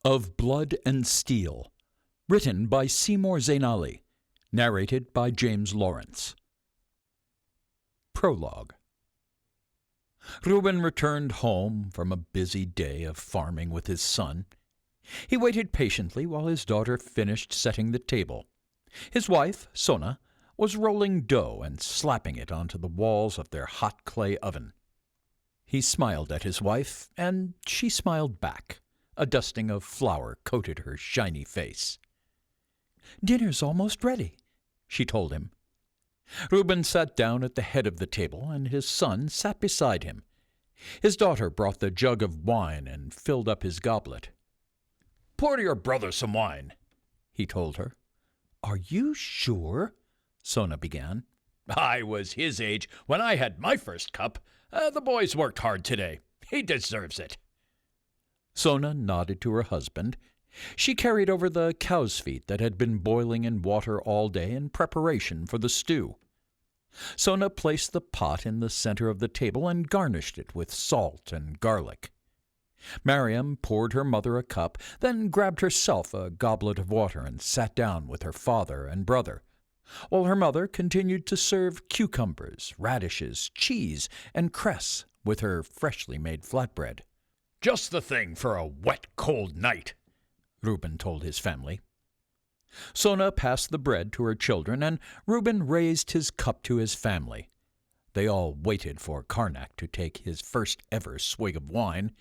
Of Blood and Steel, written by Seymour Zainali, narrated by James Lawrence. Prologue. Reuben returned home from a busy day of farming with his son. He waited patiently while his daughter finished setting the table. His wife, Sona, was rolling dough and slapping it onto the walls of their hot clay oven. He smiled at his wife, and she smiled back. A dusting of flour coated her shiny face. "Dinner's almost ready," she told him. Reuben sat down at the head of the table, and his son sat beside him. His daughter brought the jug of wine and filled up his goblet. "Pour your brother some wine," he told her. "Are you sure?" Sona began. "I was his age when I had my first cup. The boy's worked hard today. He deserves it." Sona nodded to her husband. She carried over the cow's feet that had been boiling in water all day in preparation for the stew. Sona placed the pot in the center of the table and garnished it with salt and garlic. Mariam poured her mother a cup, then grabbed herself a goblet of water and sat down with her father and brother, while her mother continued to serve cucumbers, radishes, cheese, and cress with her freshly made flatbread. "Just the thing for a wet, cold night," Reuben told his family. Sona passed the bread to her children, and Reuben raised his cup to his family. They all waited for Karnak to take his first ever swig of wine.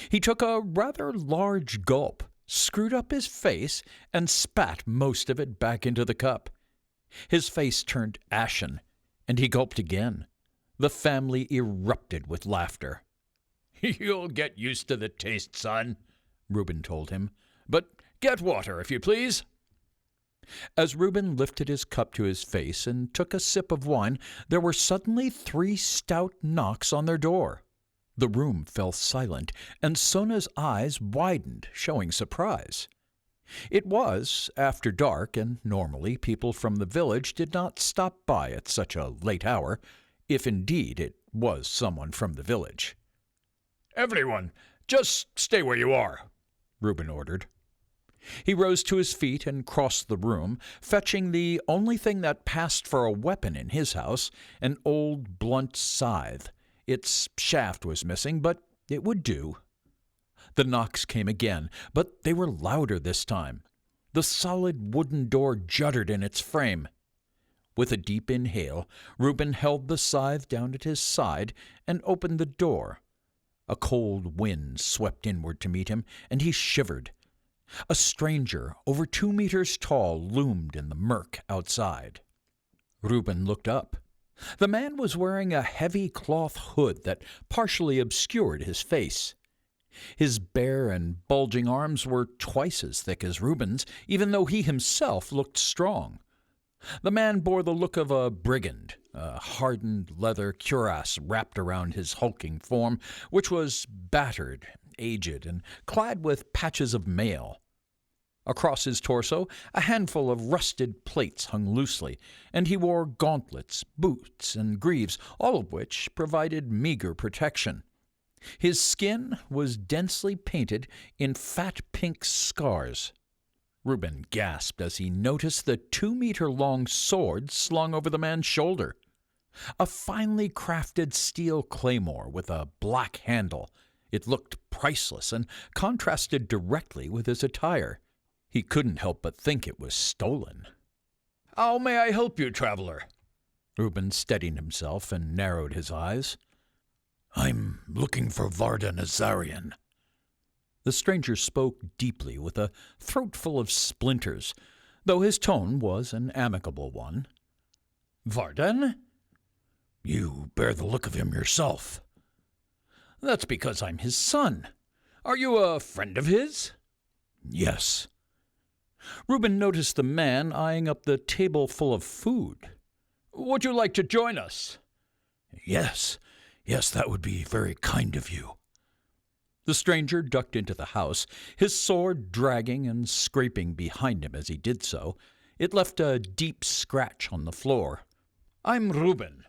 He took a rather large gulp, screwed up his face, and spat most of it back into the cup. His face turned ashen, and he gulped again. The family erupted with laughter. "You'll get used to the taste, son," Reuben told him. "But get water, if you please." As Reuben lifted his cup to his face and took a sip of wine, there were suddenly 3 stout knocks on their door. The room fell silent, and Sona's eyes widened, showing surprise. It was after dark, and normally people from the village did not stop by at such a late hour, if indeed it was someone from the village. "Everyone, just stay where you are," Reuben ordered. He rose to his feet and crossed the room, fetching the only thing that passed for a weapon in his house, an old blunt scythe. Its shaft was missing, but it would do. The knocks came again, but they were louder this time. The solid wooden door juddered in its frame. With a deep inhale, Reuben held the scythe down at his side and opened the door. A cold wind swept inward to meet him, and he shivered. A stranger, over 2 meters tall, loomed in the murk outside. Reuben looked up. The man was wearing a heavy cloth hood that partially obscured his face. His bare and bulging arms were twice as thick as Reuben's, even though he himself looked strong. The man bore the look of a brigand, a hardened leather cuirass wrapped around his hulking form, which was battered, aged, and clad with patches of mail. Across his torso, a handful of rusted plates hung loosely, and he wore gauntlets, boots, and greaves, all of which provided meager protection. His skin was densely painted in fat pink scars. Reuben gasped as he noticed the 2-meter-long sword slung over the man's shoulder. A finely crafted steel claymore with a black handle. It looked priceless and contrasted directly with his attire. He couldn't help but think it was stolen. "How may I help you, traveler?" Reuben steadied himself and narrowed his eyes. "I'm looking for Varda Nazarian." The stranger spoke deeply with a throat full of splinters, though his tone was an amicable one. "Vardan? You bear the look of him yourself." "That's because I'm his son. Are you a friend of his?" "Yes." Reuben noticed the man eyeing up the table full of food. "Would you like to join us?" Yes, that would be very kind of you." The stranger ducked into the house, his sword dragging and scraping behind him as he did so. It left a deep scratch on the floor. "I'm Reuben."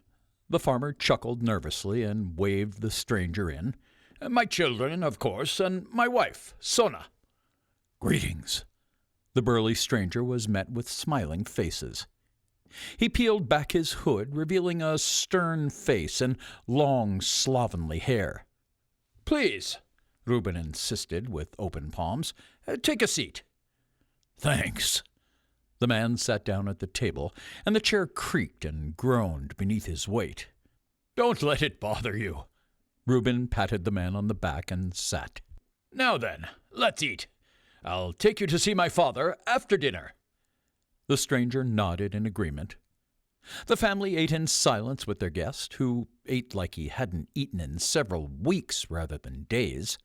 The farmer chuckled nervously and waved the stranger in. "My children, of course, and my wife, Sona." "Greetings." The burly stranger was met with smiling faces. He peeled back his hood, revealing a stern face and long, slovenly hair. "Please," Reuben insisted with open palms, "take a seat." "Thanks." The man sat down at the table, and the chair creaked and groaned beneath his weight. "Don't let it bother you." Reuben patted the man on the back and sat. "Now then, let's eat. I'll take you to see my father after dinner." The stranger nodded in agreement. The family ate in silence with their guest, who ate like he hadn't eaten in several weeks rather than days.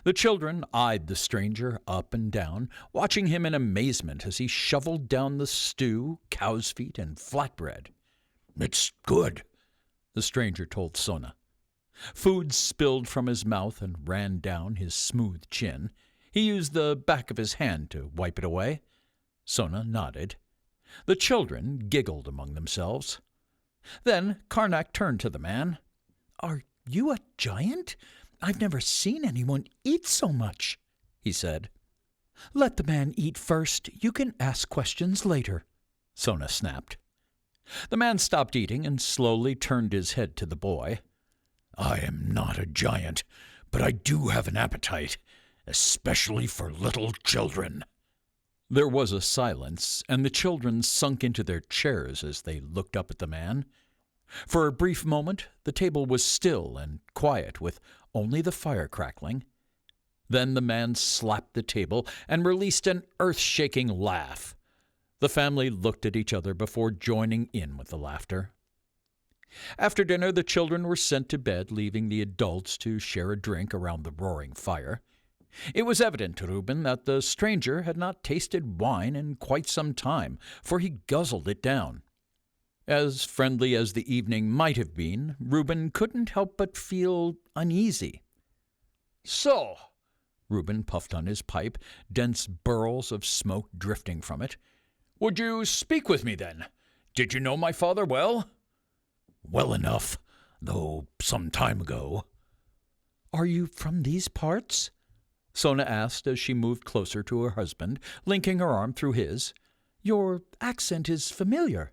The children eyed the stranger up and down, watching him in amazement as he shoveled down the stew, cow's feet, and flatbread. "It's good," the stranger told Sona. Food spilled from his mouth and ran down his smooth chin. He used the back of his hand to wipe it away. Sona nodded. The children giggled among themselves. Then Karnak turned to the man. "Are you a giant? I've never seen anyone eat so much," he said. "Let the man eat first. You can ask questions later," Sona snapped. The man stopped eating and slowly turned his head to the boy. "I am not a giant, but I do have an appetite, especially for little children." There was a silence, and the children sunk into their chairs as they looked up at the man. For a brief moment, the table was still and quiet, with only the fire crackling. Then the man slapped the table and released an earth-shaking laugh. The family looked at each other before joining in with the laughter. After dinner, the children were sent to bed, leaving the adults to share a drink around the roaring fire. It was evident to Reuben that the stranger had not tasted wine in quite some time, for he guzzled it down. As friendly as the evening might have been, Reuben couldn't help but feel uneasy. "So," Reuben puffed on his pipe, dense burls of smoke drifting from it, "would you speak with me, then? Did you know my father well?" "Well enough, though some time ago." "Are you from these parts?" Sona asked as she moved closer to her husband, linking her arm through his. "Your accent is familiar."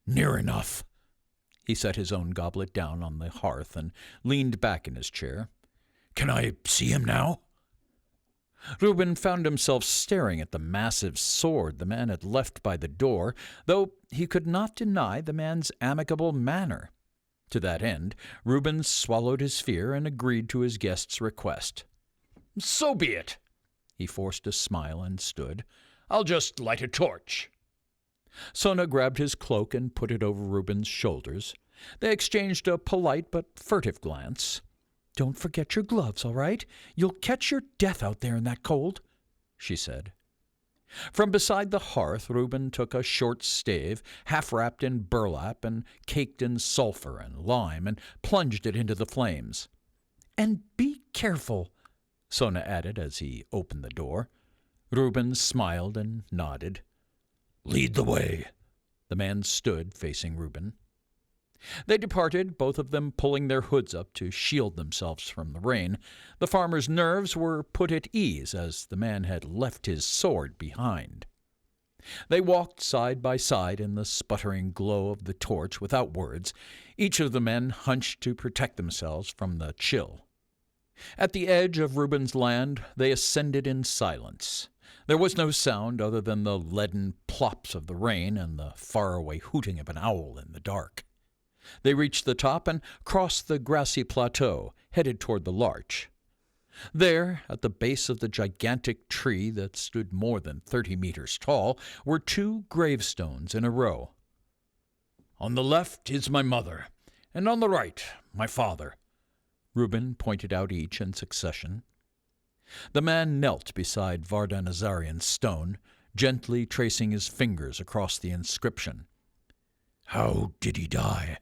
"Near enough." He set his own goblet down on the hearth and leaned back in his chair. "Can I see him now?" Reuben found himself staring at the massive sword the man had left by the door, though he could not deny the man's amicable manner. To that end, Reuben swallowed his fear and agreed to his guest's request. "So be it." He forced a smile and stood. "I'll just light a torch." Sona grabbed his cloak and put it over Reuben's shoulders. They exchanged a polite but furtive glance. "Don't forget your gloves, all right? You'll catch your death out there in that cold," she said. From beside the hearth, Reuben took a short stave, half wrapped in burlap and caked in sulphur and lime, and plunged it into the flames. "And be careful," Sona added as he opened the door. Reuben smiled and nodded. "Lead the way." The man stood facing Reuben. They departed, both of them pulling their hoods up to shield themselves from the rain. The farmer's nerves were put at ease, as the man had left his sword behind. They walked side by side in the sputtering glow of the torch without words, each of the men hunched to protect themselves from the chill. At the edge of Reuben's land, they ascended in silence. There was no sound other than the leaden plops of the rain and the faraway hooting of an owl in the dark. They reached the top and crossed the grassy plateau, headed toward the larch. There, at the base of the gigantic tree that stood more than 30 meters tall, were 2 gravestones in a row. "On the left is my mother, and on the right, my father." Reuben pointed out each in succession. The man knelt beside Vardanazarian's stone, gently tracing his fingers across the inscription. "How did he die?"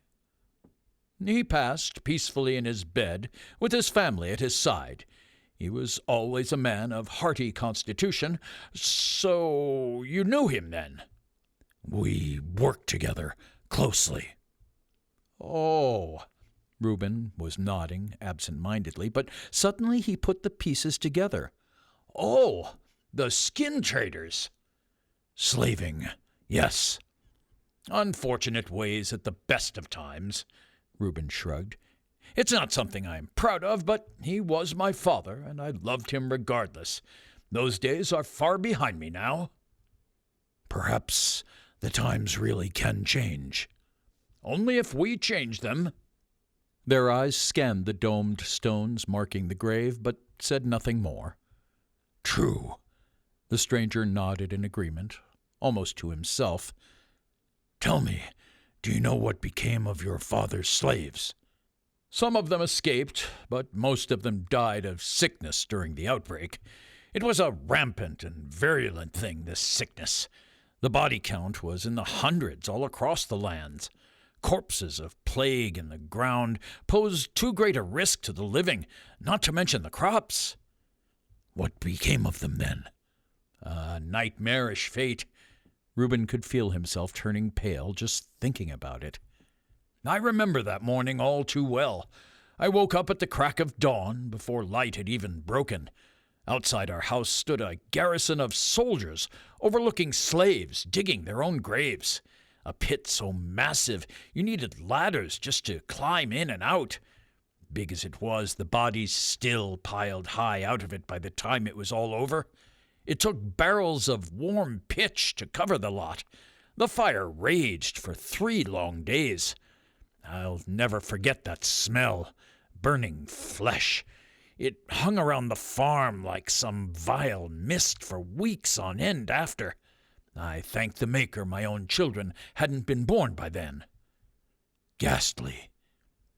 "He passed peacefully in his bed, with his family at his side. He was always a man of hearty constitution. So you knew him, then?" "We worked together closely." "Oh." Reuben was nodding absent-mindedly, but suddenly he put the pieces together. "Oh, The skin traders. Slaving, yes. Unfortunate ways at the best of times, Reuben shrugged. It's not something I'm proud of, but he was my father, and I loved him regardless. Those days are far behind me now. Perhaps the times really can change. Only if we change them. Their eyes scanned the domed stones marking the grave, but said nothing more. True. The stranger nodded in agreement, almost to himself. Tell me, do you know what became of your father's slaves? Some of them escaped, but most of them died of sickness during the outbreak. It was a rampant and virulent thing, this sickness. The body count was in the hundreds all across the lands. Corpses of plague in the ground posed too great a risk to the living, not to mention the crops. What became of them then? A nightmarish fate. Reuben could feel himself turning pale just thinking about it. I remember that morning all too well. I woke up at the crack of dawn, before light had even broken. Outside our house stood a garrison of soldiers overlooking slaves digging their own graves. A pit so massive you needed ladders just to climb in and out. Big as it was, the bodies still piled high out of it by the time it was all over. It took barrels of warm pitch to cover the lot. The fire raged for 3 long days. I'll never forget that smell, burning flesh. It hung around the farm like some vile mist for weeks on end after. I thanked the Maker my own children hadn't been born by then. Ghastly.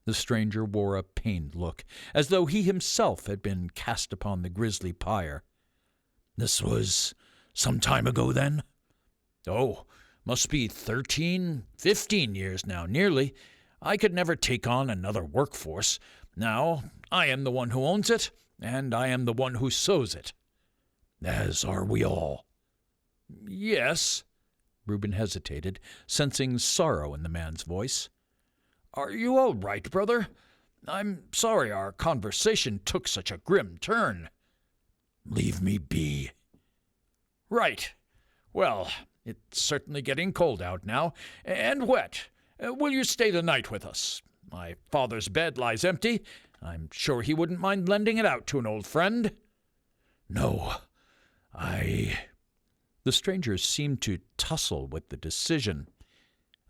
The stranger wore a pained look, as though he himself had been cast upon the grisly pyre. This was some time ago, then? Oh, must be 13, 15 years now, nearly. I could never take on another workforce. Now, I am the one who owns it, and I am the one who sows it. As are we all. Yes. Reuben hesitated, sensing sorrow in the man's voice. Are you all right, brother? I'm sorry our conversation took such a grim turn. Leave me be. Right. Well, it's certainly getting cold out now, and wet. Will you stay the night with us? My father's bed lies empty. I'm sure he wouldn't mind lending it out to an old friend. No, The stranger seemed to tussle with the decision.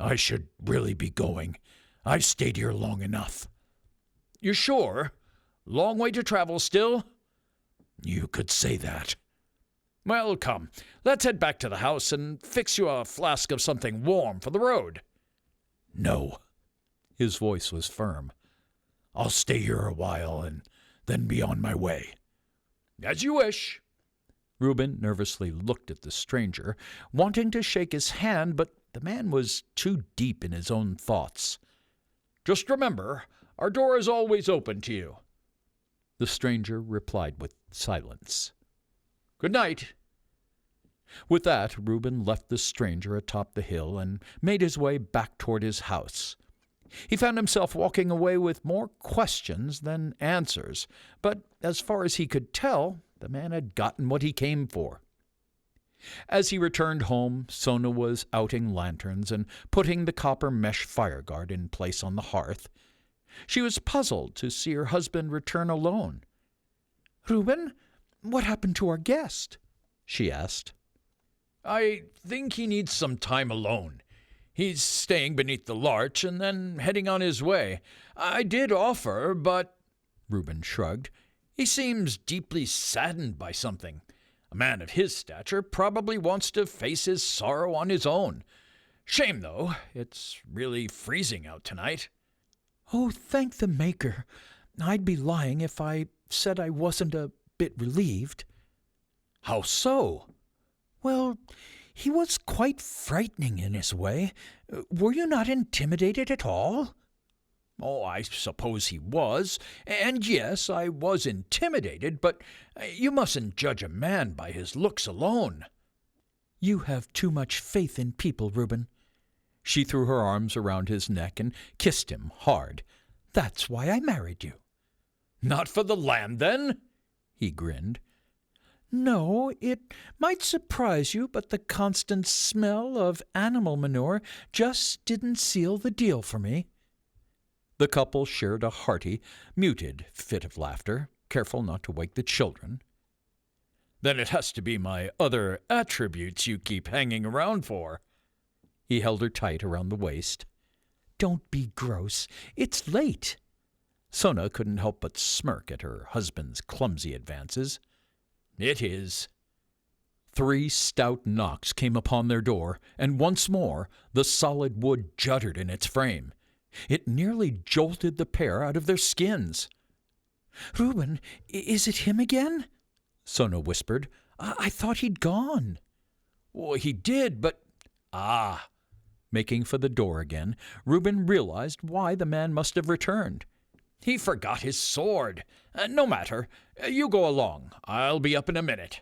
I should really be going. I've stayed here long enough. You sure? Long way to travel still? You could say that. Well, come, let's head back to the house and fix you a flask of something warm for the road. No. His voice was firm. I'll stay here a while and then be on my way. As you wish. Reuben nervously looked at the stranger, wanting to shake his hand, but the man was too deep in his own thoughts. Just remember, our door is always open to you. The stranger replied with silence. Good night. With that, Reuben left the stranger atop the hill and made his way back toward his house. He found himself walking away with more questions than answers, but as far as he could tell, the man had gotten what he came for. As he returned home, Sona was outing lanterns and putting the copper mesh fireguard in place on the hearth. She was puzzled to see her husband return alone. "Reuben, what happened to our guest?" she asked. "I think he needs some time alone. He's staying beneath the larch and then heading on his way. I did offer, but—" Reuben shrugged. "He seems deeply saddened by something. A man of his stature probably wants to face his sorrow on his own. Shame, though. It's really freezing out tonight." "Oh, thank the Maker. I'd be lying if I said I wasn't a bit relieved." "How so?" "Well, he was quite frightening in his way. Were you not intimidated at all?" "Oh, I suppose he was. And yes, I was intimidated, but you mustn't judge a man by his looks alone." "You have too much faith in people, Reuben." She threw her arms around his neck and kissed him hard. "That's why I married you." "Not for the land, then?" He grinned. No, it might surprise you, but the constant smell of animal manure just didn't seal the deal for me." The couple shared a hearty, muted fit of laughter, careful not to wake the children. "Then it has to be my other attributes you keep hanging around for." He held her tight around the waist. "Don't be gross. It's late." Sona couldn't help but smirk at her husband's clumsy advances. "It is." 3 stout knocks came upon their door, and once more the solid wood juddered in its frame. It nearly jolted the pair out of their skins. "Reuben, is it him again?" Sona whispered. I thought he'd gone." "He did, but—" "Ah!" Making for the door again, Reuben realized why the man must have returned. "He forgot his sword. No matter. You go along. I'll be up in a minute."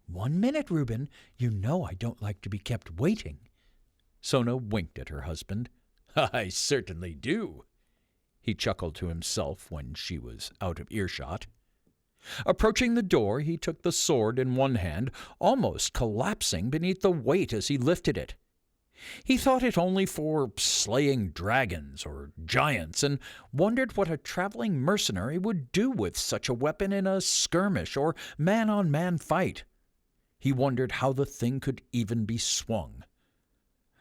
"1 minute, Reuben. You know I don't like to be kept waiting." Sona winked at her husband. "I certainly do." He chuckled to himself when she was out of earshot. Approaching the door, he took the sword in one hand, almost collapsing beneath the weight as he lifted it. He thought it only for slaying dragons or giants, and wondered what a traveling mercenary would do with such a weapon in a skirmish or man-on-man fight. He wondered how the thing could even be swung.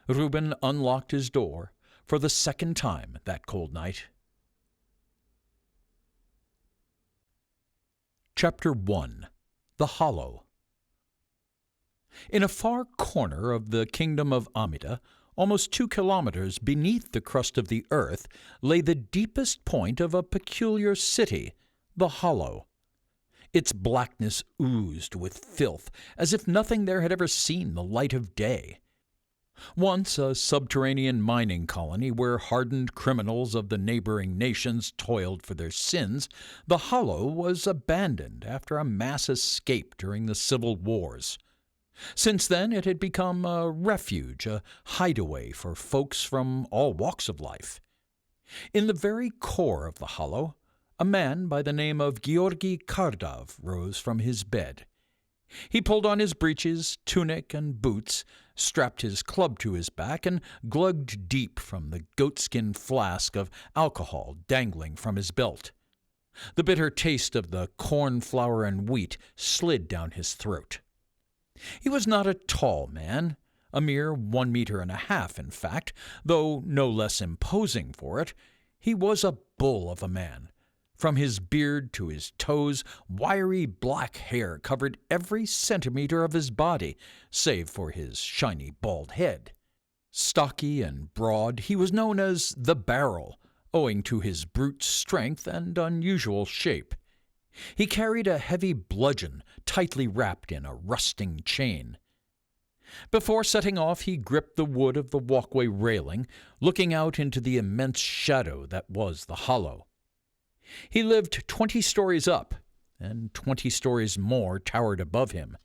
Reuben unlocked his door for the second time that cold night. Chapter 1. The Hollow. In a far corner of the kingdom of Amida, almost 2 kilometers beneath the crust of the earth, lay the deepest point of a peculiar city, the Hollow. Its blackness oozed with filth, as if nothing there had ever seen the light of day. Once a subterranean mining colony where hardened criminals of the neighboring nations toiled for their sins, the Hollow was abandoned after a mass escape during the civil wars. Since then it had become a refuge, a hideaway for folks from all walks of life. In the very core of the Hollow, a man by the name of Georgi Kardav rose from his bed. He pulled on his breeches, tunic, and boots, strapped his club to his back, and glugged deep from the goatskin flask of alcohol dangling from his belt. The bitter taste of the corn, flour, and wheat slid down his throat. He was not a tall man, a mere 1.5 meters, in fact, though no less imposing for it. He was a bull of a man. From his beard to his toes, wiry black hair covered every centimeter of his body, save for his shiny bald head. Stocky and broad, he was known as the Barrel, owing to his brute strength and unusual shape. He carried a heavy bludgeon tightly wrapped in a rusting chain. Before setting off, he gripped the wood of the walkway railing, looking out into the immense shadow that was the Hollow. He lived 20 stories up, and 20 stories more towered above him.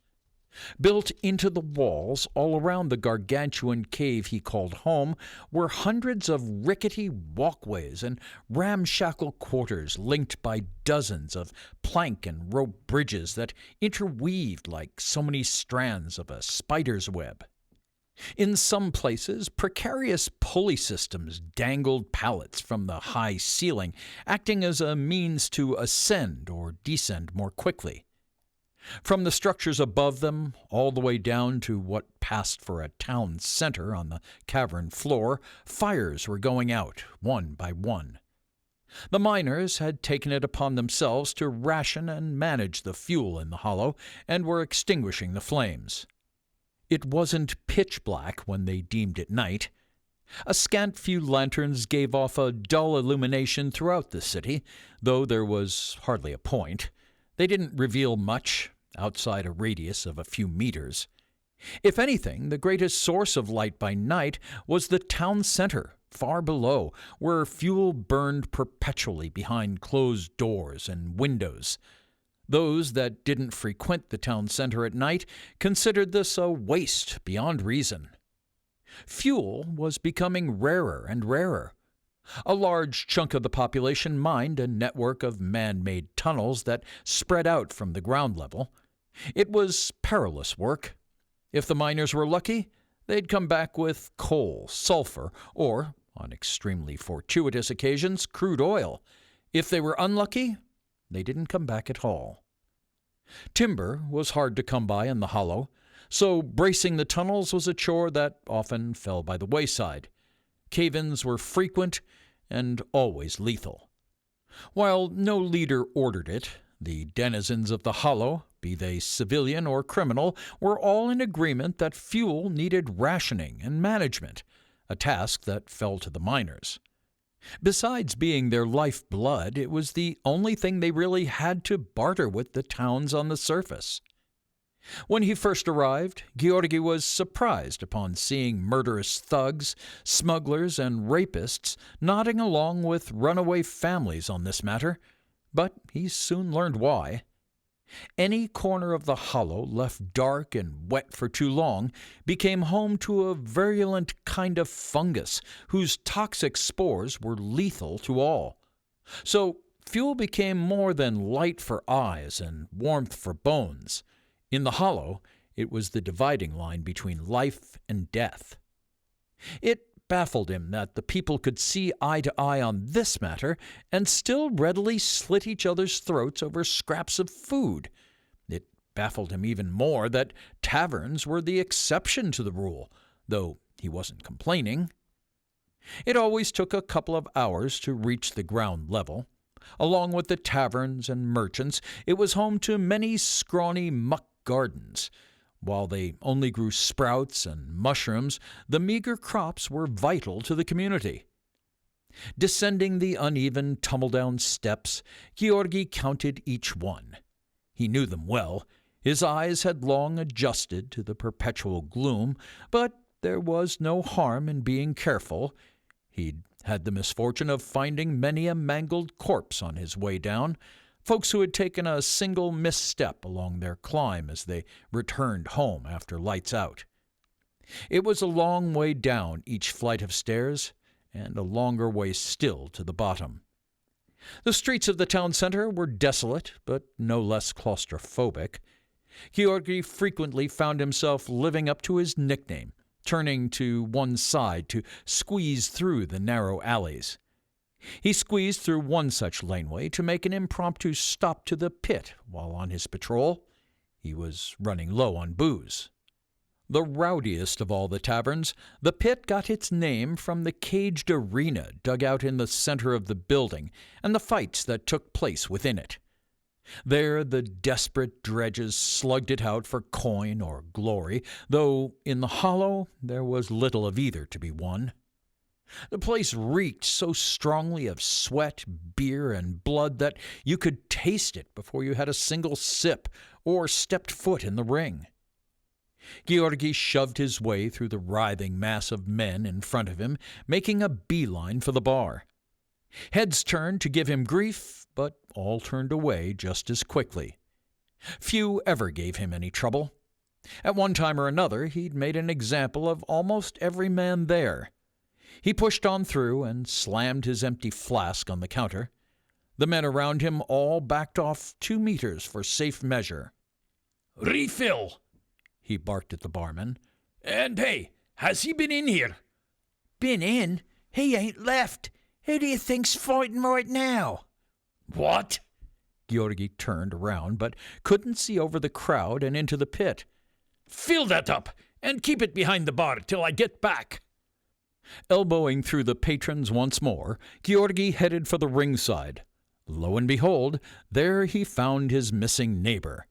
Built into the walls, all around the gargantuan cave he called home, were hundreds of rickety walkways and ramshackle quarters linked by dozens of plank and rope bridges that interweaved like so many strands of a spider's web. In some places, precarious pulley systems dangled pallets from the high ceiling, acting as a means to ascend or descend more quickly. From the structures above them, all the way down to what passed for a town center on the cavern floor, fires were going out, one by one. The miners had taken it upon themselves to ration and manage the fuel in the Hollow, and were extinguishing the flames. It wasn't pitch black when they deemed it night. A scant few lanterns gave off a dull illumination throughout the city, though there was hardly a point. They didn't reveal much, outside a radius of a few meters. If anything, the greatest source of light by night was the town center, far below, where fuel burned perpetually behind closed doors and windows. Those that didn't frequent the town center at night considered this a waste beyond reason. Fuel was becoming rarer and rarer. A large chunk of the population mined a network of man-made tunnels that spread out from the ground level. It was perilous work. If the miners were lucky, they'd come back with coal, sulfur, or, on extremely fortuitous occasions, crude oil. If they were unlucky, they didn't come back at all. Timber was hard to come by in the hollow, so bracing the tunnels was a chore that often fell by the wayside. Cave-ins were frequent and always lethal. While no leader ordered it, the denizens of the hollow, be they civilian or criminal, were all in agreement that fuel needed rationing and management, a task that fell to the miners. Besides being their lifeblood, it was the only thing they really had to barter with the towns on the surface. When he first arrived, Georgi was surprised upon seeing murderous thugs, smugglers, and rapists nodding along with runaway families on this matter, but he soon learned why. Any corner of the hollow left dark and wet for too long became home to a virulent kind of fungus whose toxic spores were lethal to all. So fuel became more than light for eyes and warmth for bones. In the hollow, it was the dividing line between life and death. It baffled him that the people could see eye to eye on this matter and still readily slit each other's throats over scraps of food. It baffled him even more that taverns were the exception to the rule, though he wasn't complaining. It always took a couple of hours to reach the ground level. Along with the taverns and merchants, it was home to many scrawny muck gardens. While they only grew sprouts and mushrooms, the meager crops were vital to the community. Descending the uneven, tumble-down steps, Georgi counted each one. He knew them well. His eyes had long adjusted to the perpetual gloom, but there was no harm in being careful. He'd had the misfortune of finding many a mangled corpse on his way down, folks who had taken a single misstep along their climb as they returned home after lights out. It was a long way down each flight of stairs, and a longer way still to the bottom. The streets of the town center were desolate, but no less claustrophobic. Georgi frequently found himself living up to his nickname, turning to one side to squeeze through the narrow alleys. He squeezed through one such laneway to make an impromptu stop to the pit while on his patrol. He was running low on booze. The rowdiest of all the taverns, the pit got its name from the caged arena dug out in the center of the building and the fights that took place within it. There the desperate dredges slugged it out for coin or glory, though in the hollow there was little of either to be won. The place reeked so strongly of sweat, beer, and blood that you could taste it before you had a single sip or stepped foot in the ring. Georgi shoved his way through the writhing mass of men in front of him, making a beeline for the bar. Heads turned to give him grief, but all turned away just as quickly. Few ever gave him any trouble. At one time or another, he'd made an example of almost every man there. He pushed on through and slammed his empty flask on the counter. The men around him all backed off 2 meters for safe measure. "Refill," he barked at the barman. "And hey, has he been in here?" "Been in? He ain't left. Who do you think's fighting right now?" "What?" Georgi turned around, but couldn't see over the crowd and into the pit. "Fill that up, and keep it behind the bar till I get back." Elbowing through the patrons once more, Georgi headed for the ringside. Lo and behold, there he found his missing neighbor.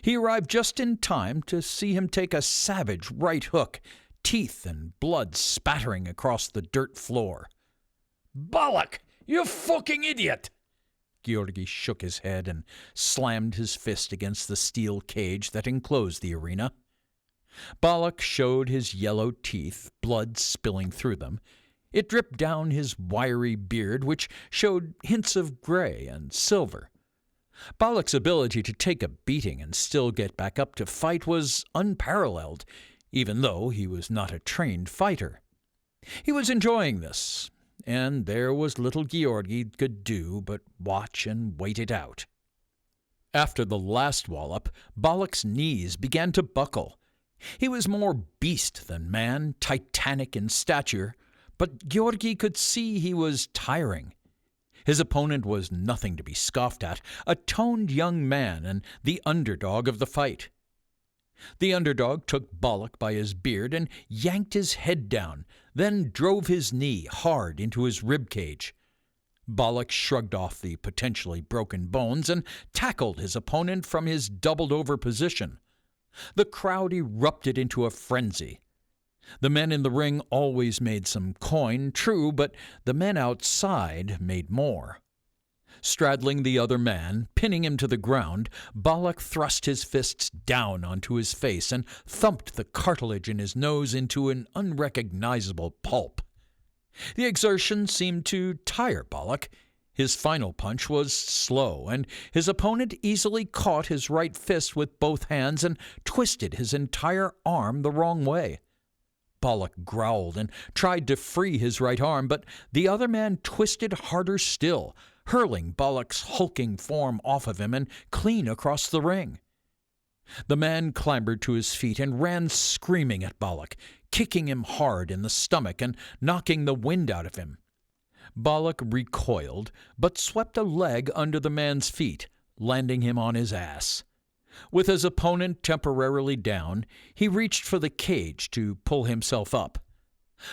He arrived just in time to see him take a savage right hook, teeth and blood spattering across the dirt floor. "Balak, you fucking idiot!" Georgi shook his head and slammed his fist against the steel cage that enclosed the arena. Balak showed his yellow teeth, blood spilling through them. It dripped down his wiry beard, which showed hints of gray and silver. Balak's ability to take a beating and still get back up to fight was unparalleled, even though he was not a trained fighter. He was enjoying this, and there was little Georgi could do but watch and wait it out. After the last wallop, Balak's knees began to buckle. He was more beast than man, titanic in stature, but Georgi could see he was tiring. His opponent was nothing to be scoffed at, a toned young man and the underdog of the fight. The underdog took Balak by his beard and yanked his head down, then drove his knee hard into his rib cage. Balak shrugged off the potentially broken bones and tackled his opponent from his doubled-over position. The crowd erupted into a frenzy. The men in the ring always made some coin, true, but the men outside made more. Straddling the other man, pinning him to the ground, Balak thrust his fists down onto his face and thumped the cartilage in his nose into an unrecognizable pulp. The exertion seemed to tire Balak. His final punch was slow, and his opponent easily caught his right fist with both hands and twisted his entire arm the wrong way. Balak growled and tried to free his right arm, but the other man twisted harder still, hurling Balak's hulking form off of him and clean across the ring. The man clambered to his feet and ran screaming at Balak, kicking him hard in the stomach and knocking the wind out of him. Balak recoiled, but swept a leg under the man's feet, landing him on his ass. With his opponent temporarily down, he reached for the cage to pull himself up.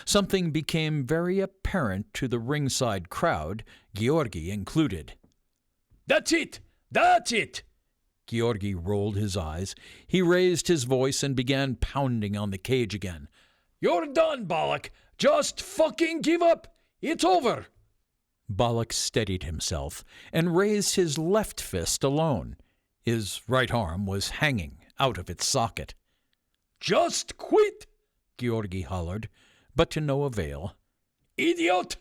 Something became very apparent to the ringside crowd, Georgi included. That's it! That's it! Georgi rolled his eyes. He raised his voice and began pounding on the cage again. You're done, Balak. Just fucking give up. It's over. Balak steadied himself and raised his left fist alone. His right arm was hanging out of its socket. Just quit, Georgi hollered, but to no avail. Idiot!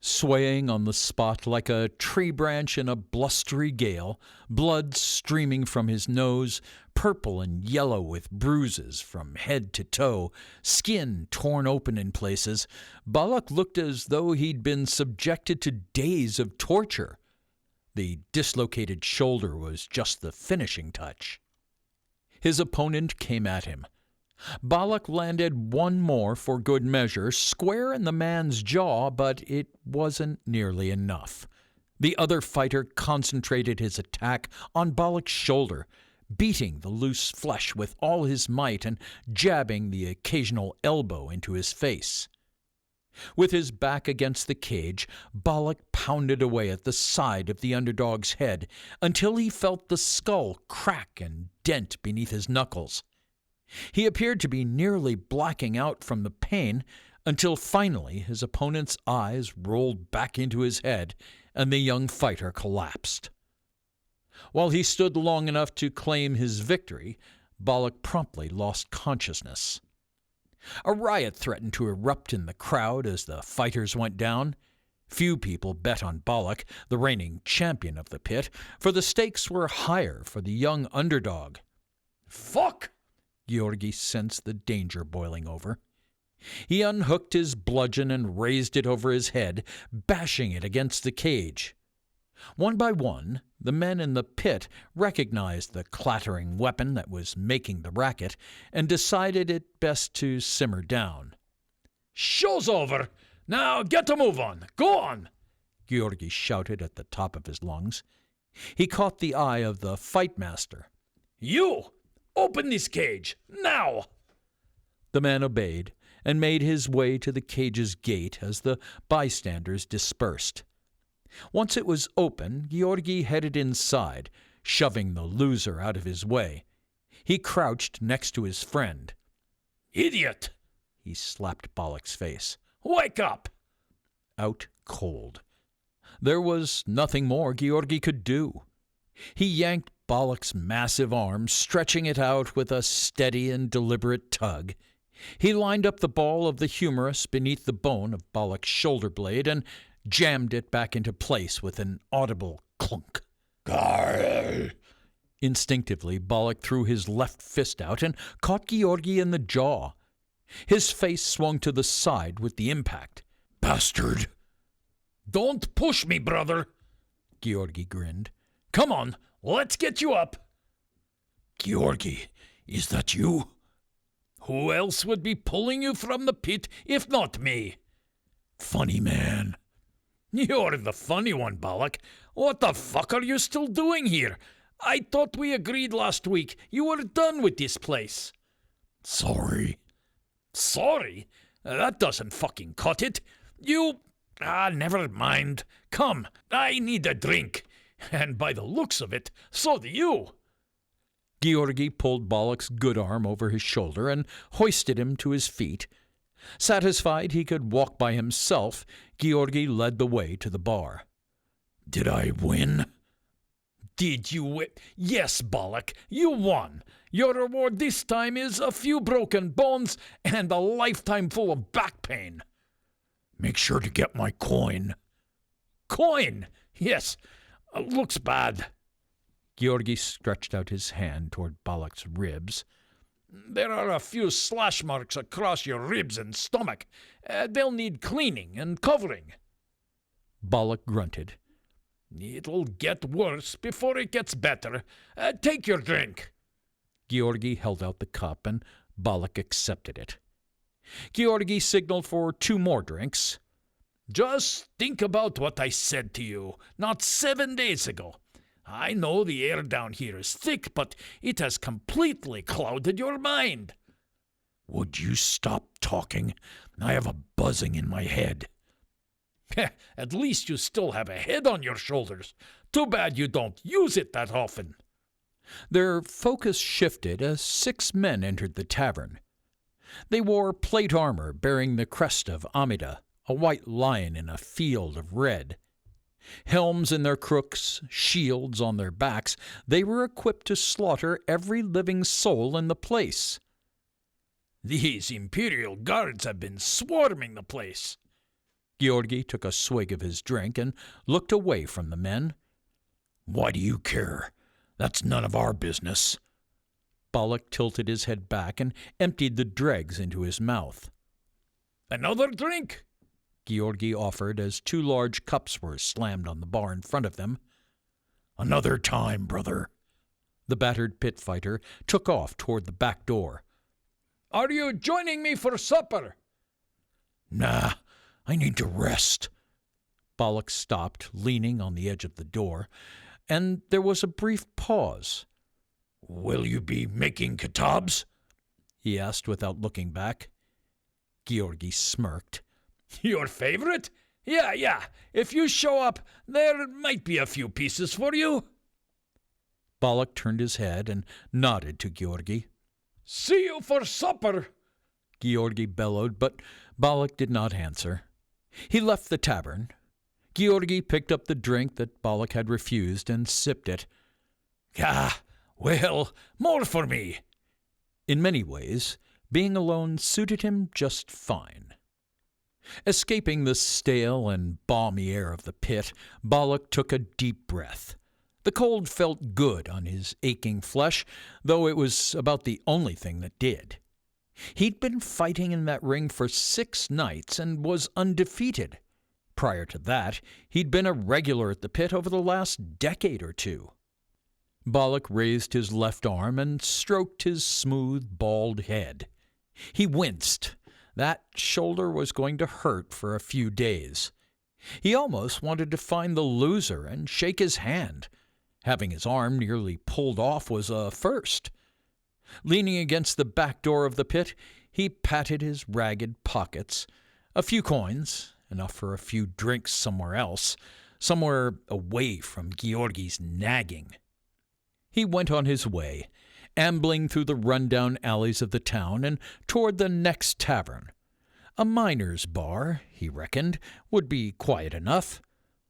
Swaying on the spot like a tree branch in a blustery gale, blood streaming from his nose, purple and yellow with bruises from head to toe, skin torn open in places, Balak looked as though he'd been subjected to days of torture. The dislocated shoulder was just the finishing touch. His opponent came at him. Balak landed one more for good measure, square in the man's jaw, but it wasn't nearly enough. The other fighter concentrated his attack on Balak's shoulder, beating the loose flesh with all his might and jabbing the occasional elbow into his face. With his back against the cage, Balak pounded away at the side of the underdog's head until he felt the skull crack and dent beneath his knuckles. He appeared to be nearly blacking out from the pain until finally his opponent's eyes rolled back into his head and the young fighter collapsed. While he stood long enough to claim his victory, Balak promptly lost consciousness. A riot threatened to erupt in the crowd as the fighters went down. Few people bet on Balak, the reigning champion of the pit, for the stakes were higher for the young underdog. Fuck! Georgi sensed the danger boiling over. He unhooked his bludgeon and raised it over his head, bashing it against the cage. One by one, the men in the pit recognized the clattering weapon that was making the racket and decided it best to simmer down. Show's over. Now get a move on. Go on, Georgi shouted at the top of his lungs. He caught the eye of the fight master. You! Open this cage, now! The man obeyed and made his way to the cage's gate as the bystanders dispersed. Once it was open, Georgi headed inside, shoving the loser out of his way. He crouched next to his friend. Idiot! He slapped Balak's face. Wake up! Out cold. There was nothing more Georgi could do. He yanked Balak's massive arm, stretching it out with a steady and deliberate tug. He lined up the ball of the humerus beneath the bone of Balak's shoulder blade and jammed it back into place with an audible clunk. Garl! Instinctively, Balak threw his left fist out and caught Georgi in the jaw. His face swung to the side with the impact. Bastard! Don't push me, brother! Georgi grinned. Come on, Let's get you up. Georgi, is that you? Who else would be pulling you from the pit if not me? Funny man. You're the funny one, Balak. What the fuck are you still doing here? I thought we agreed last week you were done with this place. Sorry. Sorry? That doesn't fucking cut it. Never mind. Come, I need a drink. And by the looks of it, so do you. Georgi pulled Balak's good arm over his shoulder and hoisted him to his feet. Satisfied he could walk by himself, Georgi led the way to the bar. Did I win? Did you win? Yes, Balak, you won. Your reward this time is a few broken bones and a lifetime full of back pain. Make sure to get my coin. Coin? Yes. Looks bad. Georgi stretched out his hand toward Balak's ribs. There are a few slash marks across your ribs and stomach. They'll need cleaning and covering. Balak grunted. It'll get worse before it gets better. Take your drink. Georgi held out the cup, and Balak accepted it. Georgi signaled for 2 more drinks. Just think about what I said to you not 7 days ago. I know the air down here is thick, but it has completely clouded your mind. Would you stop talking? I have a buzzing in my head. At least you still have a head on your shoulders. Too bad you don't use it that often. Their focus shifted as 6 men entered the tavern. They wore plate armor bearing the crest of Amida, a white lion in a field of red. Helms in their crooks, shields on their backs, they were equipped to slaughter every living soul in the place. These Imperial guards have been swarming the place. Georgi took a swig of his drink and looked away from the men. Why do you care? That's none of our business. Balak tilted his head back and emptied the dregs into his mouth. Another drink? Georgi offered as 2 large cups were slammed on the bar in front of them. Another time, brother. The battered pit fighter took off toward the back door. Are you joining me for supper? Nah, I need to rest. Balak stopped, leaning on the edge of the door, and there was a brief pause. Will you be making kitabs? He asked without looking back. Georgi smirked. Your favorite? Yeah. If you show up, there might be a few pieces for you. Balak turned his head and nodded to Georgi. See you for supper, Georgi bellowed, but Balak did not answer. He left the tavern. Georgi picked up the drink that Balak had refused and sipped it. Well, more for me. In many ways, being alone suited him just fine. Escaping the stale and balmy air of the pit, Balak took a deep breath. The cold felt good on his aching flesh, though it was about the only thing that did. He'd been fighting in that ring for 6 nights and was undefeated. Prior to that, he'd been a regular at the pit over the last decade or 2. Balak raised his left arm and stroked his smooth, bald head. He winced. That shoulder was going to hurt for a few days. He almost wanted to find the loser and shake his hand. Having his arm nearly pulled off was a first. Leaning against the back door of the pit, he patted his ragged pockets. A few coins, enough for a few drinks somewhere else, somewhere away from Georgi's nagging. He went on his way, ambling through the run-down alleys of the town and toward the next tavern. A miner's bar, he reckoned, would be quiet enough.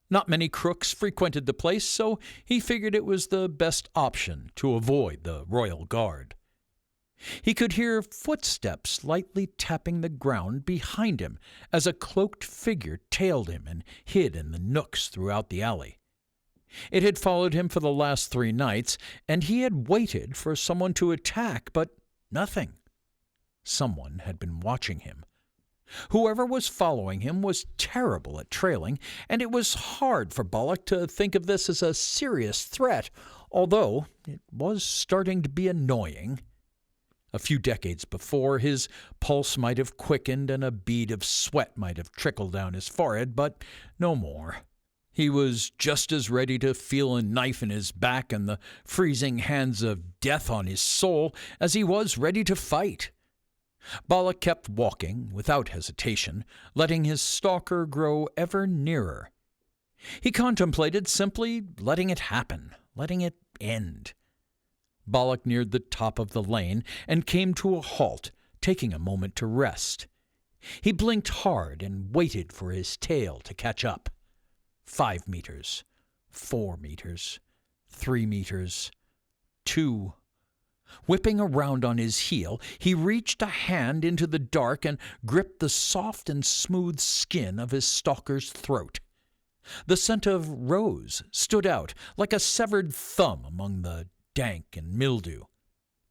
Not many crooks frequented the place, so he figured it was the best option to avoid the royal guard. He could hear footsteps lightly tapping the ground behind him as a cloaked figure tailed him and hid in the nooks throughout the alley. It had followed him for the last 3 nights, and he had waited for someone to attack, but nothing. Someone had been watching him. Whoever was following him was terrible at trailing, and it was hard for Balak to think of this as a serious threat, although it was starting to be annoying. A few decades before, his pulse might have quickened and a bead of sweat might have trickled down his forehead, but no more. He was just as ready to feel a knife in his back and the freezing hands of death on his soul as he was ready to fight. Balak kept walking without hesitation, letting his stalker grow ever nearer. He contemplated simply letting it happen, letting it end. Balak neared the top of the lane and came to a halt, taking a moment to rest. He blinked hard and waited for his tail to catch up. 5 meters, 4 meters, 3 meters, 2. Whipping around on his heel, he reached a hand into the dark and gripped the soft and smooth skin of his stalker's throat. The scent of rose stood out like a severed thumb among the dank and mildew.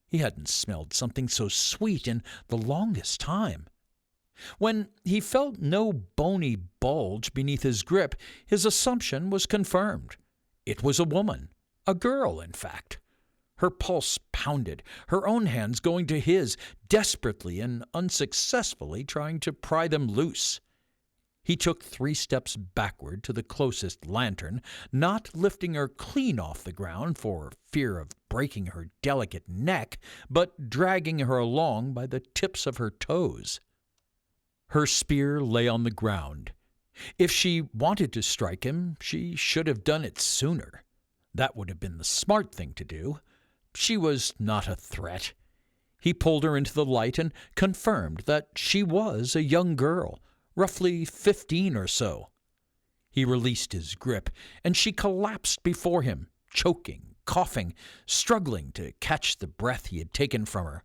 He hadn't smelled something so sweet in the longest time. When he felt no bony bulge beneath his grip, his assumption was confirmed. It was a woman, a girl, in fact. Her pulse pounded, her own hands going to his, desperately and unsuccessfully trying to pry them loose. He took 3 steps backward to the closest lantern, not lifting her clean off the ground for fear of breaking her delicate neck, but dragging her along by the tips of her toes. Her spear lay on the ground. If she wanted to strike him, she should have done it sooner. That would have been the smart thing to do. She was not a threat. He pulled her into the light and confirmed that she was a young girl, roughly 15 or so. He released his grip, and she collapsed before him, choking, coughing, struggling to catch the breath he had taken from her.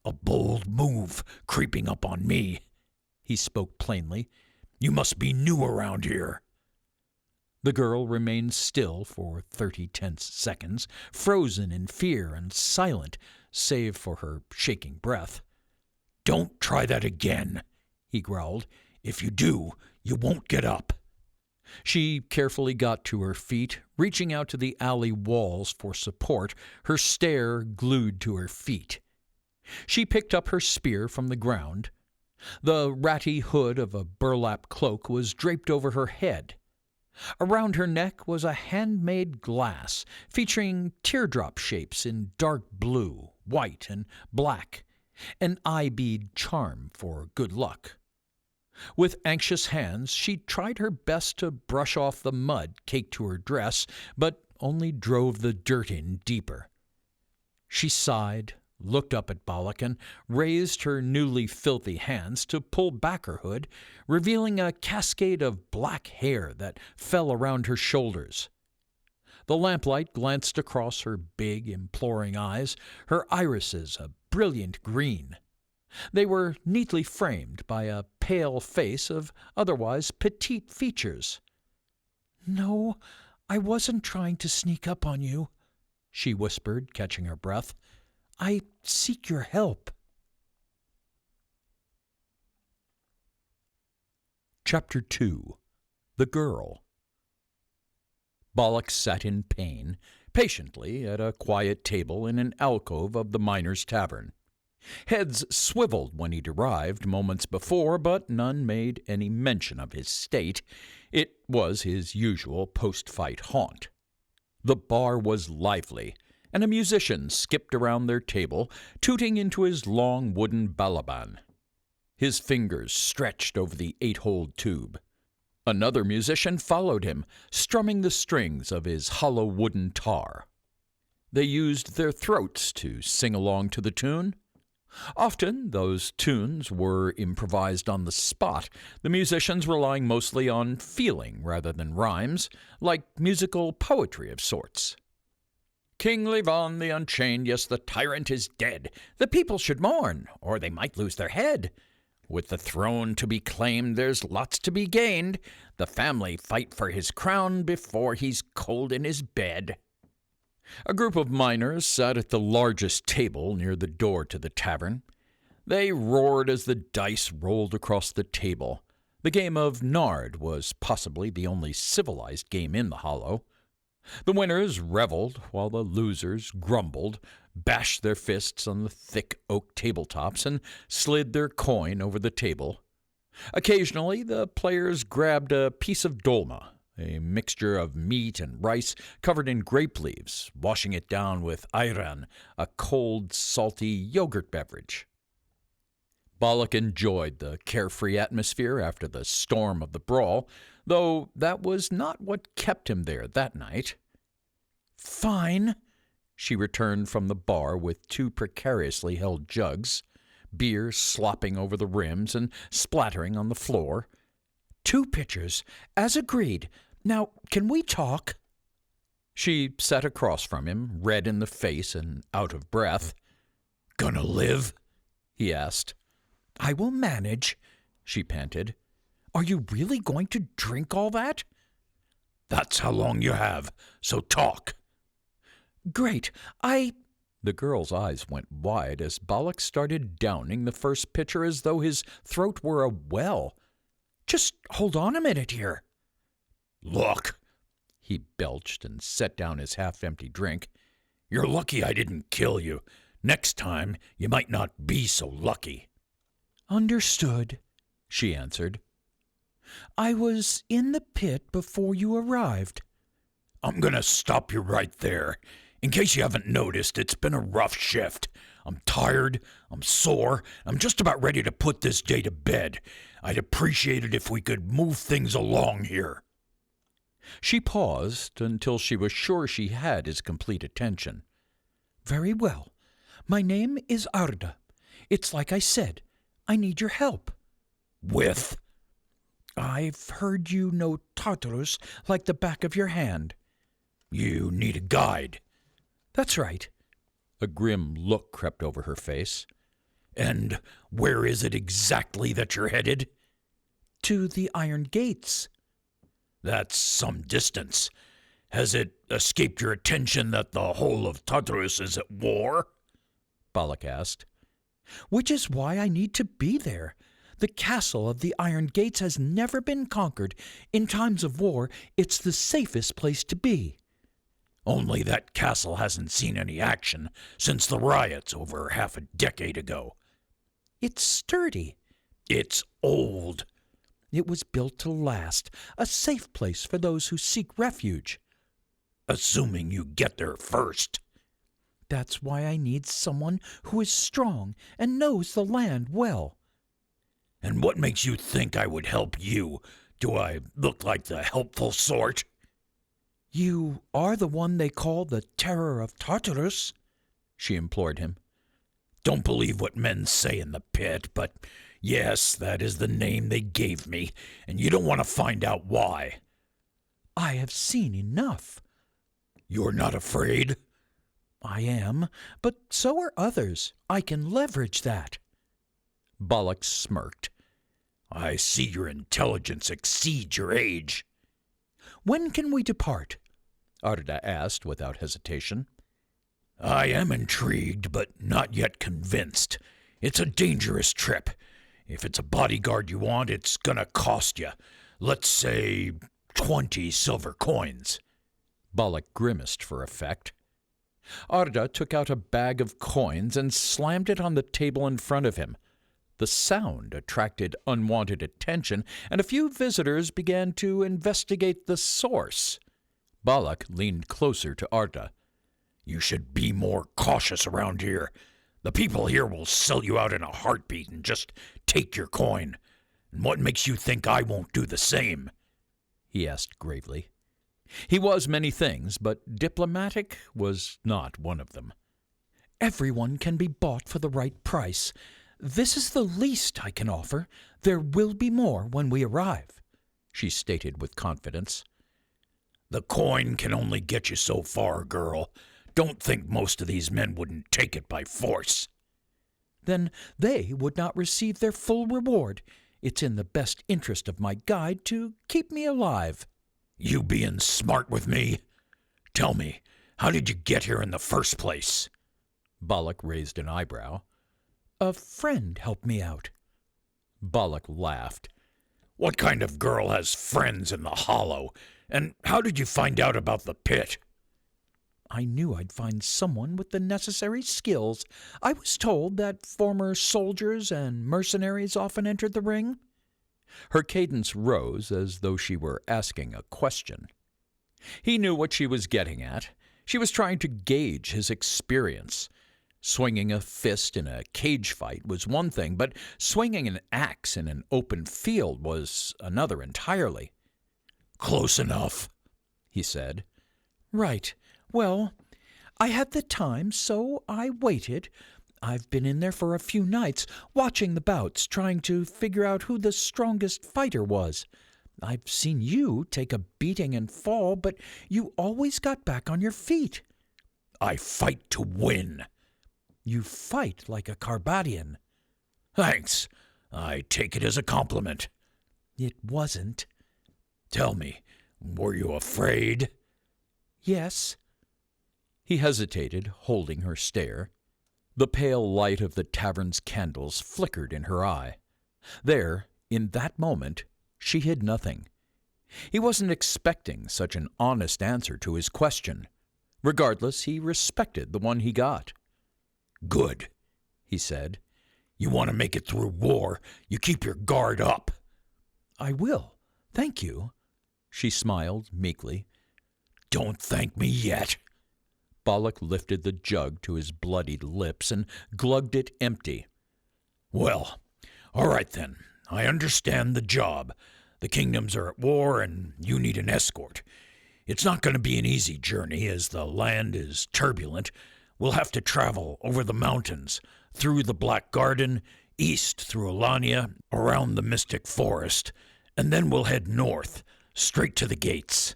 "A bold move, creeping up on me," he spoke plainly. "You must be new around here." The girl remained still for 30 tense seconds, frozen in fear and silent, save for her shaking breath. "Don't try that again," he growled. "If you do, you won't get up." She carefully got to her feet, reaching out to the alley walls for support, her stare glued to her feet. She picked up her spear from the ground. The ratty hood of a burlap cloak was draped over her head. Around her neck was a handmade glass featuring teardrop shapes in dark blue, white, and black, an eye bead charm for good luck. With anxious hands, she tried her best to brush off the mud caked to her dress, but only drove the dirt in deeper. She sighed, looked up at Balak, and raised her newly filthy hands to pull back her hood, revealing a cascade of black hair that fell around her shoulders. The lamplight glanced across her big, imploring eyes, her irises a brilliant green. They were neatly framed by a pale face of otherwise petite features. "No, I wasn't trying to sneak up on you," she whispered, catching her breath. "I seek your help." Chapter 2. The Girl. Balak sat in pain, patiently, at a quiet table in an alcove of the miners' tavern. Heads swiveled when he'd arrived moments before, but none made any mention of his state. It was his usual post-fight haunt. The bar was lively, and a musician skipped around their table, tooting into his long wooden balaban. His fingers stretched over the 8-holed tube. Another musician followed him, strumming the strings of his hollow wooden tar. They used their throats to sing along to the tune. Often those tunes were improvised on the spot, the musicians relying mostly on feeling rather than rhymes, like musical poetry of sorts. "King Levon the Unchained, yes, the tyrant is dead. The people should mourn, or they might lose their head. With the throne to be claimed, there's lots to be gained. The family fight for his crown before he's cold in his bed." A group of miners sat at the largest table near the door to the tavern. They roared as the dice rolled across the table. The game of nard was possibly the only civilized game in the hollow. The winners reveled while the losers grumbled, bashed their fists on the thick oak tabletops, and slid their coin over the table. Occasionally, the players grabbed a piece of dolma, a mixture of meat and rice covered in grape leaves, washing it down with ayran, a cold, salty yogurt beverage. Balak enjoyed the carefree atmosphere after the storm of the brawl, though that was not what kept him there that night. "Fine," she returned from the bar with two precariously held jugs, beer slopping over the rims and splattering on the floor. "2 pitchers, as agreed. Now, can we talk?" She sat across from him, red in the face and out of breath. "Gonna live?" he asked. "I will manage," she panted. "Are you really going to drink all that?" "That's how long you have, so talk." "Great. The girl's eyes went wide as Balak started downing the first pitcher as though his throat were a well. Just hold on a minute here." "Look," he belched and set down his half-empty drink. "You're lucky I didn't kill you. Next time, you might not be so lucky." "Understood," she answered. "I was in the pit before you arrived." "I'm going to stop you right there. In case you haven't noticed, it's been a rough shift. I'm tired, I'm sore, I'm just about ready to put this day to bed. I'd appreciate it if we could move things along here." She paused until she was sure she had his complete attention. "Very well. My name is Arda. It's like I said. I need your help." "With?" "I've heard you know Tartaurus like the back of your hand." "You need a guide." "That's right." A grim look crept over her face. "And where is it exactly that you're headed?" "To the Iron Gates." "That's some distance. Has it escaped your attention that the whole of Tartarus is at war?" Balak asked. "Which is why I need to be there. The castle of the Iron Gates has never been conquered. In times of war, it's the safest place to be." "Only that castle hasn't seen any action since the riots over half a decade ago." "It's sturdy." "It's old." "It was built to last, a safe place for those who seek refuge." "Assuming you get there first." "That's why I need someone who is strong and knows the land well." "And what makes you think I would help you? Do I look like the helpful sort?" "You are the one they call the Terror of Tartarus," she implored him. "Don't believe what men say in the pit, but yes, that is the name they gave me, and you don't want to find out why." "I have seen enough." "You're not afraid?" "I am, but so are others. I can leverage that." Balak smirked. "I see your intelligence exceeds your age." "When can we depart?" Arda asked without hesitation. "I am intrigued, but not yet convinced. It's a dangerous trip. If it's a bodyguard you want, it's gonna cost you, let's say, 20 silver coins." Balak grimaced for effect. Arda took out a bag of coins and slammed it on the table in front of him. The sound attracted unwanted attention, and a few visitors began to investigate the source. Balak leaned closer to Arda. "You should be more cautious around here. The people here will sell you out in a heartbeat and just take your coin. And what makes you think I won't do the same?" he asked gravely. He was many things, but diplomatic was not one of them. "Everyone can be bought for the right price. This is the least I can offer. There will be more when we arrive," she stated with confidence. "The coin can only get you so far, girl. Don't think most of these men wouldn't take it by force." "Then they would not receive their full reward. It's in the best interest of my guide to keep me alive." "You being smart with me? Tell me, how did you get here in the first place?" Balak raised an eyebrow. "A friend helped me out." Balak laughed. "What kind of girl has friends in the hollow? And how did you find out about the pit? I knew I'd find someone with the necessary skills. I was told that former soldiers and mercenaries often entered the ring. Her cadence rose as though she were asking a question. He knew what she was getting at. She was trying to gauge his experience. Swinging a fist in a cage fight was one thing, but swinging an axe in an open field was another entirely. Close enough, he said. Right. Well, I had the time, so I waited. I've been in there for a few nights, watching the bouts, trying to figure out who the strongest fighter was. I've seen you take a beating and fall, but you always got back on your feet. I fight to win. You fight like a Carbadian. Thanks. I take it as a compliment. It wasn't. Tell me, were you afraid? Yes. He hesitated, holding her stare. The pale light of the tavern's candles flickered in her eye. There, in that moment, she hid nothing. He wasn't expecting such an honest answer to his question. Regardless, he respected the one he got. Good, he said. You want to make it through war, you keep your guard up. I will. Thank you. She smiled meekly. Don't thank me yet. Balak lifted the jug to his bloodied lips and glugged it empty. Well, all right then. I understand the job. The kingdoms are at war and you need an escort. It's not going to be an easy journey as the land is turbulent. We'll have to travel over the mountains, through the Black Garden, east through Alania, around the Mystic Forest, and then we'll head north, straight to the gates.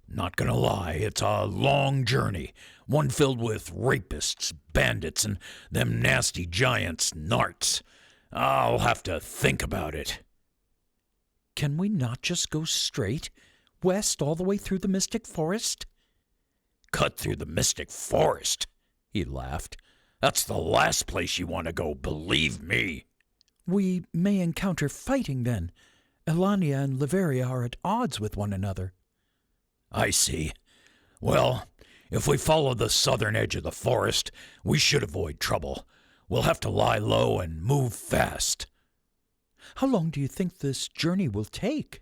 Not gonna lie, it's a long journey, one filled with rapists, bandits, and them nasty giants, narts. I'll have to think about it. Can we not just go straight, west all the way through the Mystic Forest? Cut through the Mystic Forest? He laughed. That's the last place you want to go, believe me. We may encounter fighting then. Elania and Liveria are at odds with one another. I see. Well, if we follow the southern edge of the forest, we should avoid trouble. We'll have to lie low and move fast. How long do you think this journey will take?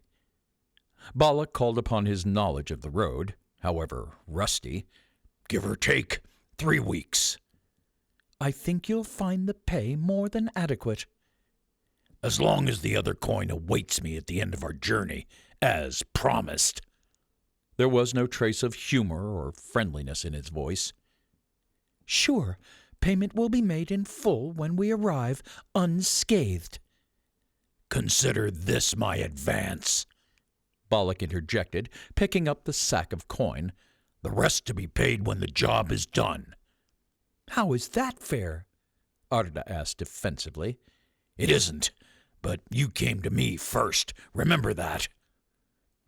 Balak called upon his knowledge of the road, however rusty. Give or take 3 weeks. I think you'll find the pay more than adequate. As long as the other coin awaits me at the end of our journey, as promised. There was no trace of humor or friendliness in his voice. Sure, payment will be made in full when we arrive, unscathed. Consider this my advance, Balak interjected, picking up the sack of coin. The rest to be paid when the job is done. How is that fair? Arda asked defensively. It isn't, but you came to me first. Remember that.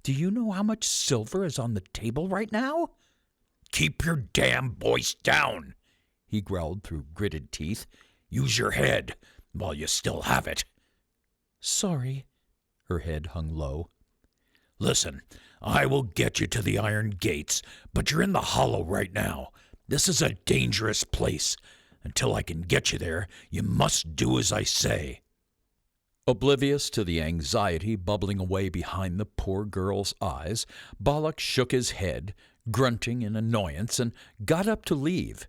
Do you know how much silver is on the table right now? Keep your damn voice down, he growled through gritted teeth. Use your head while you still have it. Sorry. Her head hung low. Listen, I will get you to the iron gates, but you're in the hollow right now. This is a dangerous place. Until I can get you there, you must do as I say. Oblivious to the anxiety bubbling away behind the poor girl's eyes, Balak shook his head, grunting in annoyance, and got up to leave.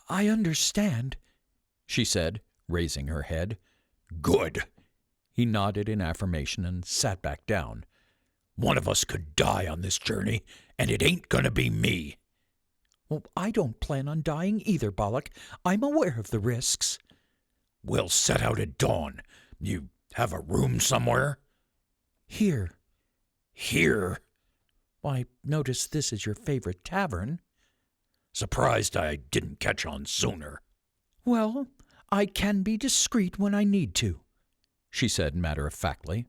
I understand, she said, raising her head. Good. He nodded in affirmation and sat back down. One of us could die on this journey, and it ain't gonna be me. Well, I don't plan on dying either, Balak. I'm aware of the risks. We'll set out at dawn. You have a room somewhere? Here. Here? I notice this is your favorite tavern. Surprised I didn't catch on sooner. Well, I can be discreet when I need to, she said matter-of-factly.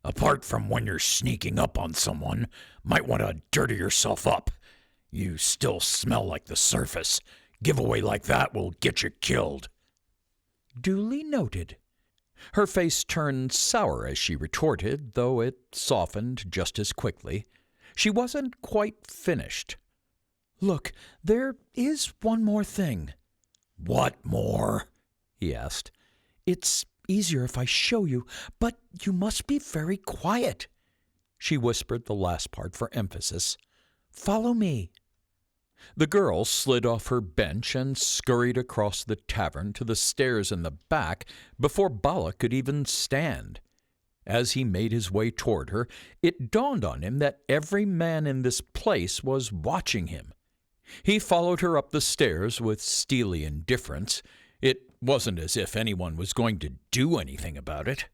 Apart from when you're sneaking up on someone, might want to dirty yourself up. You still smell like the surface. Giveaway like that will get you killed. Duly noted. Her face turned sour as she retorted, though it softened just as quickly. She wasn't quite finished. "Look, there is one more thing." "What more?" he asked. "It's easier if I show you, but you must be very quiet." She whispered the last part for emphasis. "Follow me." The girl slid off her bench and scurried across the tavern to the stairs in the back before Balak could even stand. As he made his way toward her, it dawned on him that every man in this place was watching him. He followed her up the stairs with steely indifference. It wasn't as if anyone was going to do anything about it.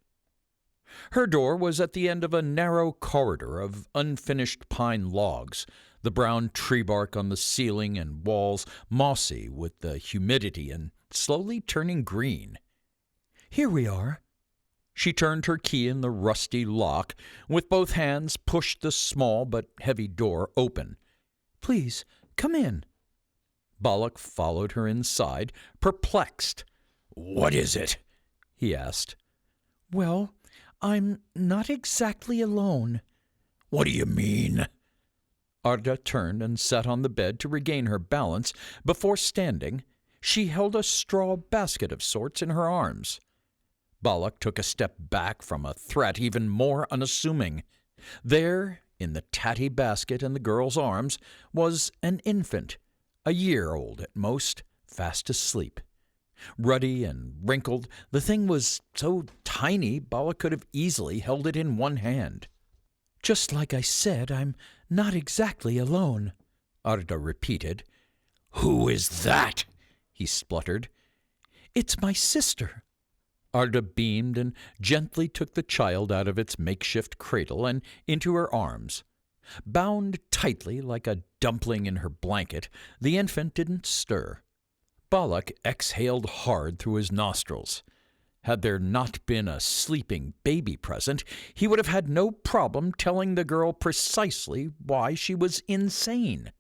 Her door was at the end of a narrow corridor of unfinished pine logs, the brown tree bark on the ceiling and walls mossy with the humidity and slowly turning green. "Here we are." She turned her key in the rusty lock, with both hands pushed the small but heavy door open. "Please, come in." Balak followed her inside, perplexed. "What is it?" he asked. "Well, I'm not exactly alone." "What do you mean?" Arda turned and sat on the bed to regain her balance. Before standing, she held a straw basket of sorts in her arms. Balak took a step back from a threat even more unassuming. There, in the tatty basket in the girl's arms, was an infant, a year old at most, fast asleep. Ruddy and wrinkled, the thing was so tiny Balak could have easily held it in one hand. "Just like I said, I'm not exactly alone," Arda repeated. "Who is that?" he spluttered. "It's my sister." Arda beamed and gently took the child out of its makeshift cradle and into her arms. Bound tightly like a dumpling in her blanket, the infant didn't stir. Balak exhaled hard through his nostrils. Had there not been a sleeping baby present, he would have had no problem telling the girl precisely why she was insane.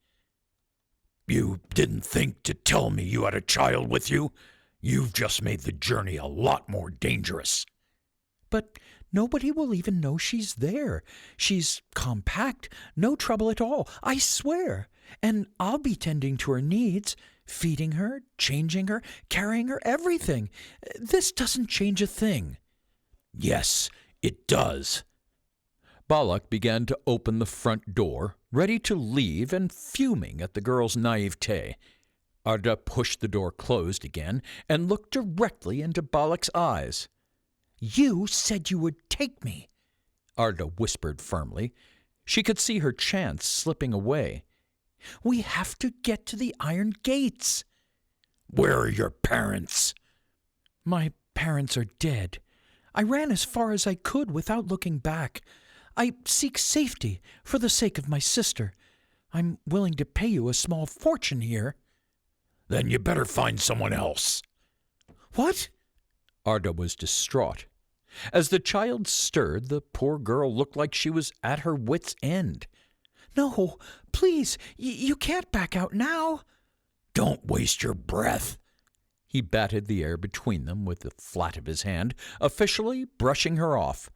"You didn't think to tell me you had a child with you? You've just made the journey a lot more dangerous." "But nobody will even know she's there. She's compact, no trouble at all, I swear. And I'll be tending to her needs, feeding her, changing her, carrying her, everything. This doesn't change a thing." "Yes, it does." Balak began to open the front door, ready to leave and fuming at the girl's naivete. Arda pushed the door closed again and looked directly into Balak's eyes. "You said you would take me," Arda whispered firmly. She could see her chance slipping away. "We have to get to the iron gates." "Where are your parents?" "My parents are dead. I ran as far as I could without looking back. I seek safety for the sake of my sister. I'm willing to pay you a small fortune here." "Then you better find someone else." "What?" Arda was distraught. As the child stirred, the poor girl looked like she was at her wits' end. "No, please, you can't back out now." "Don't waste your breath." He batted the air between them with the flat of his hand, officially brushing her off.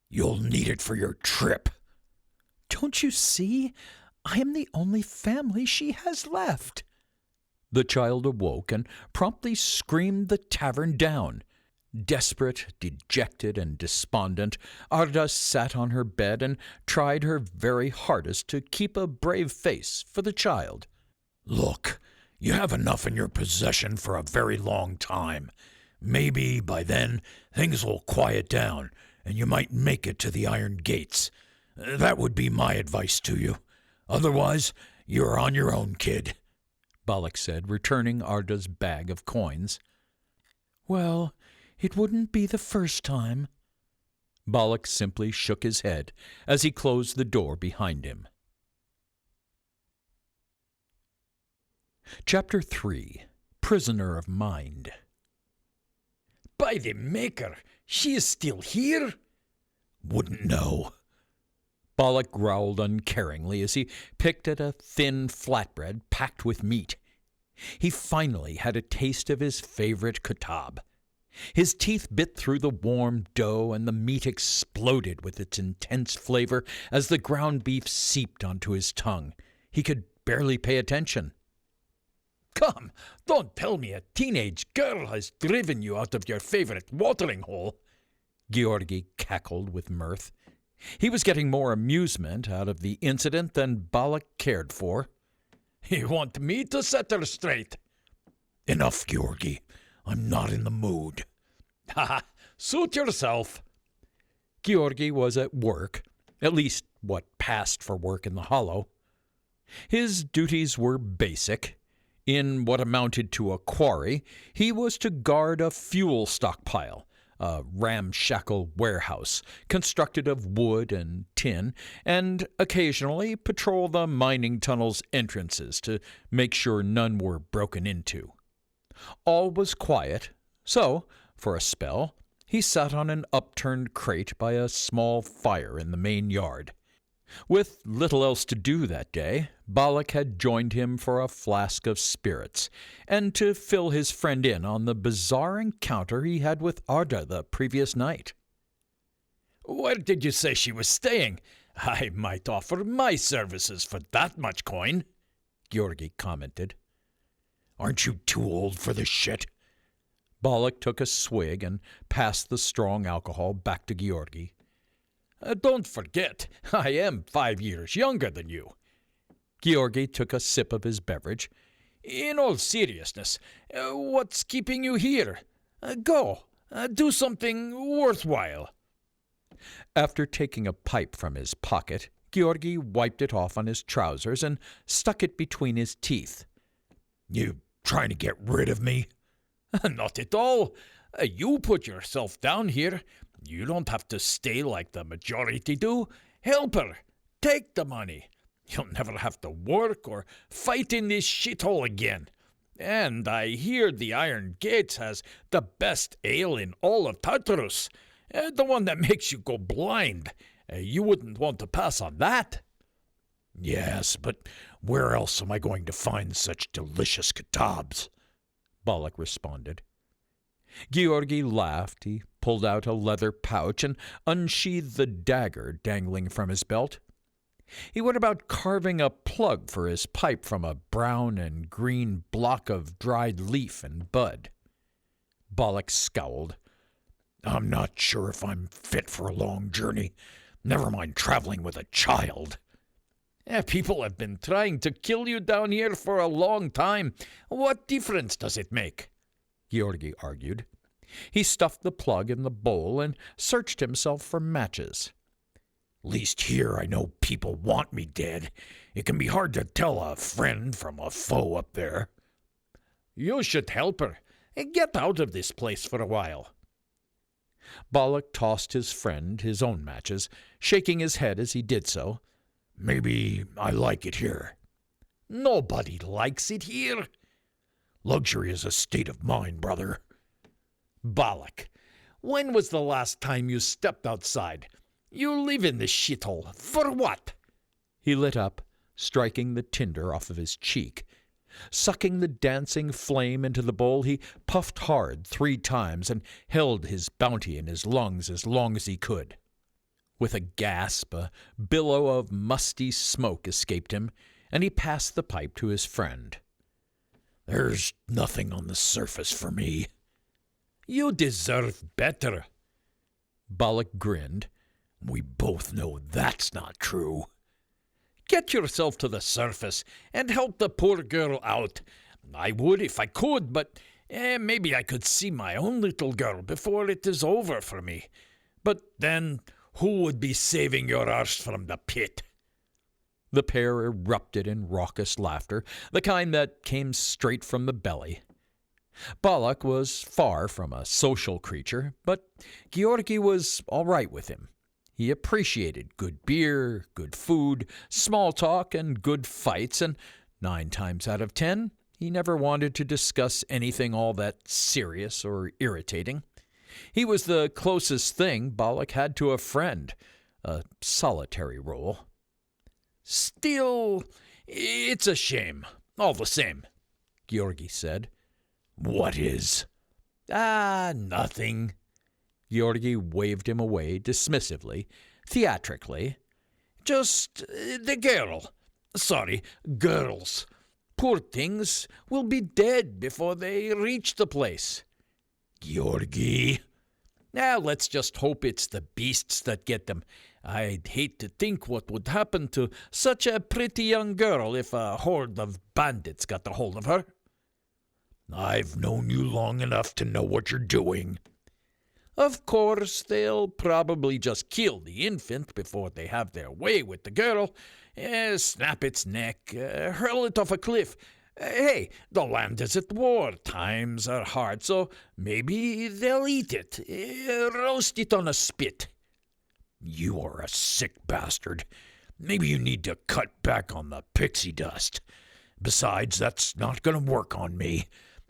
"You'll need it for your trip." "Don't you see? I am the only family she has left." The child awoke and promptly screamed the tavern down. Desperate, dejected, and despondent, Arda sat on her bed and tried her very hardest to keep a brave face for the child. "Look, you have enough in your possession for a very long time. Maybe by then things will quiet down and you might make it to the iron gates. That would be my advice to you. Otherwise, you're on your own, kid," Balak said, returning Arda's bag of coins. "Well, it wouldn't be the first time." Balak simply shook his head as he closed the door behind him. Chapter 3. Prisoner of Mind. "By the Maker, she is still here?" "Wouldn't know." Balak growled uncaringly as he picked at a thin flatbread packed with meat. He finally had a taste of his favorite kebab. His teeth bit through the warm dough, and the meat exploded with its intense flavor as the ground beef seeped onto his tongue. He could barely pay attention. Come, don't tell me a teenage girl has driven you out of your favorite watering hole. Georgi cackled with mirth. He was getting more amusement out of the incident than Balak cared for. You want me to set her straight? Enough, Georgi. I'm not in the mood. Ha! Suit yourself. Georgi was at work, at least what passed for work in the hollow. His duties were basic. In what amounted to a quarry, he was to guard a fuel stockpile, a ramshackle warehouse constructed of wood and tin, and occasionally patrol the mining tunnel's entrances to make sure none were broken into. All was quiet, so, for a spell, he sat on an upturned crate by a small fire in the main yard. With little else to do that day, Balak had joined him for a flask of spirits, and to fill his friend in on the bizarre encounter he had with Arda the previous night. Where did you say she was staying? I might offer my services for that much coin, Georgi commented. Aren't you too old for this shit? Balak took a swig and passed the strong alcohol back to Georgi. Don't forget, I am 5 years younger than you. Georgi took a sip of his beverage. In all seriousness, what's keeping you here? Go, do something worthwhile. After taking a pipe from his pocket, Georgi wiped it off on his trousers and stuck it between his teeth. You trying to get rid of me? Not at all. You put yourself down here. You don't have to stay like the majority do. Help her. Take the money. You'll never have to work or fight in this shithole again. And I hear the Iron Gates has the best ale in all of Tartaurus. The one that makes you go blind. You wouldn't want to pass on that. Yes, but where else am I going to find such delicious kitabs? Balak responded. Georgi laughed. He pulled out a leather pouch and unsheathed the dagger dangling from his belt. He went about carving a plug for his pipe from a brown and green block of dried leaf and bud. Balak scowled. I'm not sure if I'm fit for a long journey. Never mind traveling with a child. People have been trying to kill you down here for a long time. What difference does it make? Georgi argued. He stuffed the plug in the bowl and searched himself for matches. Least here I know people want me dead. It can be hard to tell a friend from a foe up there. You should help her and get out of this place for a while. Balak tossed his friend his own matches, shaking his head as he did so. Maybe I like it here. Nobody likes it here. Luxury is a state of mind, brother. Balak, when was the last time you stepped outside? You live in this shithole. For what? He lit up, striking the tinder off of his cheek. Sucking the dancing flame into the bowl, he puffed hard 3 times and held his bounty in his lungs as long as he could. With a gasp, a billow of musty smoke escaped him, and he passed the pipe to his friend. There's nothing on the surface for me. You deserve better. Balak grinned. We both know that's not true. Get yourself to the surface and help the poor girl out. I would if I could, but maybe I could see my own little girl before it is over for me. But then, who would be saving your arse from the pit? The pair erupted in raucous laughter, the kind that came straight from the belly. Balak was far from a social creature, but Georgi was all right with him. He appreciated good beer, good food, small talk, and good fights, and 9 times out of 10, he never wanted to discuss anything all that serious or irritating. He was the closest thing Balak had to a friend, a solitary role. Still, it's a shame, all the same, Georgi said. What is? Nothing. Georgi waved him away dismissively, theatrically. Just the girl. Sorry, girls. Poor things will be dead before they reach the place. Georgi. Now let's just hope it's the beasts that get them. I'd hate to think what would happen to such a pretty young girl if a horde of bandits got a hold of her. I've known you long enough to know what you're doing. Of course, they'll probably just kill the infant before they have their way with the girl, snap its neck, hurl it off a cliff. Hey, the land is at war, times are hard, so maybe they'll eat it, roast it on a spit. You are a sick bastard. Maybe you need to cut back on the pixie dust. Besides, that's not going to work on me.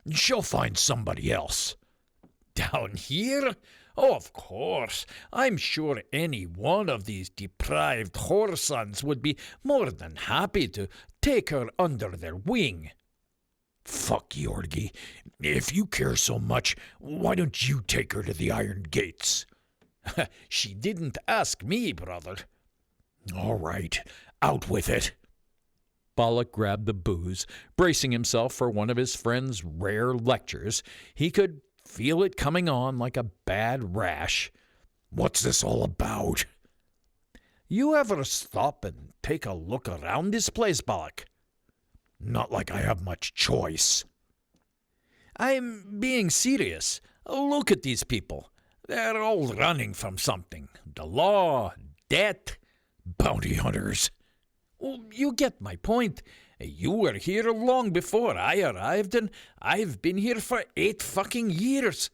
She'll find somebody else. Down here? Oh, of course. I'm sure any one of these deprived whoresons would be more than happy to take her under their wing. Fuck, Georgi. If you care so much, why don't you take her to the Iron Gates? She didn't ask me, brother. All right, out with it. Balak grabbed the booze, bracing himself for one of his friend's rare lectures. He could feel it coming on like a bad rash. What's this all about? You ever stop and take a look around this place, Balak? Not like I have much choice. I'm being serious. Look at these people. They're all running from something. The law, debt. Bounty hunters. Well, you get my point. You were here long before I arrived, and I've been here for 8 fucking years.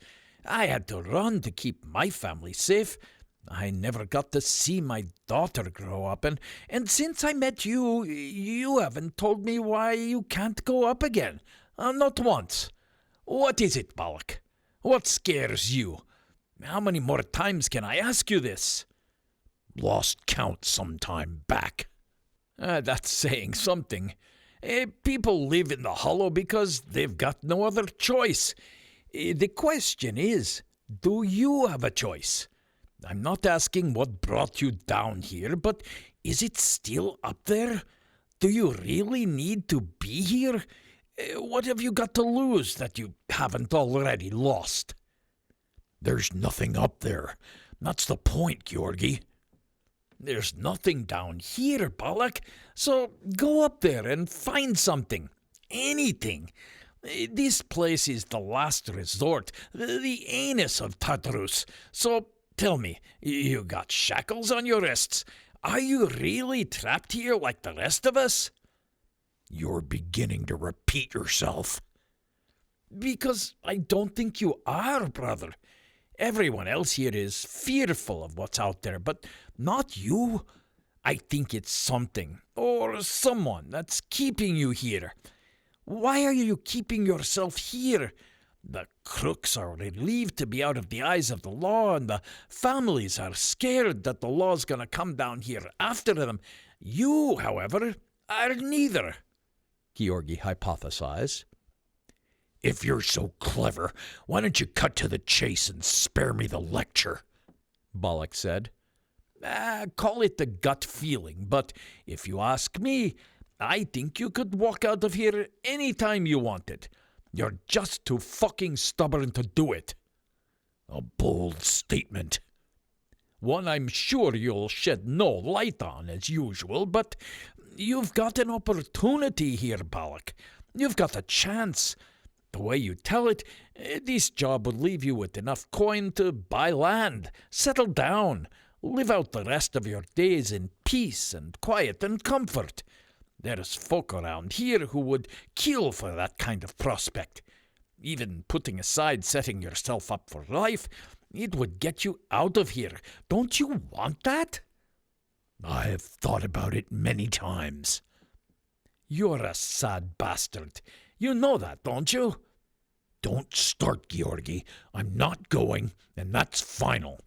I had to run to keep my family safe. I never got to see my daughter grow up, and since I met you, you haven't told me why you can't go up again. Not once. What is it, Balak? What scares you? How many more times can I ask you this? Lost count some time back. That's saying something. People live in the hollow because they've got no other choice. The question is, do you have a choice? I'm not asking what brought you down here, but is it still up there? Do you really need to be here? What have you got to lose that you haven't already lost? There's nothing up there. That's the point, Georgi. There's nothing down here, Balak, so go up there and find something. Anything. This place is the last resort, the anus of Tartaurus. So tell me, you got shackles on your wrists. Are you really trapped here like the rest of us? You're beginning to repeat yourself. Because I don't think you are, brother. Everyone else here is fearful of what's out there, but not you. I think it's something, or someone, that's keeping you here. Why are you keeping yourself here? The crooks are relieved to be out of the eyes of the law, and the families are scared that the law's going to come down here after them. You, however, are neither, Georgi hypothesized. If you're so clever, why don't you cut to the chase and spare me the lecture? Balak said. Call it the gut feeling, but if you ask me, I think you could walk out of here any time you wanted. You're just too fucking stubborn to do it. A bold statement. One I'm sure you'll shed no light on, as usual, but you've got an opportunity here, Balak. You've got a chance. The way you tell it, this job would leave you with enough coin to buy land, settle down, live out the rest of your days in peace and quiet and comfort. There's folk around here who would kill for that kind of prospect. Even putting aside setting yourself up for life, it would get you out of here. Don't you want that? I've thought about it many times. You're a sad bastard. You know that, don't you? Don't start, Georgi. I'm not going, and that's final.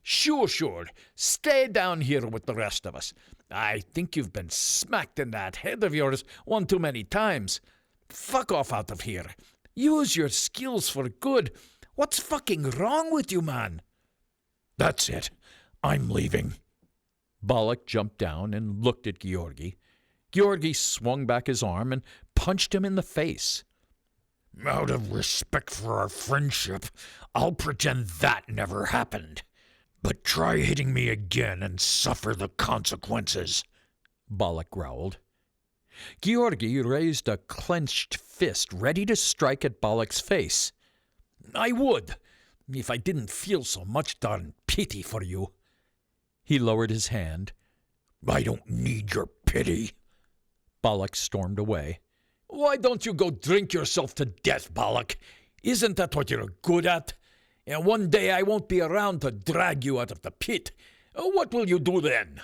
Sure. Stay down here with the rest of us. I think you've been smacked in that head of yours one too many times. Fuck off out of here. Use your skills for good. What's fucking wrong with you, man? That's it. I'm leaving. Balak jumped down and looked at Georgi. Georgi swung back his arm and punched him in the face. Out of respect for our friendship, I'll pretend that never happened. But try hitting me again and suffer the consequences, Balak growled. Georgi raised a clenched fist, ready to strike at Balak's face. I would, if I didn't feel so much darn pity for you. He lowered his hand. I don't need your pity. Balak stormed away. Why don't you go drink yourself to death, Balak? Isn't that what you're good at? And one day I won't be around to drag you out of the pit. What will you do then?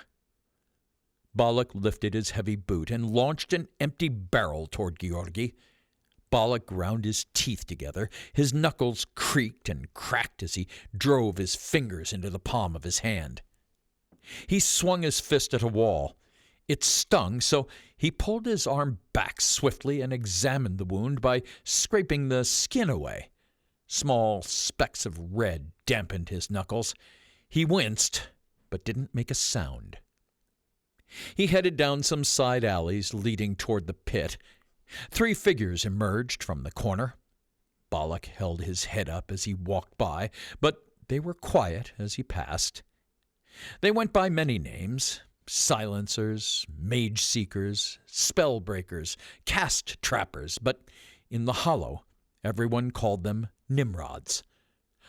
Balak lifted his heavy boot and launched an empty barrel toward Georgi. Balak ground his teeth together. His knuckles creaked and cracked as he drove his fingers into the palm of his hand. He swung his fist at a wall. It stung, so he pulled his arm back swiftly and examined the wound by scraping the skin away. Small specks of red dampened his knuckles. He winced, but didn't make a sound. He headed down some side alleys leading toward the pit. 3 figures emerged from the corner. Balak held his head up as he walked by, but they were quiet as he passed. They went by many names: silencers, mage seekers, spell breakers, cast trappers, but in the hollow everyone called them Nimrods,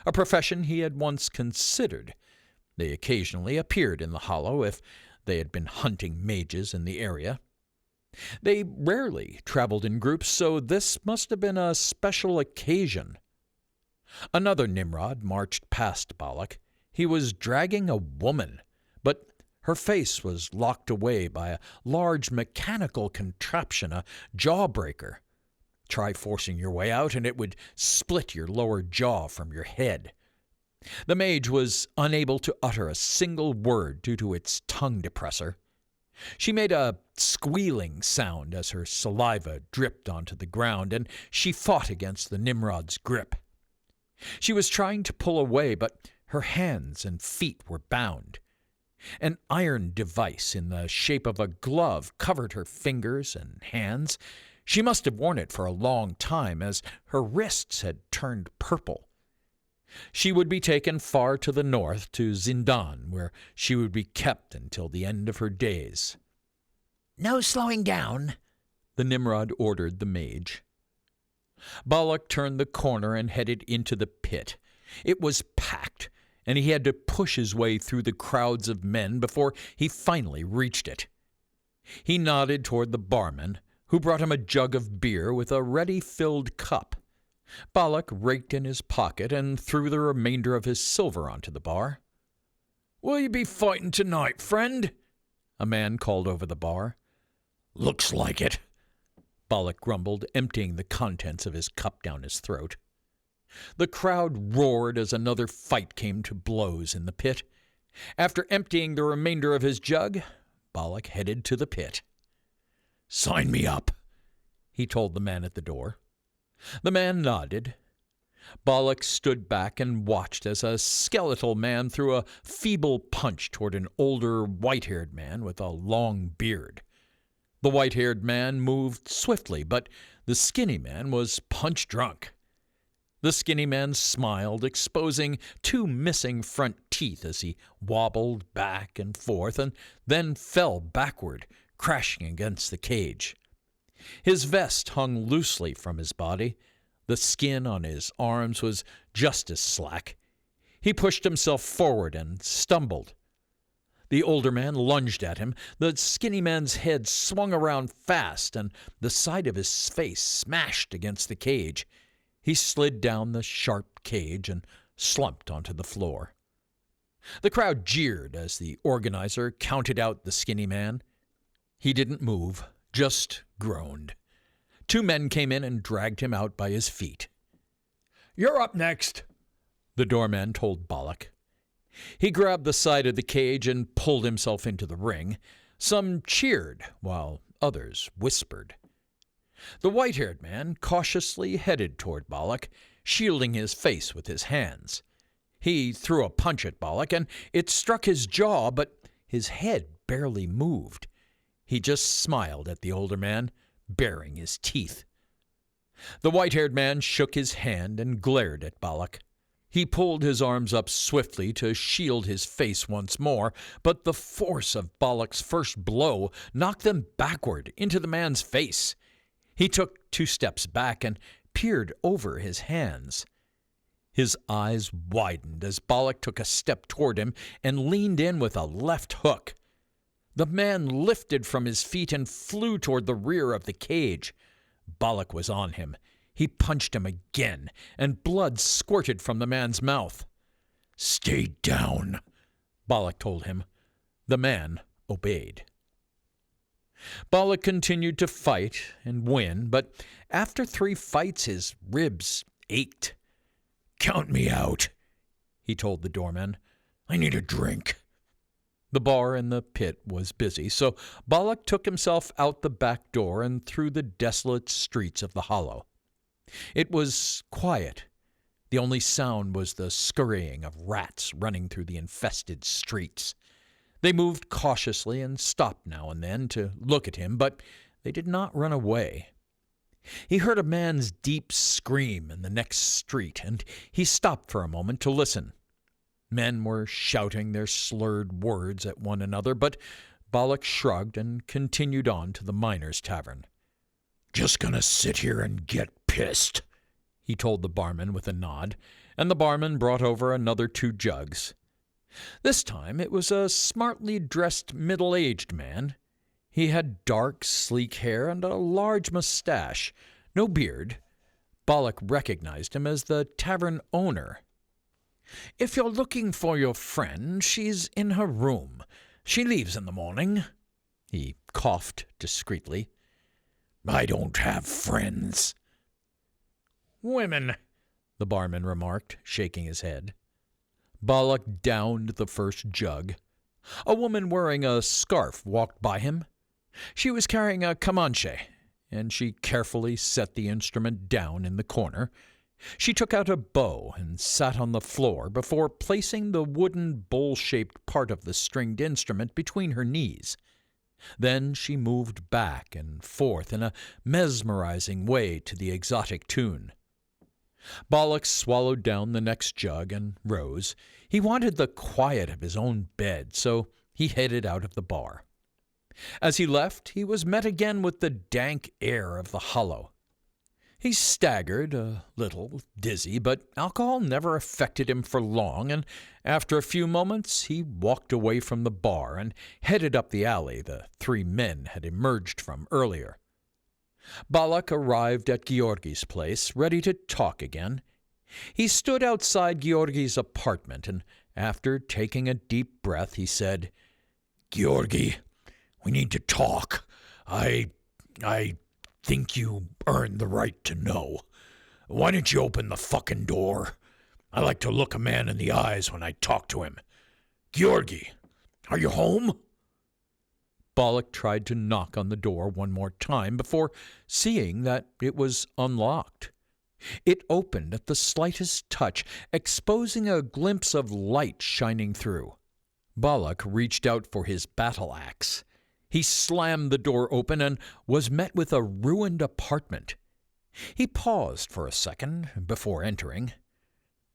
a profession he had once considered. They occasionally appeared in the hollow if they had been hunting mages in the area. They rarely traveled in groups, so this must have been a special occasion. Another Nimrod marched past Balak. He was dragging a woman, but her face was locked away by a large mechanical contraption, a jawbreaker. Try forcing your way out, and it would split your lower jaw from your head. The mage was unable to utter a single word due to its tongue depressor. She made a squealing sound as her saliva dripped onto the ground, and she fought against the Nimrod's grip. She was trying to pull away, but her hands and feet were bound. An iron device in the shape of a glove covered her fingers and hands. She must have worn it for a long time, as her wrists had turned purple. She would be taken far to the north to Zindan, where she would be kept until the end of her days. No slowing down, the Nimrod ordered the mage. Balak turned the corner and headed into the pit. It was packed, and he had to push his way through the crowds of men before he finally reached it. He nodded toward the barman, who brought him a jug of beer with a ready-filled cup. Balak raked in his pocket and threw the remainder of his silver onto the bar. "Will you be fighting tonight, friend?" a man called over the bar. "Looks like it," Balak grumbled, emptying the contents of his cup down his throat. The crowd roared as another fight came to blows in the pit. After emptying the remainder of his jug, Balak headed to the pit. "Sign me up," he told the man at the door. The man nodded. Balak stood back and watched as a skeletal man threw a feeble punch toward an older, white-haired man with a long beard. The white-haired man moved swiftly, but the skinny man was punch-drunk. The skinny man smiled, exposing 2 missing front teeth as he wobbled back and forth and then fell backward, crashing against the cage. His vest hung loosely from his body. The skin on his arms was just as slack. He pushed himself forward and stumbled. The older man lunged at him. The skinny man's head swung around fast, and the side of his face smashed against the cage. He slid down the sharp cage and slumped onto the floor. The crowd jeered as the organizer counted out the skinny man. He didn't move, just groaned. 2 men came in and dragged him out by his feet. "You're up next," the doorman told Balak. He grabbed the side of the cage and pulled himself into the ring. Some cheered, while others whispered. The white-haired man cautiously headed toward Balak, shielding his face with his hands. He threw a punch at Balak, and it struck his jaw, but his head barely moved. He just smiled at the older man, baring his teeth. The white-haired man shook his hand and glared at Balak. He pulled his arms up swiftly to shield his face once more, but the force of Balak's first blow knocked them backward into the man's face. He took 2 steps back and peered over his hands. His eyes widened as Balak took a step toward him and leaned in with a left hook. The man lifted from his feet and flew toward the rear of the cage. Balak was on him. He punched him again, and blood squirted from the man's mouth. "Stay down," Balak told him. The man obeyed. Balak continued to fight and win, but after 3 fights his ribs ached. "Count me out," he told the doorman. "I need a drink." The bar in the pit was busy, so Balak took himself out the back door and through the desolate streets of the hollow. It was quiet. The only sound was the scurrying of rats running through the infested streets. They moved cautiously and stopped now and then to look at him, but they did not run away. He heard a man's deep scream in the next street, and he stopped for a moment to listen. Men were shouting their slurred words at one another, but Balak shrugged and continued on to the miners' tavern. "Just gonna sit here and get pissed," he told the barman with a nod, and the barman brought over another 2 jugs. This time it was a smartly dressed middle-aged man. He had dark, sleek hair and a large mustache, no beard. Balak recognized him as the tavern owner. "If you're looking for your friend, she's in her room. She leaves in the morning." He coughed discreetly. "I don't have friends." "Women," the barman remarked, shaking his head. Balak downed the first jug. A woman wearing a scarf walked by him. She was carrying a Comanche, and she carefully set the instrument down in the corner. She took out a bow and sat on the floor before placing the wooden bowl-shaped part of the stringed instrument between her knees. Then she moved back and forth in a mesmerizing way to the exotic tune. Balak swallowed down the next jug and rose. He wanted the quiet of his own bed, so he headed out of the bar. As he left, he was met again with the dank air of the hollow. He staggered, a little dizzy, but alcohol never affected him for long, and after a few moments he walked away from the bar and headed up the alley the 3 men had emerged from earlier. Balak arrived at Georgi's place, ready to talk again. He stood outside Georgi's apartment, and after taking a deep breath, he said, "Georgi, we need to talk. I think you earned the right to know. Why don't you open the fucking door? I like to look a man in the eyes when I talk to him. Georgi, are you home?" Balak tried to knock on the door one more time before seeing that it was unlocked. It opened at the slightest touch, exposing a glimpse of light shining through. Balak reached out for his battle-axe. He slammed the door open and was met with a ruined apartment. He paused for a second before entering.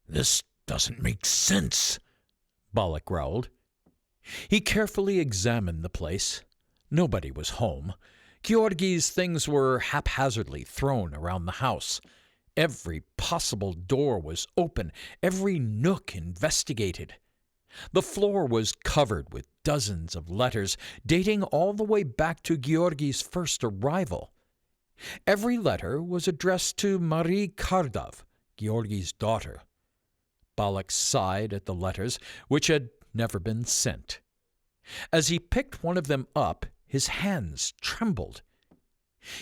"This doesn't make sense," Balak growled. He carefully examined the place. Nobody was home. Georgi's things were haphazardly thrown around the house. Every possible door was open, every nook investigated. The floor was covered with dozens of letters dating all the way back to Georgi's first arrival. Every letter was addressed to Marie Kardov, Georgi's daughter. Balak sighed at the letters, which had never been sent. As he picked one of them up, his hands trembled.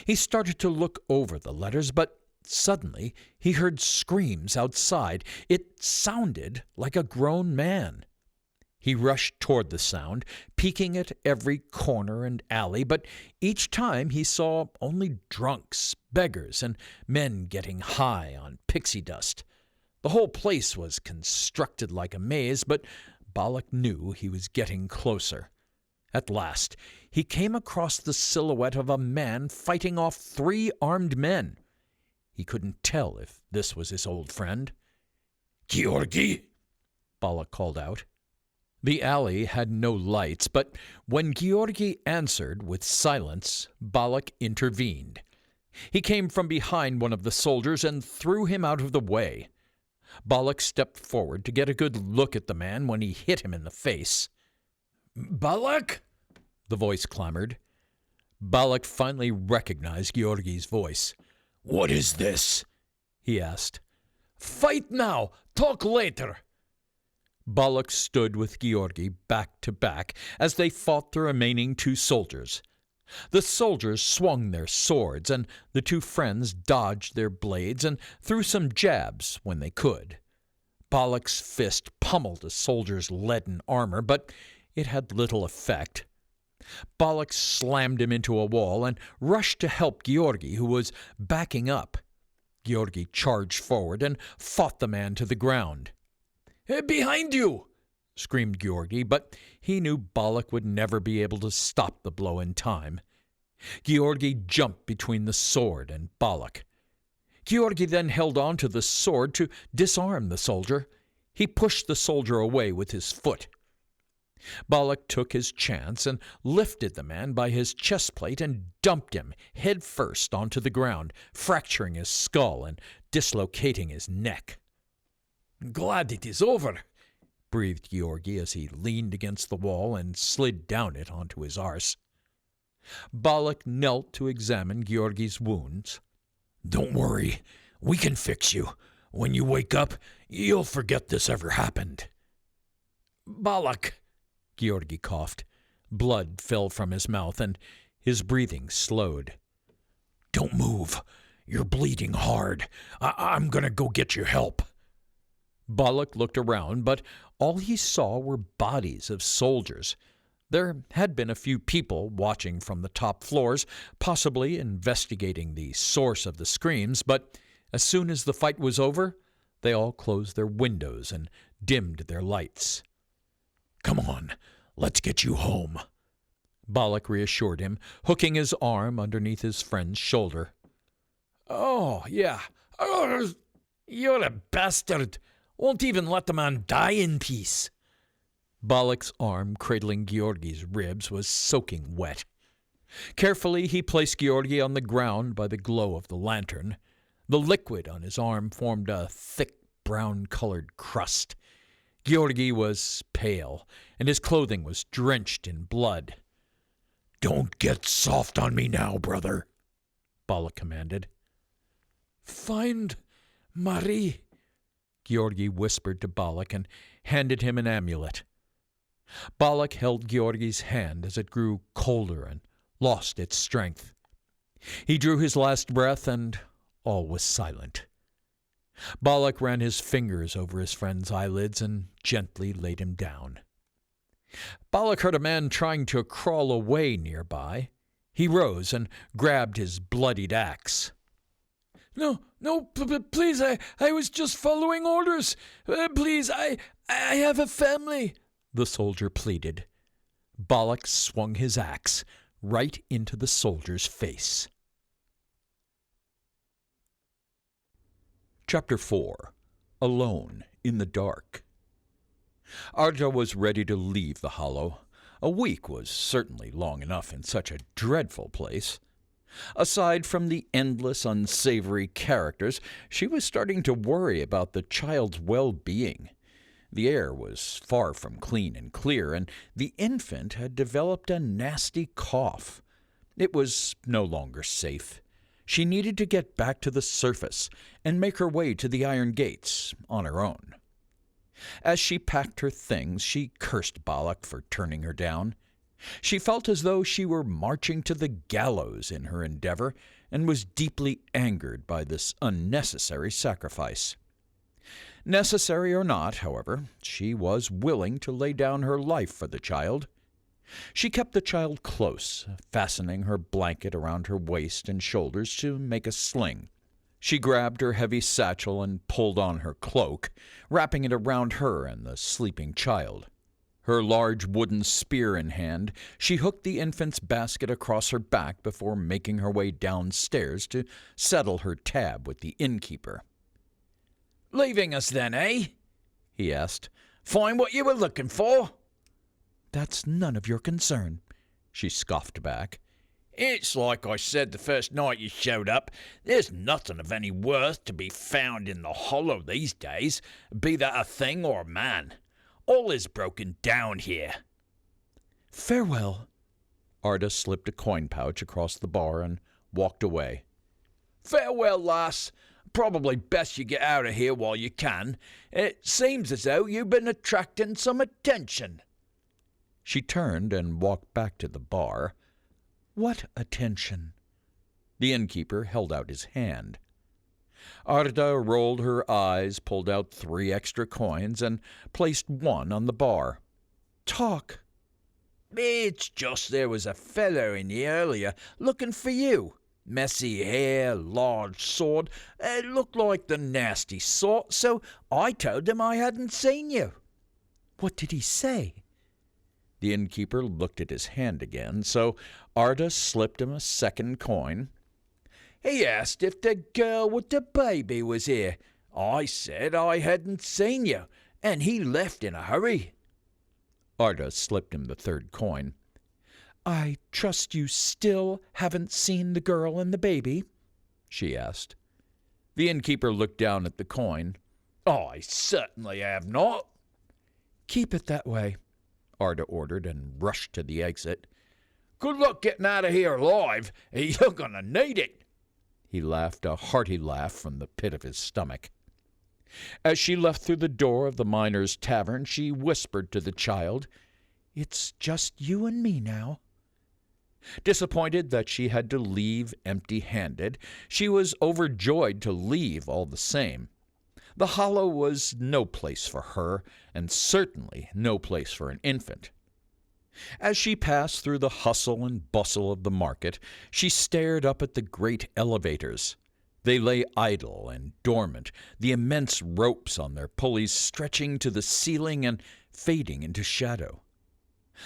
He started to look over the letters, but suddenly he heard screams outside. It sounded like a grown man. He rushed toward the sound, peeking at every corner and alley, but each time he saw only drunks, beggars, and men getting high on pixie dust. The whole place was constructed like a maze, but Balak knew he was getting closer. At last, he came across the silhouette of a man fighting off 3 armed men. He couldn't tell if this was his old friend. Georgi? Balak called out. The alley had no lights, but when Georgi answered with silence, Balak intervened. He came from behind one of the soldiers and threw him out of the way. Balak stepped forward to get a good look at the man when he hit him in the face. Balak? The voice clamored. Balak finally recognized Georgi's voice. What is this? He asked. Fight now! Talk later! Balak stood with Georgi back to back as they fought the remaining 2 soldiers. The soldiers swung their swords, and the 2 friends dodged their blades and threw some jabs when they could. Balak's fist pummeled a soldier's leaden armor, but it had little effect. Balak slammed him into a wall and rushed to help Georgi, who was backing up. Georgi charged forward and fought the man to the ground. Behind you! Screamed Georgi, but he knew Balak would never be able to stop the blow in time. Georgi jumped between the sword and Balak. Georgi then held on to the sword to disarm the soldier. He pushed the soldier away with his foot. Balak took his chance and lifted the man by his chest plate and dumped him head first onto the ground, fracturing his skull and dislocating his neck. Glad it is over, breathed Georgi as he leaned against the wall and slid down it onto his arse. Balak knelt to examine Georgi's wounds. Don't worry, we can fix you. When you wake up, you'll forget this ever happened. Balak, Georgi coughed. Blood fell from his mouth and his breathing slowed. Don't move. You're bleeding hard. I'm going to go get you help. Balak looked around, but all he saw were bodies of soldiers. There had been a few people watching from the top floors, possibly investigating the source of the screams, but as soon as the fight was over, they all closed their windows and dimmed their lights. Come on, let's get you home, Balak reassured him, hooking his arm underneath his friend's shoulder. Oh, yeah. Oh, you're a bastard. Won't even let the man die in peace. Balak's arm cradling Georgi's ribs was soaking wet. Carefully he placed Georgi on the ground by the glow of the lantern. The liquid on his arm formed a thick brown-colored crust. Georgi was pale, and his clothing was drenched in blood. Don't get soft on me now, brother, Balak commanded. Find Marie, Georgi whispered to Balak and handed him an amulet. Balak held Georgi's hand as it grew colder and lost its strength. He drew his last breath, and all was silent. Balak ran his fingers over his friend's eyelids and gently laid him down. Balak heard a man trying to crawl away nearby. He rose and grabbed his bloodied axe. No, please, I was just following orders. Please, I have a family, the soldier pleaded. Balak swung his axe right into the soldier's face. Chapter 4. Alone in the Dark. Arda was ready to leave the hollow. A week was certainly long enough in such a dreadful place. Aside from the endless, unsavory characters, she was starting to worry about the child's well-being. The air was far from clean and clear, and the infant had developed a nasty cough. It was no longer safe. She needed to get back to the surface and make her way to the iron gates on her own. As she packed her things, she cursed Balak for turning her down. She felt as though she were marching to the gallows in her endeavor, and was deeply angered by this unnecessary sacrifice. Necessary or not, however, she was willing to lay down her life for the child. She kept the child close, fastening her blanket around her waist and shoulders to make a sling. She grabbed her heavy satchel and pulled on her cloak, wrapping it around her and the sleeping child. Her large wooden spear in hand, she hooked the infant's basket across her back before making her way downstairs to settle her tab with the innkeeper. "Leaving us then, eh?" he asked. "Find what you were looking for?" "That's none of your concern," she scoffed back. "It's like I said the first night you showed up. There's nothing of any worth to be found in the hollow these days, be that a thing or a man. All is broken down here." "Farewell." Arda slipped a coin pouch across the bar and walked away. "Farewell, lass. Probably best you get out of here while you can. It seems as though you've been attracting some attention." She turned and walked back to the bar. "What attention?" The innkeeper held out his hand. Arda rolled her eyes, pulled out 3 extra coins, and placed one on the bar. "Talk." "It's just there was a fellow in here earlier looking for you. Messy hair, large sword. It looked like the nasty sort, so I told him I hadn't seen you." "What did he say?" The innkeeper looked at his hand again, so Arda slipped him a second coin. "He asked if the girl with the baby was here. I said I hadn't seen you, and he left in a hurry." Arda slipped him the third coin. "I trust you still haven't seen the girl and the baby?" she asked. The innkeeper looked down at the coin. "I certainly have not." "Keep it that way," Arda ordered, and rushed to the exit. "Good luck getting out of here alive. You're going to need it." He laughed a hearty laugh from the pit of his stomach. As she left through the door of the Miners' Tavern, she whispered to the child, "It's just you and me now." Disappointed that she had to leave empty-handed, she was overjoyed to leave all the same. The hollow was no place for her, and certainly no place for an infant. As she passed through the hustle and bustle of the market, she stared up at the great elevators. They lay idle and dormant, the immense ropes on their pulleys stretching to the ceiling and fading into shadow.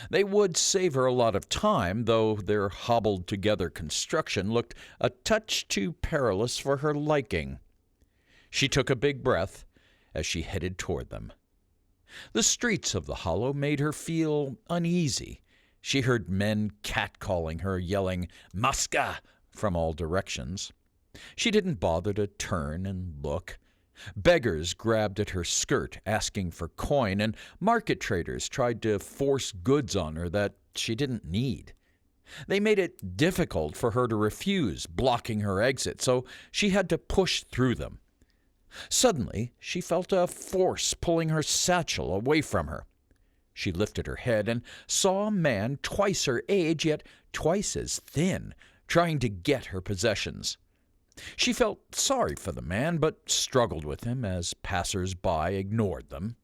They would save her a lot of time, though their hobbled-together construction looked a touch too perilous for her liking. She took a big breath as she headed toward them. The streets of the hollow made her feel uneasy. She heard men catcalling her, yelling, "Muska!" from all directions. She didn't bother to turn and look. Beggars grabbed at her skirt, asking for coin, and market traders tried to force goods on her that she didn't need. They made it difficult for her to refuse, blocking her exit, so she had to push through them. Suddenly, she felt a force pulling her satchel away from her. She lifted her head and saw a man twice her age, yet twice as thin, trying to get her possessions. She felt sorry for the man, but struggled with him as passers-by ignored them.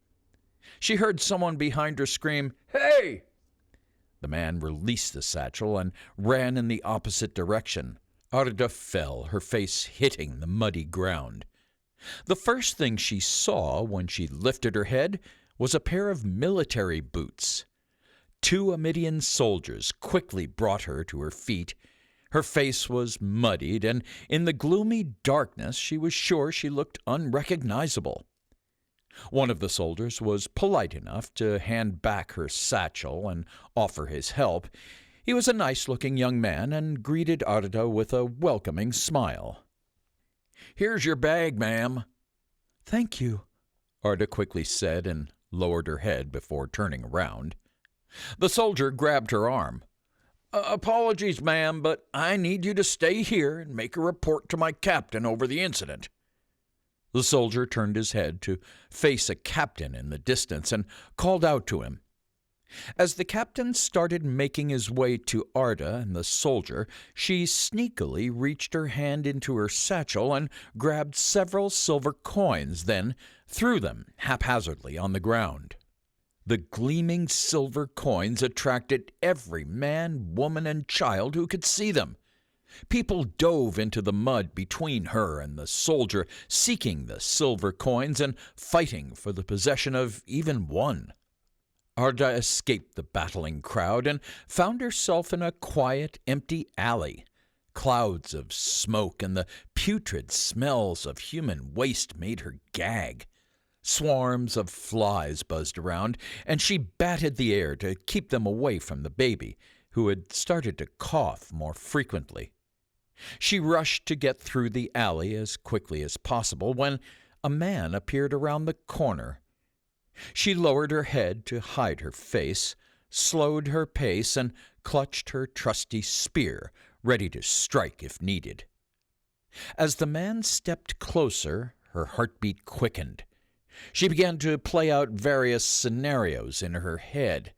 She heard someone behind her scream, "Hey!" The man released the satchel and ran in the opposite direction. Arda fell, her face hitting the muddy ground. The first thing she saw when she lifted her head was a pair of military boots. 2 Amidian soldiers quickly brought her to her feet. Her face was muddied, and in the gloomy darkness she was sure she looked unrecognizable. One of the soldiers was polite enough to hand back her satchel and offer his help. He was a nice-looking young man and greeted Arda with a welcoming smile. "Here's your bag, ma'am." "Thank you," Arda quickly said and lowered her head before turning around. The soldier grabbed her arm. "Apologies, ma'am, but I need you to stay here and make a report to my captain over the incident." The soldier turned his head to face a captain in the distance and called out to him. As the captain started making his way to Arda and the soldier, she sneakily reached her hand into her satchel and grabbed several silver coins, then threw them haphazardly on the ground. The gleaming silver coins attracted every man, woman, and child who could see them. People dove into the mud between her and the soldier, seeking the silver coins and fighting for the possession of even one. Arda escaped the battling crowd and found herself in a quiet, empty alley. Clouds of smoke and the putrid smells of human waste made her gag. Swarms of flies buzzed around, and she batted the air to keep them away from the baby, who had started to cough more frequently. She rushed to get through the alley as quickly as possible when a man appeared around the corner. She lowered her head to hide her face, slowed her pace, and clutched her trusty spear, ready to strike if needed. As the man stepped closer, her heartbeat quickened. She began to play out various scenarios in her head.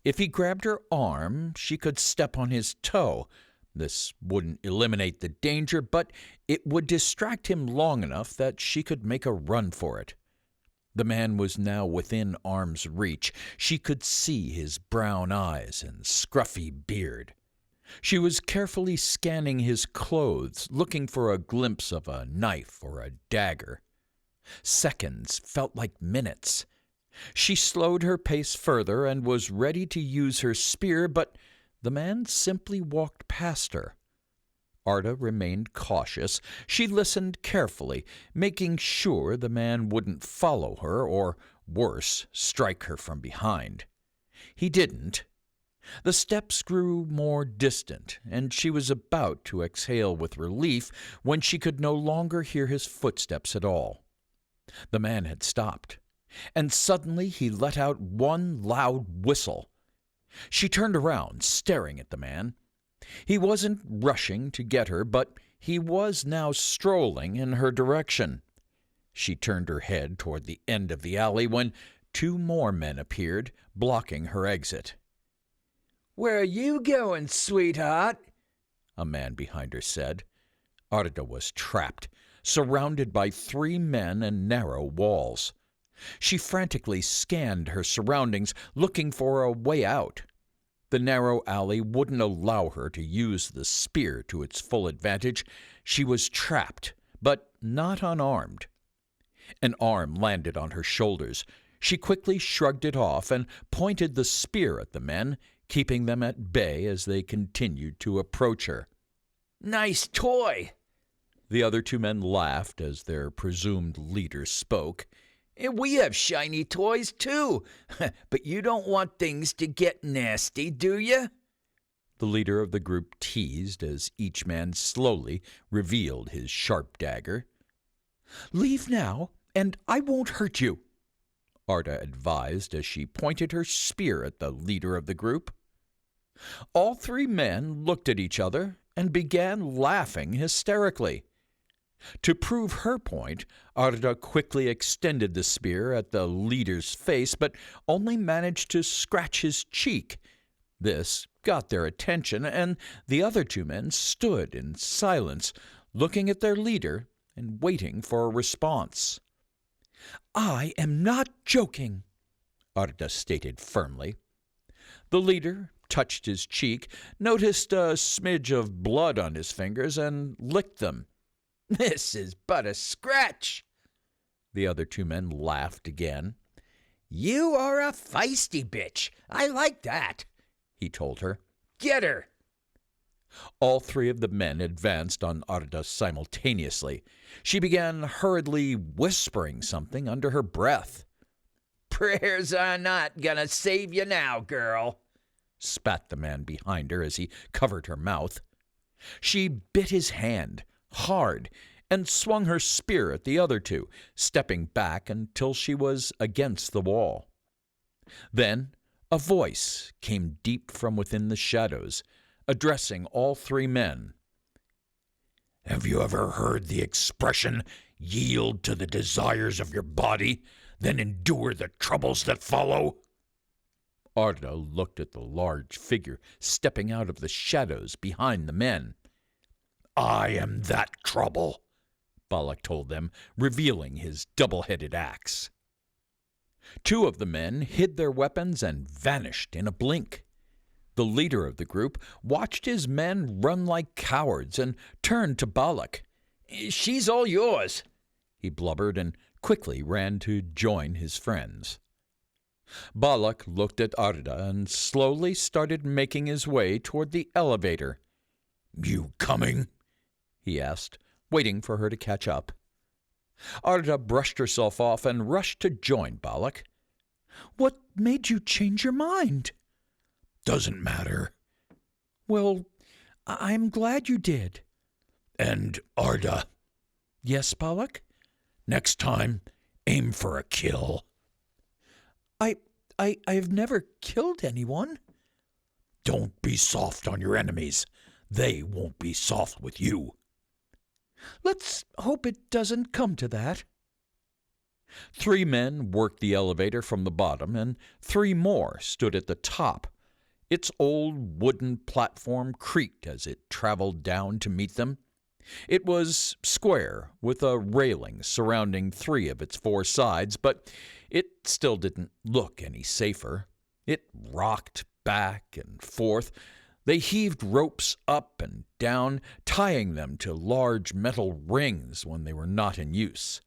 If he grabbed her arm, she could step on his toe. This wouldn't eliminate the danger, but it would distract him long enough that she could make a run for it. The man was now within arm's reach. She could see his brown eyes and scruffy beard. She was carefully scanning his clothes, looking for a glimpse of a knife or a dagger. Seconds felt like minutes. She slowed her pace further and was ready to use her spear, but the man simply walked past her. Arda remained cautious. She listened carefully, making sure the man wouldn't follow her or, worse, strike her from behind. He didn't. The steps grew more distant, and she was about to exhale with relief when she could no longer hear his footsteps at all. The man had stopped, and suddenly he let out one loud whistle. She turned around, staring at the man. He wasn't rushing to get her, but he was now strolling in her direction. She turned her head toward the end of the alley when 2 more men appeared, blocking her exit. "Where are you going, sweetheart?" a man behind her said. Arda was trapped, surrounded by 3 men and narrow walls. She frantically scanned her surroundings, looking for a way out. The narrow alley wouldn't allow her to use the spear to its full advantage. She was trapped, but not unarmed. An arm landed on her shoulders. She quickly shrugged it off and pointed the spear at the men, keeping them at bay as they continued to approach her. "Nice toy." The other 2 men laughed as their presumed leader spoke. "We have shiny toys, too. But you don't want things to get nasty, do you?" The leader of the group teased as each man slowly revealed his sharp dagger. "Leave now, and I won't hurt you," Arda advised as she pointed her spear at the leader of the group. All 3 men looked at each other and began laughing hysterically. To prove her point, Arda quickly extended the spear at the leader's face, but only managed to scratch his cheek. This got their attention, and the other 2 men stood in silence, looking at their leader and waiting for a response. "I am not joking," Arda stated firmly. The leader touched his cheek, noticed a smidge of blood on his fingers, and licked them. "This is but a scratch." The other 2 men laughed again. "You are a feisty bitch. I like that," he told her. "Get her." All 3 of the men advanced on Arda simultaneously. She began hurriedly whispering something under her breath. "Prayers are not gonna save you now, girl," spat the man behind her as he covered her mouth. She bit his hand hard and swung her spear at the other 2, stepping back until she was against the wall. Then a voice came deep from within the shadows, addressing all 3 men. Have you ever heard the expression, yield to the desires of your body, then endure the troubles that follow? Arda looked at the large figure stepping out of the shadows behind the men. I am that trouble, Balak told them, revealing his double-headed axe. Two of the men hid their weapons and vanished in a blink. The leader of the group watched his men run like cowards and turned to Balak. "She's all yours," he blubbered, and quickly ran to join his friends. Balak looked at Arda and slowly started making his way toward the elevator. You coming? He asked, waiting for her to catch up. Arda brushed herself off and rushed to join Balak. What made you change your mind? Doesn't matter. Well, I'm glad you did. And Arda. Yes, Balak? Next time, aim for a kill. I've never killed anyone. Don't be soft on your enemies. They won't be soft with you. Let's hope it doesn't come to that. 3 men worked the elevator from the bottom, and 3 more stood at the top. Its old wooden platform creaked as it traveled down to meet them. It was square, with a railing surrounding 3 of its 4 sides, but it still didn't look any safer. It rocked back and forth. They heaved ropes up and down, tying them to large metal rings when they were not in use.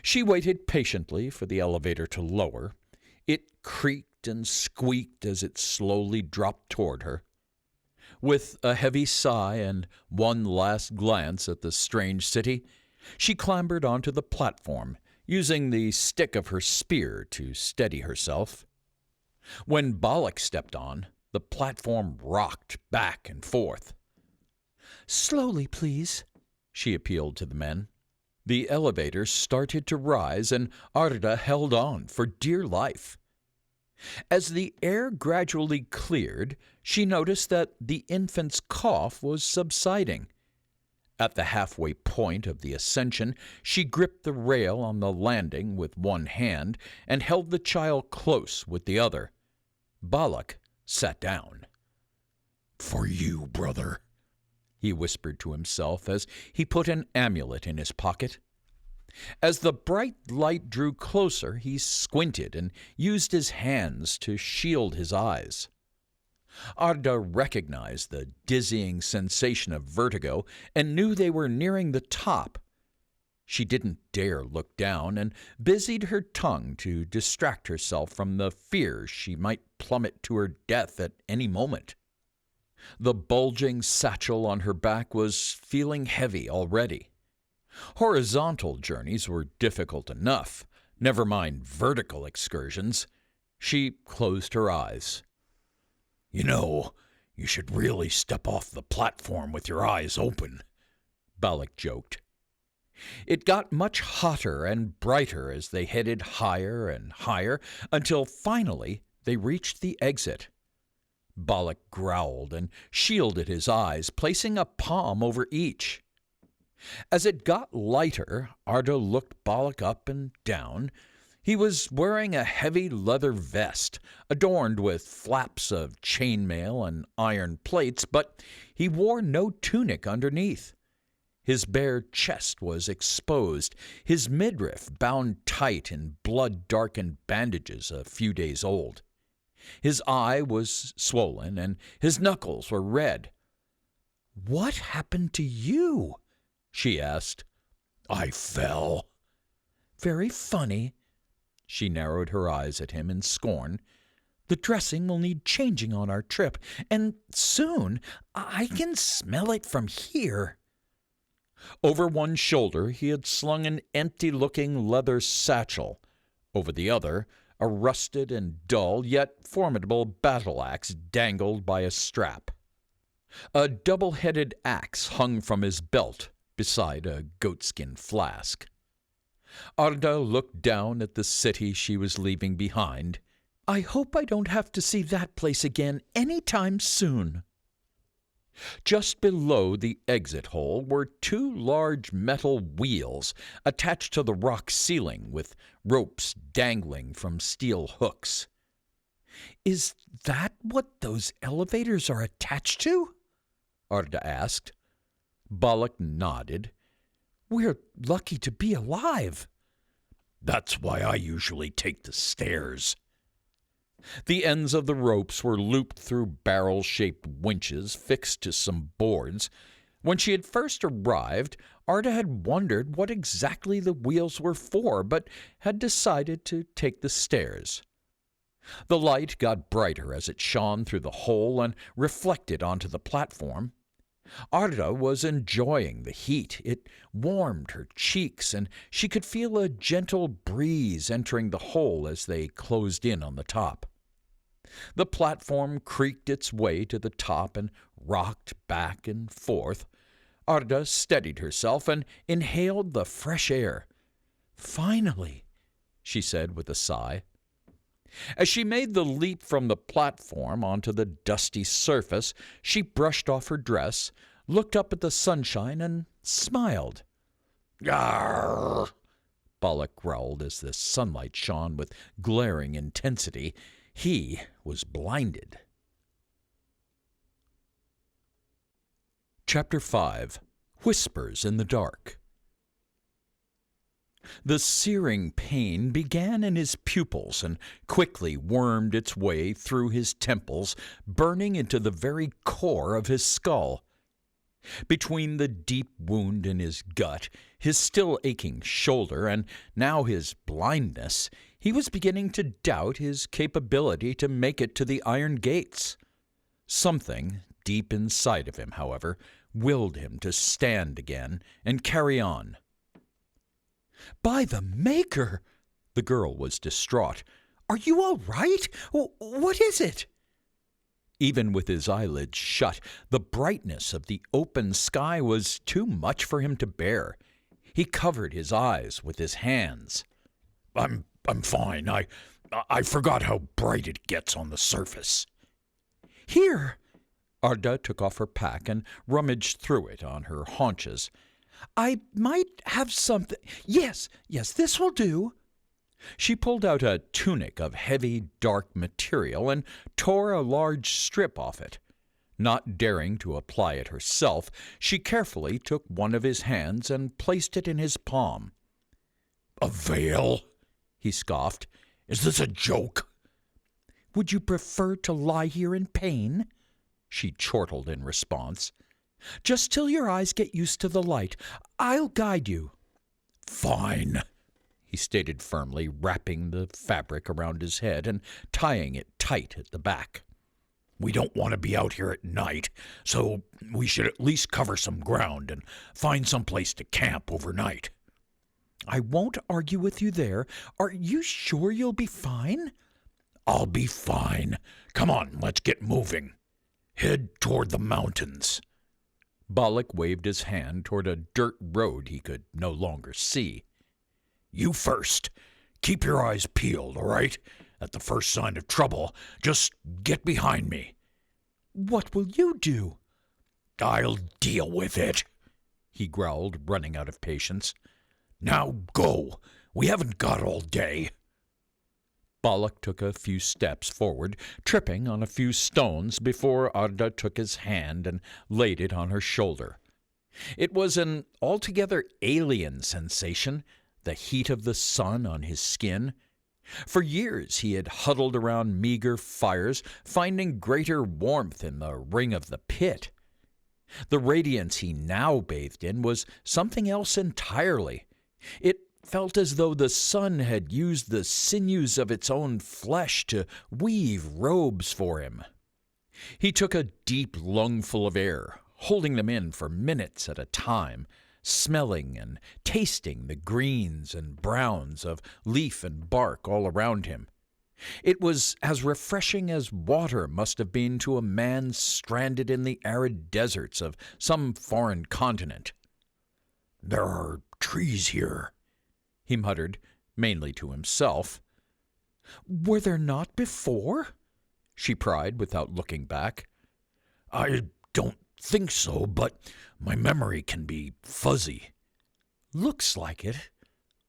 She waited patiently for the elevator to lower. It creaked and squeaked as it slowly dropped toward her. With a heavy sigh and one last glance at the strange city, she clambered onto the platform, using the stick of her spear to steady herself. When Balak stepped on, the platform rocked back and forth. Slowly, please, she appealed to the men. The elevator started to rise, and Arda held on for dear life. As the air gradually cleared, she noticed that the infant's cough was subsiding. At the halfway point of the ascension, she gripped the rail on the landing with one hand and held the child close with the other. Balak sat down. For you, brother, he whispered to himself as he put an amulet in his pocket. As the bright light drew closer, he squinted and used his hands to shield his eyes. Arda recognized the dizzying sensation of vertigo and knew they were nearing the top. She didn't dare look down and busied her tongue to distract herself from the fear she might plummet to her death at any moment. The bulging satchel on her back was feeling heavy already. Horizontal journeys were difficult enough, never mind vertical excursions. She closed her eyes. You know, you should really step off the platform with your eyes open, Balak joked. It got much hotter and brighter as they headed higher and higher until finally they reached the exit. Balak growled and shielded his eyes, placing a palm over each. As it got lighter, Arda looked Balak up and down. He was wearing a heavy leather vest, adorned with flaps of chainmail and iron plates, but he wore no tunic underneath. His bare chest was exposed, his midriff bound tight in blood-darkened bandages a few days old. His eye was swollen, and his knuckles were red. "What happened to you?" she asked. I fell. Very funny. She narrowed her eyes at him in scorn. The dressing will need changing on our trip, and soon. I can smell it from here. Over one shoulder he had slung an empty-looking leather satchel. Over the other, a rusted and dull yet formidable battle-axe dangled by a strap. A double-headed axe hung from his belt beside a goatskin flask. Arda looked down at the city she was leaving behind. I hope I don't have to see that place again any time soon. Just below the exit hole were 2 large metal wheels attached to the rock ceiling with ropes dangling from steel hooks. Is that what those elevators are attached to? Arda asked. Balak nodded. We're lucky to be alive. That's why I usually take the stairs. The ends of the ropes were looped through barrel-shaped winches fixed to some boards. When she had first arrived, Arda had wondered what exactly the wheels were for, but had decided to take the stairs. The light got brighter as it shone through the hole and reflected onto the platform. Arda was enjoying the heat. It warmed her cheeks, and she could feel a gentle breeze entering the hole as they closed in on the top. The platform creaked its way to the top and rocked back and forth. Arda steadied herself and inhaled the fresh air. Finally, she said with a sigh. As she made the leap from the platform onto the dusty surface, she brushed off her dress, looked up at the sunshine, and smiled. Arr! Balak growled as the sunlight shone with glaring intensity. He was blinded. Chapter 5. Whispers in the Dark. The searing pain began in his pupils and quickly wormed its way through his temples, burning into the very core of his skull. Between the deep wound in his gut, his still aching shoulder, and now his blindness, he was beginning to doubt his capability to make it to the iron gates. Something deep inside of him, however, willed him to stand again and carry on. By the Maker! The girl was distraught. Are you all right? What is it? Even with his eyelids shut, the brightness of the open sky was too much for him to bear. He covered his eyes with his hands. I'm fine. I forgot how bright it gets on the surface. Here! Arda took off her pack and rummaged through it on her haunches. I might have something. Yes, this will do. She pulled out a tunic of heavy, dark material and tore a large strip off it. Not daring to apply it herself, she carefully took one of his hands and placed it in his palm. A veil? He scoffed. Is this a joke? Would you prefer to lie here in pain? She chortled in response. Just till your eyes get used to the light. I'll guide you. Fine, he stated firmly, wrapping the fabric around his head and tying it tight at the back. We don't want to be out here at night, so we should at least cover some ground and find some place to camp overnight. I won't argue with you there. Are you sure you'll be fine? I'll be fine. Come on, let's get moving. Head toward the mountains. Balak waved his hand toward a dirt road he could no longer see. You first. Keep your eyes peeled, all right? At the first sign of trouble, just get behind me. What will you do? I'll deal with it, he growled, running out of patience. Now go. We haven't got all day. Balak took a few steps forward, tripping on a few stones before Arda took his hand and laid it on her shoulder. It was an altogether alien sensation, the heat of the sun on his skin. For years he had huddled around meager fires, finding greater warmth in the ring of the pit. The radiance he now bathed in was something else entirely. It felt as though the sun had used the sinews of its own flesh to weave robes for him. He took a deep lungful of air, holding them in for minutes at a time, smelling and tasting the greens and browns of leaf and bark all around him. It was as refreshing as water must have been to a man stranded in the arid deserts of some foreign continent. There are trees here, he muttered, mainly to himself. Were there not before? She pried without looking back. I don't think so, but my memory can be fuzzy. Looks like it,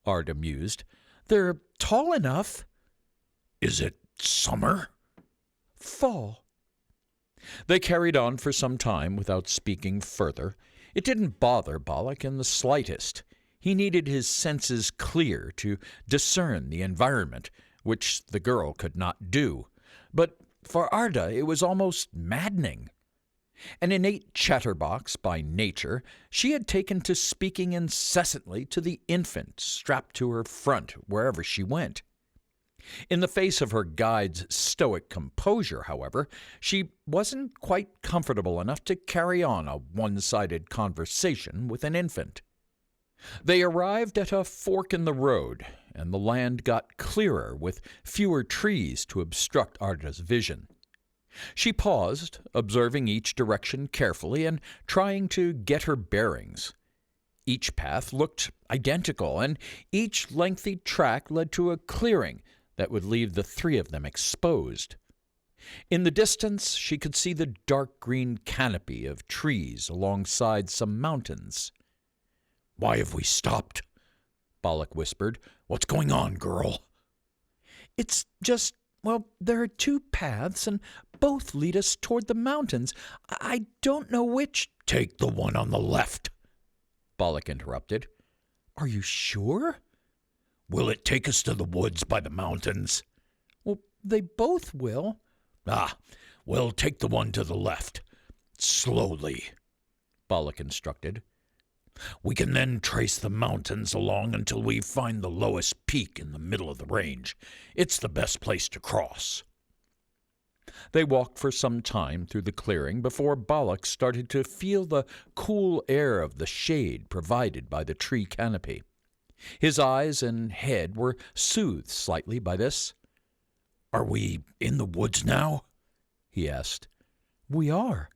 Arda mused. They're tall enough. Is it summer? fall. They carried on for some time without speaking further. It didn't bother Balak in the slightest. He needed his senses clear to discern the environment, which the girl could not do. But for Arda it was almost maddening. An innate chatterbox by nature, she had taken to speaking incessantly to the infant strapped to her front wherever she went. In the face of her guide's stoic composure, however, she wasn't quite comfortable enough to carry on a one-sided conversation with an infant. They arrived at a fork in the road, and the land got clearer with fewer trees to obstruct Arda's vision. She paused, observing each direction carefully and trying to get her bearings. Each path looked identical, and each lengthy track led to a clearing that would leave the three of them exposed. In the distance, she could see the dark green canopy of trees alongside some mountains. "Why have we stopped?" Balak whispered. "What's going on, girl?" It's just, well, there are two paths, and both lead us toward the mountains. I don't know which—" "Take the one on the left," Balak interrupted. "Are you sure?" "Will it take us to the woods by the mountains?" "Well, they both will." Well, take the one to the left. Slowly," Balak instructed. "We can then trace the mountains along until we find the lowest peak in the middle of the range. It's the best place to cross." They walked for some time through the clearing before Balak started to feel the cool air of the shade provided by the tree canopy. His eyes and head were soothed slightly by this. "Are we in the woods now?" he asked. "We are,"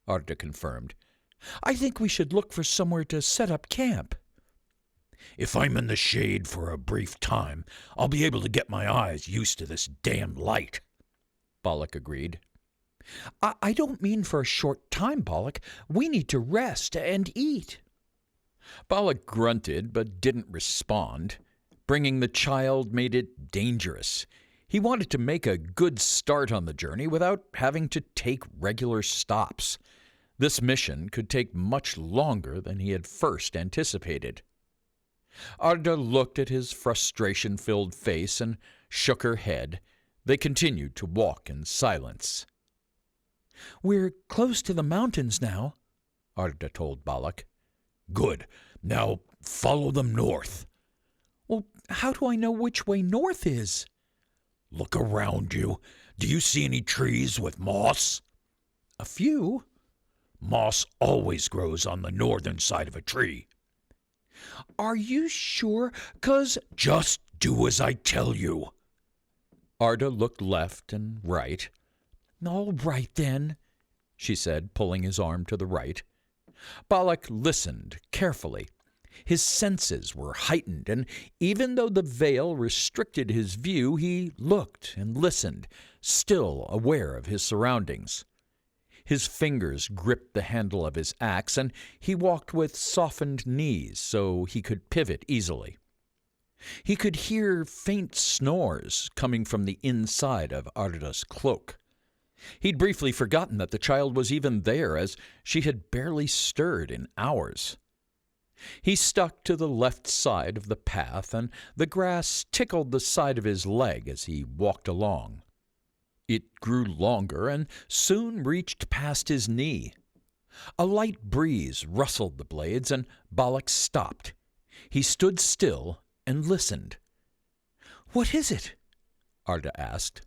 Arda confirmed. "I think we should look for somewhere to set up camp." "If I'm in the shade for a brief time, I'll be able to get my eyes used to this damn light," Balak agreed. I don't mean for a short time, Balak. We need to rest and eat." Balak grunted but didn't respond. Bringing the child made it dangerous. He wanted to make a good start on the journey without having to take regular stops. This mission could take much longer than he had first anticipated. Arda looked at his frustration-filled face and shook her head. They continued to walk in silence. "We're close to the mountains now," Arda told Balak. "Good. Now follow them north." "Well, how do I know which way north is?" "Look around you. Do you see any trees with moss?" "A few." "Moss always grows on the northern side of a tree." "Are you sure? 'Cause—" "Just do as I tell you." Arda looked left and right. "All right, then," she said, pulling his arm to the right. Balak listened carefully. His senses were heightened, and even though the veil restricted his view, he looked and listened, still aware of his surroundings. His fingers gripped the handle of his axe, and he walked with softened knees so he could pivot easily. He could hear faint snores coming from the inside of Arda's cloak. He'd briefly forgotten that the child was even there, as she had barely stirred in hours. He stuck to the left side of the path, and the grass tickled the side of his leg as he walked along. It grew longer and soon reached past his knee. A light breeze rustled the blades, and Balak stopped. He stood still and listened. "What is it?" Arda asked.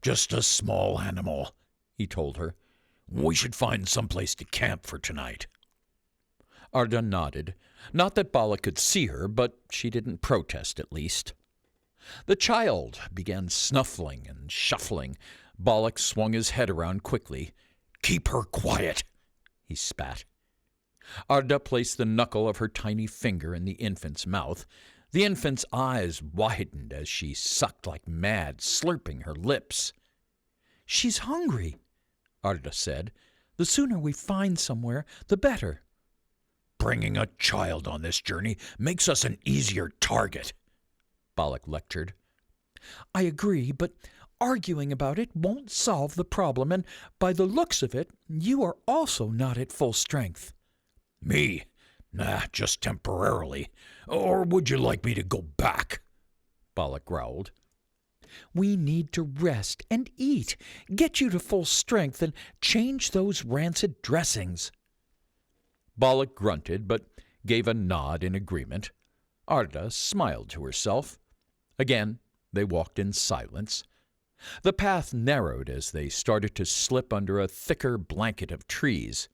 "Just a small animal," he told her. "We should find some place to camp for tonight." Arda nodded. Not that Balak could see her, but she didn't protest at least. The child began snuffling and shuffling. Balak swung his head around quickly. "Keep her quiet," he spat. Arda placed the knuckle of her tiny finger in the infant's mouth. The infant's eyes widened as she sucked like mad, slurping her lips. "She's hungry," Arda said. "The sooner we find somewhere, the better." "Bringing a child on this journey makes us an easier target," Balak lectured. "I agree, but Arguing about it won't solve the problem, and by the looks of it, you are also not at full strength." Me? Nah, just temporarily. Or would you like me to go back? Balak growled. "We need to rest and eat, get you to full strength, and change those rancid dressings." Balak grunted, but gave a nod in agreement. Arda smiled to herself. Again, they walked in silence. The path narrowed as they started to slip under a thicker blanket of trees.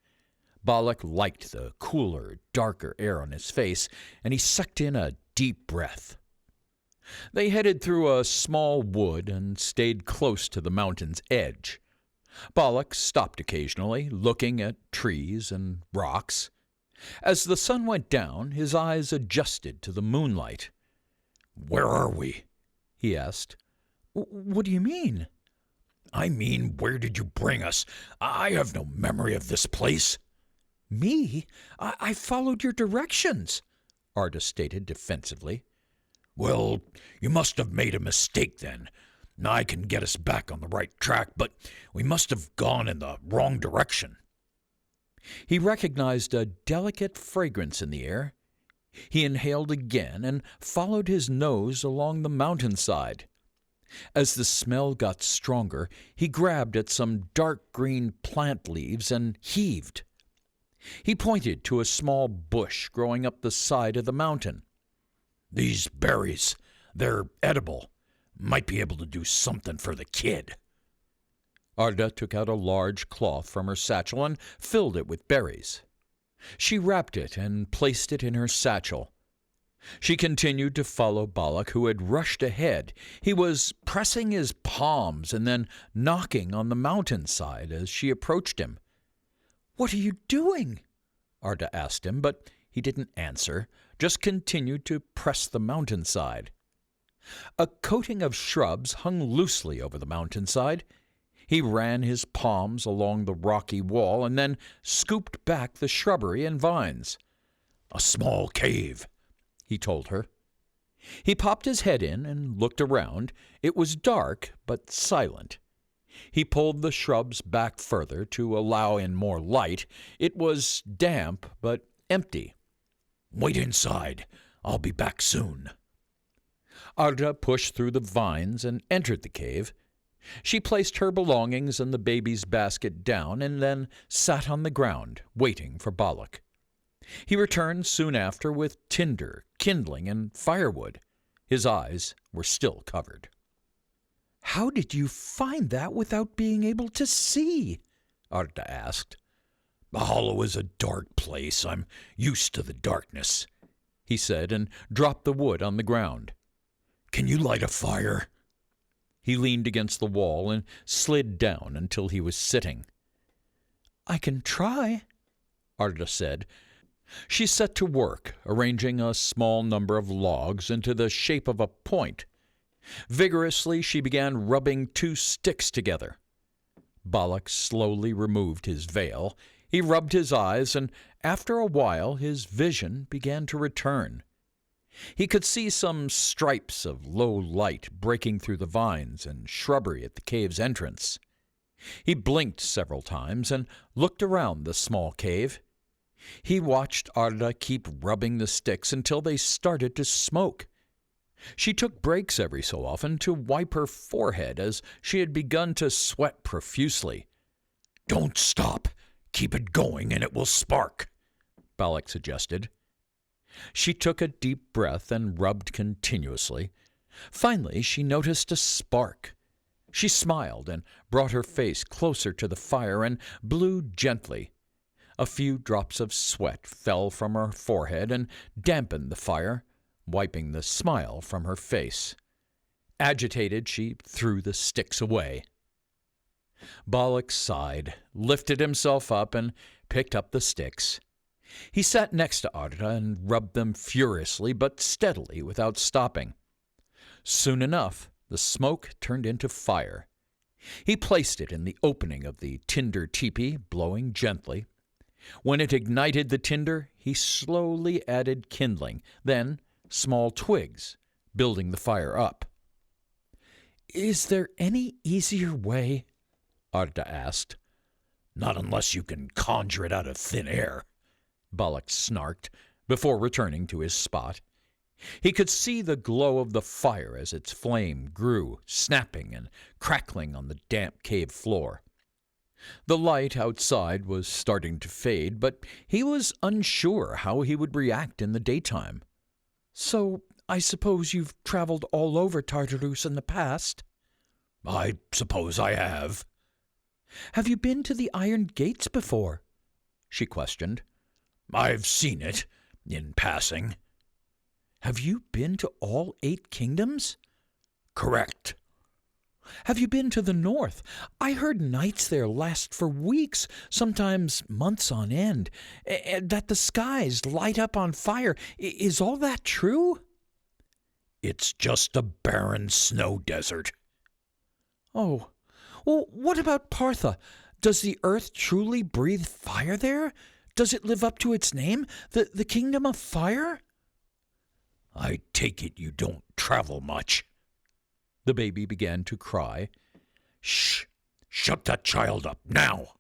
Balak liked the cooler, darker air on his face, and he sucked in a deep breath. They headed through a small wood and stayed close to the mountain's edge. Balak stopped occasionally, looking at trees and rocks. As the sun went down, his eyes adjusted to the moonlight. "Where are we?" he asked. "What do you mean?" "I mean, where did you bring us? I have no memory of this place." "Me? I followed your directions," Arda stated defensively. "Well, you must have made a mistake then. I can get us back on the right track, but we must have gone in the wrong direction." He recognized a delicate fragrance in the air. He inhaled again and followed his nose along the mountainside. As the smell got stronger, he grabbed at some dark green plant leaves and heaved. He pointed to a small bush growing up the side of the mountain. "These berries, they're edible. Might be able to do something for the kid." Arda took out a large cloth from her satchel and filled it with berries. She wrapped it and placed it in her satchel. She continued to follow Balak, who had rushed ahead. He was pressing his palms and then knocking on the mountainside as she approached him. "What are you doing?" Arda asked him, but he didn't answer, just continued to press the mountainside. A coating of shrubs hung loosely over the mountainside. He ran his palms along the rocky wall and then scooped back the shrubbery and vines. "A small cave," he told her. He popped his head in and looked around. It was dark, but silent. He pulled the shrubs back further to allow in more light. It was damp, but empty. "Wait inside. I'll be back soon." Arda pushed through the vines and entered the cave. She placed her belongings and the baby's basket down and then sat on the ground, waiting for Balak. He returned soon after with tinder, kindling, and firewood. His eyes were still covered. "How did you find that without being able to see?" Arda asked. "The hollow is a dark place. I'm used to the darkness," he said, and dropped the wood on the ground. "Can you light a fire?" He leaned against the wall and slid down until he was sitting. "I can try," Arda said. She set to work, arranging a small number of logs into the shape of a point. Vigorously, she began rubbing 2 sticks together. Balak slowly removed his veil. He rubbed his eyes, and after a while his vision began to return. He could see some stripes of low light breaking through the vines and shrubbery at the cave's entrance. He blinked several times and looked around the small cave. He watched Arda keep rubbing the sticks until they started to smoke. She took breaks every so often to wipe her forehead as she had begun to sweat profusely. "Don't stop. Keep it going and it will spark," Balak suggested. She took a deep breath and rubbed continuously. Finally, she noticed a spark. She smiled and brought her face closer to the fire and blew gently. A few drops of sweat fell from her forehead and dampened the fire, wiping the smile from her face. Agitated, she threw the sticks away. Balak sighed, lifted himself up, and picked up the sticks. He sat next to Arda and rubbed them furiously but steadily without stopping. Soon enough, the smoke turned into fire. He placed it in the opening of the tinder teepee, blowing gently. When it ignited the tinder, he slowly added kindling, then small twigs, building the fire up. Is there any easier way? Arda asked. Not unless you can conjure it out of thin air, Balak snarked before returning to his spot. He could see the glow of the fire as its flame grew, snapping and crackling on the damp cave floor. The light outside was starting to fade, but he was unsure how he would react in the daytime. So I suppose you've traveled all over Tartarus in the past? I suppose I have. Have you been to the Iron Gates before? She questioned. I've seen it, in passing. Have you been to all 8 kingdoms? Correct. Have you been to the north? I heard nights there last for weeks, sometimes months on end, that the skies light up on fire. Is all that true? It's just a barren snow desert. Oh, well, what about Partha? Does the earth truly breathe fire there? Does it live up to its name, the kingdom of fire? I take it you don't travel much. The baby began to cry. Shh! Shut that child up, now!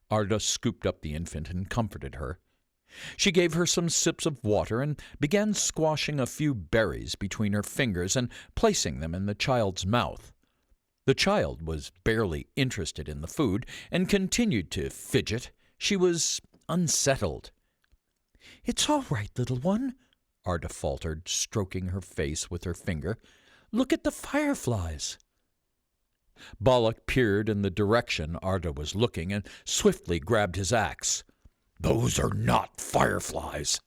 Arda scooped up the infant and comforted her. She gave her some sips of water and began squashing a few berries between her fingers and placing them in the child's mouth. The child was barely interested in the food and continued to fidget. She was unsettled. It's all right, little one, Arda faltered, stroking her face with her finger. Look at the fireflies. Balak peered in the direction Arda was looking and swiftly grabbed his axe. Those are not fireflies.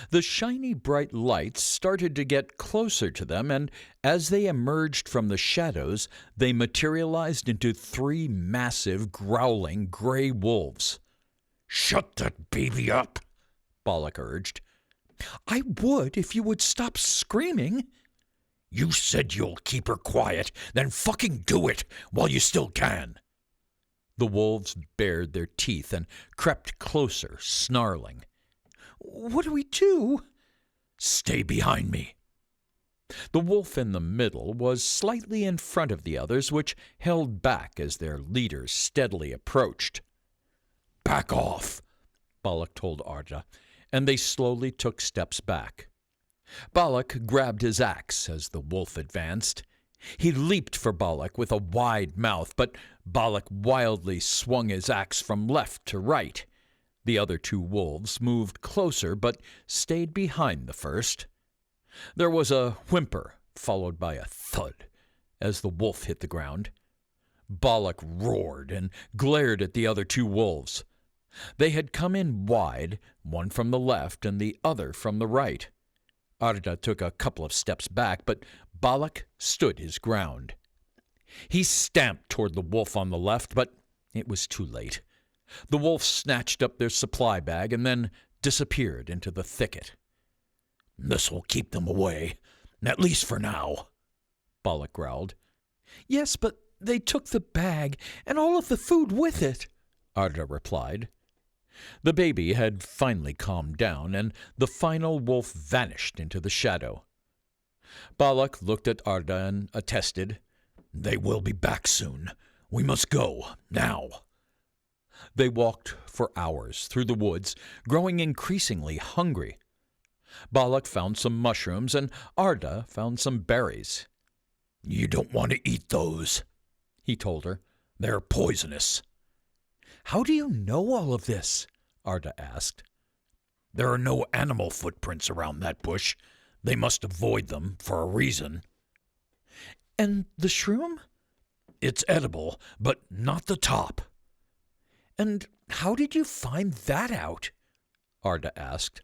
The shiny bright lights started to get closer to them, and as they emerged from the shadows, they materialized into 3 massive, growling gray wolves. Shut that baby up, Balak urged. I would if you would stop screaming. You said you'll keep her quiet, then fucking do it while you still can. The wolves bared their teeth and crept closer, snarling. What do we do? Stay behind me. The wolf in the middle was slightly in front of the others, which held back as their leaders steadily approached. Back off, Balak told Arda, and they slowly took steps back. Balak grabbed his axe as the wolf advanced. He leaped for Balak with a wide mouth, but Balak wildly swung his axe from left to right. The other 2 wolves moved closer but stayed behind the first. There was a whimper, followed by a thud, as the wolf hit the ground. Balak roared and glared at the other 2 wolves. They had come in wide, one from the left and the other from the right. Arda took a couple of steps back, but Balak stood his ground. He stamped toward the wolf on the left, but it was too late. The wolf snatched up their supply bag and then disappeared into the thicket. This will keep them away, at least for now, Balak growled. Yes, but they took the bag and all of the food with it, Arda replied. The baby had finally calmed down, and the final wolf vanished into the shadow. Balak looked at Arda and attested. They will be back soon. We must go, now. They walked for hours through the woods, growing increasingly hungry. Balak found some mushrooms, and Arda found some berries. You don't want to eat those, he told her. They're poisonous. How do you know all of this? Arda asked. There are no animal footprints around that bush. They must avoid them for a reason. And the shroom? It's edible, but not the top. And how did you find that out? Arda asked.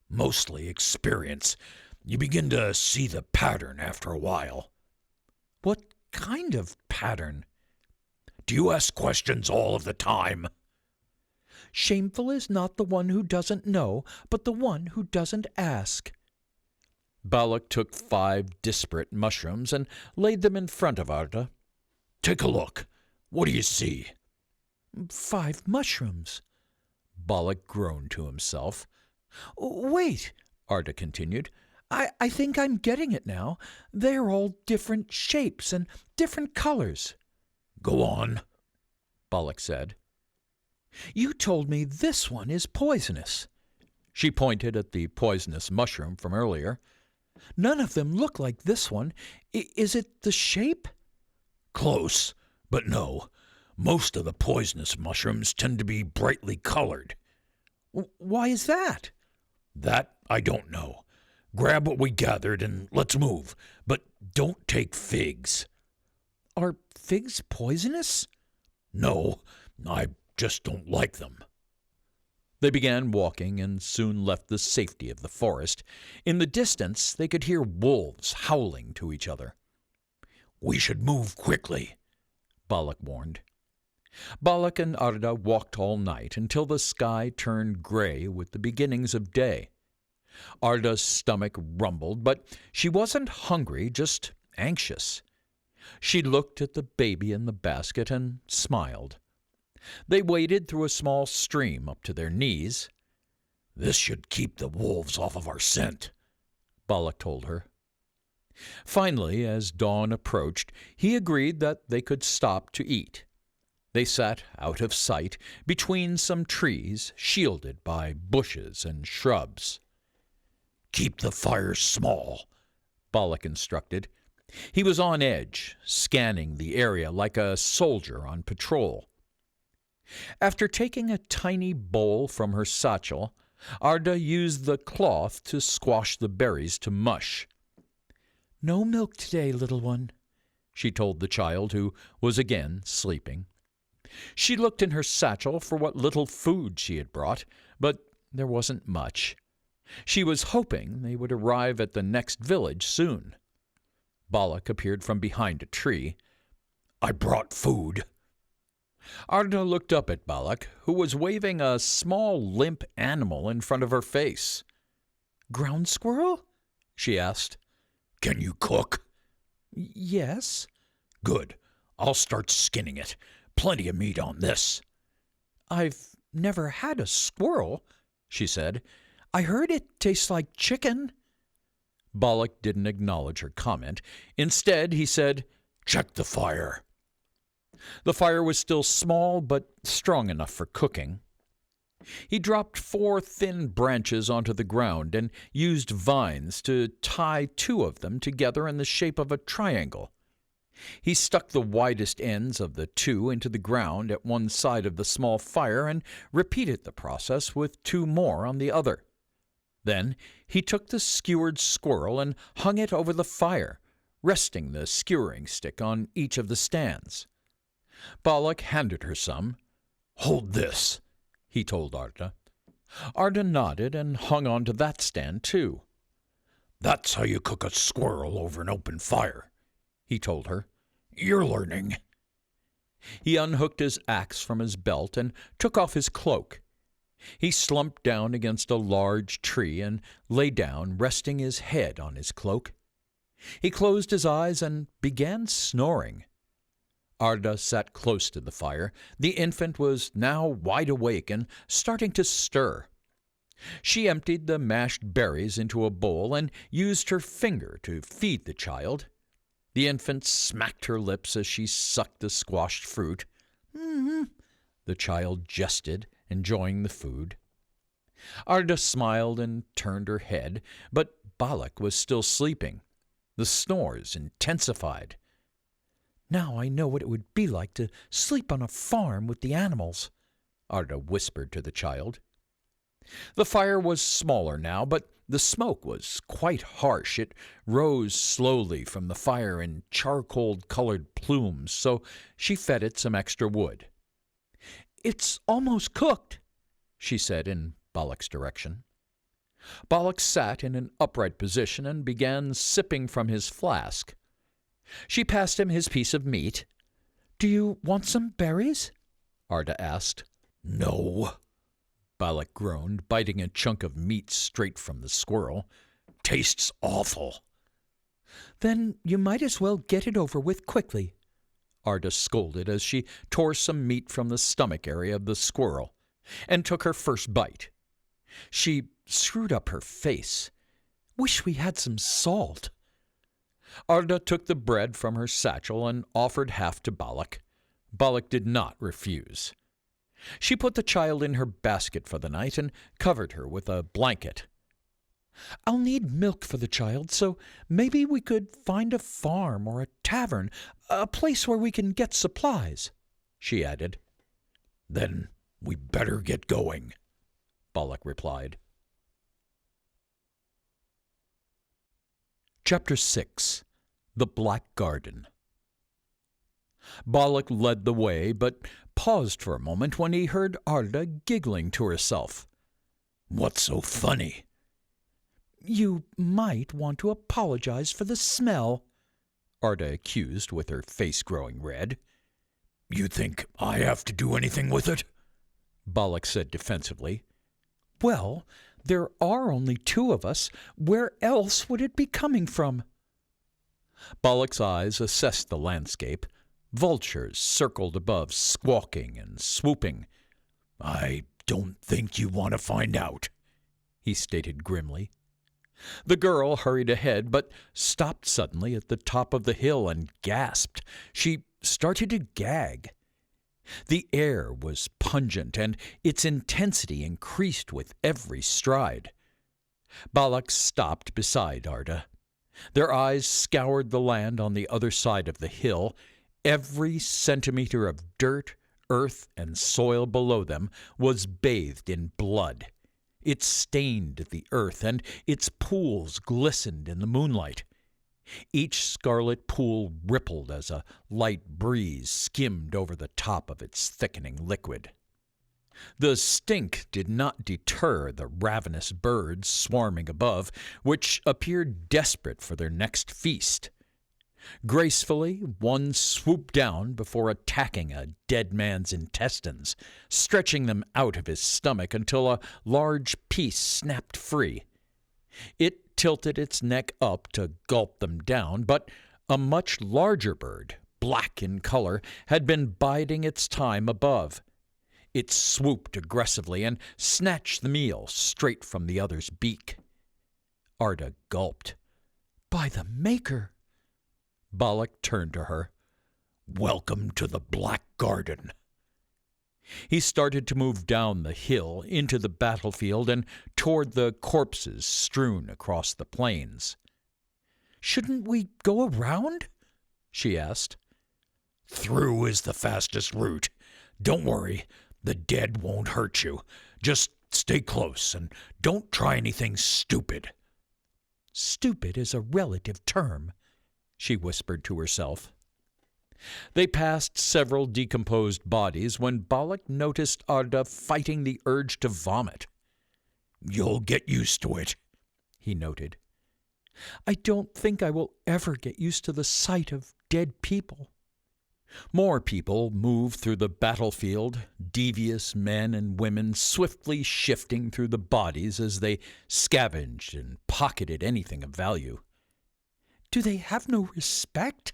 Mostly experience. You begin to see the pattern after a while. What kind of pattern? Do you ask questions all of the time? Shameful is not the one who doesn't know, but the one who doesn't ask. Balak took 5 disparate mushrooms and laid them in front of Arda. Take a look. What do you see? 5 mushrooms. Balak groaned to himself. Wait, Arda continued. I think I'm getting it now. They're all different shapes and different colors. Go on, Balak said. You told me this one is poisonous. She pointed at the poisonous mushroom from earlier. None of them look like this one. Is it the shape? Close, but no. Most of the poisonous mushrooms tend to be brightly colored. Why is that? That I don't know. Grab what we gathered and let's move, but don't take figs. Are figs poisonous? No, I just don't like them. They began walking and soon left the safety of the forest. In the distance, they could hear wolves howling to each other. We should move quickly, Balak warned. Balak and Arda walked all night until the sky turned gray with the beginnings of day. Arda's stomach rumbled, but she wasn't hungry, just anxious. She looked at the baby in the basket and smiled. They waded through a small stream up to their knees. This should keep the wolves off of our scent, Balak told her. Finally, as dawn approached, he agreed that they could stop to eat. They sat out of sight between some trees shielded by bushes and shrubs. Keep the fires small, Balak instructed. He was on edge, scanning the area like a soldier on patrol. After taking a tiny bowl from her satchel, Arda used the cloth to squash the berries to mush. No milk today, little one, she told the child, who was again sleeping. She looked in her satchel for what little food she had brought, but there wasn't much. She was hoping they would arrive at the next village soon. Balak appeared from behind a tree. I brought food. Arda looked up at Balak, who was waving a small limp animal in front of her face. Ground squirrel? She asked. Can you cook? Yes. Good. I'll start skinning it. Plenty of meat on this. I've never had a squirrel, she said. I heard it tastes like chicken. Balak didn't acknowledge her comment. Instead, he said, Check the fire. The fire was still small, but strong enough for cooking. He dropped 4 thin branches onto the ground and used vines to tie 2 of them together in the shape of a triangle. He stuck the widest ends of the 2 into the ground at one side of the small fire and repeated the process with 2 more on the other. Then he took the skewered squirrel and hung it over the fire, resting the skewering stick on each of the stands. Balak handed her some. Hold this, he told Arda. Arda nodded and hung on to that stand, too. That's how you cook a squirrel over an open fire, he told her. You're learning. He unhooked his axe from his belt and took off his cloak. He slumped down against a large tree and lay down, resting his head on his cloak. He closed his eyes and began snoring. Arda sat close to the fire. The infant was now wide awake and starting to stir. She emptied the mashed berries into a bowl and used her finger to feed the child. The infant smacked her lips as she sucked the squashed fruit. Mm-hmm. The child jested, enjoying the food. Arda smiled and turned her head, but Balak was still sleeping. The snores intensified. Now I know what it would be like to sleep on a farm with the animals, Arda whispered to the child. The fire was smaller now, but the smoke was quite harsh. It rose slowly from the fire in charcoal-colored plumes, so she fed it some extra wood. It's almost cooked, she said in Balak's direction. Balak sat in an upright position and began sipping from his flask. She passed him his piece of meat. Do you want some berries? Arda asked. No, Balak groaned, biting a chunk of meat straight from the squirrel. Tastes awful. Then you might as well get it over with quickly, Arda scolded as she tore some meat from the stomach area of the squirrel and took her first bite. She screwed up her face. Wish we had some salt. Arda took the bread from her satchel and offered half to Balak. Balak did not refuse. She put the child in her basket for the night and covered her with a blanket. I'll need milk for the child, so maybe we could find a farm or a tavern, a place where we can get supplies, she added. Then we better get going, Balak replied. Chapter 6. The Black Garden. Balak led the way, but paused for a moment when he heard Arda giggling to herself. What's so funny? You might want to apologize for the smell, Arda accused with her face growing red. You think I have to do anything with it? Balak said defensively. Well, there are only two of us. Where else would it be coming from? Balak's eyes assessed the landscape. Vultures circled above, squawking and swooping. I don't think you want to find out, he stated grimly. The girl hurried ahead, but stopped suddenly at the top of the hill and gasped. She started to gag. The air was pungent, and its intensity increased with every stride. Balak stopped beside Arda. Their eyes scoured the land on the other side of the hill. Every centimeter of dirt, earth, and soil below them was bathed in blood. It stained the earth, and its pools glistened in the moonlight. Each scarlet pool rippled as a light breeze skimmed over the top of its thickening liquid. The stink did not deter the ravenous birds swarming above, which appeared desperate for their next feast. Gracefully, one swooped down before attacking a dead man's intestines, stretching them out of his stomach until a large piece snapped free. It tilted its neck up to gulp them down, but a much larger bird, black in color, had been biding its time above. It swooped aggressively and snatched the meal straight from the other's beak. Arda gulped. By the Maker! Balak turned to her. Welcome to the Black Garden. He started to move down the hill into the battlefield and toward the corpses strewn across the plains. Shouldn't we go around? She asked. Through is the fastest route. Don't worry, the dead won't hurt you. Just stay close and don't try anything stupid. Stupid is a relative term, she whispered to herself. They passed several decomposed bodies when Balak noticed Arda fighting the urge to vomit. You'll get used to it, he noted. I don't think I will ever get used to the sight of dead people. More people moved through the battlefield, devious men and women swiftly shifting through the bodies as they scavenged and pocketed anything of value. Do they have no respect?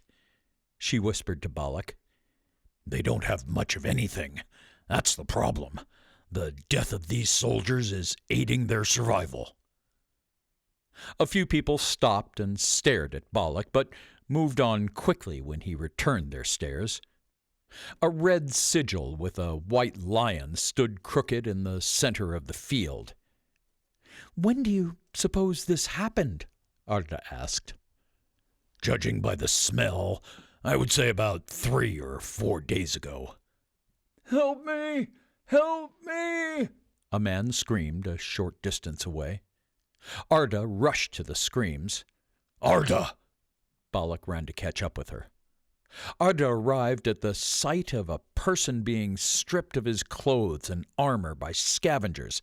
She whispered to Balak. They don't have much of anything. That's the problem. The death of these soldiers is aiding their survival. A few people stopped and stared at Balak, but moved on quickly when he returned their stares. A red sigil with a white lion stood crooked in the center of the field. When do you suppose this happened? Arda asked. Judging by the smell, I would say about 3 or 4 days ago. Help me! Help me! A man screamed a short distance away. Arda rushed to the screams. Arda! Balak ran to catch up with her. Arda arrived at the sight of a person being stripped of his clothes and armor by scavengers.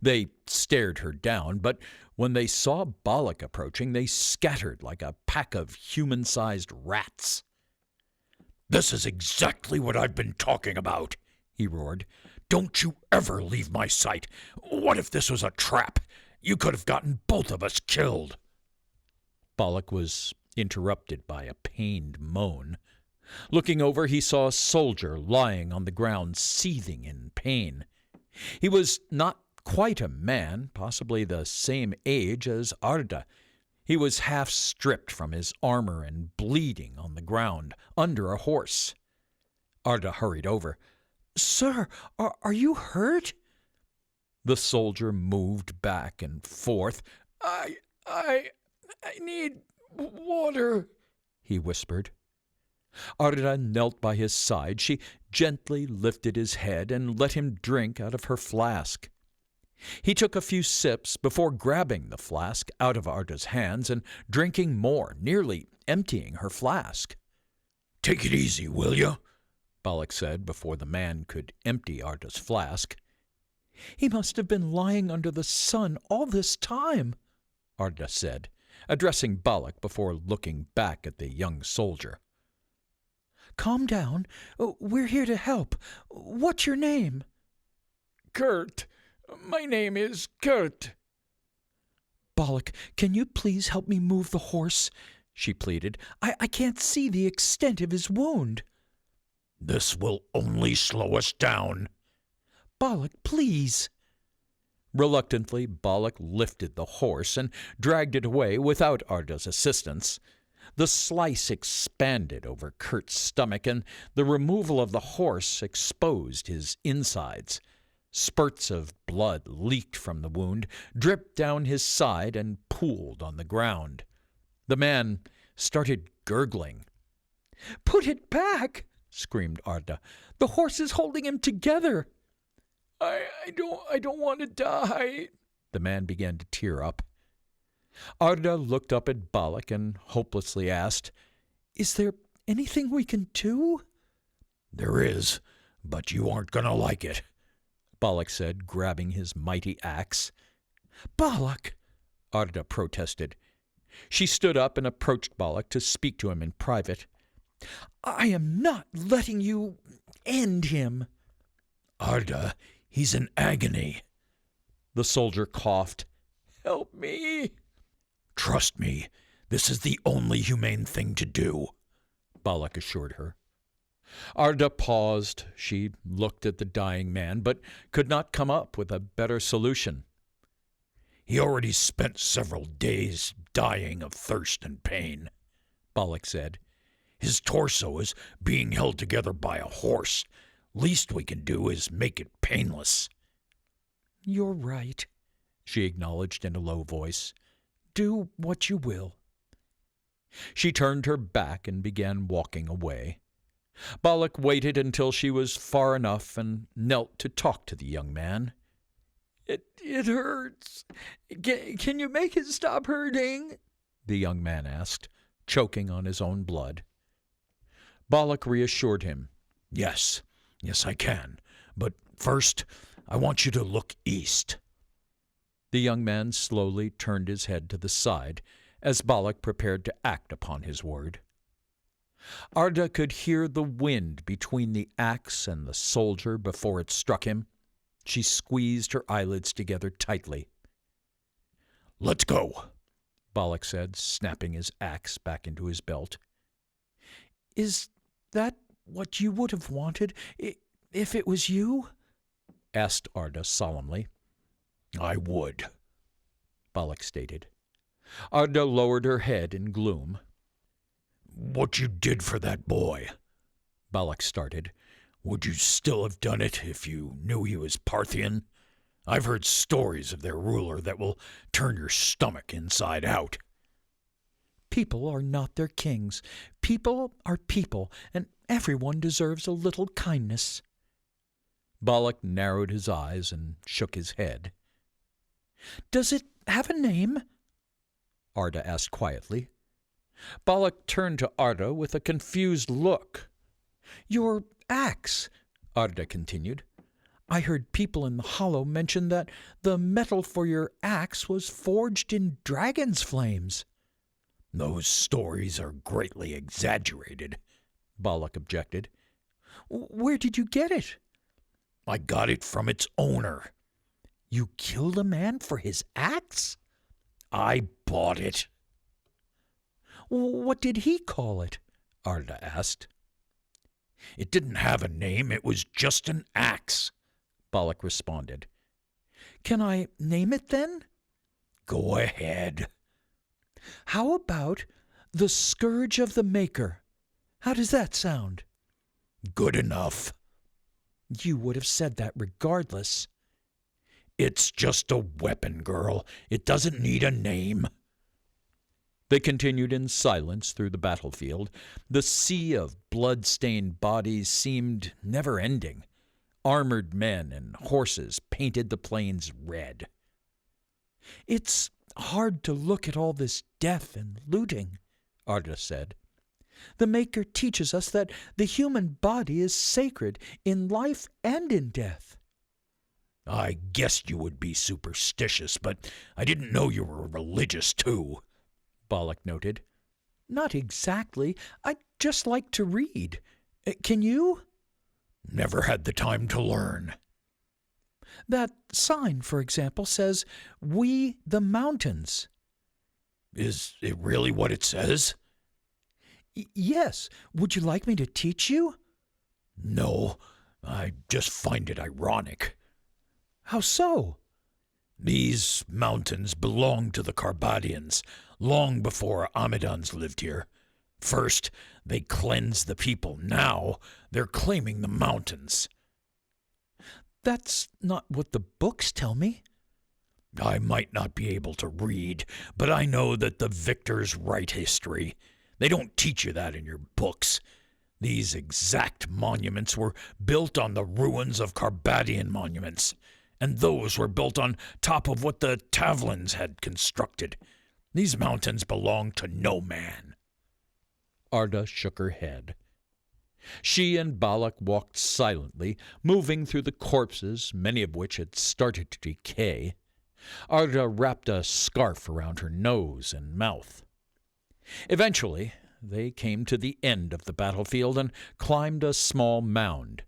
They stared her down, but when they saw Balak approaching, they scattered like a pack of human-sized rats. This is exactly what I've been talking about, he roared. Don't you ever leave my sight. What if this was a trap? You could have gotten both of us killed. Balak was interrupted by a pained moan. Looking over, he saw a soldier lying on the ground, seething in pain. He was not Quite a man, possibly the same age as Arda. He was half stripped from his armor and bleeding on the ground, under a horse. Arda hurried over. "Sir, are you hurt?" The soldier moved back and forth. I need water," he whispered. Arda knelt by his side. She gently lifted his head and let him drink out of her flask. He took a few sips before grabbing the flask out of Arda's hands and drinking more, nearly emptying her flask. "Take it easy, will you?" Balak said before the man could empty Arda's flask. "He must have been lying under the sun all this time," Arda said, addressing Balak before looking back at the young soldier. "Calm down. We're here to help. What's your name?" "Kurt. My name is Kurt." "Balak, can you please help me move the horse?" she pleaded. I can't see the extent of his wound." "This will only slow us down." "Balak, please." Reluctantly, Balak lifted the horse and dragged it away without Arda's assistance. The slice expanded over Kurt's stomach, and the removal of the horse exposed his insides. Spurts of blood leaked from the wound, dripped down his side, and pooled on the ground. The man started gurgling. "Put it back!" screamed Arda. "The horse is holding him together." I don't want to die." The man began to tear up. Arda looked up at Balak and hopelessly asked, "Is there anything we can do?" "There is, but you aren't going to like it," Balak said, grabbing his mighty axe. "Balak!" Arda protested. She stood up and approached Balak to speak to him in private. "I am not letting you end him." "Arda, he's in agony." The soldier coughed. "Help me." "Trust me, this is the only humane thing to do," Balak assured her. Arda paused. She looked at the dying man, but could not come up with a better solution. "He already spent several days dying of thirst and pain," Balak said. "His torso is being held together by a horse. Least we can do is make it painless." "You're right," she acknowledged in a low voice. "Do what you will." She turned her back and began walking away. Balak waited until she was far enough and knelt to talk to the young man. It hurts. Can you make it stop hurting?" the young man asked, choking on his own blood. Balak reassured him. Yes, I can. But first, I want you to look east." The young man slowly turned his head to the side as Balak prepared to act upon his word. Arda could hear the wind between the axe and the soldier before it struck him. She squeezed her eyelids together tightly. "Let's go," Balak said, snapping his axe back into his belt. "Is that what you would have wanted if it was you?" asked Arda solemnly. "I would," Balak stated. Arda lowered her head in gloom. "What you did for that boy," Balak started. "would you still have done it if you knew he was Parthian? I've heard stories of their ruler that will turn your stomach inside out." "People are not their kings. People are people, and everyone deserves a little kindness." Balak narrowed his eyes and shook his head. "Does it have a name?" Arda asked quietly. Balak turned to Arda with a confused look. "Your axe," Arda continued. "I heard people in the hollow mention that the metal for your axe was forged in dragon's flames." "Those stories are greatly exaggerated," Balak objected. "Where did you get it?" "I got it from its owner." "You killed a man for his axe?" "I bought it." "What did he call it?" Arda asked. "It didn't have a name. It was just an axe," Balak responded. Can I name it then? Go ahead. How about the Scourge of the Maker? How does that sound? Good enough. You would have said that regardless. It's just a weapon, girl. It doesn't need a name. They continued in silence through the battlefield. The sea of blood-stained bodies seemed never-ending. Armored men and horses painted the plains red. It's hard to look at all this death and looting, Arda said. The Maker teaches us that the human body is sacred in life and in death. I guessed you would be superstitious, but I didn't know you were religious, too, Balak noted. Not exactly. I just like to read. Can you? Never had the time to learn. That sign, for example, says, "We the mountains." Is it really what it says? Yes. Would you like me to teach you? No, I just find it ironic. How so? These mountains belonged to the Carbadians long before Amidons lived here. First, they cleansed the people. Now, they're claiming the mountains. That's not what the books tell me. I might not be able to read, but I know that the victors write history. They don't teach you that in your books. These exact monuments were built on the ruins of Carbadian monuments, and those were built on top of what the Tavlins had constructed. These mountains belong to no man. Arda shook her head. She and Balak walked silently, moving through the corpses, many of which had started to decay. Arda wrapped a scarf around her nose and mouth. Eventually, they came to the end of the battlefield and climbed a small mound.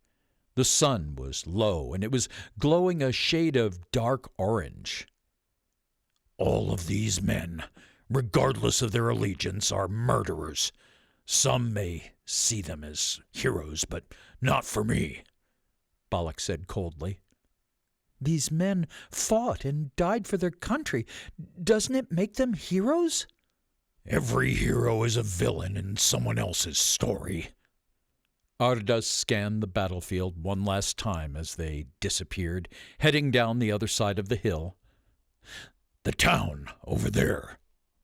The sun was low, and it was glowing a shade of dark orange. All of these men, regardless of their allegiance, are murderers. Some may see them as heroes, but not for me, Balak said coldly. These men fought and died for their country. Doesn't it make them heroes? Every hero is a villain in someone else's story. Arda scanned the battlefield one last time as they disappeared, heading down the other side of the hill. The town, over there,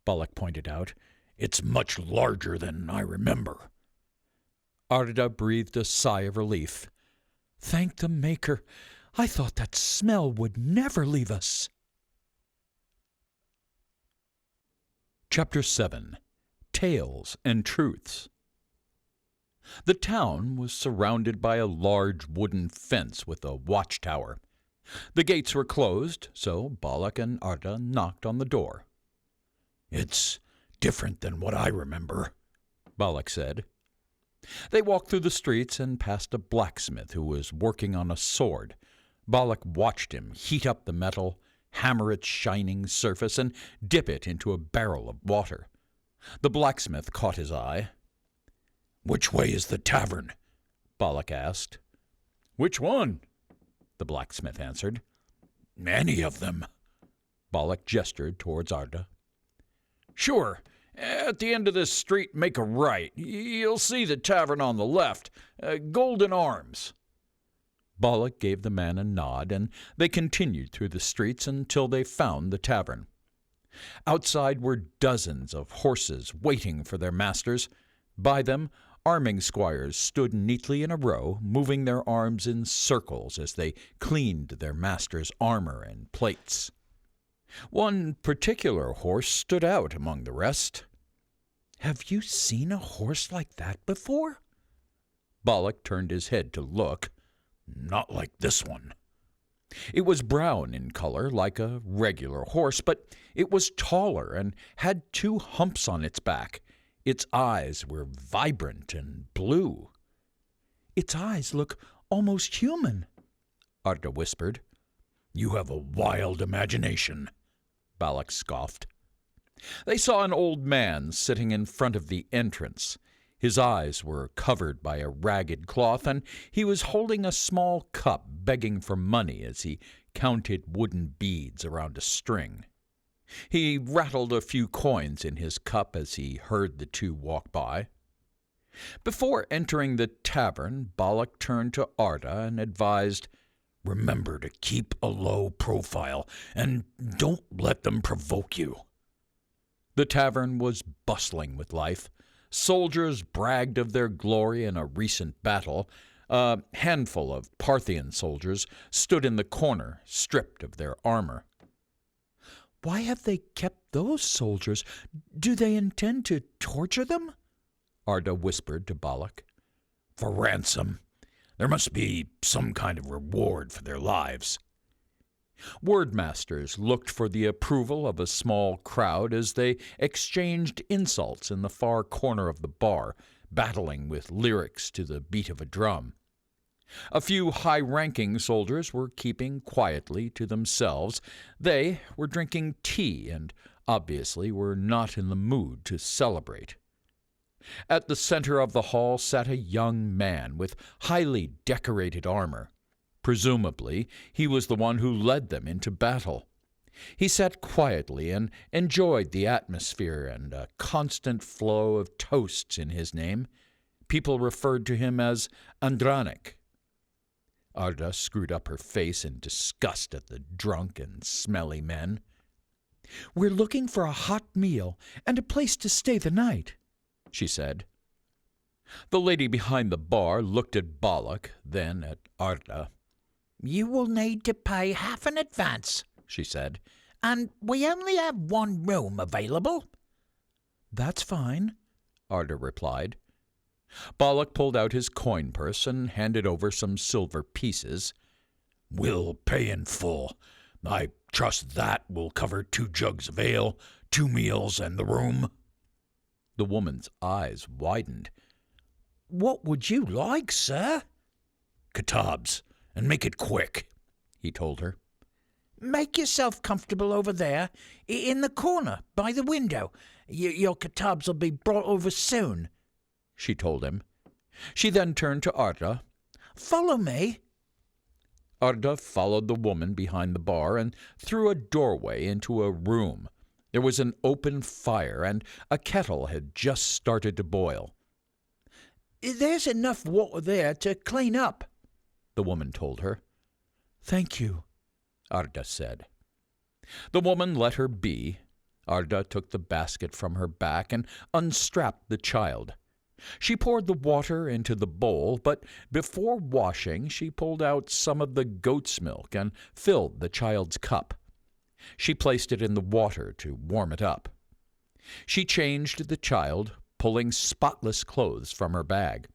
Balak pointed out. It's much larger than I remember. Arda breathed a sigh of relief. Thank the Maker. I thought that smell would never leave us. Chapter 7. Tales and Truths. The town was surrounded by a large wooden fence with a watchtower. The gates were closed, so Balak and Arda knocked on the door. It's different than what I remember, Balak said. They walked through the streets and past a blacksmith who was working on a sword. Balak watched him heat up the metal, hammer its shining surface, and dip it into a barrel of water. The blacksmith caught his eye. Which way is the tavern? Balak asked. Which one? The blacksmith answered. Any of them. Balak gestured towards Arda. Sure. At the end of this street, make a right. You'll see the tavern on the left. Golden Arms. Balak gave the man a nod, and they continued through the streets until they found the tavern. Outside were dozens of horses waiting for their masters. By them, arming squires stood neatly in a row, moving their arms in circles as they cleaned their masters' armor and plates. One particular horse stood out among the rest. Have you seen a horse like that before? Balak turned his head to look. Not like this one. It was brown in color, like a regular horse, but it was taller and had 2 humps on its back. Its eyes were vibrant and blue. Its eyes look almost human, Arda whispered. You have a wild imagination, Balak scoffed. They saw an old man sitting in front of the entrance. His eyes were covered by a ragged cloth, and he was holding a small cup, begging for money as he counted wooden beads around a string. He rattled a few coins in his cup as he heard the two walk by. Before entering the tavern, Balak turned to Arda and advised, "Remember to keep a low profile, and don't let them provoke you." The tavern was bustling with life. Soldiers bragged of their glory in a recent battle. A handful of Parthian soldiers stood in the corner, stripped of their armor. Why have they kept those soldiers? Do they intend to torture them? Arda whispered to Balak. "For ransom. There must be some kind of reward for their lives." Wordmasters looked for the approval of a small crowd as they exchanged insults in the far corner of the bar, battling with lyrics to the beat of a drum. A few high-ranking soldiers were keeping quietly to themselves. They were drinking tea and obviously were not in the mood to celebrate. At the center of the hall sat a young man with highly decorated armor. Presumably, he was the one who led them into battle. He sat quietly and enjoyed the atmosphere and a constant flow of toasts in his name. People referred to him as Andranik. Arda screwed up her face in disgust at the drunk and smelly men. "We're looking for a hot meal and a place to stay the night," she said. The lady behind the bar looked at Balak, then at Arda. "You will need to pay half in advance," she said, "and we only have one room available." "That's fine," Arda replied. Balak pulled out his coin purse and handed over some silver pieces. "We'll pay in full. I trust that will cover 2 jugs of ale, 2 meals, and the room." The woman's eyes widened. "What would you like, sir?" "Kebabs, and make it quick," he told her. "Make yourself comfortable over there, in the corner, by the window. Your kebabs will be brought over soon," she told him. She then turned to Arda. "Follow me." Arda followed the woman behind the bar and through a doorway into a room. There was an open fire, and a kettle had just started to boil. "There's enough water there to clean up," the woman told her. "Thank you," Arda said. The woman let her be. Arda took the basket from her back and unstrapped the child. She poured the water into the bowl, but before washing she pulled out some of the goat's milk and filled the child's cup. She placed it in the water to warm it up. She changed the child, pulling spotless clothes from her bag.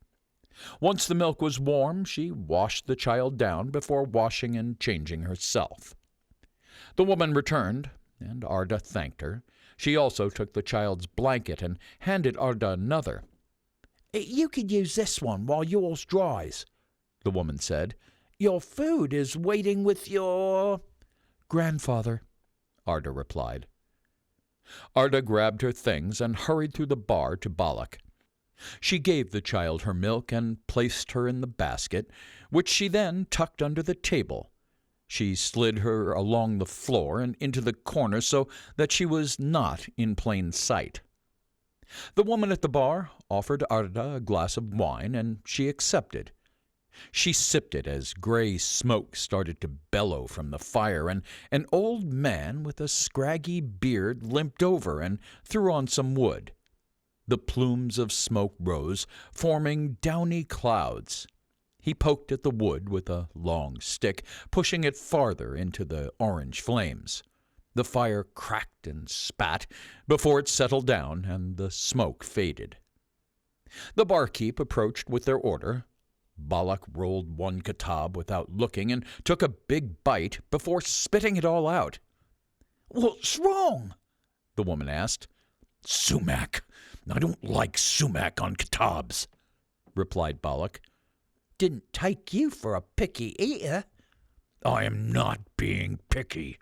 Once the milk was warm, she washed the child down before washing and changing herself. The woman returned, and Arda thanked her. She also took the child's blanket and handed Arda another. "You could use this one while yours dries," the woman said. "Your food is waiting with your—" "Grandfather," Arda replied. Arda grabbed her things and hurried through the bar to Balak. She gave the child her milk and placed her in the basket, which she then tucked under the table. She slid her along the floor and into the corner so that she was not in plain sight. The woman at the bar offered Arda a glass of wine, and she accepted. She sipped it as gray smoke started to bellow from the fire, and an old man with a scraggy beard limped over and threw on some wood. The plumes of smoke rose, forming downy clouds. He poked at the wood with a long stick, pushing it farther into the orange flames. The fire cracked and spat before it settled down and the smoke faded. The barkeep approached with their order. Balak rolled one kebab without looking and took a big bite before spitting it all out. "What's wrong?" the woman asked. "Sumac. I don't like sumac on kebabs," replied Balak. "Didn't take you for a picky eater." "I am not being picky."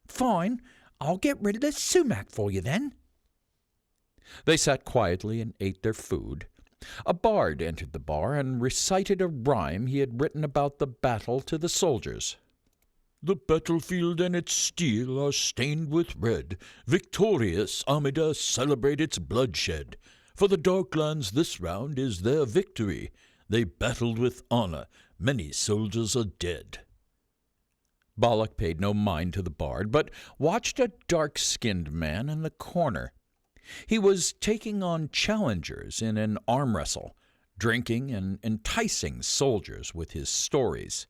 "Fine. I'll get rid of the sumac for you then." They sat quietly and ate their food. A bard entered the bar and recited a rhyme he had written about the battle to the soldiers. The battlefield and its steel are stained with red. Victorious Armida celebrate its bloodshed. For the Darklands this round is their victory. They battled with honor. Many soldiers are dead. Balak paid no mind to the bard, but watched a dark-skinned man in the corner. He was taking on challengers in an arm wrestle, drinking and enticing soldiers with his stories.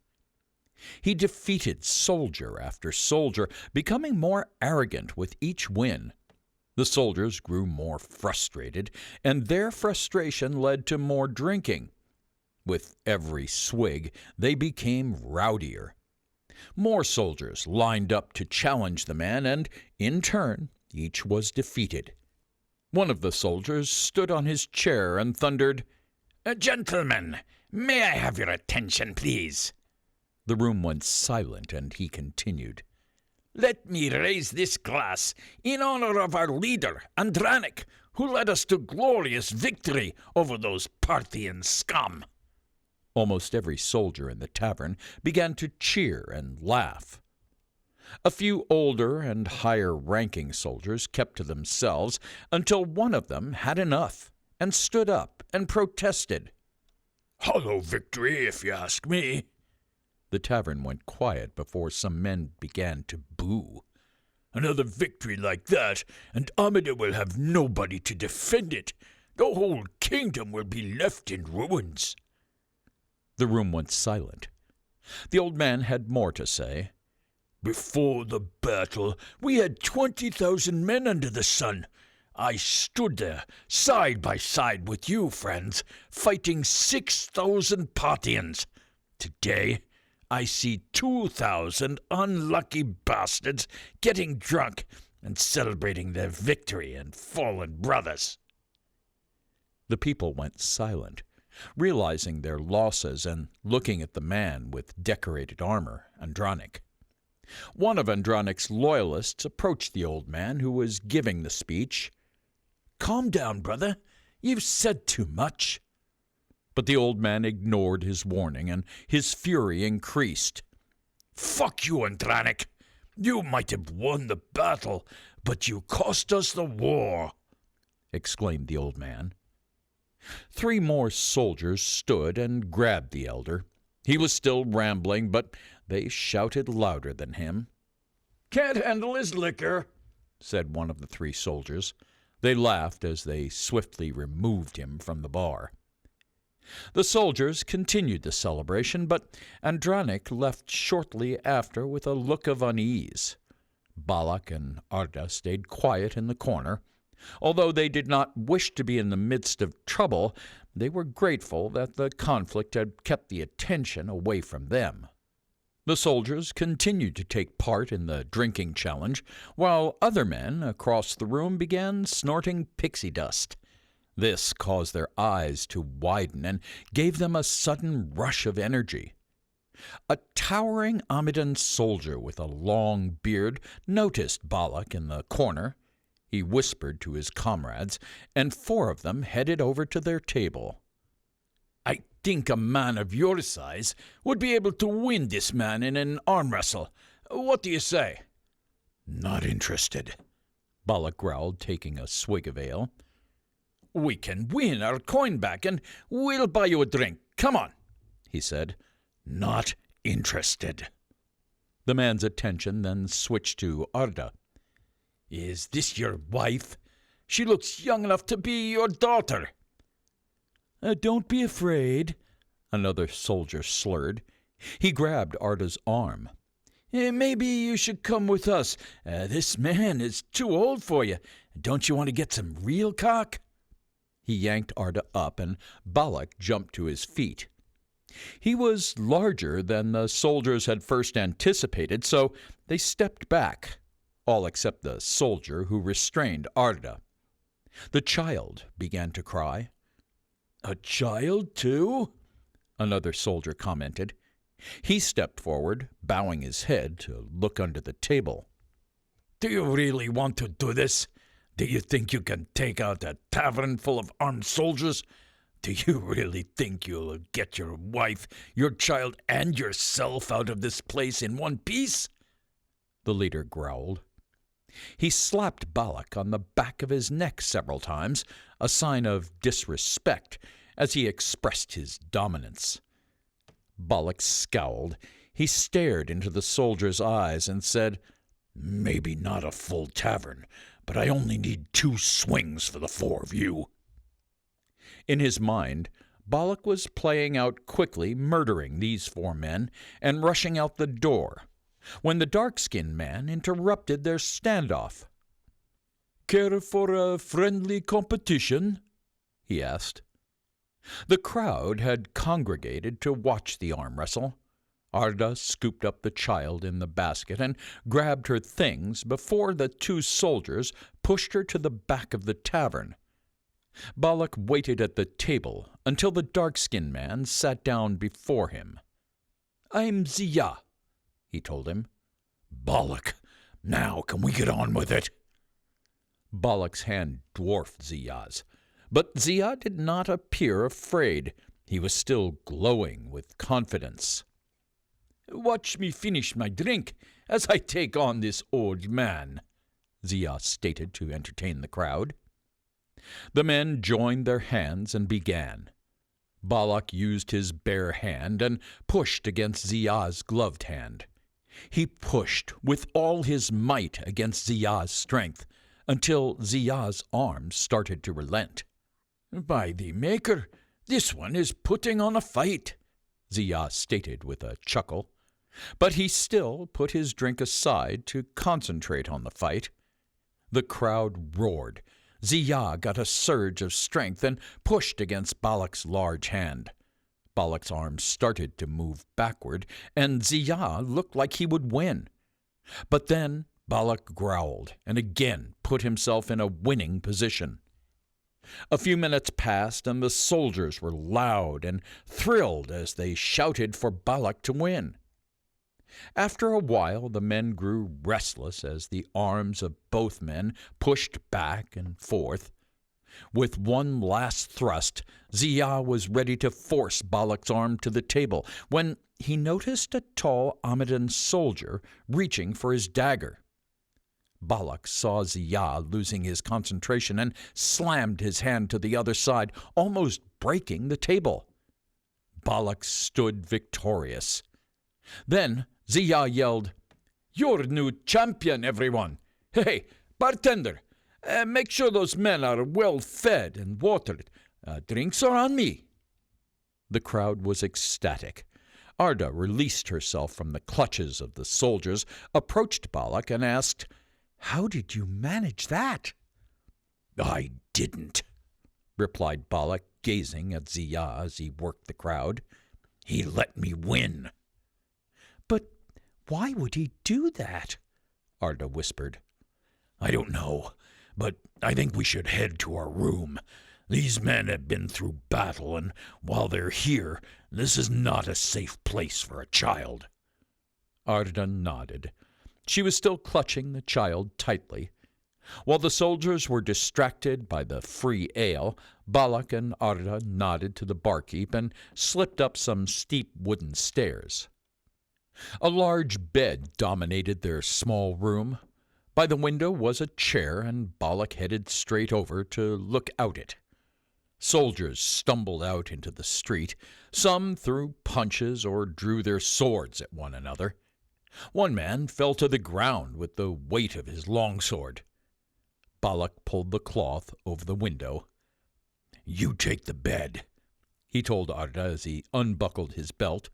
He defeated soldier after soldier, becoming more arrogant with each win. The soldiers grew more frustrated, and their frustration led to more drinking. With every swig, they became rowdier. More soldiers lined up to challenge the man, and, in turn, each was defeated. One of the soldiers stood on his chair and thundered, Gentlemen, may I have your attention, please? The room went silent, and he continued. Let me raise this glass in honor of our leader, Andranik, who led us to glorious victory over those Parthian scum. Almost every soldier in the tavern began to cheer and laugh. A few older and higher-ranking soldiers kept to themselves until one of them had enough and stood up and protested. Hollow victory, if you ask me. The tavern went quiet before some men began to boo. Another victory like that, and Armida will have nobody to defend it. The whole kingdom will be left in ruins. The room went silent. The old man had more to say. Before the battle, we had 20,000 men under the sun. I stood there, side by side with you, friends, fighting 6,000 Parthians. Today, I see 2,000 unlucky bastards getting drunk and celebrating their victory and fallen brothers. The people went silent, realizing their losses and looking at the man with decorated armor, Andranik. One of Andranik's loyalists approached the old man who was giving the speech. Calm down, brother. You've said too much. But the old man ignored his warning, and his fury increased. Fuck you, Andranik. You might have won the battle, but you cost us the war, exclaimed the old man. 3 more soldiers stood and grabbed the elder. He was still rambling, but they shouted louder than him. Can't handle his liquor, said one of the 3 soldiers. They laughed as they swiftly removed him from the bar. The soldiers continued the celebration, but Andranik left shortly after with a look of unease. Balak and Arda stayed quiet in the corner. Although they did not wish to be in the midst of trouble, they were grateful that the conflict had kept the attention away from them. The soldiers continued to take part in the drinking challenge, while other men across the room began snorting pixie dust. This caused their eyes to widen and gave them a sudden rush of energy. A towering Amidan soldier with a long beard noticed Balak in the corner. He whispered to his comrades, and 4 of them headed over to their table. I think a man of your size would be able to win this man in an arm wrestle. What do you say? Not interested, Balak growled, taking a swig of ale. We can win our coin back, and we'll buy you a drink. Come on, he said. Not interested. The man's attention then switched to Arda. Is this your wife? She looks young enough to be your daughter. Don't be afraid, another soldier slurred. He grabbed Arda's arm. Maybe you should come with us. This man is too old for you. Don't you want to get some real cock? He yanked Arda up, and Balak jumped to his feet. He was larger than the soldiers had first anticipated, so they stepped back, all except the soldier who restrained Arda. The child began to cry. A child, too? Another soldier commented. He stepped forward, bowing his head to look under the table. Do you really want to do this? Do you think you can take out a tavern full of armed soldiers? Do you really think you'll get your wife, your child, and yourself out of this place in one piece? The leader growled. He slapped Balak on the back of his neck several times, a sign of disrespect, as he expressed his dominance. Balak scowled. He stared into the soldier's eyes and said, Maybe not a full tavern, but I only need 2 swings for the 4 of you. In his mind, Balak was playing out quickly murdering these 4 men and rushing out the door, when the dark-skinned man interrupted their standoff. Care for a friendly competition? He asked. The crowd had congregated to watch the arm wrestle. Arda scooped up the child in the basket and grabbed her things before the 2 soldiers pushed her to the back of the tavern. Balak waited at the table until the dark-skinned man sat down before him. I'm Zia, he told him. Balak, now can we get on with it? Balak's hand dwarfed Zia's, but Zia did not appear afraid. He was still glowing with confidence. Watch me finish my drink as I take on this old man, Zia stated to entertain the crowd. The men joined their hands and began. Balak used his bare hand and pushed against Zia's gloved hand. He pushed with all his might against Zia's strength until Zia's arms started to relent. By the Maker, this one is putting on a fight, Zia stated with a chuckle. But he still put his drink aside to concentrate on the fight. The crowd roared. Zia got a surge of strength and pushed against Balak's large hand. Balak's arms started to move backward, and Zia looked like he would win. But then Balak growled and again put himself in a winning position. A few minutes passed, and the soldiers were loud and thrilled as they shouted for Balak to win. After a while, the men grew restless as the arms of both men pushed back and forth. With one last thrust, Zia was ready to force Balak's arm to the table when he noticed a tall Amadan soldier reaching for his dagger. Balak saw Zia losing his concentration and slammed his hand to the other side, almost breaking the table. Balak stood victorious. Then Zia yelled, "You're new champion, everyone! Hey, bartender, make sure those men are well fed and watered. Drinks are on me." The crowd was ecstatic. Arda released herself from the clutches of the soldiers, approached Balak, and asked, "How did you manage that?" "I didn't," replied Balak, gazing at Zia as he worked the crowd. "He let me win." "But why would he do that?" Arda whispered. "I don't know, but I think we should head to our room. These men have been through battle, and while they're here, this is not a safe place for a child." Arda nodded. She was still clutching the child tightly. While the soldiers were distracted by the free ale, Balak and Arda nodded to the barkeep and slipped up some steep wooden stairs. A large bed dominated their small room. By the window was a chair, and Balak headed straight over to look out it. Soldiers stumbled out into the street. Some threw punches or drew their swords at one another. One man fell to the ground with the weight of his longsword. Balak pulled the cloth over the window. "You take the bed," he told Arda as he unbuckled his belt.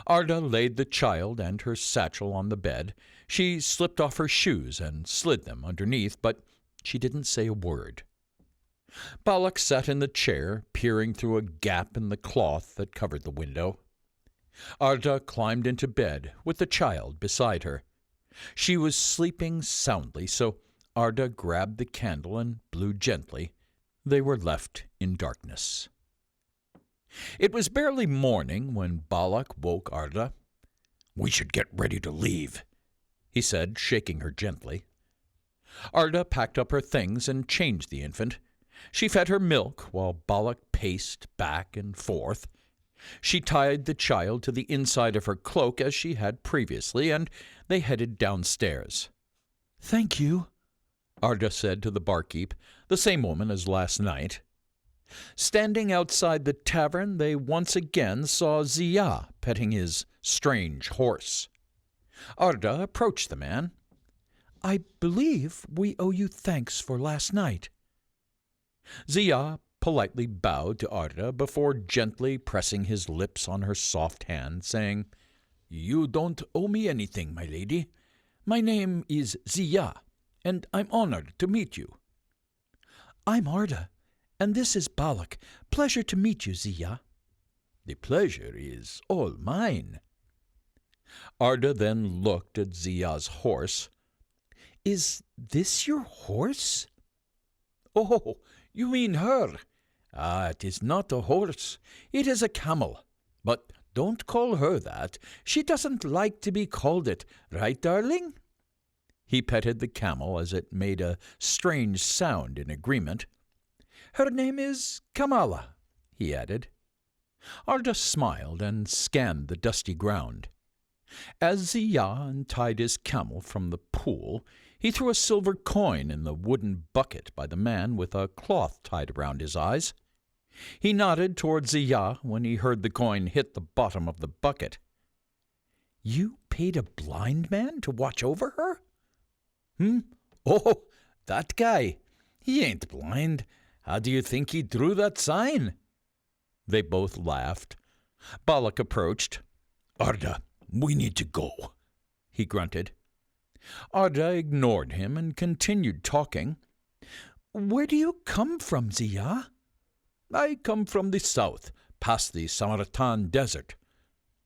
Arda laid the child and her satchel on the bed. She slipped off her shoes and slid them underneath, but she didn't say a word. Balak sat in the chair, peering through a gap in the cloth that covered the window. Arda climbed into bed with the child beside her. She was sleeping soundly, so Arda grabbed the candle and blew gently. They were left in darkness. It was barely morning when Balak woke Arda. "We should get ready to leave," he said, shaking her gently. Arda packed up her things and changed the infant. She fed her milk while Balak paced back and forth. She tied the child to the inside of her cloak as she had previously, and they headed downstairs. "Thank you," Arda said to the barkeep, the same woman as last night. Standing outside the tavern, they once again saw Zia petting his strange horse. Arda approached the man. "I believe we owe you thanks for last night." Zia politely bowed to Arda before gently pressing his lips on her soft hand, saying, "You don't owe me anything, my lady. My name is Zia, and I'm honored to meet you." "I'm Arda, and this is Balak. Pleasure to meet you, Zia." "The pleasure is all mine." Arda then looked at Zia's horse. "Is this your horse?" "Oh, you mean her? It is not a horse. It is a camel. But don't call her that. She doesn't like to be called it, right, darling?" He petted the camel as it made a strange sound in agreement. "Her name is Kamala," he added. Arda smiled and scanned the dusty ground. As Zia untied his camel from the pool, he threw a silver coin in the wooden bucket by the man with a cloth tied around his eyes. He nodded toward Zia when he heard the coin hit the bottom of the bucket. "You paid a blind man to watch over her?" Oh, that guy. He ain't blind. How do you think he drew that sign?" They both laughed. Balak approached. "Arda, we need to go," he grunted. Arda ignored him and continued talking. "Where do you come from, Zia?" "I come from the south, past the Samaritan desert."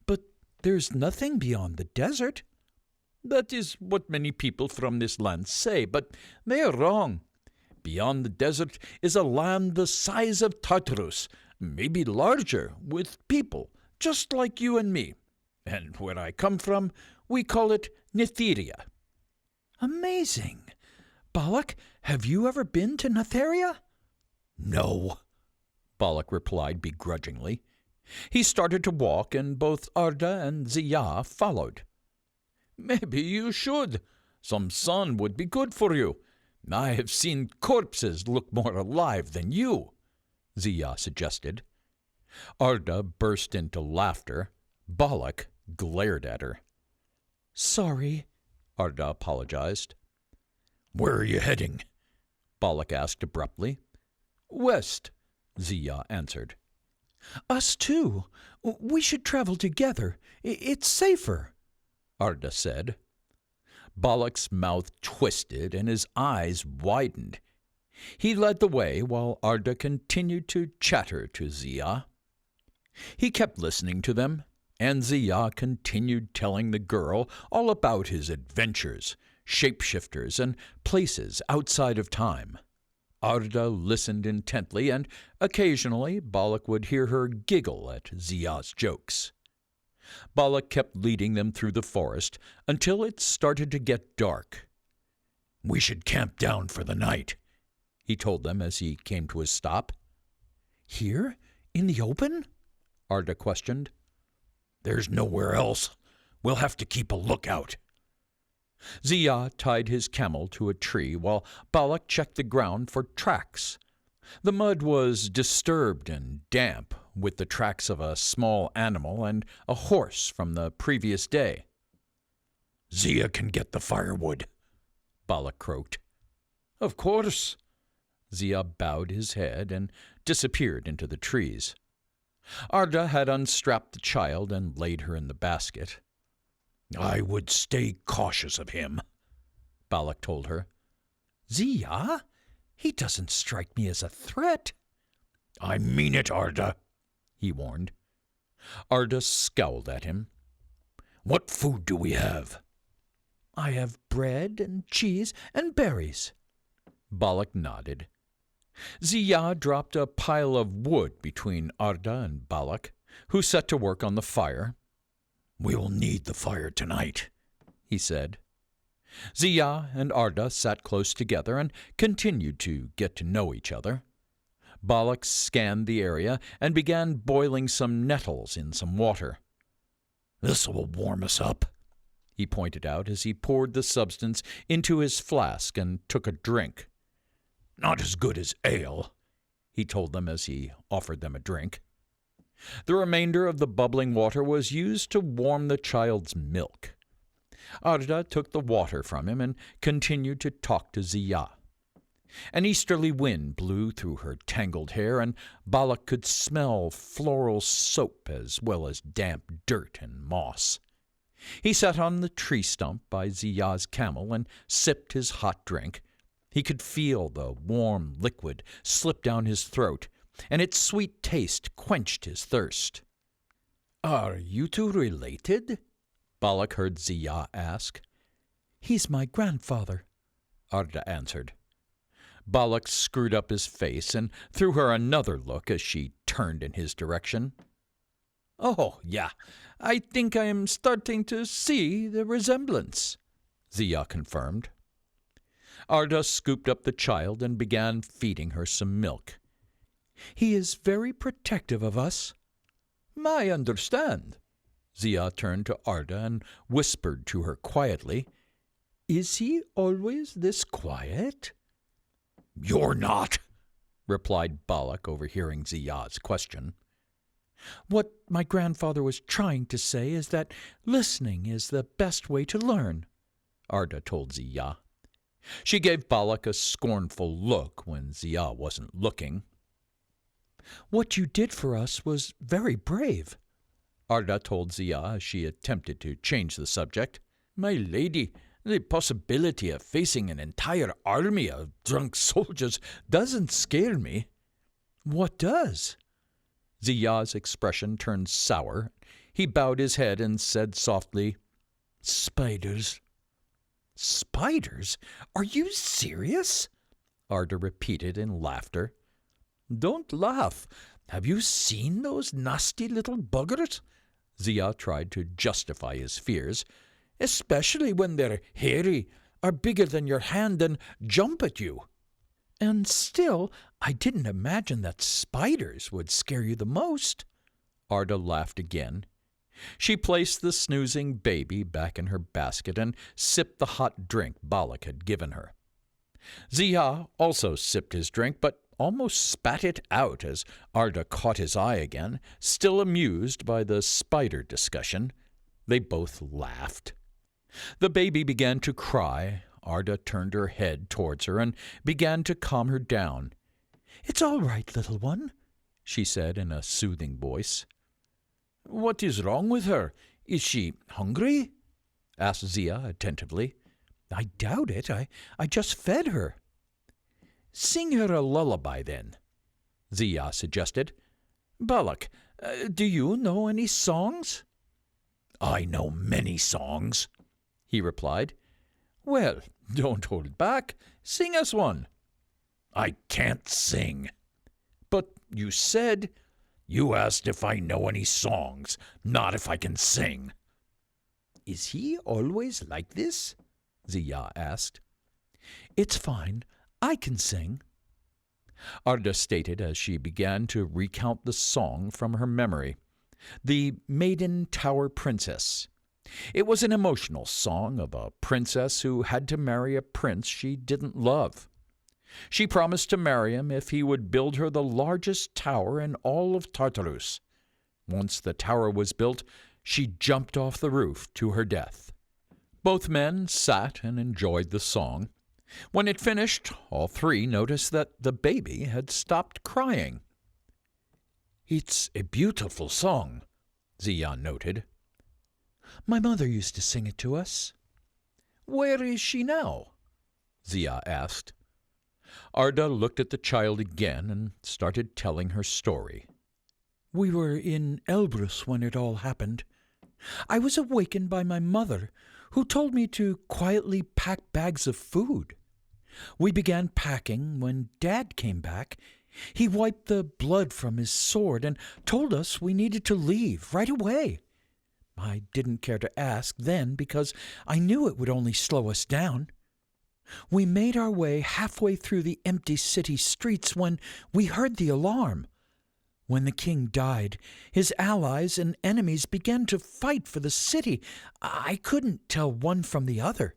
"But there's nothing beyond the desert." "That is what many people from this land say, but they are wrong. Beyond the desert is a land the size of Tartaurus, maybe larger, with people, just like you and me. And where I come from, we call it Netheria." "Amazing. Balak, have you ever been to Netheria?" "No," Balak replied begrudgingly. He started to walk, and both Arda and Zia followed. "Maybe you should. Some sun would be good for you. I have seen corpses look more alive than you," Zia suggested. Arda burst into laughter. Balak glared at her. "Sorry," Arda apologized. "Where are you heading?" Balak asked abruptly. "West," Zia answered. "Us too. We should travel together. It's safer," Arda said. Balak's mouth twisted and his eyes widened. He led the way while Arda continued to chatter to Zia. He kept listening to them, and Zia continued telling the girl all about his adventures, shapeshifters, and places outside of time. Arda listened intently, and occasionally Balak would hear her giggle at Zia's jokes. Balak kept leading them through the forest until it started to get dark. "We should camp down for the night," he told them as he came to a stop. "Here? In the open?" Arda questioned. "There's nowhere else. We'll have to keep a lookout." Zia tied his camel to a tree while Balak checked the ground for tracks. The mud was disturbed and damp, with the tracks of a small animal and a horse from the previous day. "Zia can get the firewood," Balak croaked. "Of course." Zia bowed his head and disappeared into the trees. Arda had unstrapped the child and laid her in the basket. "I would stay cautious of him," Balak told her. "Zia? He doesn't strike me as a threat." "I mean it, Arda," he warned. Arda scowled at him. "What food do we have?" "I have bread and cheese and berries." Balak nodded. Zia dropped a pile of wood between Arda and Balak, who set to work on the fire. "We will need the fire tonight," he said. Zia and Arda sat close together and continued to get to know each other. Balak scanned the area and began boiling some nettles in some water. "This will warm us up," he pointed out as he poured the substance into his flask and took a drink. "Not as good as ale," he told them as he offered them a drink. The remainder of the bubbling water was used to warm the child's milk. Arda took the water from him and continued to talk to Ziyah. An easterly wind blew through her tangled hair, and Balak could smell floral soap as well as damp dirt and moss. He sat on the tree stump by Ziyah's camel and sipped his hot drink. He could feel the warm liquid slip down his throat, and its sweet taste quenched his thirst. "Are you two related?" Balak heard Ziyah ask. "He's my grandfather," Arda answered. Balak screwed up his face and threw her another look as she turned in his direction. "Oh, yeah, I think I am starting to see the resemblance," Ziyah confirmed. Arda scooped up the child and began feeding her some milk. "He is very protective of us." "I understand." Ziyah turned to Arda and whispered to her quietly, "Is he always this quiet?" "You're not," replied Balak, overhearing Ziyah's question. "What my grandfather was trying to say is that listening is the best way to learn," Arda told Ziyah. She gave Balak a scornful look when Ziyah wasn't looking. "What you did for us was very brave," Arda told Ziyah as she attempted to change the subject. "My lady, the possibility of facing an entire army of drunk soldiers doesn't scare me." "What does?" Ziyah's expression turned sour. He bowed his head and said softly, "Spiders." "Spiders? Are you serious?" Arda repeated in laughter. "Don't laugh. Have you seen those nasty little buggers?" Ziyah tried to justify his fears. "Especially when they're hairy, are bigger than your hand, and jump at you." "And still, I didn't imagine that spiders would scare you the most." Arda laughed again. She placed the snoozing baby back in her basket and sipped the hot drink Balak had given her. Ziyah also sipped his drink, but almost spat it out as Arda caught his eye again, still amused by the spider discussion. They both laughed. The baby began to cry. Arda turned her head towards her and began to calm her down. "It's all right, little one," she said in a soothing voice. "What is wrong with her? Is she hungry?" asked Ziyah attentively. "I doubt it. I just fed her." "Sing her a lullaby, then," Ziyah suggested. "Balak, do you know any songs?" "I know many songs," he replied. "Well, don't hold back. Sing us one." "I can't sing." "But you said—" "You asked if I know any songs, not if I can sing." "Is he always like this?" Ziyah asked. "It's fine. I can sing," Arda stated as she began to recount the song from her memory. The Maiden Tower Princess. It was an emotional song of a princess who had to marry a prince she didn't love. She promised to marry him if he would build her the largest tower in all of Tartaurus. Once the tower was built, she jumped off the roof to her death. Both men sat and enjoyed the song. When it finished, all three noticed that the baby had stopped crying. "It's a beautiful song," Ziyah noted. "My mother used to sing it to us." "Where is she now?" Ziyah asked. Arda looked at the child again and started telling her story. "We were in Elbrus when it all happened. I was awakened by my mother, who told me to quietly pack bags of food. We began packing when Dad came back. He wiped the blood from his sword and told us we needed to leave right away. I didn't care to ask then because I knew it would only slow us down. We made our way halfway through the empty city streets when we heard the alarm. When the king died, his allies and enemies began to fight for the city. I couldn't tell one from the other.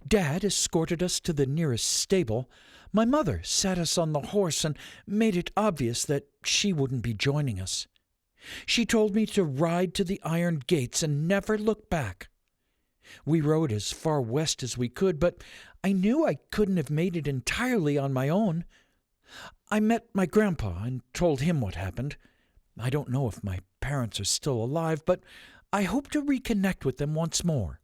Dad escorted us to the nearest stable. My mother sat us on the horse and made it obvious that she wouldn't be joining us. She told me to ride to the iron gates and never look back. We rode as far west as we could, but I knew I couldn't have made it entirely on my own. I met my grandpa and told him what happened. I don't know if my parents are still alive, but I hope to reconnect with them once more."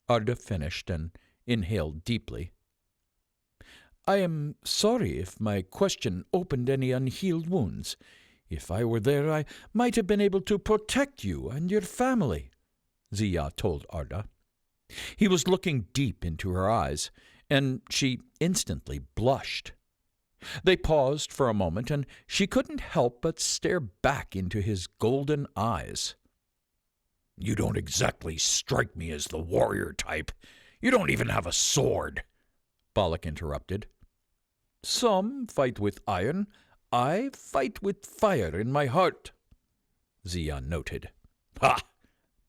Arda finished and inhaled deeply. "I am sorry if my question opened any unhealed wounds. If I were there, I might have been able to protect you and your family," Zia told Arda. He was looking deep into her eyes, and she instantly blushed. They paused for a moment, and she couldn't help but stare back into his golden eyes. "You don't exactly strike me as the warrior type. You don't even have a sword," Balak interrupted. "Some fight with iron. I fight with fire in my heart," Zia noted. "Ha!"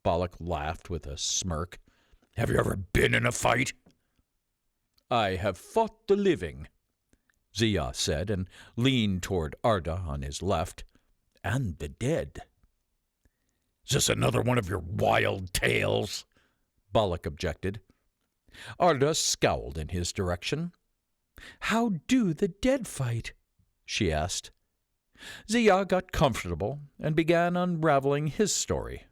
Balak laughed with a smirk. "Have you ever been in a fight?" "I have fought the living," Zia said, and leaned toward Arda on his left, "and the dead." "Is this another one of your wild tales?" Balak objected. Arda scowled in his direction. "How do the dead fight?" she asked. Zia got comfortable and began unraveling his story.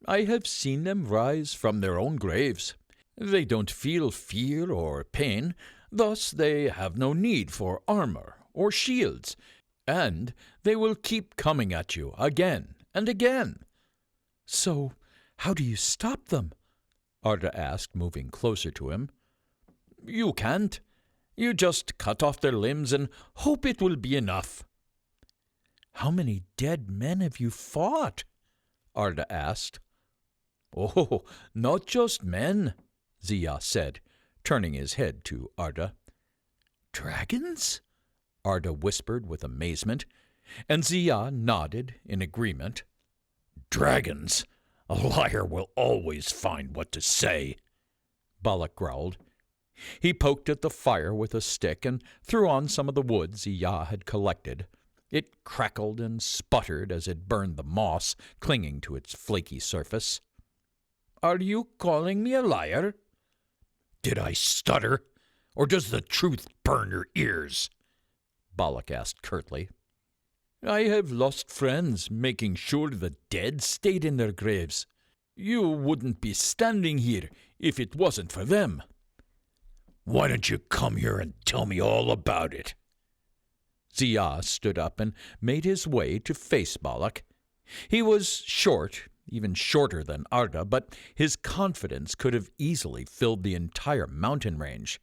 "I have seen them rise from their own graves. They don't feel fear or pain, thus they have no need for armor or shields, and they will keep coming at you again and again." "So how do you stop them?" Arda asked, moving closer to him. "You can't. You just cut off their limbs and hope it will be enough." "How many dead men have you fought?" Arda asked. "Oh, not just men," Zia said, turning his head to Arda. "Dragons?" Arda whispered with amazement, and Zia nodded in agreement. "Dragons? A liar will always find what to say," Balak growled. He poked at the fire with a stick and threw on some of the wood Zia had collected. It crackled and sputtered as it burned the moss clinging to its flaky surface. "Are you calling me a liar?" "Did I stutter? Or does the truth burn your ears?" Balak asked curtly. "I have lost friends making sure the dead stayed in their graves. You wouldn't be standing here if it wasn't for them." "Why don't you come here and tell me all about it?" Zia stood up and made his way to face Balak. He was short, even shorter than Arda, but his confidence could have easily filled the entire mountain range.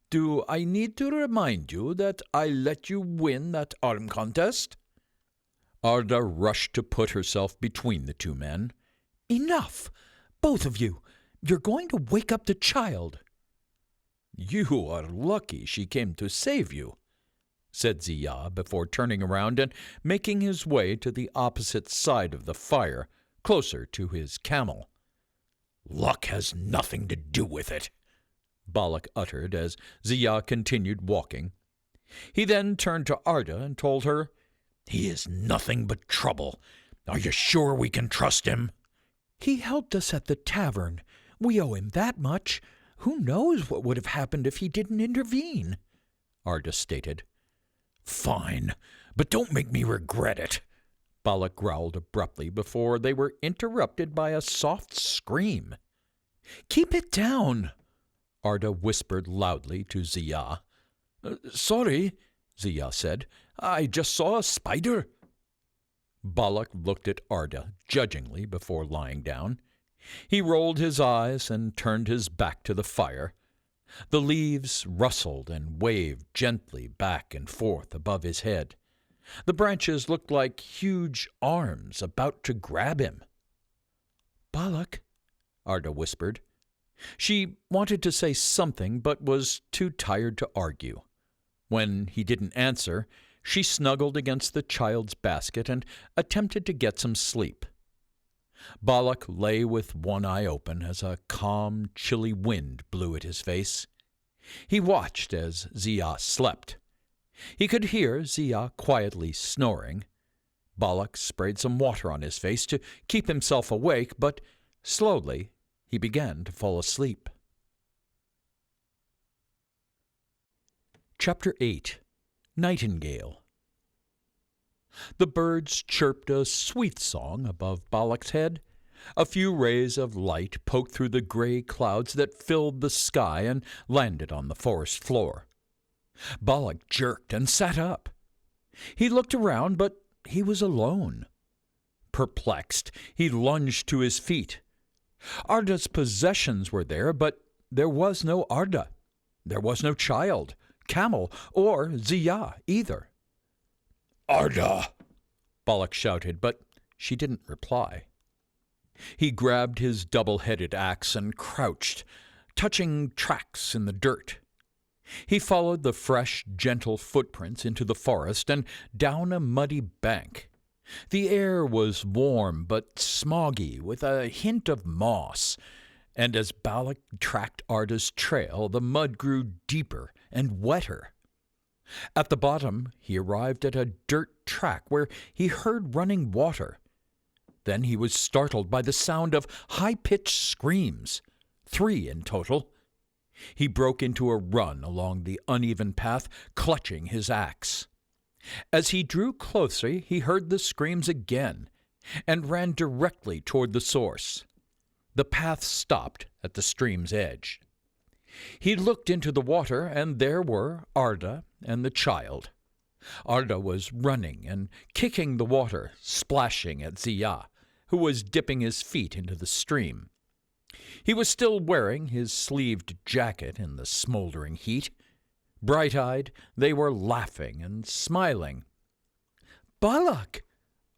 "Do I need to remind you that I let you win that arm contest?" Arda rushed to put herself between the two men. "Enough! Both of you! You're going to wake up the child!" "You are lucky she came to save you," said Zia before turning around and making his way to the opposite side of the fire, closer to his camel. "Luck has nothing to do with it," Balak uttered as Zia continued walking. He then turned to Arda and told her, "He is nothing but trouble. Are you sure we can trust him?" "He helped us at the tavern. We owe him that much. Who knows what would have happened if he didn't intervene?" Arda stated. "Fine, but don't make me regret it," Balak growled abruptly before they were interrupted by a soft scream. "Keep it down," Arda whispered loudly to Zia. "Sorry," Zia said. "I just saw a spider." Balak looked at Arda judgingly before lying down. He rolled his eyes and turned his back to the fire. The leaves rustled and waved gently back and forth above his head. The branches looked like huge arms about to grab him. "Balak," Arda whispered. She wanted to say something, but was too tired to argue. When he didn't answer, she snuggled against the child's basket and attempted to get some sleep. Balak lay with one eye open as a calm, chilly wind blew at his face. He watched as Zia slept. He could hear Zia quietly snoring. Balak sprayed some water on his face to keep himself awake, but slowly he began to fall asleep. Chapter 8. Nightingale. The birds chirped a sweet song above Balak's head. A few rays of light poked through the gray clouds that filled the sky and landed on the forest floor. Balak jerked and sat up. He looked around, but he was alone. Perplexed, he lunged to his feet. Arda's possessions were there, but there was no Arda. There was no child, camel, or Zia either. Arda! Balak shouted, but she didn't reply. He grabbed his double-headed axe and crouched, touching tracks in the dirt. He followed the fresh, gentle footprints into the forest and down a muddy bank. The air was warm but smoggy, with a hint of moss, and as Balak tracked Arda's trail, the mud grew deeper and wetter. At the bottom, he arrived at a dirt track where he heard running water. Then he was startled by the sound of high-pitched screams, 3 in total. He broke into a run along the uneven path, clutching his axe. As he drew closer, he heard the screams again and ran directly toward the source. The path stopped at the stream's edge. He looked into the water, and there were Arda and the child. Arda was running and kicking the water, splashing at Zia, who was dipping his feet into the stream. He was still wearing his sleeved jacket in the smoldering heat. Bright-eyed, they were laughing and smiling. "Balak,"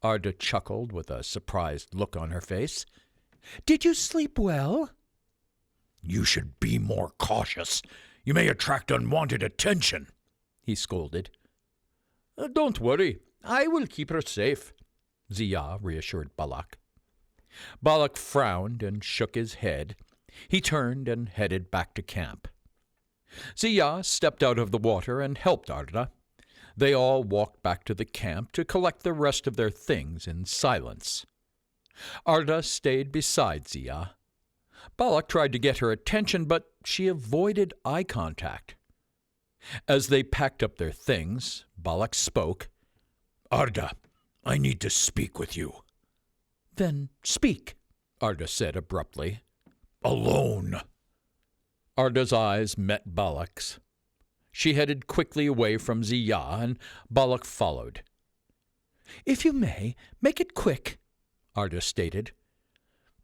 Arda chuckled with a surprised look on her face. "Did you sleep well?" You should be more cautious. You may attract unwanted attention, he scolded. Don't worry, I will keep her safe, Zia reassured Balak. Balak frowned and shook his head. He turned and headed back to camp. Zia stepped out of the water and helped Arda. They all walked back to the camp to collect the rest of their things in silence. Arda stayed beside Zia. Balak tried to get her attention, but she avoided eye contact. As they packed up their things, Balak spoke. Arda, I need to speak with you. "Then speak," Arda said abruptly. Alone. Arda's eyes met Balak's. She headed quickly away from Zia, and Balak followed. "If you may, make it quick," Arda stated.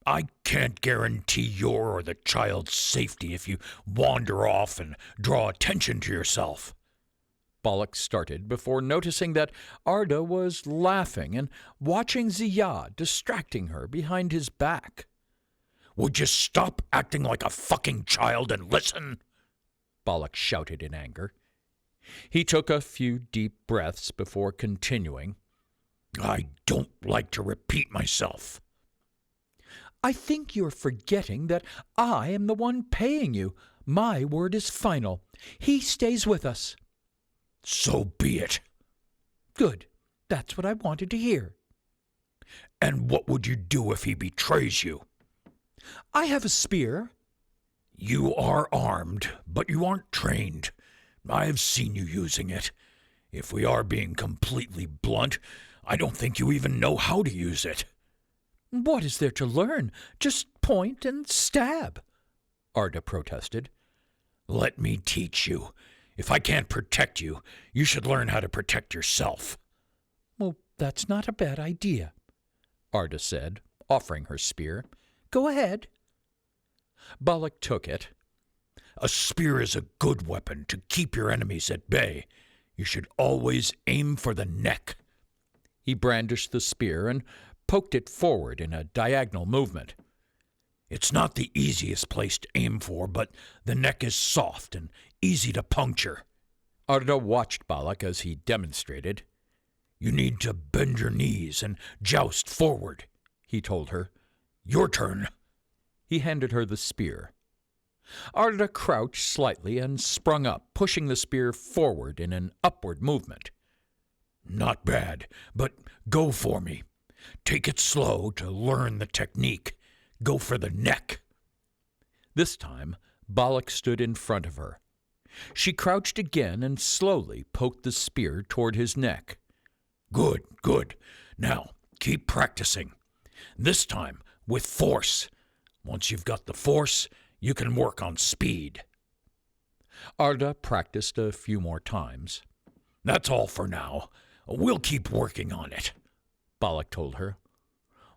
I can't guarantee your or the child's safety if you wander off and draw attention to yourself. Balak started before noticing that Arda was laughing and watching Zia, distracting her behind his back. Would you stop acting like a fucking child and listen? Balak shouted in anger. He took a few deep breaths before continuing. I don't like to repeat myself. "I think you're forgetting that I am the one paying you. My word is final. He stays with us." So be it. "Good. That's what I wanted to hear." And what would you do if he betrays you? "I have a spear." You are armed, but you aren't trained. I have seen you using it. If we are being completely blunt, I don't think you even know how to use it. "What is there to learn? Just point and stab," Arda protested. Let me teach you. If I can't protect you, you should learn how to protect yourself. "Well, that's not a bad idea," Arda said, offering her spear. "Go ahead." Balak took it. A spear is a good weapon to keep your enemies at bay. You should always aim for the neck. He brandished the spear and poked it forward in a diagonal movement. It's not the easiest place to aim for, but the neck is soft and easy to puncture. Arda watched Balak as he demonstrated. You need to bend your knees and joust forward, he told her. Your turn. He handed her the spear. Arda crouched slightly and sprung up, pushing the spear forward in an upward movement. Not bad, but go for me. Take it slow to learn the technique. Go for the neck. This time, Balak stood in front of her. She crouched again and slowly poked the spear toward his neck. Good, good. Now, keep practicing. This time, with force. Once you've got the force, you can work on speed. Arda practiced a few more times. That's all for now. We'll keep working on it, Balak told her.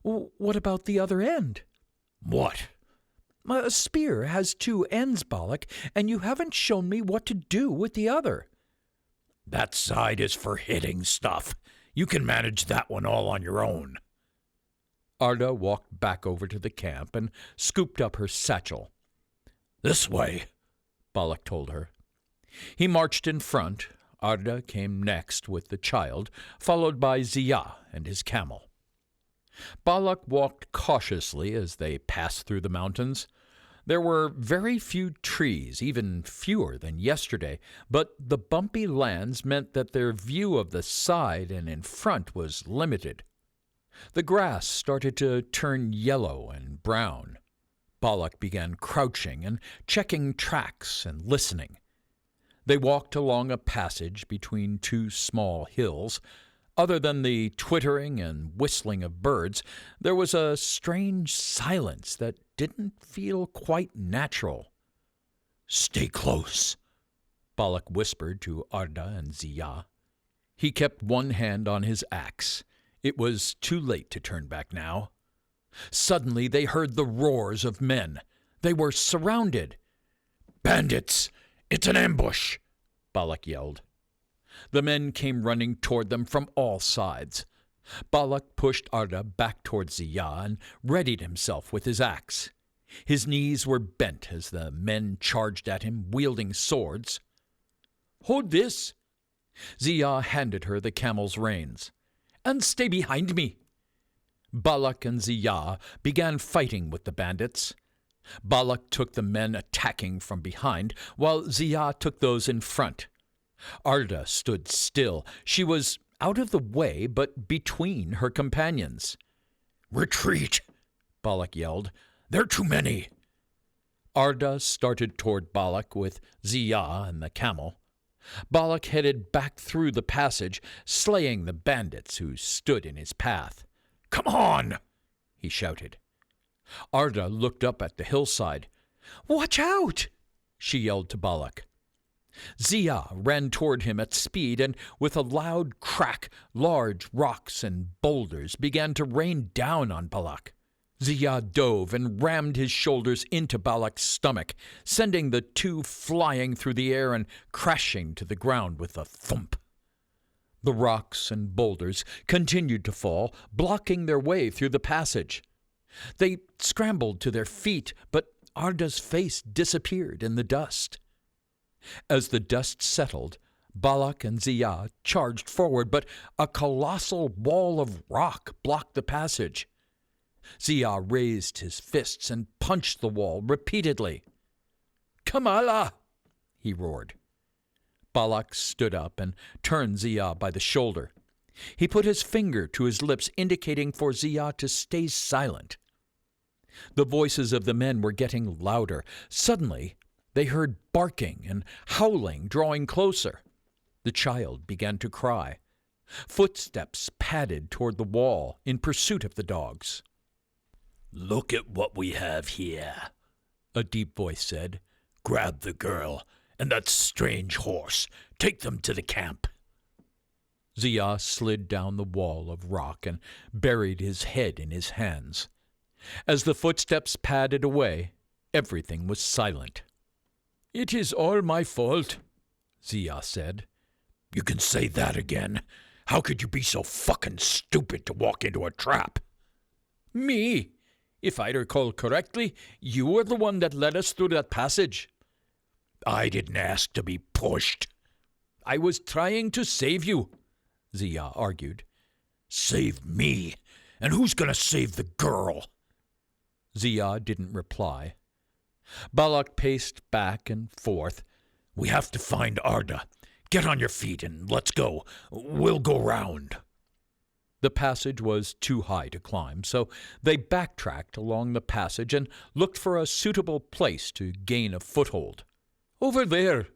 What about the other end? What? A spear has two ends, Balak, and you haven't shown me what to do with the other. That side is for hitting stuff. You can manage that one all on your own. Arda walked back over to the camp and scooped up her satchel. This way, Balak told her. He marched in front. Arda came next with the child, followed by Ziyah and his camel. Balak walked cautiously as they passed through the mountains. There were very few trees, even fewer than yesterday, but the bumpy lands meant that their view of the side and in front was limited. The grass started to turn yellow and brown. Balak began crouching and checking tracks and listening. They walked along a passage between two small hills. Other than the twittering and whistling of birds, there was a strange silence that didn't feel quite natural. Stay close, Balak whispered to Arda and Ziyah. He kept one hand on his axe. It was too late to turn back now. Suddenly they heard the roars of men. They were surrounded. Bandits! It's an ambush, Balak yelled. The men came running toward them from all sides. Balak pushed Arda back toward Ziyah and readied himself with his axe. His knees were bent as the men charged at him, wielding swords. "Hold this!" Ziyah handed her the camel's reins. "And stay behind me." Balak and Ziyah began fighting with the bandits. Balak took the men attacking from behind, while Ziyah took those in front. Arda stood still. She was out of the way, but between her companions. "Retreat!" Balak yelled. "There are too many." Arda started toward Balak with Ziyah and the camel. Balak headed back through the passage, slaying the bandits who stood in his path. "Come on!" he shouted. Arda looked up at the hillside. "Watch out!" she yelled to Balak. Ziyah ran toward him at speed, and with a loud crack, large rocks and boulders began to rain down on Balak. Ziyah dove and rammed his shoulders into Balak's stomach, sending the two flying through the air and crashing to the ground with a thump. The rocks and boulders continued to fall, blocking their way through the passage. They scrambled to their feet, but Arda's face disappeared in the dust. As the dust settled, Balak and Ziyah charged forward, but a colossal wall of rock blocked the passage. Ziyah raised his fists and punched the wall repeatedly. "Kamala!" he roared. Balak stood up and turned Ziyah by the shoulder. He put his finger to his lips, indicating for Ziyah to stay silent. The voices of the men were getting louder. Suddenly, they heard barking and howling drawing closer. The child began to cry. Footsteps padded toward the wall in pursuit of the dogs. "Look at what we have here," a deep voice said. "Grab the girl and that strange horse. Take them to the camp." Ziyah slid down the wall of rock and buried his head in his hands. As the footsteps padded away, everything was silent. "It is all my fault," Ziyah said. "You can say that again. How could you be so fucking stupid to walk into a trap?" "Me? If I recall correctly, you were the one that led us through that passage. I didn't ask to be pushed. I was trying to save you, Zia argued. Save me? And who's going to save the girl? Zia didn't reply. Balak paced back and forth. We have to find Arda. Get on your feet and let's go. We'll go round. The passage was too high to climb, so they backtracked along the passage and looked for a suitable place to gain a foothold. Over there,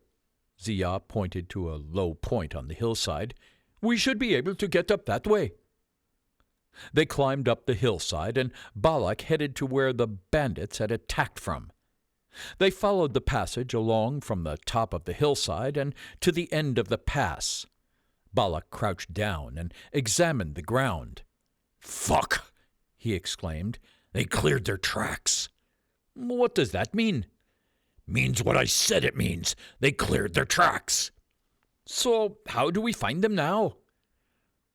Zia pointed to a low point on the hillside. We should be able to get up that way. They climbed up the hillside, and Balak headed to where the bandits had attacked from. They followed the passage along from the top of the hillside and to the end of the pass. Balak crouched down and examined the ground. "Fuck!" he exclaimed. "They cleared their tracks." "What does that mean?" "Means what I said it means. They cleared their tracks." "So how do we find them now?"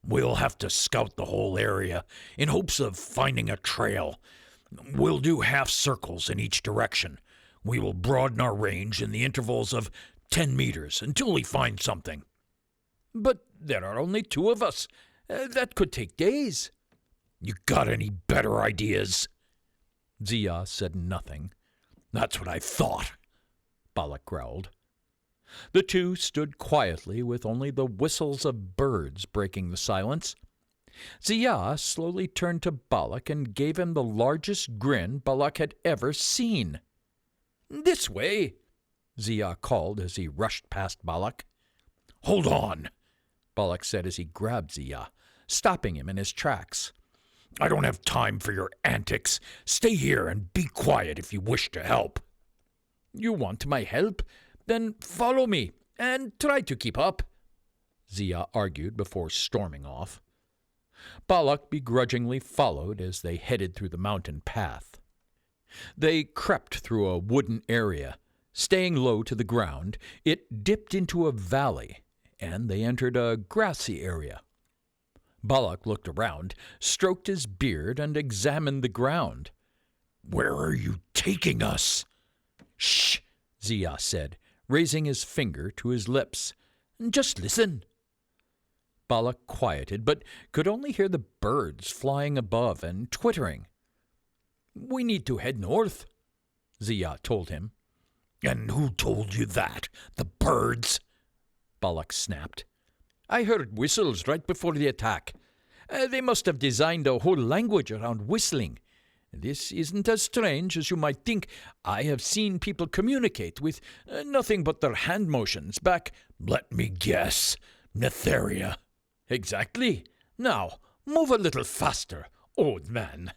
"We'll have to scout the whole area in hopes of finding a trail. We'll do half circles in each direction. We will broaden our range in the intervals of 10 meters until we find something." "But there are only 2 of us. That could take days." "You got any better ideas?" Zia said nothing. "That's what I thought," Balak growled. The 2 stood quietly with only the whistles of birds breaking the silence. Zia slowly turned to Balak and gave him the largest grin Balak had ever seen. "This way," Zia called as he rushed past Balak. "Hold on," Balak said as he grabbed Zia, stopping him in his tracks. "I don't have time for your antics. Stay here and be quiet if you wish to help." "You want my help? Then follow me and try to keep up," Zia argued before storming off. Balak begrudgingly followed as they headed through the mountain path. They crept through a wooden area. Staying low to the ground, it dipped into a valley, and they entered a grassy area. Balak looked around, stroked his beard, and examined the ground. "Where are you taking us?" "Shh," Zia said, raising his finger to his lips. "Just listen." Balak quieted, but could only hear the birds flying above and twittering. "We need to head north," Zia told him. "And who told you that? The birds?" Balak snapped. "I heard whistles right before the attack. They must have designed a whole language around whistling. This isn't as strange as you might think. I have seen people communicate with nothing but their hand motions back—" "Let me guess. Netheria." "Exactly. Now, move a little faster, old man."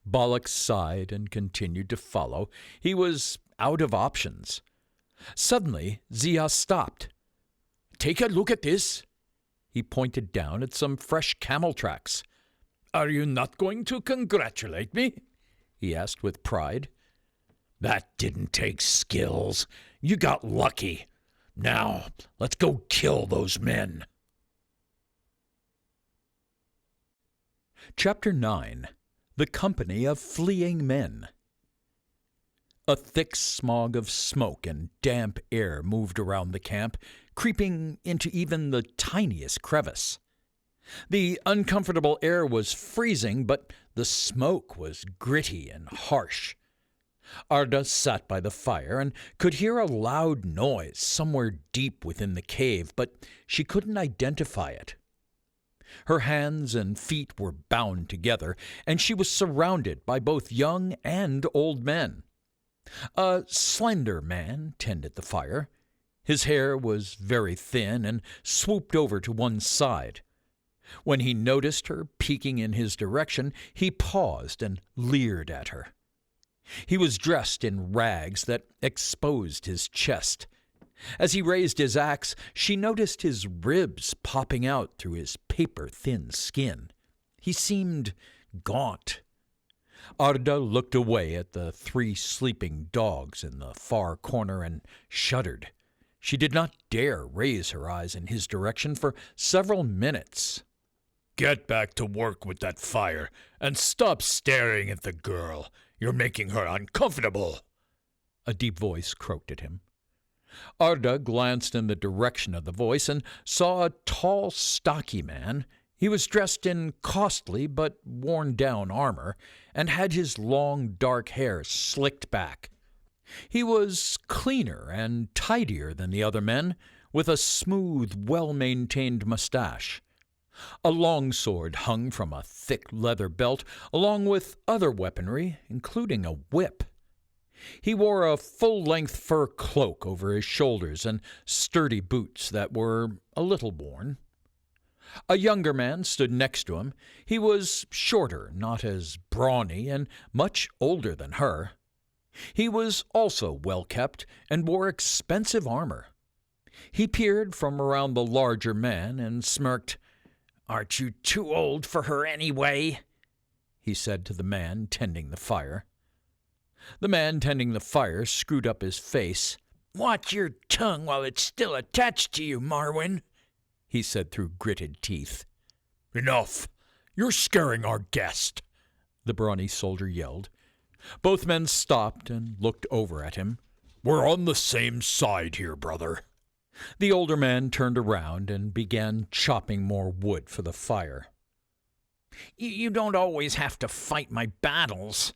Balak sighed and continued to follow. He was out of options. Suddenly, Zia stopped. "Take a look at this." He pointed down at some fresh camel tracks. "Are you not going to congratulate me?" he asked with pride. "That didn't take skills. You got lucky. Now, let's go kill those men." Chapter 9. The Company of Fleeing Men. A thick smog of smoke and damp air moved around the camp, creeping into even the tiniest crevice. The uncomfortable air was freezing, but the smoke was gritty and harsh. Arda sat by the fire and could hear a loud noise somewhere deep within the cave, but she couldn't identify it. Her hands and feet were bound together, and she was surrounded by both young and old men. A slender man tended the fire. His hair was very thin and swooped over to one side. When he noticed her peeking in his direction, he paused and leered at her. He was dressed in rags that exposed his chest. As he raised his axe, she noticed his ribs popping out through his paper-thin skin. He seemed gaunt. Arda looked away at the 3 sleeping dogs in the far corner and shuddered. She did not dare raise her eyes in his direction for several minutes. Get back to work with that fire and stop staring at the girl. You're making her uncomfortable. A deep voice croaked at him. Arda glanced in the direction of the voice and saw a tall, stocky man. He was dressed in costly but worn-down armor and had his long, dark hair slicked back. He was cleaner and tidier than the other men, with a smooth, well-maintained mustache. A long sword hung from a thick leather belt, along with other weaponry, including a whip. He wore a full-length fur cloak over his shoulders and sturdy boots that were a little worn. A younger man stood next to him. He was shorter, not as brawny, and much older than her. He was also well-kept and wore expensive armor. He peered from around the larger man and smirked. "Aren't you too old for her anyway?" he said to the man tending the fire. The man tending the fire screwed up his face. "Watch your tongue while it's still attached to you, Marwin," he said through gritted teeth. Enough! You're scaring our guest, the brawny soldier yelled. Both men stopped and looked over at him. We're on the same side here, brother. The older man turned around and began chopping more wood for the fire. You don't always have to fight my battles,"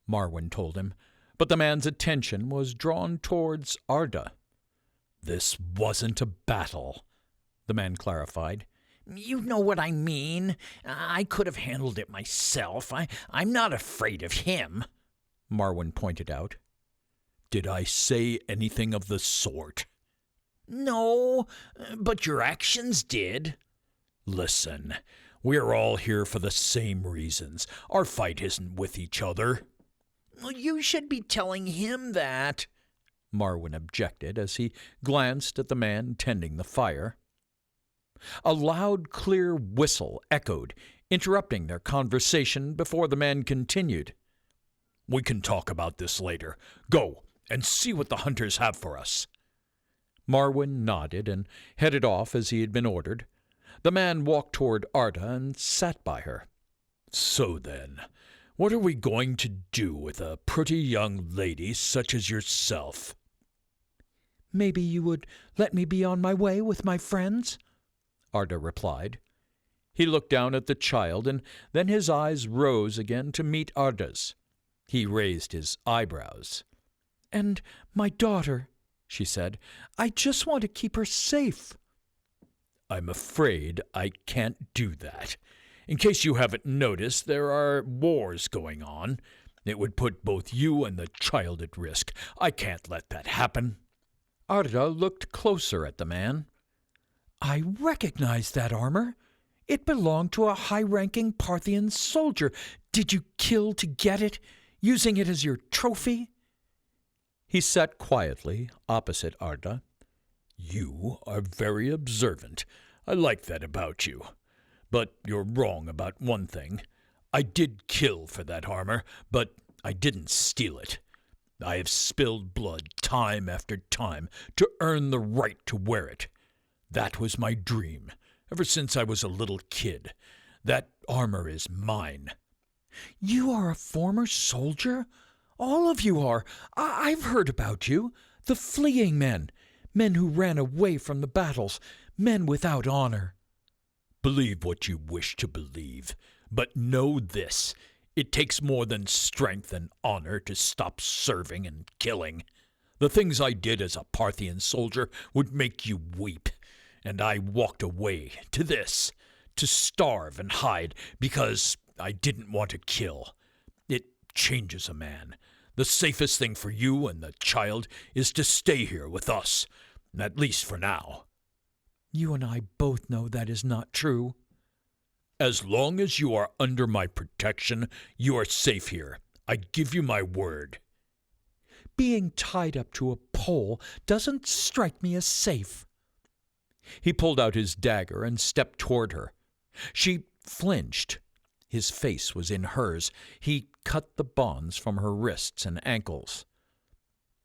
Marwin told him, but the man's attention was drawn towards Arda. This wasn't a battle, the man clarified. "You know what I mean. I could have handled it myself. I'm not afraid of him," Marwin pointed out. Did I say anything of the sort? "No, but your actions did." Listen, we're all here for the same reasons. Our fight isn't with each other. "You should be telling him that," Marwin objected as he glanced at the man tending the fire. A loud, clear whistle echoed, interrupting their conversation before the man continued. We can talk about this later. Go and see what the hunters have for us. Marwin nodded and headed off as he had been ordered. The man walked toward Arda and sat by her. So then, what are we going to do with a pretty young lady such as yourself? "Maybe you would let me be on my way with my friends?" Arda replied. He looked down at the child, and then his eyes rose again to meet Arda's. He raised his eyebrows. "And my daughter," she said. "I just want to keep her safe." I'm afraid I can't do that. In case you haven't noticed, there are wars going on. It would put both you and the child at risk. I can't let that happen. Arda looked closer at the man. "I recognize that armor. It belonged to a high-ranking Parthian soldier. Did you kill to get it, using it as your trophy?" He sat quietly opposite Arda. You are very observant. I like that about you. But you're wrong about one thing. I did kill for that armor, but I didn't steal it. I have spilled blood time after time to earn the right to wear it. That was my dream, ever since I was a little kid. That armor is mine. "You are a former soldier? All of you are. I've heard about you. The fleeing men. Men who ran away from the battles. Men without honor." Believe what you wish to believe, but know this. It takes more than strength and honor to stop serving and killing. The things I did as a Parthian soldier would make you weep, and I walked away to this, to starve and hide because I didn't want to kill. It changes a man. The safest thing for you and the child is to stay here with us, at least for now. "You and I both know that is not true." As long as you are under my protection, you are safe here. I give you my word. "Being tied up to a pole doesn't strike me as safe." He pulled out his dagger and stepped toward her. She flinched. His face was in hers. He cut the bonds from her wrists and ankles.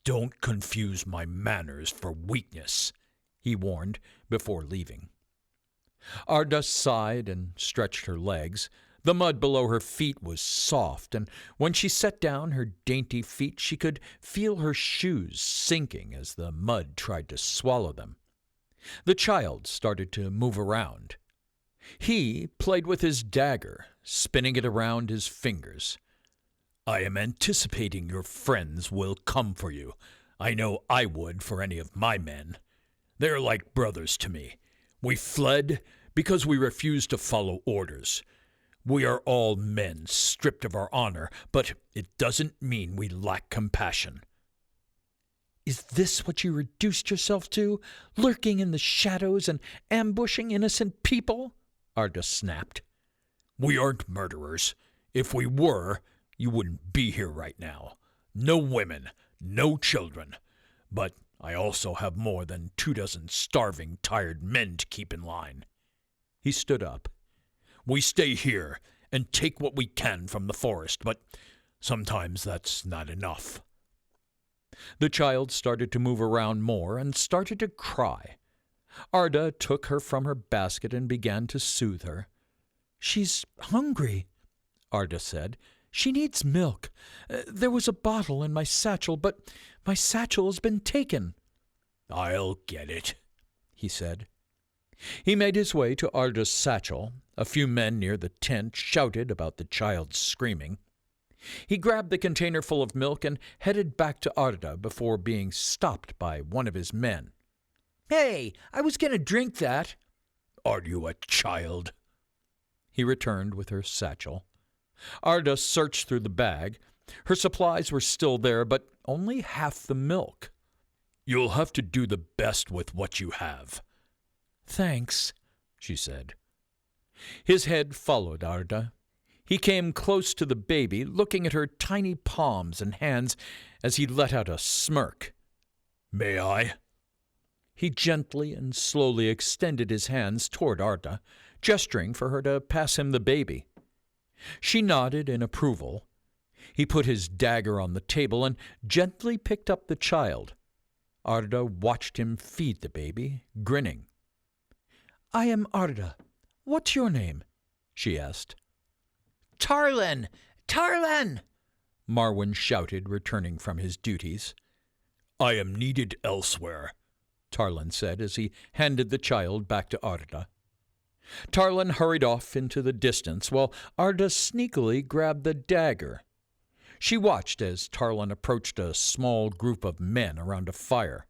Don't confuse my manners for weakness, he warned before leaving. Arda sighed and stretched her legs. The mud below her feet was soft, and when she set down her dainty feet, she could feel her shoes sinking as the mud tried to swallow them. The child started to move around. He played with his dagger, spinning it around his fingers. I am anticipating your friends will come for you. I know I would for any of my men. They are like brothers to me. We fled because we refused to follow orders. We are all men stripped of our honor, but it doesn't mean we lack compassion. Is this what you reduced yourself to, lurking in the shadows and ambushing innocent people? Arda snapped. We aren't murderers. If we were, you wouldn't be here right now. No women, no children. But I also have more than 24 starving, tired men to keep in line. He stood up. We stay here and take what we can from the forest, but sometimes that's not enough. The child started to move around more and started to cry. Arda took her from her basket and began to soothe her. "She's hungry," Arda said. "She needs milk. There was a bottle in my satchel, but my satchel has been taken." "I'll get it," he said. He made his way to Arda's satchel. A few men near the tent shouted about the child's screaming. He grabbed the container full of milk and headed back to Arda before being stopped by one of his men. "Hey, I was going to drink that." "Are you a child?" He returned with her satchel. Arda searched through the bag. Her supplies were still there, but only half the milk. "You'll have to do the best with what you have." "Thanks," she said. His head followed Arda. He came close to the baby, looking at her tiny palms and hands as he let out a smirk. "May I?" He gently and slowly extended his hands toward Arda, gesturing for her to pass him the baby. She nodded in approval. He put his dagger on the table and gently picked up the child. Arda watched him feed the baby, grinning. "I am Arda. What's your name?" she asked. "Tarlin! Tarlin!" Marwyn shouted, returning from his duties. "I am needed elsewhere," Tarlin said as he handed the child back to Arda. Tarlin hurried off into the distance while Arda sneakily grabbed the dagger. She watched as Tarlin approached a small group of men around a fire.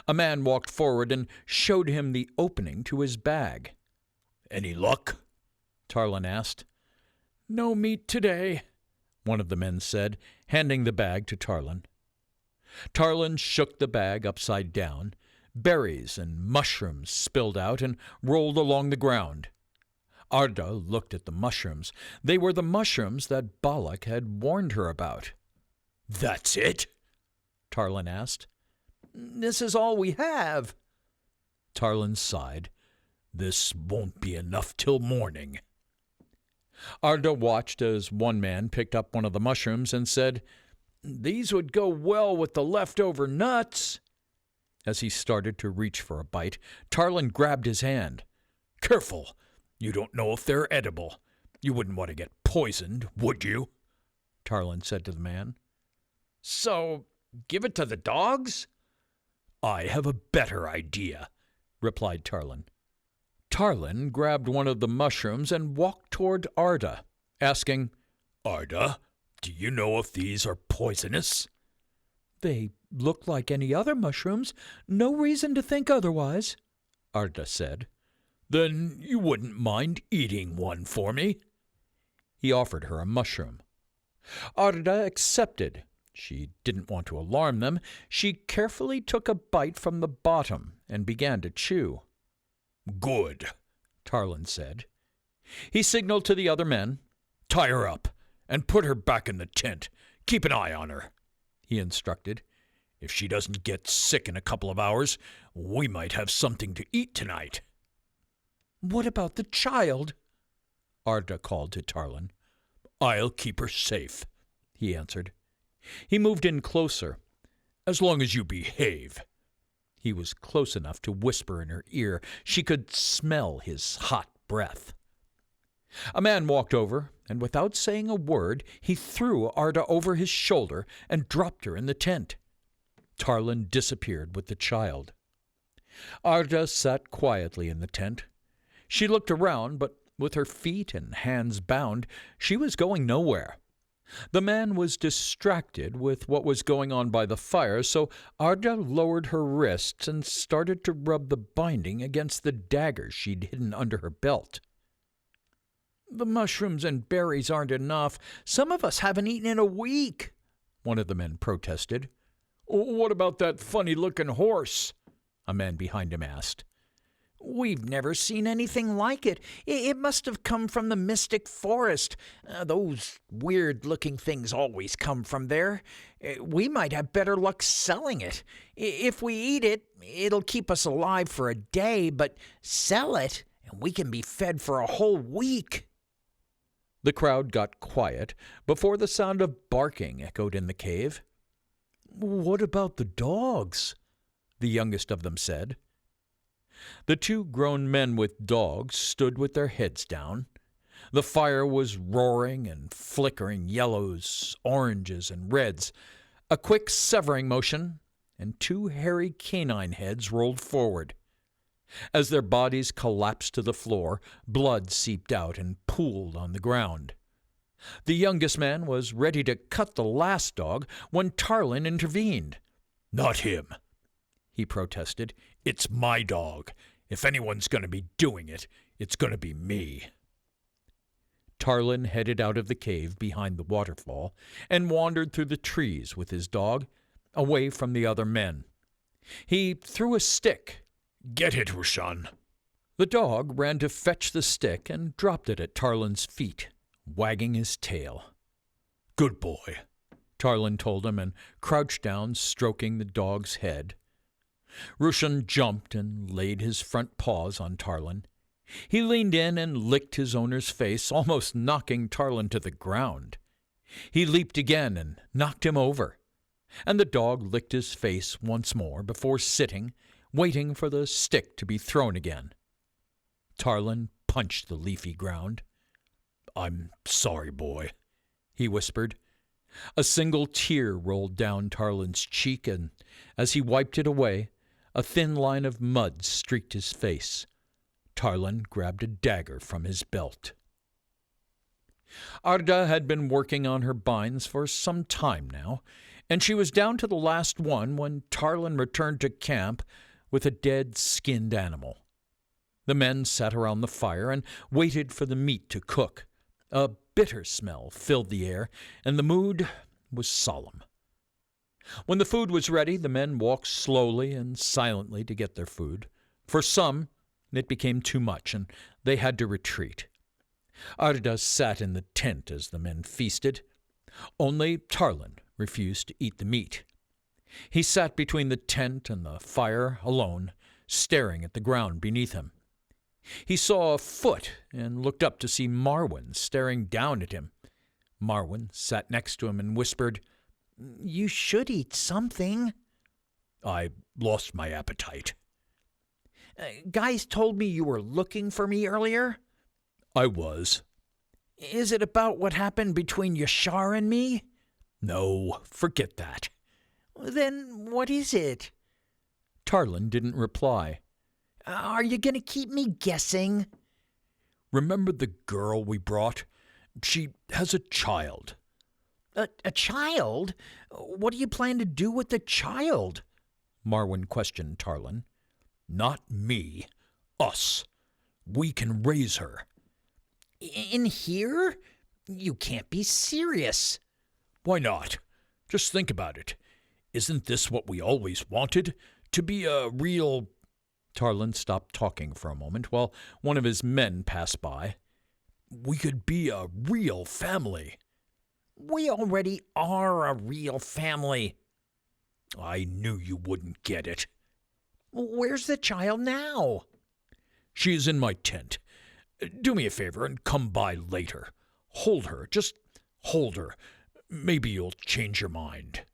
A man walked forward and showed him the opening to his bag. "Any luck?" Tarlin asked. "No meat today," one of the men said, handing the bag to Tarlin. Tarlin shook the bag upside down. Berries and mushrooms spilled out and rolled along the ground. Arda looked at the mushrooms. They were the mushrooms that Balak had warned her about. "That's it?" Tarlin asked. "This is all we have." Tarlin sighed. "This won't be enough till morning." Arda watched as one man picked up one of the mushrooms and said, "These would go well with the leftover nuts." As he started to reach for a bite, Tarlin grabbed his hand. "Careful! You don't know if they're edible. You wouldn't want to get poisoned, would you?" Tarlin said to the man. "So, give it to the dogs?" "I have a better idea," replied Tarlin. Tarlin grabbed one of the mushrooms and walked toward Arda, asking, "Arda, do you know if these are poisonous?" "They look like any other mushrooms. No reason to think otherwise," Arda said. "Then you wouldn't mind eating one for me?" He offered her a mushroom. Arda accepted. She didn't want to alarm them. She carefully took a bite from the bottom and began to chew. "Good," Tarlin said. He signaled to the other men. "Tie her up and put her back in the tent. Keep an eye on her," he instructed. "If she doesn't get sick in a couple of hours, we might have something to eat tonight." "What about the child?" Arda called to Tarlin. "I'll keep her safe," he answered. He moved in closer. "As long as you behave." He was close enough to whisper in her ear. She could smell his hot breath. A man walked over, and without saying a word, he threw Arda over his shoulder and dropped her in the tent. Tarlin disappeared with the child. Arda sat quietly in the tent. She looked around, but with her feet and hands bound, she was going nowhere. The man was distracted with what was going on by the fire, so Arda lowered her wrists and started to rub the binding against the dagger she'd hidden under her belt. "The mushrooms and berries aren't enough. Some of us haven't eaten in a week," one of the men protested. What about that funny-looking horse? A man behind him asked. "We've never seen anything like it. It must have come from the mystic forest. Those weird-looking things always come from there. We might have better luck selling it. If we eat it, it'll keep us alive for a day, but sell it, and we can be fed for a whole week." The crowd got quiet before the sound of barking echoed in the cave. "What about the dogs?" the youngest of them said. The two grown men with dogs stood with their heads down. The fire was roaring and flickering yellows, oranges, and reds. A quick severing motion, and two hairy canine heads rolled forward. As their bodies collapsed to the floor, blood seeped out and pooled on the ground. The youngest man was ready to cut the last dog when Tarlin intervened. "Not him," he protested. "It's my dog. If anyone's going to be doing it, it's going to be me." Tarlin headed out of the cave behind the waterfall and wandered through the trees with his dog, away from the other men. He threw a stick. "Get it, Roshan." The dog ran to fetch the stick and dropped it at Tarlin's feet, wagging his tail. "Good boy," Tarlin told him and crouched down, stroking the dog's head. Roshan jumped and laid his front paws on Tarlin. He leaned in and licked his owner's face, almost knocking Tarlin to the ground. He leaped again and knocked him over, and the dog licked his face once more before sitting, waiting for the stick to be thrown again. Tarlin punched the leafy ground. "I'm sorry, boy," he whispered. A single tear rolled down Tarlin's cheek, and as he wiped it away, a thin line of mud streaked his face. Tarlin grabbed a dagger from his belt. Arda had been working on her binds for some time now, and she was down to the last one when Tarlin returned to camp with a dead, skinned animal. The men sat around the fire and waited for the meat to cook. A bitter smell filled the air, and the mood was solemn. When the food was ready, the men walked slowly and silently to get their food. For some, it became too much, and they had to retreat. Arda sat in the tent as the men feasted. Only Tarlin refused to eat the meat. He sat between the tent and the fire alone, staring at the ground beneath him. He saw a foot and looked up to see Marwyn staring down at him. Marwyn sat next to him and whispered, "You should eat something." "I lost my appetite." Guys told me you were looking for me earlier." "I was." "Is it about what happened between Yashar and me?" "No, forget that." "Then what is it?" Tarlin didn't reply. "Are you going to keep me guessing?" "Remember the girl we brought? She has a child." A child? What do you plan to do with the child?" Marwyn questioned Tarlin. "Not me. Us. We can raise her." "In here? You can't be serious." "Why not? Just think about it. Isn't this what we always wanted? To be a real—" Tarlin stopped talking for a moment while one of his men passed by. "We could be a real family." "We already are a real family." "I knew you wouldn't get it." "Where's the child now?" "She is in my tent. Do me a favor and come by later. Hold her. Just hold her. Maybe you'll change your mind."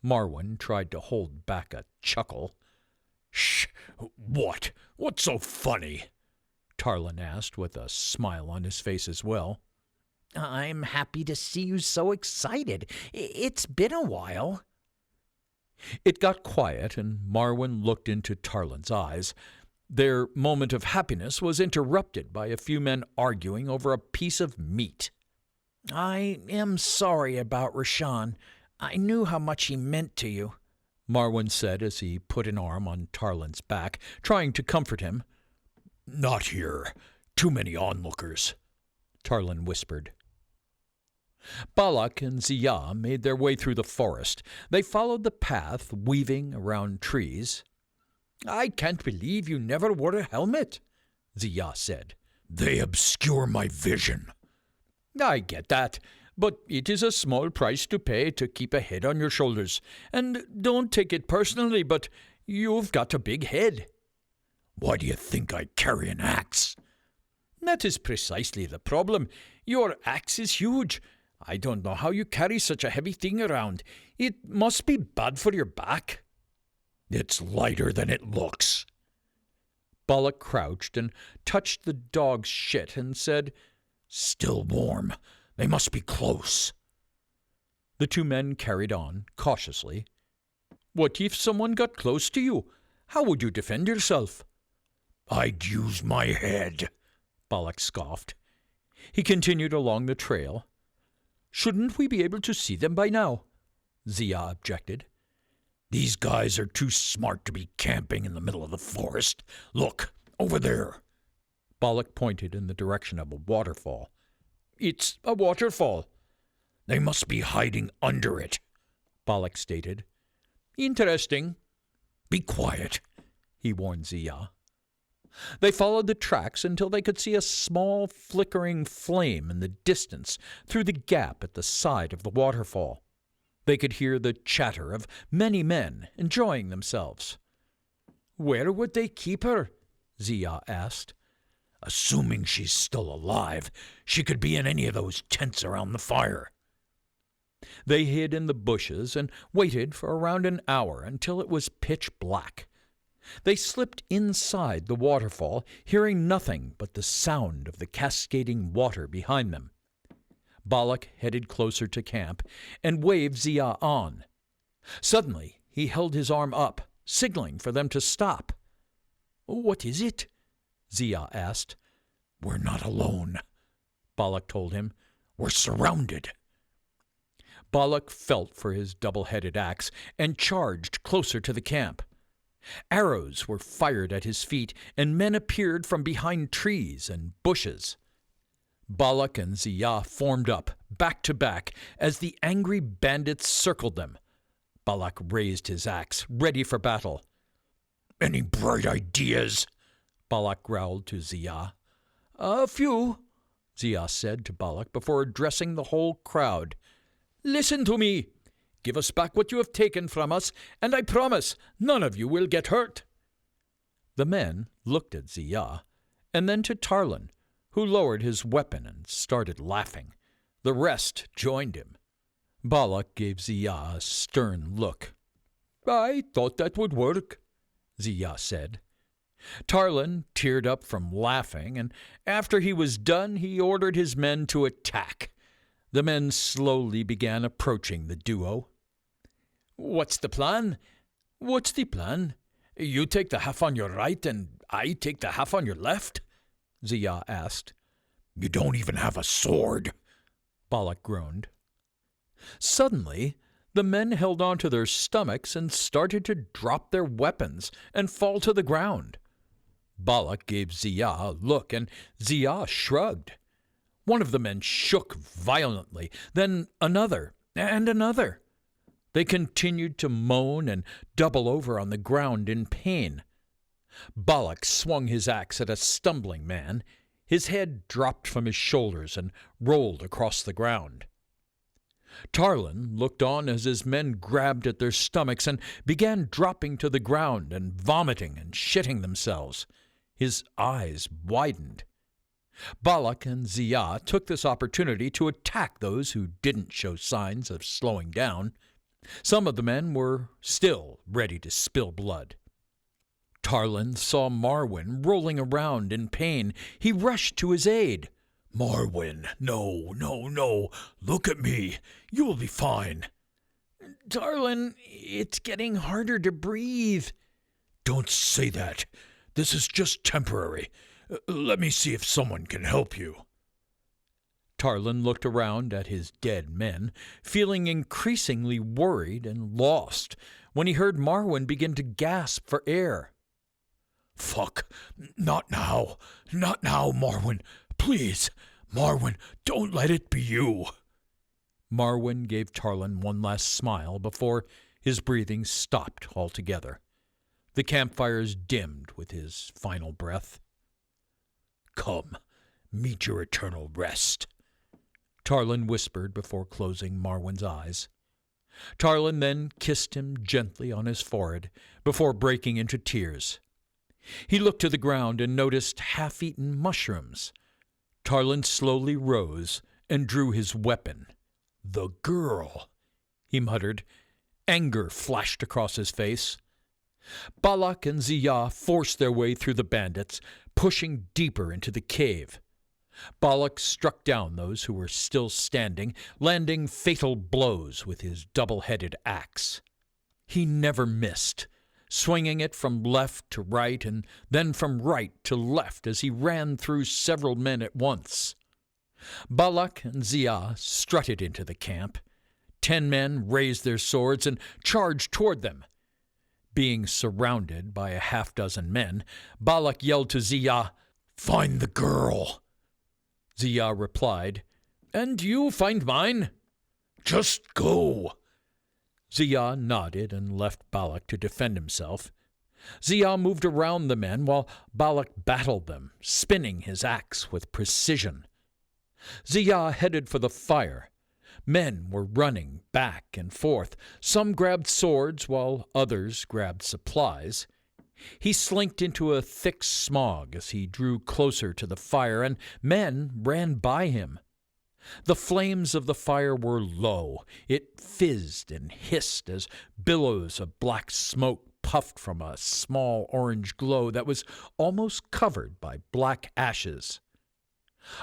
Marwyn tried to hold back a chuckle. Shh! What? What's so funny? Tarlin asked, with a smile on his face as well. I'm happy to see you so excited. It's been a while. It got quiet, and Marwyn looked into Tarlin's eyes. Their moment of happiness was interrupted by a few men arguing over a piece of meat. I am sorry about Rashan. I knew how much he meant to you, Marwyn said as he put an arm on Tarlin's back, trying to comfort him. Not here. Too many onlookers, Tarlin whispered. Balak and Ziyah made their way through the forest. They followed the path, weaving around trees. I can't believe you never wore a helmet, Ziyah said. They obscure my vision. I get that, but it is a small price to pay to keep a head on your shoulders. And don't take it personally, but you've got a big head. Why do you think I carry an axe? That is precisely the problem. Your axe is huge. I don't know how you carry such a heavy thing around. It must be bad for your back. It's lighter than it looks. Balak crouched and touched the dog's shit and said, Still warm. They must be close. The two men carried on, cautiously. What if someone got close to you? How would you defend yourself? I'd use my head, Balak scoffed. He continued along the trail. Shouldn't we be able to see them by now? Ziyah objected. These guys are too smart to be camping in the middle of the forest. Look, over there. Balak pointed in the direction of a waterfall. It's a waterfall. They must be hiding under it, Balak stated. Interesting. Be quiet, he warned Ziyah. They followed the tracks until they could see a small flickering flame in the distance through the gap at the side of the waterfall. They could hear the chatter of many men enjoying themselves. Where would they keep her? Ziyah asked. Assuming she's still alive, she could be in any of those tents around the fire. They hid in the bushes and waited for around an hour until it was pitch black. They slipped inside the waterfall, hearing nothing but the sound of the cascading water behind them. Balak headed closer to camp and waved Ziyah on. Suddenly, he held his arm up, signaling for them to stop. What is it? Ziyah asked. We're not alone, Balak told him. We're surrounded. Balak felt for his double-headed axe and charged closer to the camp. Arrows were fired at his feet, and men appeared from behind trees and bushes. Balak and Ziyah formed up, back to back, as the angry bandits circled them. Balak raised his axe, ready for battle. Any bright ideas? Balak growled to Ziyah. A few, Ziyah said to Balak before addressing the whole crowd. Listen to me. Give us back what you have taken from us, and I promise none of you will get hurt. The men looked at Ziyah, and then to Tarlin, who lowered his weapon and started laughing. The rest joined him. Balak gave Ziyah a stern look. I thought that would work, Ziyah said. Tarlin teared up from laughing, and after he was done, he ordered his men to attack. The men slowly began approaching the duo. What's the plan? What's the plan? You take the half on your right, and I take the half on your left? Ziyah asked. You don't even have a sword, Balak groaned. Suddenly, the men held onto their stomachs and started to drop their weapons and fall to the ground. Balak gave Ziyah a look, and Ziyah shrugged. One of the men shook violently, then another and another. They continued to moan and double over on the ground in pain. Balak swung his axe at a stumbling man. His head dropped from his shoulders and rolled across the ground. Tarlin looked on as his men grabbed at their stomachs and began dropping to the ground and vomiting and shitting themselves. His eyes widened. Balak and Ziyah took this opportunity to attack those who didn't show signs of slowing down. Some of the men were still ready to spill blood. Tarlin saw Marwyn rolling around in pain. He rushed to his aid. Marwyn, no, no, no. Look at me. You will be fine. Tarlin, it's getting harder to breathe. Don't say that. This is just temporary. Let me see if someone can help you. Tarlin looked around at his dead men, feeling increasingly worried and lost when he heard Marwyn begin to gasp for air. Fuck. Not now. Not now, Marwyn. Please. Marwyn, don't let it be you. Marwyn gave Tarlin one last smile before his breathing stopped altogether. The campfires dimmed with his final breath. Come, meet your eternal rest, Tarlin whispered before closing Marwyn's eyes. Tarlin then kissed him gently on his forehead before breaking into tears. He looked to the ground and noticed half-eaten mushrooms. Tarlin slowly rose and drew his weapon. The girl, he muttered. Anger flashed across his face. Balak and Ziyah forced their way through the bandits, pushing deeper into the cave. Balak struck down those who were still standing, landing fatal blows with his double-headed axe. He never missed, swinging it from left to right and then from right to left as he ran through several men at once. Balak and Ziyah strutted into the camp. 10 men raised their swords and charged toward them. Being surrounded by a half-dozen men, Balak yelled to Ziyah, "Find the girl!" Ziyah replied, "And you find mine?" "Just go!" Ziyah nodded and left Balak to defend himself. Ziyah moved around the men while Balak battled them, spinning his axe with precision. Ziyah headed for the fire. Men were running back and forth. Some grabbed swords while others grabbed supplies. He slinked into a thick smog as he drew closer to the fire, and men ran by him. The flames of the fire were low. It fizzed and hissed as billows of black smoke puffed from a small orange glow that was almost covered by black ashes.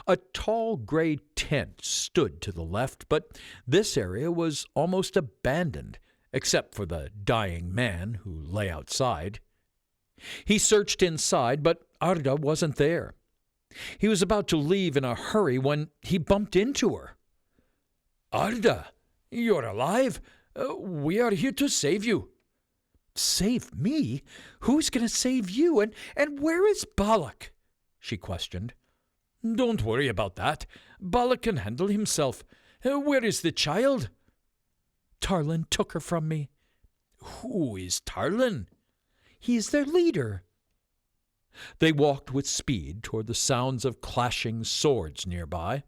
A tall gray tent stood to the left, but this area was almost abandoned, except for the dying man who lay outside. He searched inside, but Arda wasn't there. He was about to leave in a hurry when he bumped into her. "Arda, you're alive? We are here to save you." "Save me? Who's going to save you? And where is Balak?" she questioned. "Don't worry about that. Balak can handle himself. Where is the child?" "Tarlin took her from me." "Who is Tarlin?" "He's their leader." They walked with speed toward the sounds of clashing swords nearby.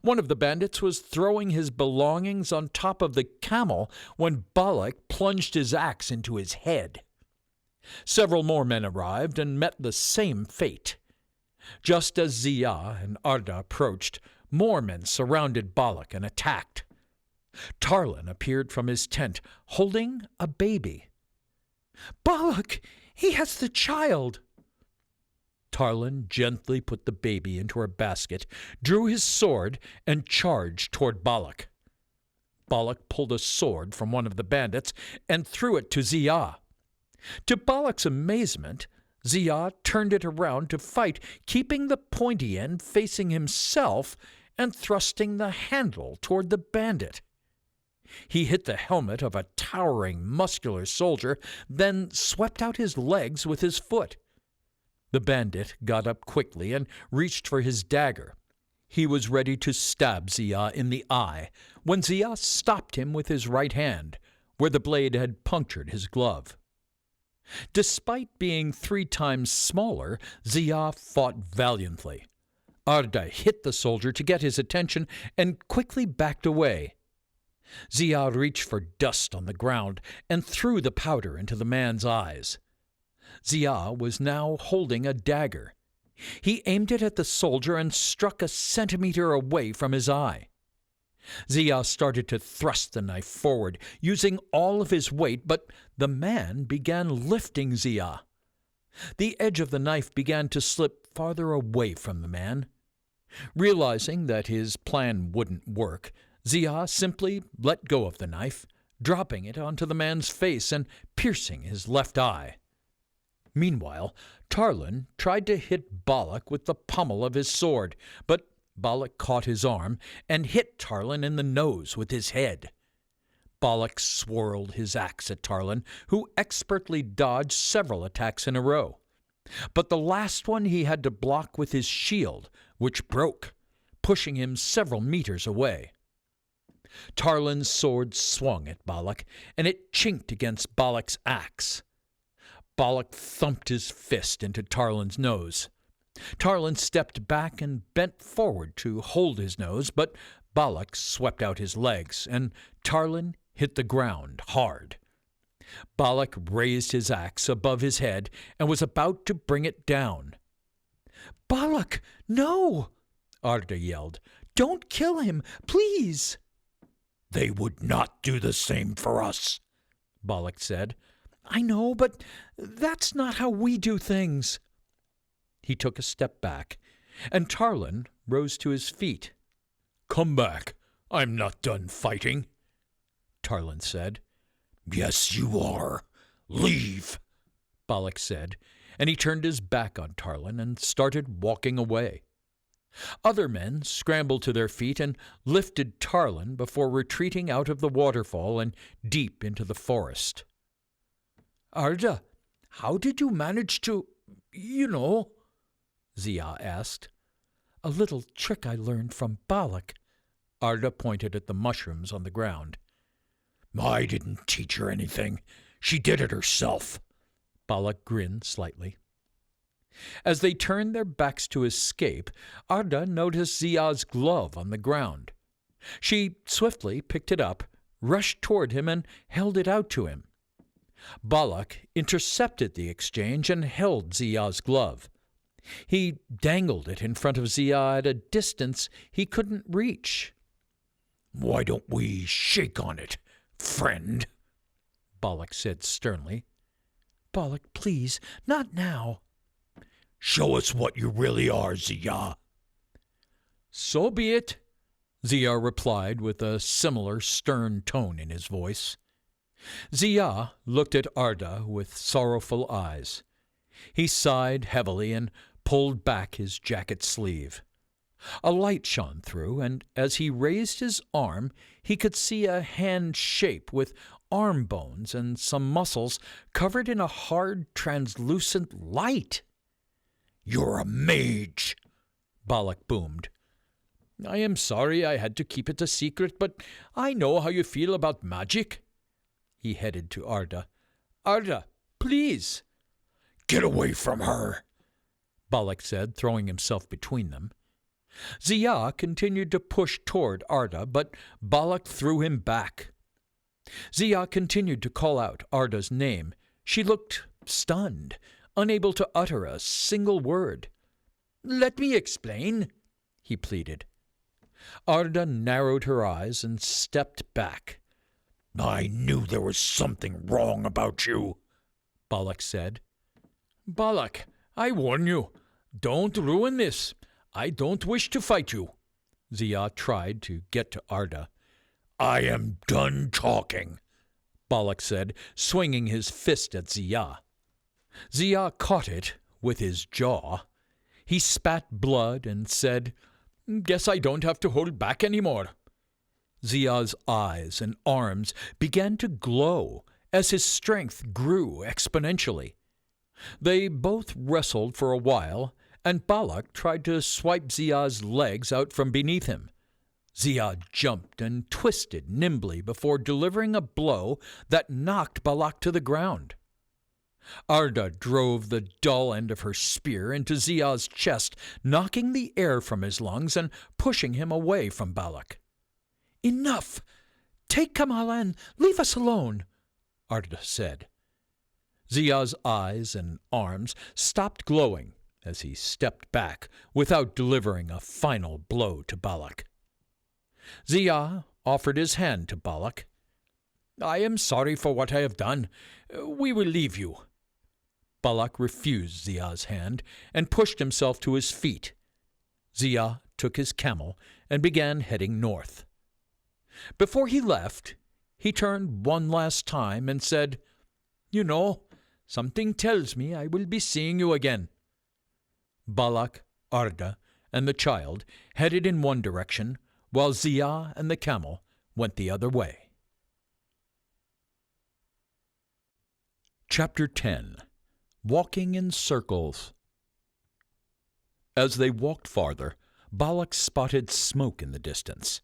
One of the bandits was throwing his belongings on top of the camel when Balak plunged his axe into his head. Several more men arrived and met the same fate. Just as Ziyah and Arda approached, more men surrounded Balak and attacked. Tarlin appeared from his tent, holding a baby. "Balak! He has the child!" Tarlin gently put the baby into her basket, drew his sword, and charged toward Balak. Balak pulled a sword from one of the bandits and threw it to Ziyah. To Balak's amazement, Ziyah turned it around to fight, keeping the pointy end facing himself and thrusting the handle toward the bandit. He hit the helmet of a towering, muscular soldier, then swept out his legs with his foot. The bandit got up quickly and reached for his dagger. He was ready to stab Ziyah in the eye when Ziyah stopped him with his right hand, where the blade had punctured his glove. Despite being 3 times smaller, Ziyah fought valiantly. Arda hit the soldier to get his attention and quickly backed away. Ziyah reached for dust on the ground and threw the powder into the man's eyes. Ziyah was now holding a dagger. He aimed it at the soldier and struck a centimeter away from his eye. Ziyah started to thrust the knife forward, using all of his weight, but the man began lifting Ziyah. The edge of the knife began to slip farther away from the man. Realizing that his plan wouldn't work, Zia simply let go of the knife, dropping it onto the man's face and piercing his left eye. Meanwhile, Tarlin tried to hit Balak with the pommel of his sword, but Balak caught his arm and hit Tarlin in the nose with his head. Balak swirled his axe at Tarlin, who expertly dodged several attacks in a row. But the last one he had to block with his shield, which broke, pushing him several meters away. Tarlin's sword swung at Balak, and it chinked against Balak's axe. Balak thumped his fist into Tarlin's nose. Tarlin stepped back and bent forward to hold his nose, but Balak swept out his legs, and Tarlin hit the ground hard. Balak raised his axe above his head and was about to bring it down. "Balak, no!" Arda yelled. "Don't kill him, please!" "They would not do the same for us," Balak said. "I know, but that's not how we do things." He took a step back, and Tarlin rose to his feet. "Come back. I'm not done fighting," Tarlin said. "Yes, you are. Leave," Balak said, and he turned his back on Tarlin and started walking away. Other men scrambled to their feet and lifted Tarlin before retreating out of the waterfall and deep into the forest. "Arda, how did you manage to, Zia asked. "A little trick I learned from Balak." Arda pointed at the mushrooms on the ground. "I didn't teach her anything. She did it herself." Balak grinned slightly. As they turned their backs to escape, Arda noticed Zia's glove on the ground. She swiftly picked it up, rushed toward him, and held it out to him. Balak intercepted the exchange and held Zia's glove. He dangled it in front of Zia at a distance he couldn't reach. "Why don't we shake on it, friend?" Balak said sternly. "Balak, please, not now." "Show us what you really are, Zia." "So be it," Zia replied with a similar stern tone in his voice. Zia looked at Arda with sorrowful eyes. He sighed heavily and pulled back his jacket sleeve. A light shone through, and as he raised his arm, he could see a hand shape with arm bones and some muscles covered in a hard, translucent light. "You're a mage," Balak boomed. "I am sorry I had to keep it a secret, but I know how you feel about magic." He headed to Arda. "Arda, please." "Get away from her," Balak said, throwing himself between them. Zia continued to push toward Arda, but Balak threw him back. Zia continued to call out Arda's name. She looked stunned, unable to utter a single word. "Let me explain," he pleaded. Arda narrowed her eyes and stepped back. "I knew there was something wrong about you," Balak said. "Balak, I warn you, don't ruin this. I don't wish to fight you." Zia tried to get to Arda. "I am done talking," Balak said, swinging his fist at Zia. Zia caught it with his jaw. He spat blood and said, "Guess I don't have to hold back anymore." Zia's eyes and arms began to glow as his strength grew exponentially. They both wrestled for a while, and Balak tried to swipe Zia's legs out from beneath him. Zia jumped and twisted nimbly before delivering a blow that knocked Balak to the ground. Arda drove the dull end of her spear into Zia's chest, knocking the air from his lungs and pushing him away from Balak. "Enough! Take Kamala and leave us alone," Arda said. Zia's eyes and arms stopped glowing as he stepped back without delivering a final blow to Balak. Zia offered his hand to Balak. "I am sorry for what I have done. We will leave you." Balak refused Zia's hand and pushed himself to his feet. Zia took his camel and began heading north. Before he left, he turned one last time and said, "You know, something tells me I will be seeing you again." Balak, Arda, and the child headed in one direction, while Zia and the camel went the other way. Chapter 10. Walking in Circles. As they walked farther, Balak spotted smoke in the distance.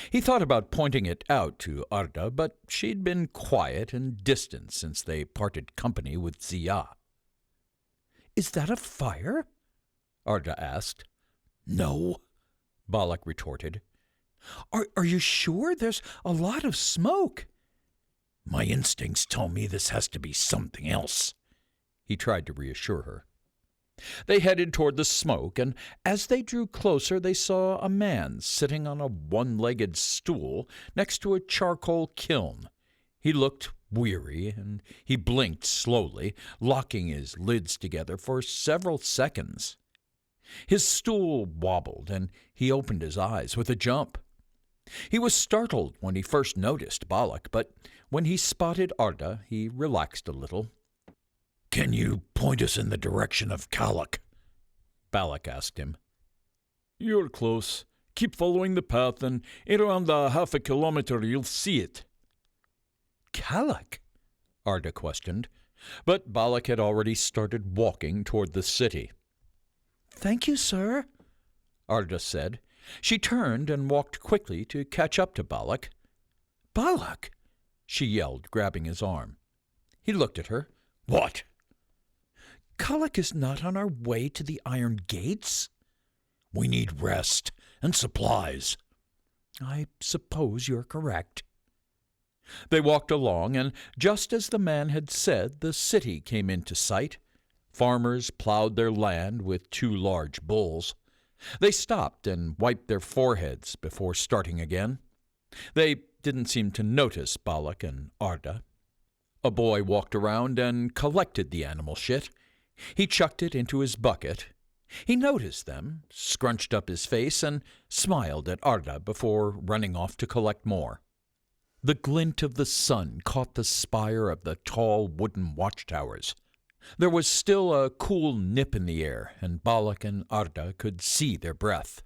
He thought about pointing it out to Arda, but she'd been quiet and distant since they parted company with Zia. "Is that a fire?" Arda asked. No, Balak retorted. Are you sure? There's a lot of smoke." my instincts tell me this has to be something else. He tried to reassure her. They headed toward the smoke, and as they drew closer, they saw a man sitting on a one-legged stool next to a charcoal kiln. He looked weary, and he blinked slowly, locking his lids together for several seconds. His stool wobbled, and he opened his eyes with a jump. He was startled when he first noticed Balak, but when he spotted Arda, he relaxed a little. Can you point us in the direction of Balak? Balak asked him. "You're close. Keep following the path, and in around half a kilometer you'll see it." "Balak?" Arda questioned, but Balak had already started walking toward the city. "Thank you, sir," Arda said. She turned and walked quickly to catch up to Balak. "Balak!" she yelled, grabbing his arm. He looked at her. What? "Balak is not on our way to the Iron Gates?" We need rest and supplies. "I suppose you're correct." They walked along, and just as the man had said, the city came into sight. Farmers plowed their land with two large bulls. They stopped and wiped their foreheads before starting again. They didn't seem to notice Balak and Arda. A boy walked around and collected the animal shit. He chucked it into his bucket. He noticed them, scrunched up his face, and smiled at Arda before running off to collect more. The glint of the sun caught the spire of the tall wooden watchtowers. There was still a cool nip in the air, and Balak and Arda could see their breath.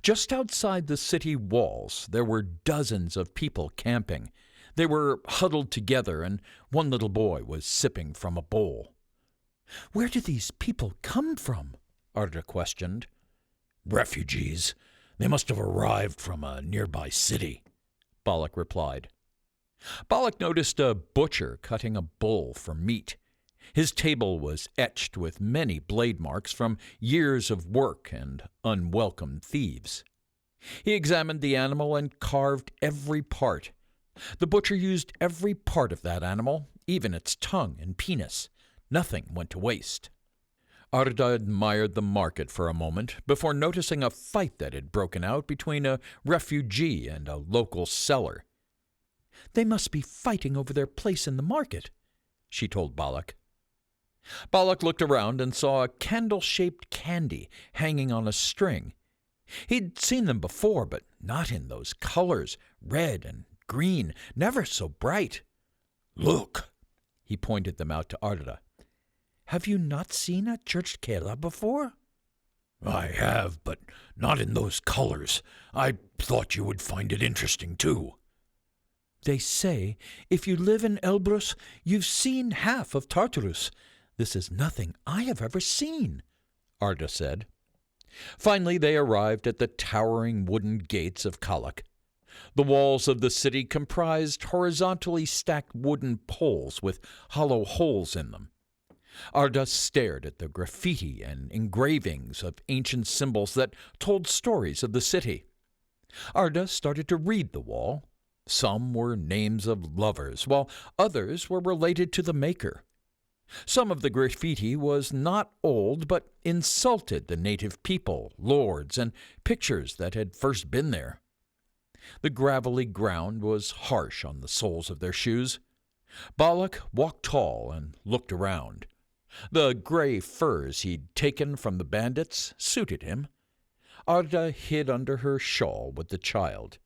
Just outside the city walls, there were dozens of people camping. They were huddled together, and one little boy was sipping from a bowl. "Where do these people come from?" Arda questioned. Refugees. They must have arrived from a nearby city, Balak replied. Balak noticed a butcher cutting a bull for meat. His table was etched with many blade marks from years of work and unwelcome thieves. He examined the animal and carved every part. The butcher used every part of that animal, even its tongue and penis. Nothing went to waste. Arda admired the market for a moment before noticing a fight that had broken out between a refugee and a local seller. "They must be fighting over their place in the market," she told Balak. Balak looked around and saw a candle-shaped candy hanging on a string. He'd seen them before, but not in those colors, red and green, never so bright. Look! He pointed them out to Arda. "Have you not seen a church kela before?" I have, but not in those colors. I thought you would find it interesting, too. "They say if you live in Elbrus, you've seen half of Tartaurus. This is nothing I have ever seen," Arda said. Finally they arrived at the towering wooden gates of Balak. The walls of the city comprised horizontally stacked wooden poles with hollow holes in them. Arda stared at the graffiti and engravings of ancient symbols that told stories of the city. Arda started to read the wall. Some were names of lovers, while others were related to the maker. Some of the graffiti was not old, but insulted the native people, lords, and pictures that had first been there. The gravelly ground was harsh on the soles of their shoes. Balak walked tall and looked around. The gray furs he'd taken from the bandits suited him. Arda hid under her shawl with the child.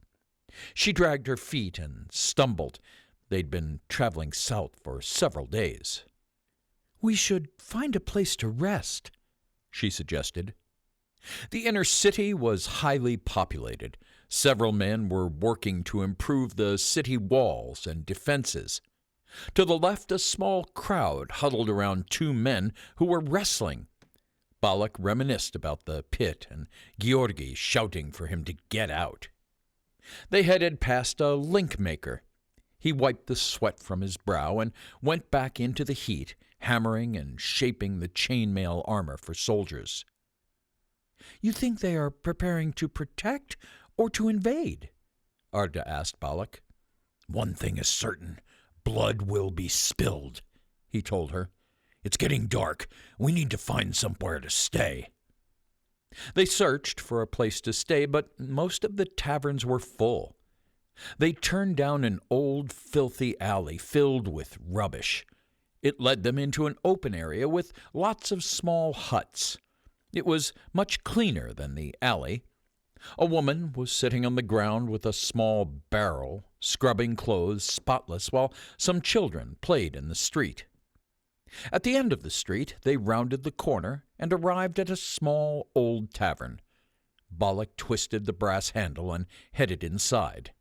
She dragged her feet and stumbled. They'd been traveling south for several days. "We should find a place to rest," she suggested. The inner city was highly populated. Several men were working to improve the city walls and defenses. To the left, a small crowd huddled around two men who were wrestling. Balak reminisced about the pit and Georgi shouting for him to get out. They headed past a link maker. He wiped the sweat from his brow and went back into the heat, hammering and shaping the chainmail armor for soldiers. "You think they are preparing to protect or to invade?" Arda asked Balak. "One thing is certain. Blood will be spilled," he told her. "It's getting dark. We need to find somewhere to stay." They searched for a place to stay, but most of the taverns were full. They turned down an old, filthy alley filled with rubbish. It led them into an open area with lots of small huts. It was much cleaner than the alley. A woman was sitting on the ground with a small barrel, scrubbing clothes spotless, while some children played in the street. At the end of the street, they rounded the corner and arrived at a small old tavern. Balak twisted the brass handle and headed inside.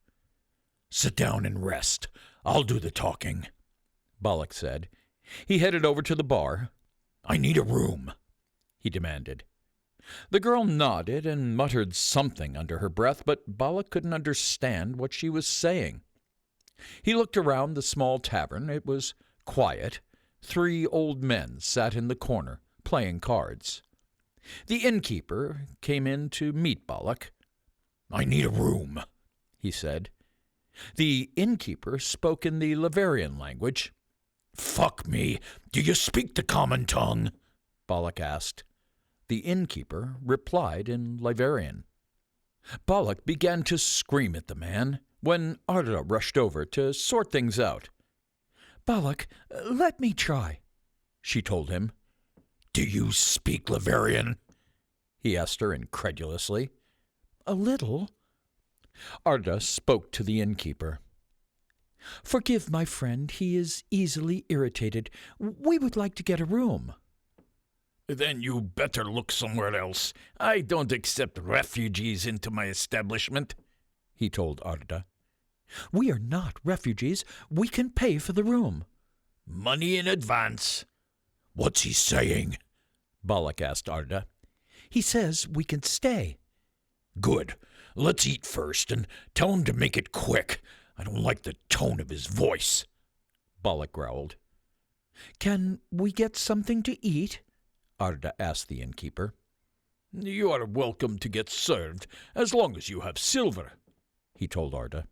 "Sit down and rest. I'll do the talking," Balak said. He headed over to the bar. "I need a room," he demanded. The girl nodded and muttered something under her breath, but Balak couldn't understand what she was saying. He looked around the small tavern. It was quiet. 3 old men sat in the corner, playing cards. The innkeeper came in to meet Balak. "I need a room," he said. The innkeeper spoke in the Laverian language. "Fuck me. Do you speak the common tongue?" Balak asked. The innkeeper replied in Laverian. Balak began to scream at the man when Arda rushed over to sort things out. "Balak, let me try," she told him. "Do you speak Laverian?" he asked her incredulously. "A little." Arda spoke to the innkeeper. "Forgive my friend, he is easily irritated. We would like to get a room." "Then you better look somewhere else. I don't accept refugees into my establishment," he told Arda. "We are not refugees. We can pay for the room." "Money in advance." "What's he saying?" Balak asked Arda. "He says we can stay." "Good. Let's eat first, and tell him to make it quick. I don't like the tone of his voice," Balak growled. "Can we get something to eat?" Arda asked the innkeeper. "You are welcome to get served, as long as you have silver," he told Arda.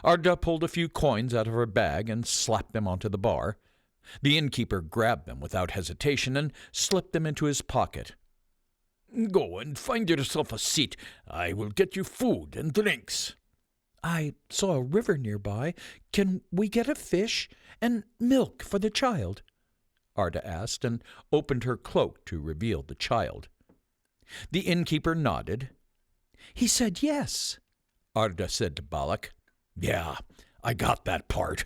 Arda pulled a few coins out of her bag and slapped them onto the bar. The innkeeper grabbed them without hesitation and slipped them into his pocket. "Go and find yourself a seat. I will get you food and drinks." "I saw a river nearby. Can we get a fish and milk for the child?" Arda asked, and opened her cloak to reveal the child. The innkeeper nodded. "He said yes," Arda said to Balak. "Yeah, I got that part,"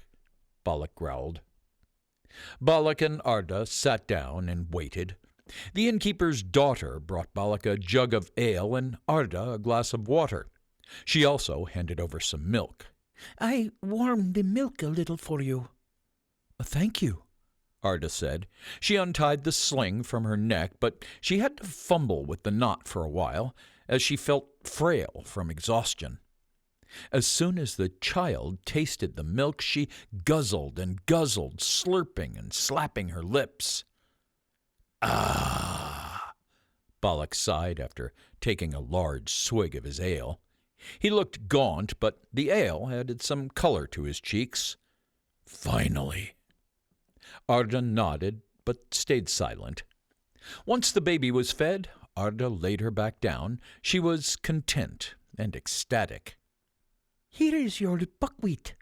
Balak growled. Balak and Arda sat down and waited. The innkeeper's daughter brought Balak a jug of ale and Arda a glass of water. She also handed over some milk. "I warmed the milk a little for you." "Thank you," Arda said. She untied the sling from her neck, but she had to fumble with the knot for a while, as she felt frail from exhaustion. As soon as the child tasted the milk, she guzzled and guzzled, slurping and slapping her lips. "Ah!" Balak sighed after taking a large swig of his ale. He looked gaunt, but the ale added some color to his cheeks. "Finally." Arda nodded, but stayed silent. Once the baby was fed, Arda laid her back down. She was content and ecstatic. "Here is your buckwheat,"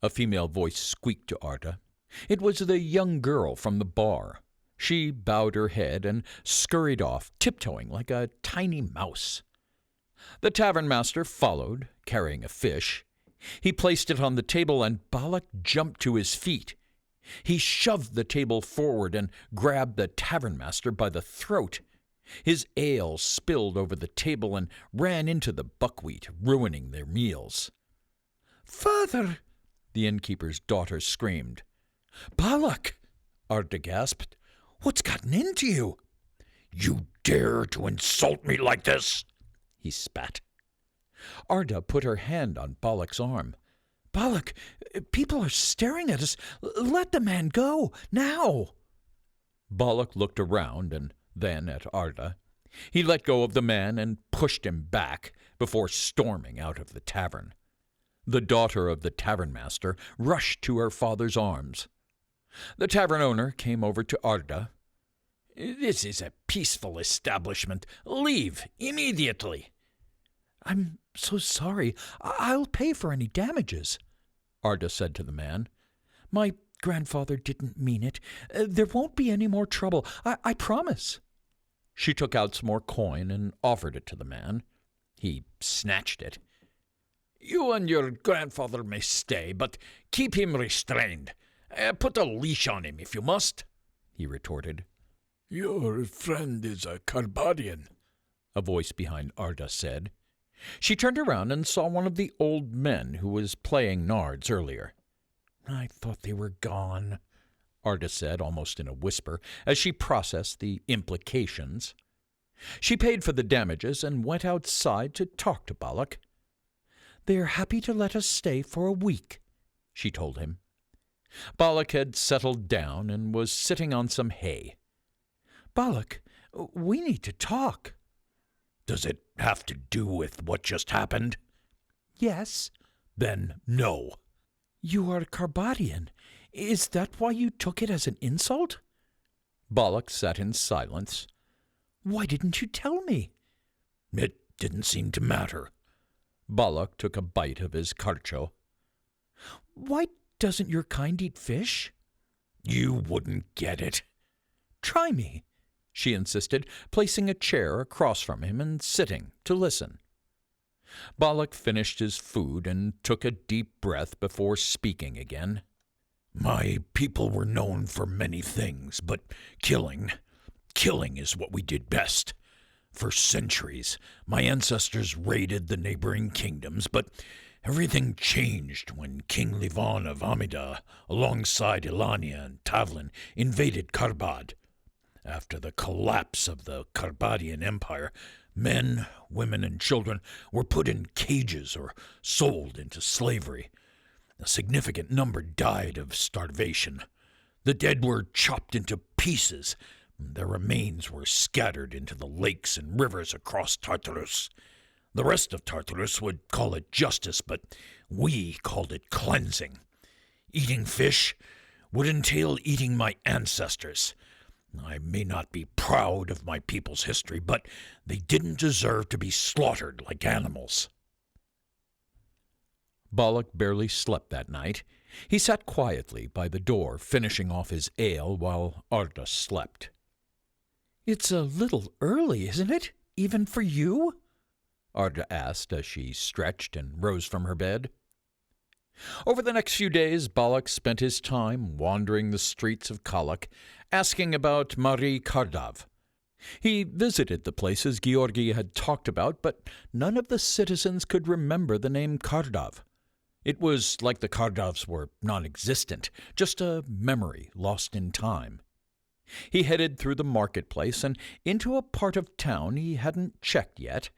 a female voice squeaked to Arda. It was the young girl from the bar. She bowed her head and scurried off, tiptoeing like a tiny mouse. The tavern-master followed, carrying a fish. He placed it on the table, and Balak jumped to his feet. He shoved the table forward and grabbed the tavern-master by the throat. His ale spilled over the table and ran into the buckwheat, ruining their meals. "Father!" the innkeeper's daughter screamed. "Balak!" Arda gasped. "What's gotten into you?" "You dare to insult me like this?" he spat. Arda put her hand on Balak's arm. "Balak, people are staring at us. Let the man go, now!" Balak looked around and then at Arda. He let go of the man and pushed him back before storming out of the tavern. The daughter of the tavern-master rushed to her father's arms. The tavern owner came over to Arda. "This is a peaceful establishment. Leave immediately." "I'm so sorry. I'll pay for any damages," Arda said to the man. "My grandfather didn't mean it. There won't be any more trouble. I promise." She took out some more coin and offered it to the man. He snatched it. "You and your grandfather may stay, but keep him restrained. Put a leash on him if you must," he retorted. Your friend is a Carbadian, a voice behind Arda said. She turned around and saw one of the old men who was playing nards earlier. "I thought they were gone," Arda said, almost in a whisper, as she processed the implications. She paid for the damages and went outside to talk to Balak. "They're happy to let us stay for a week," she told him. Balak had settled down and was sitting on some hay. "Balak, we need to talk." "Does it have to do with what just happened?" "Yes." "Then no." "You are Carbadian. Is that why you took it as an insult?" Balak sat in silence. "Why didn't you tell me?" "It didn't seem to matter." Balak took a bite of his carcho. "Why doesn't your kind eat fish?" "You wouldn't get it." "Try me," she insisted, placing a chair across from him and sitting to listen. Balak finished his food and took a deep breath before speaking again. "My people were known for many things, but killing is what we did best. For centuries, my ancestors raided the neighboring kingdoms, but everything changed when King Livon of Amida, alongside Ilania and Tavlin, invaded Karbad. After the collapse of the Carbadian Empire, men, women, and children were put in cages or sold into slavery. A significant number died of starvation. The dead were chopped into pieces. Their remains were scattered into the lakes and rivers across Tartaurus. The rest of Tartarus would call it justice, but we called it cleansing. Eating fish would entail eating my ancestors. I may not be proud of my people's history, but they didn't deserve to be slaughtered like animals." Balak barely slept that night. He sat quietly by the door, finishing off his ale while Arda slept. "It's a little early, isn't it? Even for you?" Arda asked as she stretched and rose from her bed. Over the next few days, Balak spent his time wandering the streets of Kalak, asking about Marie Kardav. He visited the places Georgi had talked about, but none of the citizens could remember the name Kardav. It was like the Kardavs were non-existent, just a memory lost in time. He headed through the marketplace and into a part of town he hadn't checked yet.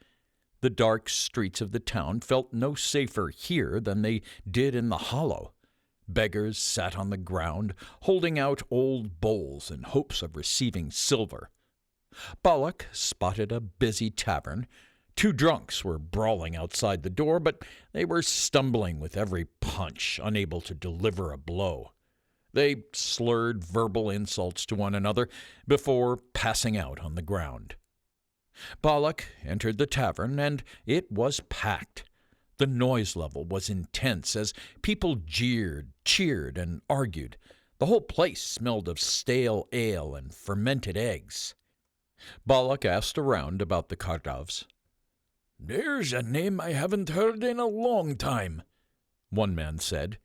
The dark streets of the town felt no safer here than they did in the hollow. Beggars sat on the ground, holding out old bowls in hopes of receiving silver. Balak spotted a busy tavern. 2 drunks were brawling outside the door, but they were stumbling with every punch, unable to deliver a blow. They slurred verbal insults to one another before passing out on the ground. Balak entered the tavern, and it was packed. The noise level was intense as people jeered, cheered, and argued. The whole place smelled of stale ale and fermented eggs. Balak asked around about the Kardavs. "There's a name I haven't heard in a long time," one man said.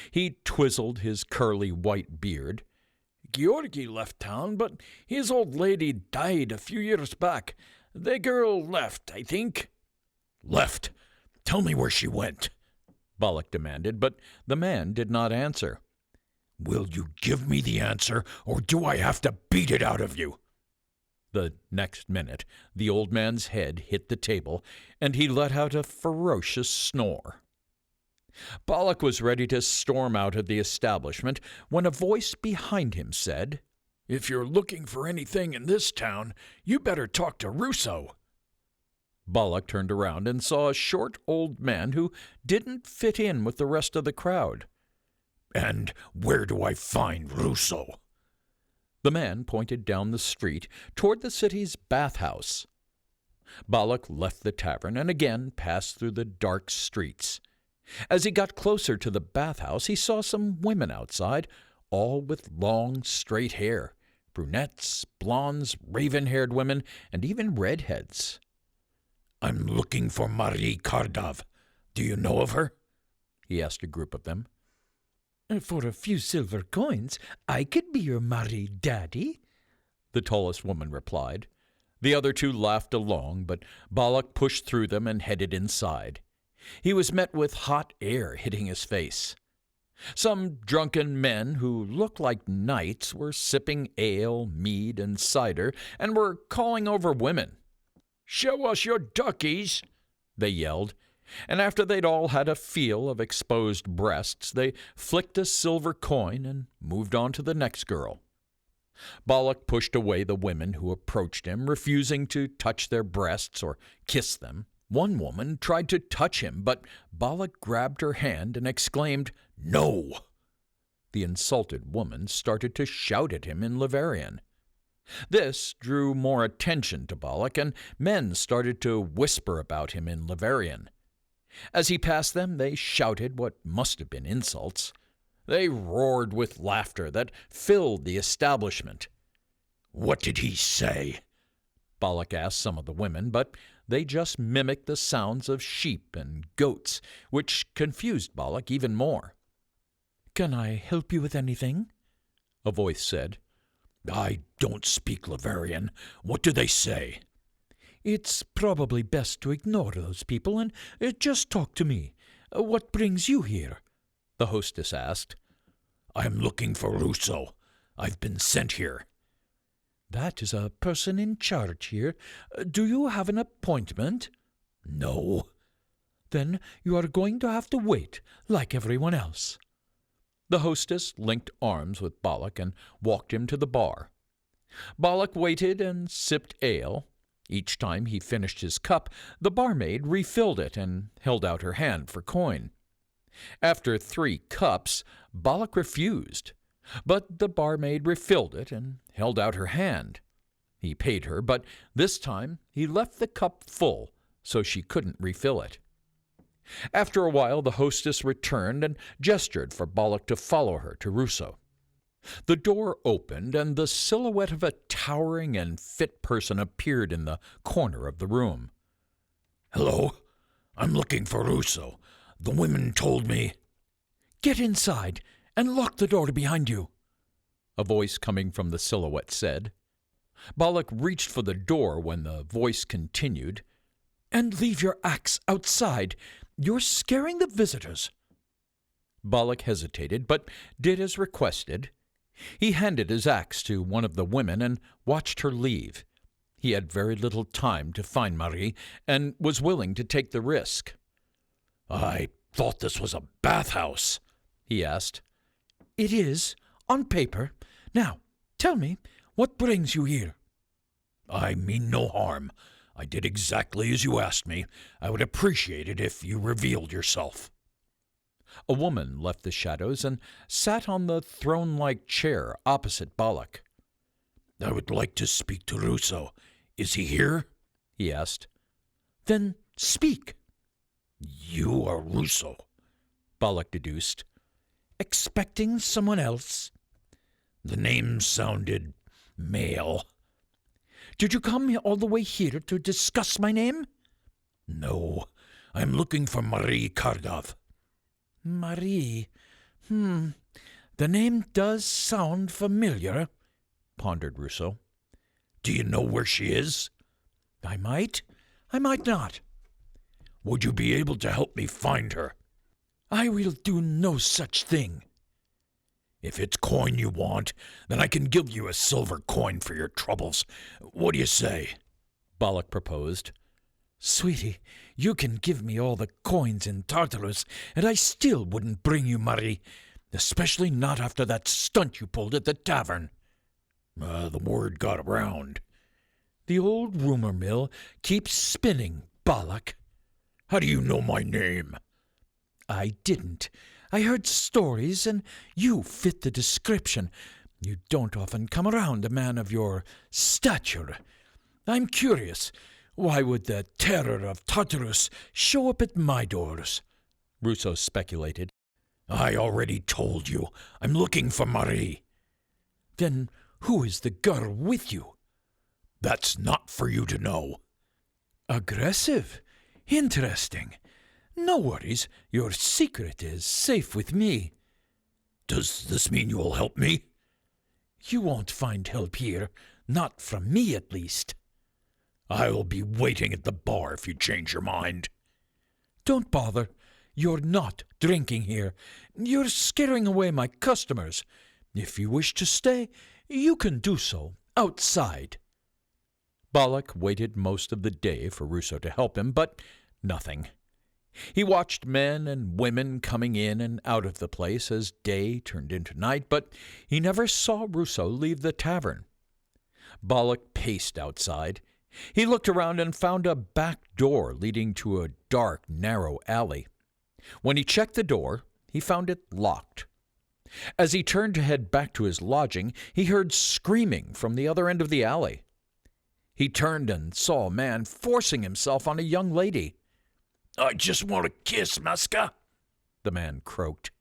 He twizzled his curly white beard. "Georgi left town, but his old lady died a few years back. The girl left, I think." "Left? Tell me where she went," Balak demanded, but the man did not answer. "Will you give me the answer, or do I have to beat it out of you?" The next minute, the old man's head hit the table, and he let out a ferocious snore. Balak was ready to storm out of the establishment when a voice behind him said, "If you're looking for anything in this town, you better talk to Russo." Balak turned around and saw a short old man who didn't fit in with the rest of the crowd. "And where do I find Russo?" The man pointed down the street toward the city's bathhouse. Balak left the tavern and again passed through the dark streets. As he got closer to the bathhouse, he saw some women outside, all with long, straight hair, brunettes, blondes, raven-haired women, and even redheads. "I'm looking for Marie Kardav. Do you know of her?" he asked a group of them. For a few silver coins, I could be your Marie Daddy, the tallest woman replied. The other two laughed along, but Balak pushed through them and headed inside. He was met with hot air hitting his face. Some drunken men who looked like knights were sipping ale, mead, and cider, and were calling over women. "Show us your duckies," they yelled, and after they'd all had a feel of exposed breasts, they flicked a silver coin and moved on to the next girl. Balak pushed away the women who approached him, refusing to touch their breasts or kiss them. One woman tried to touch him, but Balak grabbed her hand and exclaimed, "No!" The insulted woman started to shout at him in Laverian. This drew more attention to Balak, and men started to whisper about him in Laverian. As he passed them, they shouted what must have been insults. They roared with laughter that filled the establishment. "What did he say?" Balak asked some of the women, but they just mimicked the sounds of sheep and goats, which confused Balak even more. "Can I help you with anything?" a voice said. "I don't speak Laverian. What do they say?" "It's probably best to ignore those people and just talk to me. What brings you here?" the hostess asked. "I'm looking for Russo. I've been sent here." "That is a person in charge here. Do you have an appointment?" "No." "Then you are going to have to wait, like everyone else." The hostess linked arms with Balak and walked him to the bar. Balak waited and sipped ale. Each time he finished his cup, the barmaid refilled it and held out her hand for coin. After 3 cups, Balak refused, but the barmaid refilled it and held out her hand. He paid her, but this time he left the cup full so she couldn't refill it. After a while, the hostess returned and gestured for Balak to follow her to Russo. The door opened, and the silhouette of a towering and fit person appeared in the corner of the room. "Hello. I'm looking for Russo. The women told me—" "Get inside and lock the door behind you," a voice coming from the silhouette said. Balak reached for the door when the voice continued, "And leave your axe outside. You're scaring the visitors." Balak hesitated, but did as requested. He handed his axe to one of the women and watched her leave. He had very little time to find Marie and was willing to take the risk. "I thought this was a bathhouse," he asked. "It is, on paper. Now, tell me, what brings you here?" "I mean no harm. I did exactly as you asked me. I would appreciate it if you revealed yourself." A woman left the shadows and sat on the throne-like chair opposite Balak. "I would like to speak to Russo. Is he here?" he asked. "Then speak." "You are Russo," Balak deduced. "Expecting someone else?" The name sounded male. Did you come all the way here to discuss my name? No, I'm looking for Marie Kardov. Marie. The name does sound familiar, pondered Rousseau. Do you know where she is? I might not. Would you be able to help me find her? I will do no such thing. If it's coin you want, then I can give you a silver coin for your troubles. What do you say? Balak proposed. Sweetie, you can give me all the coins in Tartaurus, and I still wouldn't bring you Marie, especially not after that stunt you pulled at the tavern. The word got around. The old rumor mill keeps spinning, Balak. How do you know my name? I didn't. I heard stories, and you fit the description. You don't often come around a man of your stature. I'm curious. Why would the terror of Tartarus show up at my doors? Rousseau speculated. I already told you. I'm looking for Marie. Then who is the girl with you? That's not for you to know. Aggressive. Interesting. No worries. Your secret is safe with me. Does this mean you will help me? You won't find help here. Not from me, at least. I'll be waiting at the bar if you change your mind. Don't bother. You're not drinking here. You're scaring away my customers. If you wish to stay, you can do so outside. Balak waited most of the day for Rousseau to help him, but nothing. He watched men and women coming in and out of the place as day turned into night, but he never saw Rousseau leave the tavern. Balak paced outside. He looked around and found a back door leading to a dark, narrow alley. When he checked the door, he found it locked. As he turned to head back to his lodging, he heard screaming from the other end of the alley. He turned and saw a man forcing himself on a young lady. I just want a kiss, Muska, the man croaked.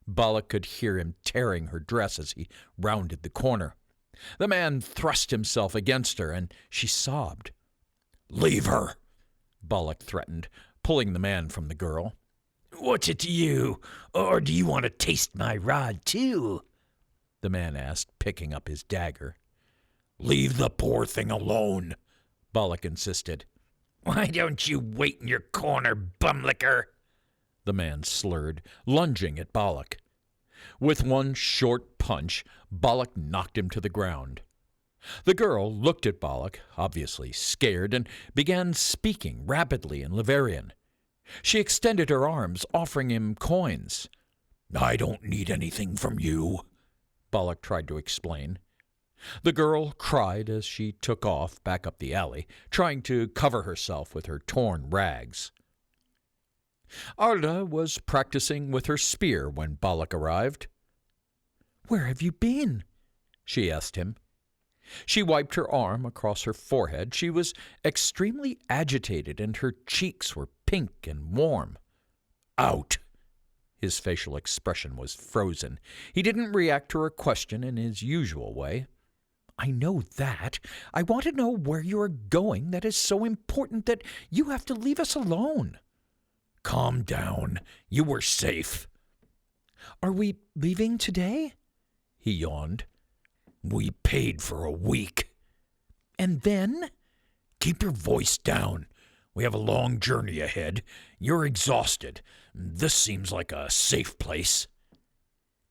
Balak could hear him tearing her dress as he rounded the corner. The man thrust himself against her, and she sobbed. Leave her, Balak threatened, pulling the man from the girl. What's it to you? Or do you want to taste my rod, too? The man asked, picking up his dagger. Leave the poor thing alone, Balak insisted. Why don't you wait in your corner, bumlicker? The man slurred, lunging at Balak. With one short punch, Balak knocked him to the ground. The girl looked at Balak, obviously scared, and began speaking rapidly in Laverian. She extended her arms, offering him coins. I don't need anything from you, Balak tried to explain. The girl cried as she took off back up the alley, trying to cover herself with her torn rags. Arda was practicing with her spear when Balak arrived. Where have you been? She asked him. She wiped her arm across her forehead. She was extremely agitated, and her cheeks were pink and warm. Out! His facial expression was frozen. He didn't react to her question in his usual way. I know that. I want to know where you are going that is so important that you have to leave us alone. Calm down. You were safe. Are we leaving today? He yawned. We paid for a week. And then? Keep your voice down. We have a long journey ahead. You're exhausted. This seems like a safe place.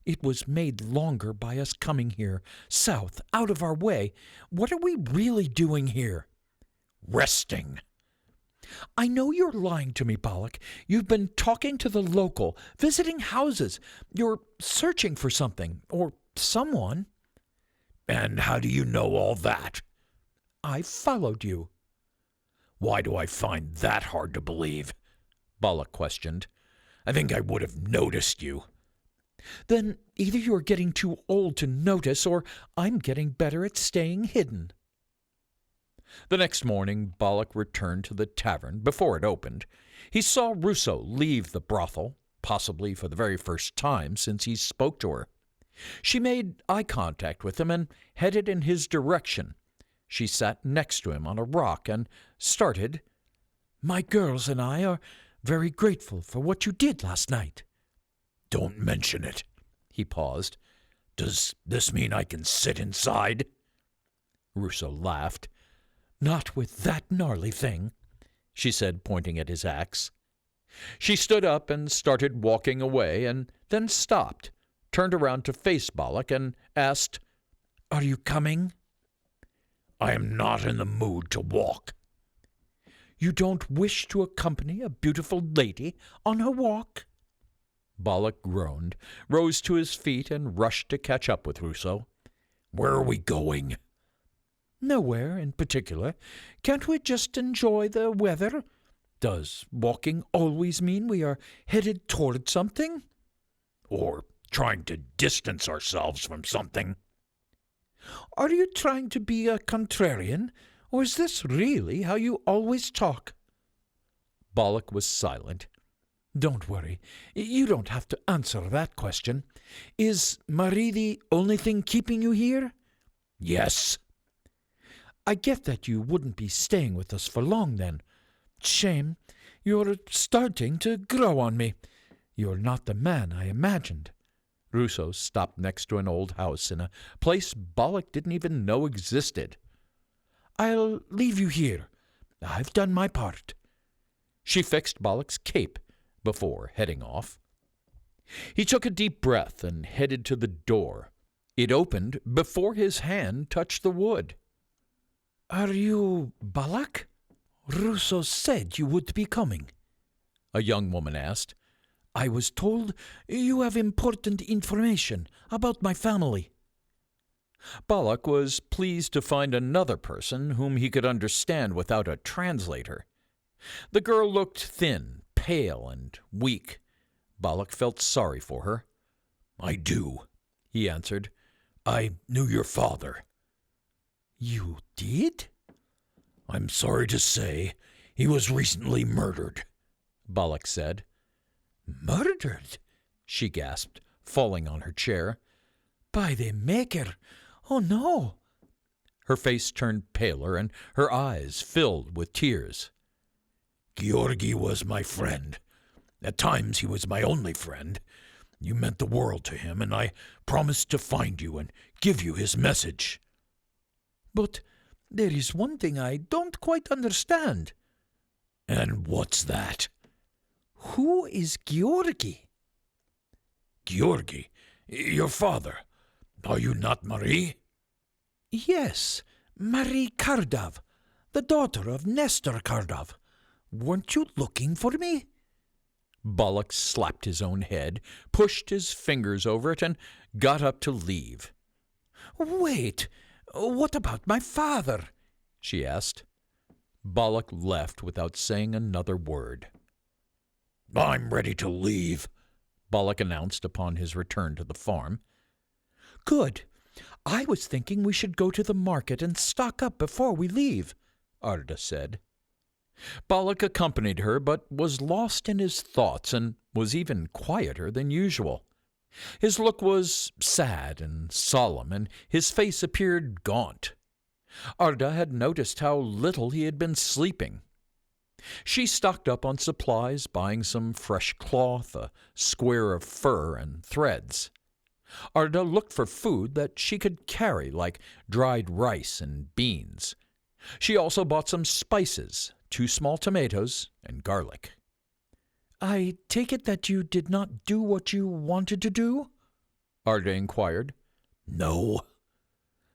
It was made longer by us coming here, south, out of our way. What are we really doing here? Resting. I know you're lying to me, Balak. You've been talking to the local, visiting houses. You're searching for something, or someone. And how do you know all that? I followed you. Why do I find that hard to believe? Balak questioned. I think I would have noticed you. Then either you're getting too old to notice, or I'm getting better at staying hidden. The next morning, Balak returned to the tavern before it opened. He saw Rousseau leave the brothel, possibly for the very first time since he spoke to her. She made eye contact with him and headed in his direction. She sat next to him on a rock and started, "My girls and I are very grateful for what you did last night." Don't mention it. He paused. Does this mean I can sit inside? Russo laughed. "Not with that gnarly thing," she said, pointing at his axe. She stood up and started walking away, and then stopped, turned around to face Balak, and asked, "Are you coming?" I am not in the mood to walk. "You don't wish to accompany a beautiful lady on her walk?" Balak groaned, rose to his feet, and rushed to catch up with Russo. Where are we going? "Nowhere in particular. Can't we just enjoy the weather? Does walking always mean we are headed toward something?" Or trying to distance ourselves from something. "Are you trying to be a contrarian, or is this really how you always talk?" Balak was silent. "Don't worry. You don't have to answer that question. Is Marie the only thing keeping you here?" Yes. "I get that you wouldn't be staying with us for long, then. Shame. You're starting to grow on me. You're not the man I imagined." Russo stopped next to an old house in a place Balak didn't even know existed. "I'll leave you here. I've done my part." She fixed Balak's cape before heading off. He took a deep breath and headed to the door. It opened before his hand touched the wood. "Are you Balak? Russo said you would be coming," a young woman asked. "I was told you have important information about my family." Balak was pleased to find another person whom he could understand without a translator. The girl looked thin, pale, and weak. Balak felt sorry for her. I do, he answered. I knew your father. "You did?" I'm sorry to say he was recently murdered, Balak said. "Murdered?" she gasped, falling on her chair. "By the Maker! Oh, no!" Her face turned paler, and her eyes filled with tears. Georgi was my friend. At times he was my only friend. You meant the world to him, and I promised to find you and give you his message. "But there is one thing I don't quite understand." And what's that? "Who is Georgi?" Georgi? Your father. Are you not Marie? "Yes, Marie Kardov, the daughter of Nestor Kardov. Weren't you looking for me?" Balak slapped his own head, pushed his fingers over it, and got up to leave. "Wait, what about my father?" she asked. Balak left without saying another word. I'm ready to leave, Balak announced upon his return to the farm. "Good. I was thinking we should go to the market and stock up before we leave," Arda said. Balak accompanied her, but was lost in his thoughts and was even quieter than usual. His look was sad and solemn, and his face appeared gaunt. Arda had noticed how little he had been sleeping. She stocked up on supplies, buying some fresh cloth, a square of fur, and threads. Arda looked for food that she could carry, like dried rice and beans. She also bought some spices, 2 small tomatoes, and garlic. "I take it that you did not do what you wanted to do?" Arda inquired. No.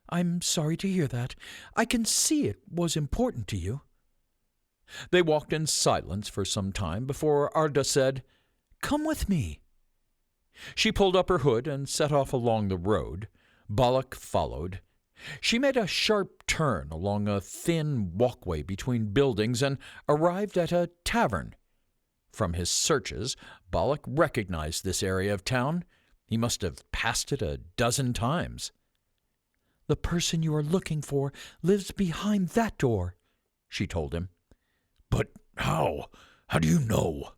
"I'm sorry to hear that. I can see it was important to you." They walked in silence for some time before Arda said, "Come with me." She pulled up her hood and set off along the road. Balak followed. She made a sharp turn along a thin walkway between buildings and arrived at a tavern. From his searches, Balak recognized this area of town. He must have passed it a dozen times. "The person you are looking for lives behind that door," she told him. But how? How do you know?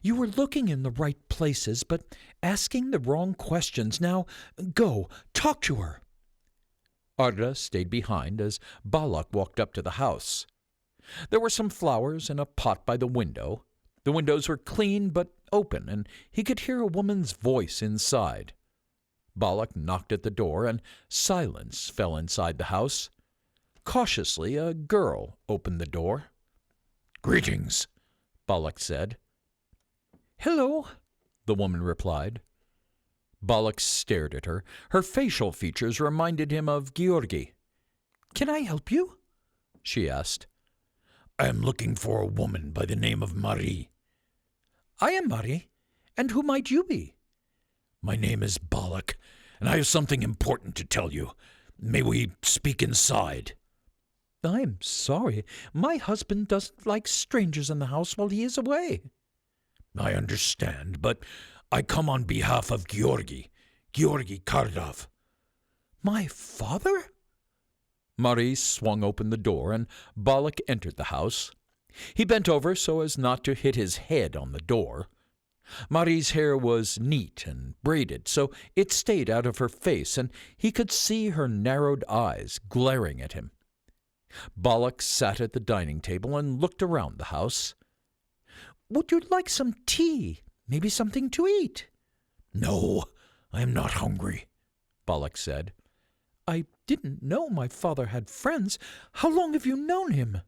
You were looking in the right places, but asking the wrong questions. Now, go, talk to her. Arda stayed behind as Balak walked up to the house. There were some flowers in a pot by the window. The windows were clean but open, and he could hear a woman's voice inside. Balak knocked at the door, and silence fell inside the house. Cautiously, a girl opened the door. "Greetings," Balak said. Hello, The woman replied. Balak stared at her. Her facial features reminded him of Georgi. can I help you? She asked. "I am looking for a woman by the name of Marie." I am Marie, and who might you be? "My name is Balak, and I have something important to tell you. May we speak inside?" I'm sorry. My husband doesn't like strangers in the house while he is away. "I understand, but I come on behalf of Georgi Kardov." My father? Marie swung open the door, and Balak entered the house. He bent over so as not to hit his head on the door. Marie's hair was neat and braided, so it stayed out of her face, and he could see her narrowed eyes glaring at him. Balak sat at the dining table and looked around the house. Would you like some tea? Maybe something to eat? "No, I am not hungry," Balak said. I didn't know my father had friends. How long have you known him?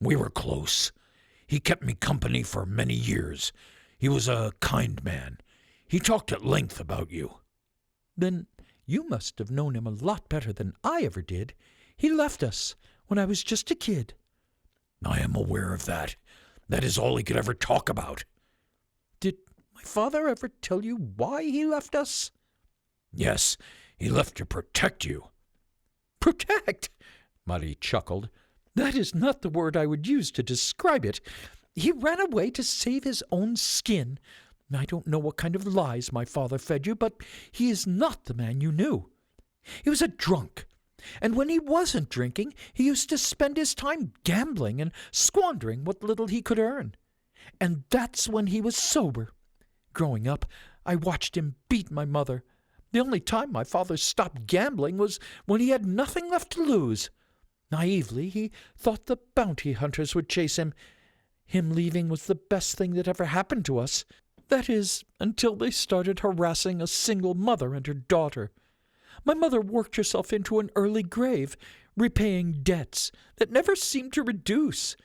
"We were close. He kept me company for many years. He was a kind man. He talked at length about you." Then you must have known him a lot better than I ever did. He left us when I was just a kid. "I am aware of that. That is all he could ever talk about." Did my father ever tell you why he left us? "Yes, he left to protect you." Protect? Marie chuckled. That is not the word I would use to describe it. He ran away to save his own skin. I don't know what kind of lies my father fed you, but he is not the man you knew. He was a drunk, and when he wasn't drinking, he used to spend his time gambling and squandering what little he could earn. And that's when he was sober. Growing up, I watched him beat my mother. The only time my father stopped gambling was when he had nothing left to lose. Naively, he thought the bounty hunters would chase him. Him leaving was the best thing that ever happened to us. That is, until they started harassing a single mother and her daughter. My mother worked herself into an early grave, repaying debts that never seemed to reduce.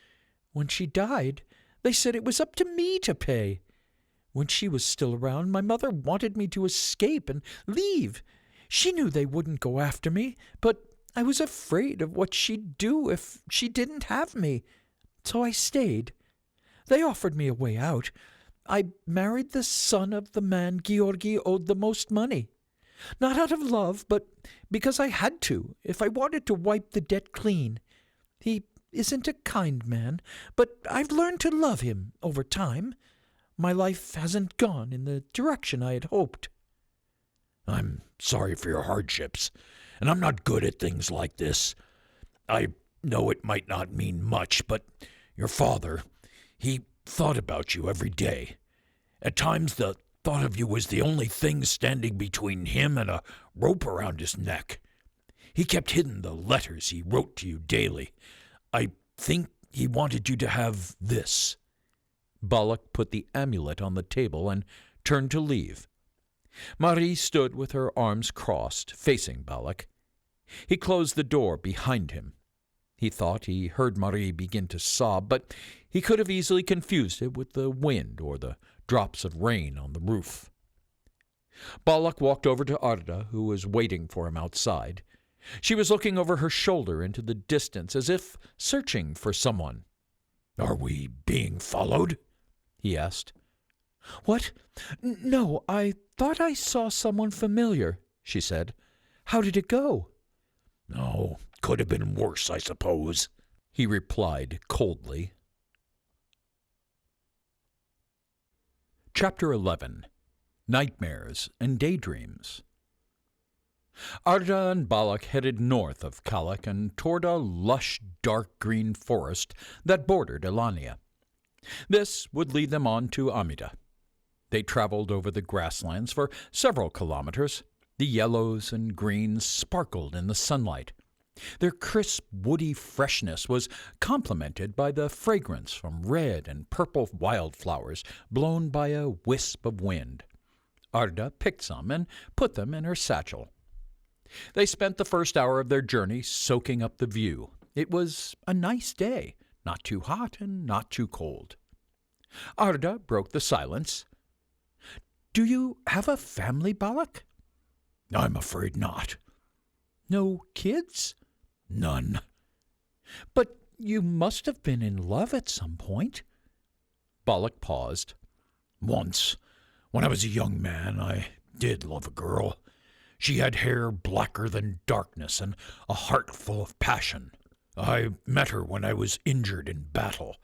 When she died, they said it was up to me to pay. When she was still around, my mother wanted me to escape and leave. She knew they wouldn't go after me, but I was afraid of what she'd do if she didn't have me. So I stayed. They offered me a way out. I married the son of the man Georgi owed the most money. Not out of love, but because I had to, if I wanted to wipe the debt clean. He isn't a kind man, but I've learned to love him over time. My life hasn't gone in the direction I had hoped. "I'm sorry for your hardships, and I'm not good at things like this. I know it might not mean much, but your father, he thought about you every day. At times the thought of you was the only thing standing between him and a rope around his neck. He kept hidden the letters he wrote to you daily. I think he wanted you to have this." Balak put the amulet on the table and turned to leave. Marie stood with her arms crossed, facing Balak. He closed the door behind him. He thought he heard Marie begin to sob, but he could have easily confused it with the wind or the drops of rain on the roof. Balak walked over to Arda, who was waiting for him outside. She was looking over her shoulder into the distance, as if searching for someone. "Are we being followed?" he asked. What? No, I thought I saw someone familiar, she said. How did it go? "Oh, could have been worse, I suppose," he replied coldly. Chapter 11. Nightmares and Daydreams. Arda and Balak headed north of Kalak and toward a lush, dark green forest that bordered Elania. This would lead them on to Amida. They traveled over the grasslands for several kilometers. The yellows and greens sparkled in the sunlight. Their crisp, woody freshness was complemented by the fragrance from red and purple wildflowers blown by a wisp of wind. Arda picked some and put them in her satchel. They spent the first hour of their journey soaking up the view. It was a nice day, not too hot and not too cold. Arda broke the silence. "Do you have a family, Balak?" I'm afraid not. "No kids?" None. "But you must have been in love at some point." Balak paused. Once, when I was a young man, I did love a girl. She had hair blacker than darkness and a heart full of passion. I met her when I was injured in battle.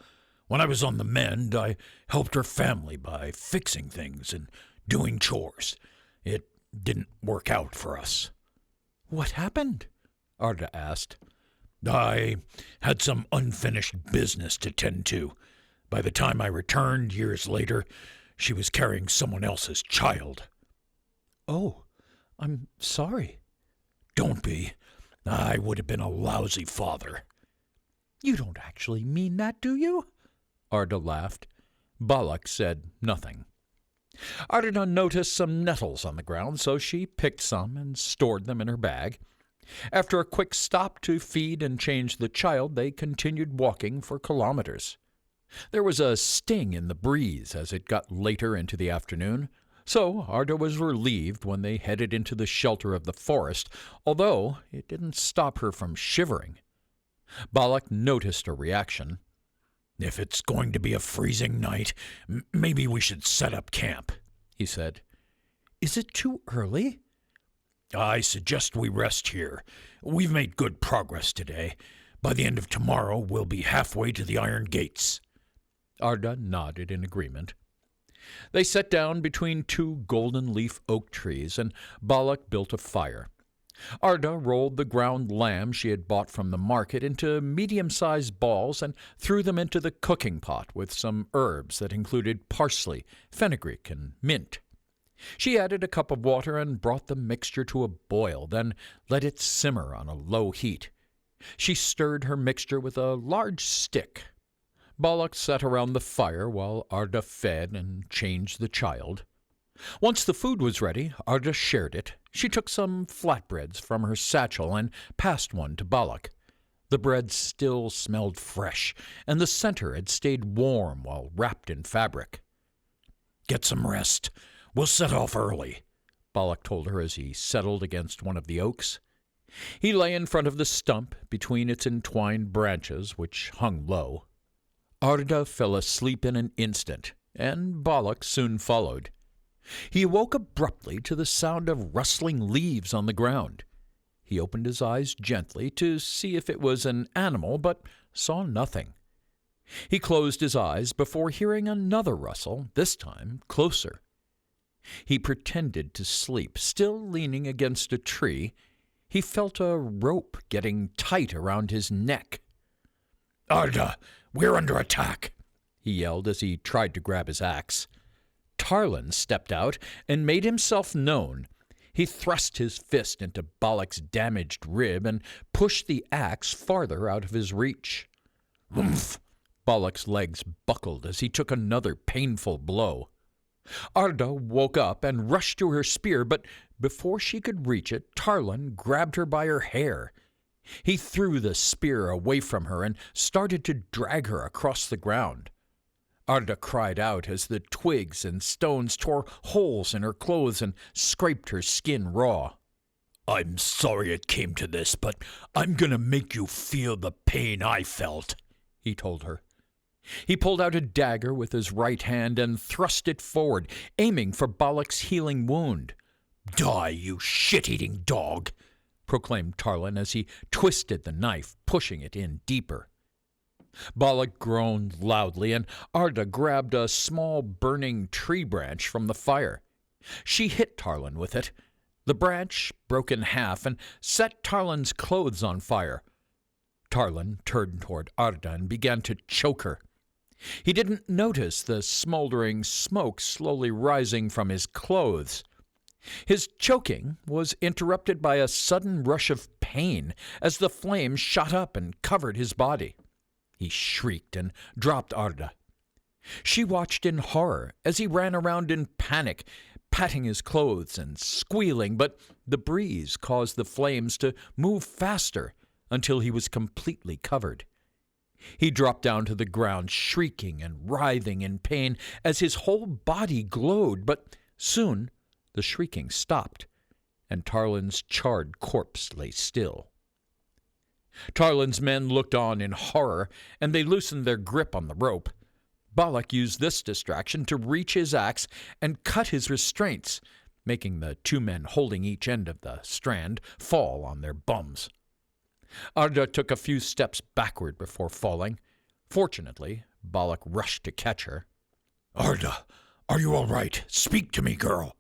When I was on the mend, I helped her family by fixing things and doing chores. It didn't work out for us. "What happened?" Arda asked. I had some unfinished business to tend to. By the time I returned, years later, she was carrying someone else's child. "Oh, I'm sorry." Don't be. I would have been a lousy father. "You don't actually mean that, do you?" Arda laughed. Balak said nothing. Arda noticed some nettles on the ground, so she picked some and stored them in her bag. After a quick stop to feed and change the child, they continued walking for kilometers. There was a sting in the breeze as it got later into the afternoon, so Arda was relieved when they headed into the shelter of the forest, although it didn't stop her from shivering. Balak noticed her reaction. If it's going to be a freezing night, maybe we should set up camp, he said. "Is it too early?" I suggest we rest here. We've made good progress today. By the end of tomorrow, we'll be halfway to the iron gates. Arda nodded in agreement. They sat down between two golden-leaf oak trees, and Balak built a fire. Arda rolled the ground lamb she had bought from the market into medium-sized balls and threw them into the cooking pot with some herbs that included parsley, fenugreek, and mint. She added a cup of water and brought the mixture to a boil, then let it simmer on a low heat. She stirred her mixture with a large stick. Balak sat around the fire while Arda fed and changed the child. Once the food was ready, Arda shared it. She took some flatbreads from her satchel and passed one to Balak. The bread still smelled fresh, and the center had stayed warm while wrapped in fabric. Get some rest. We'll set off early, Balak told her as he settled against one of the oaks. He lay in front of the stump between its entwined branches, which hung low. Arda fell asleep in an instant, and Balak soon followed. He awoke abruptly to the sound of rustling leaves on the ground. He opened his eyes gently to see if it was an animal, but saw nothing. He closed his eyes before hearing another rustle, this time closer. He pretended to sleep, still leaning against a tree. He felt a rope getting tight around his neck. Arda, we're under attack, he yelled as he tried to grab his axe. Tarlin stepped out and made himself known. He thrust his fist into Balak's damaged rib and pushed the axe farther out of his reach. Oomph! Balak's legs buckled as he took another painful blow. Arda woke up and rushed to her spear, but before she could reach it, Tarlin grabbed her by her hair. He threw the spear away from her and started to drag her across the ground. Arda cried out as the twigs and stones tore holes in her clothes and scraped her skin raw. I'm sorry it came to this, but I'm going to make you feel the pain I felt, he told her. He pulled out a dagger with his right hand and thrust it forward, aiming for Balak's healing wound. Die, you shit-eating dog, proclaimed Tarlin as he twisted the knife, pushing it in deeper. Balak groaned loudly, and Arda grabbed a small burning tree branch from the fire. She hit Tarlin with it. The branch broke in half and set Tarlin's clothes on fire. Tarlin turned toward Arda and began to choke her. He didn't notice the smoldering smoke slowly rising from his clothes. His choking was interrupted by a sudden rush of pain as the flames shot up and covered his body. He shrieked and dropped Arda. She watched in horror as he ran around in panic, patting his clothes and squealing, but the breeze caused the flames to move faster until he was completely covered. He dropped down to the ground, shrieking and writhing in pain as his whole body glowed, but soon the shrieking stopped, and Tarlin's charred corpse lay still. Tarlin's men looked on in horror, and they loosened their grip on the rope. Balak used this distraction to reach his axe and cut his restraints, making the two men holding each end of the strand fall on their bums. Arda took a few steps backward before falling. Fortunately, Balak rushed to catch her. "Arda, are you all right? Speak to me, girl,"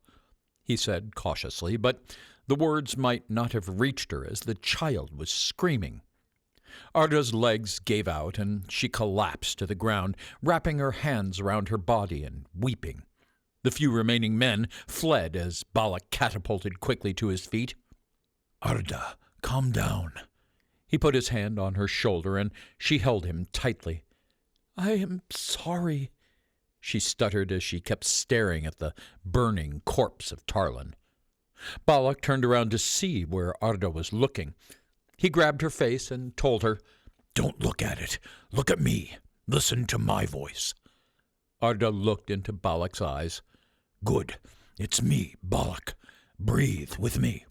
he said cautiously, but the words might not have reached her as the child was screaming. Arda's legs gave out, and she collapsed to the ground, wrapping her hands around her body and weeping. The few remaining men fled as Balak catapulted quickly to his feet. "Arda, calm down." He put his hand on her shoulder, and she held him tightly. "I am sorry," she stuttered as she kept staring at the burning corpse of Tarlin. Balak turned around to see where Arda was looking. He grabbed her face and told her, "Don't look at it. Look at me. Listen to my voice." Arda looked into Balak's eyes. "Good. It's me, Balak. Breathe with me."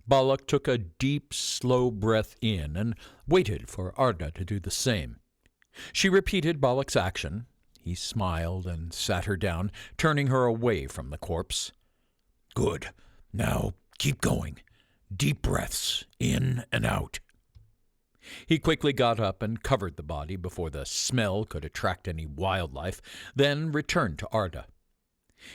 Balak took a deep, slow breath in and waited for Arda to do the same. She repeated Balak's action. He smiled and sat her down, turning her away from the corpse. "Good. Now keep going. Deep breaths, in and out." He quickly got up and covered the body before the smell could attract any wildlife, then returned to Arda.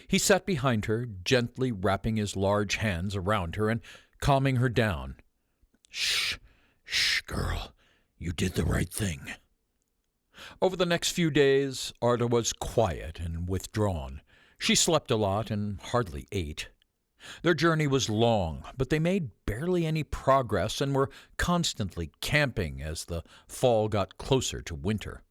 He sat behind her, gently wrapping his large hands around her and calming her down. "Shh, girl. You did the right thing." Over the next few days, Arda was quiet and withdrawn. She slept a lot and hardly ate. Their journey was long, but they made barely any progress and were constantly camping as the fall got closer to winter.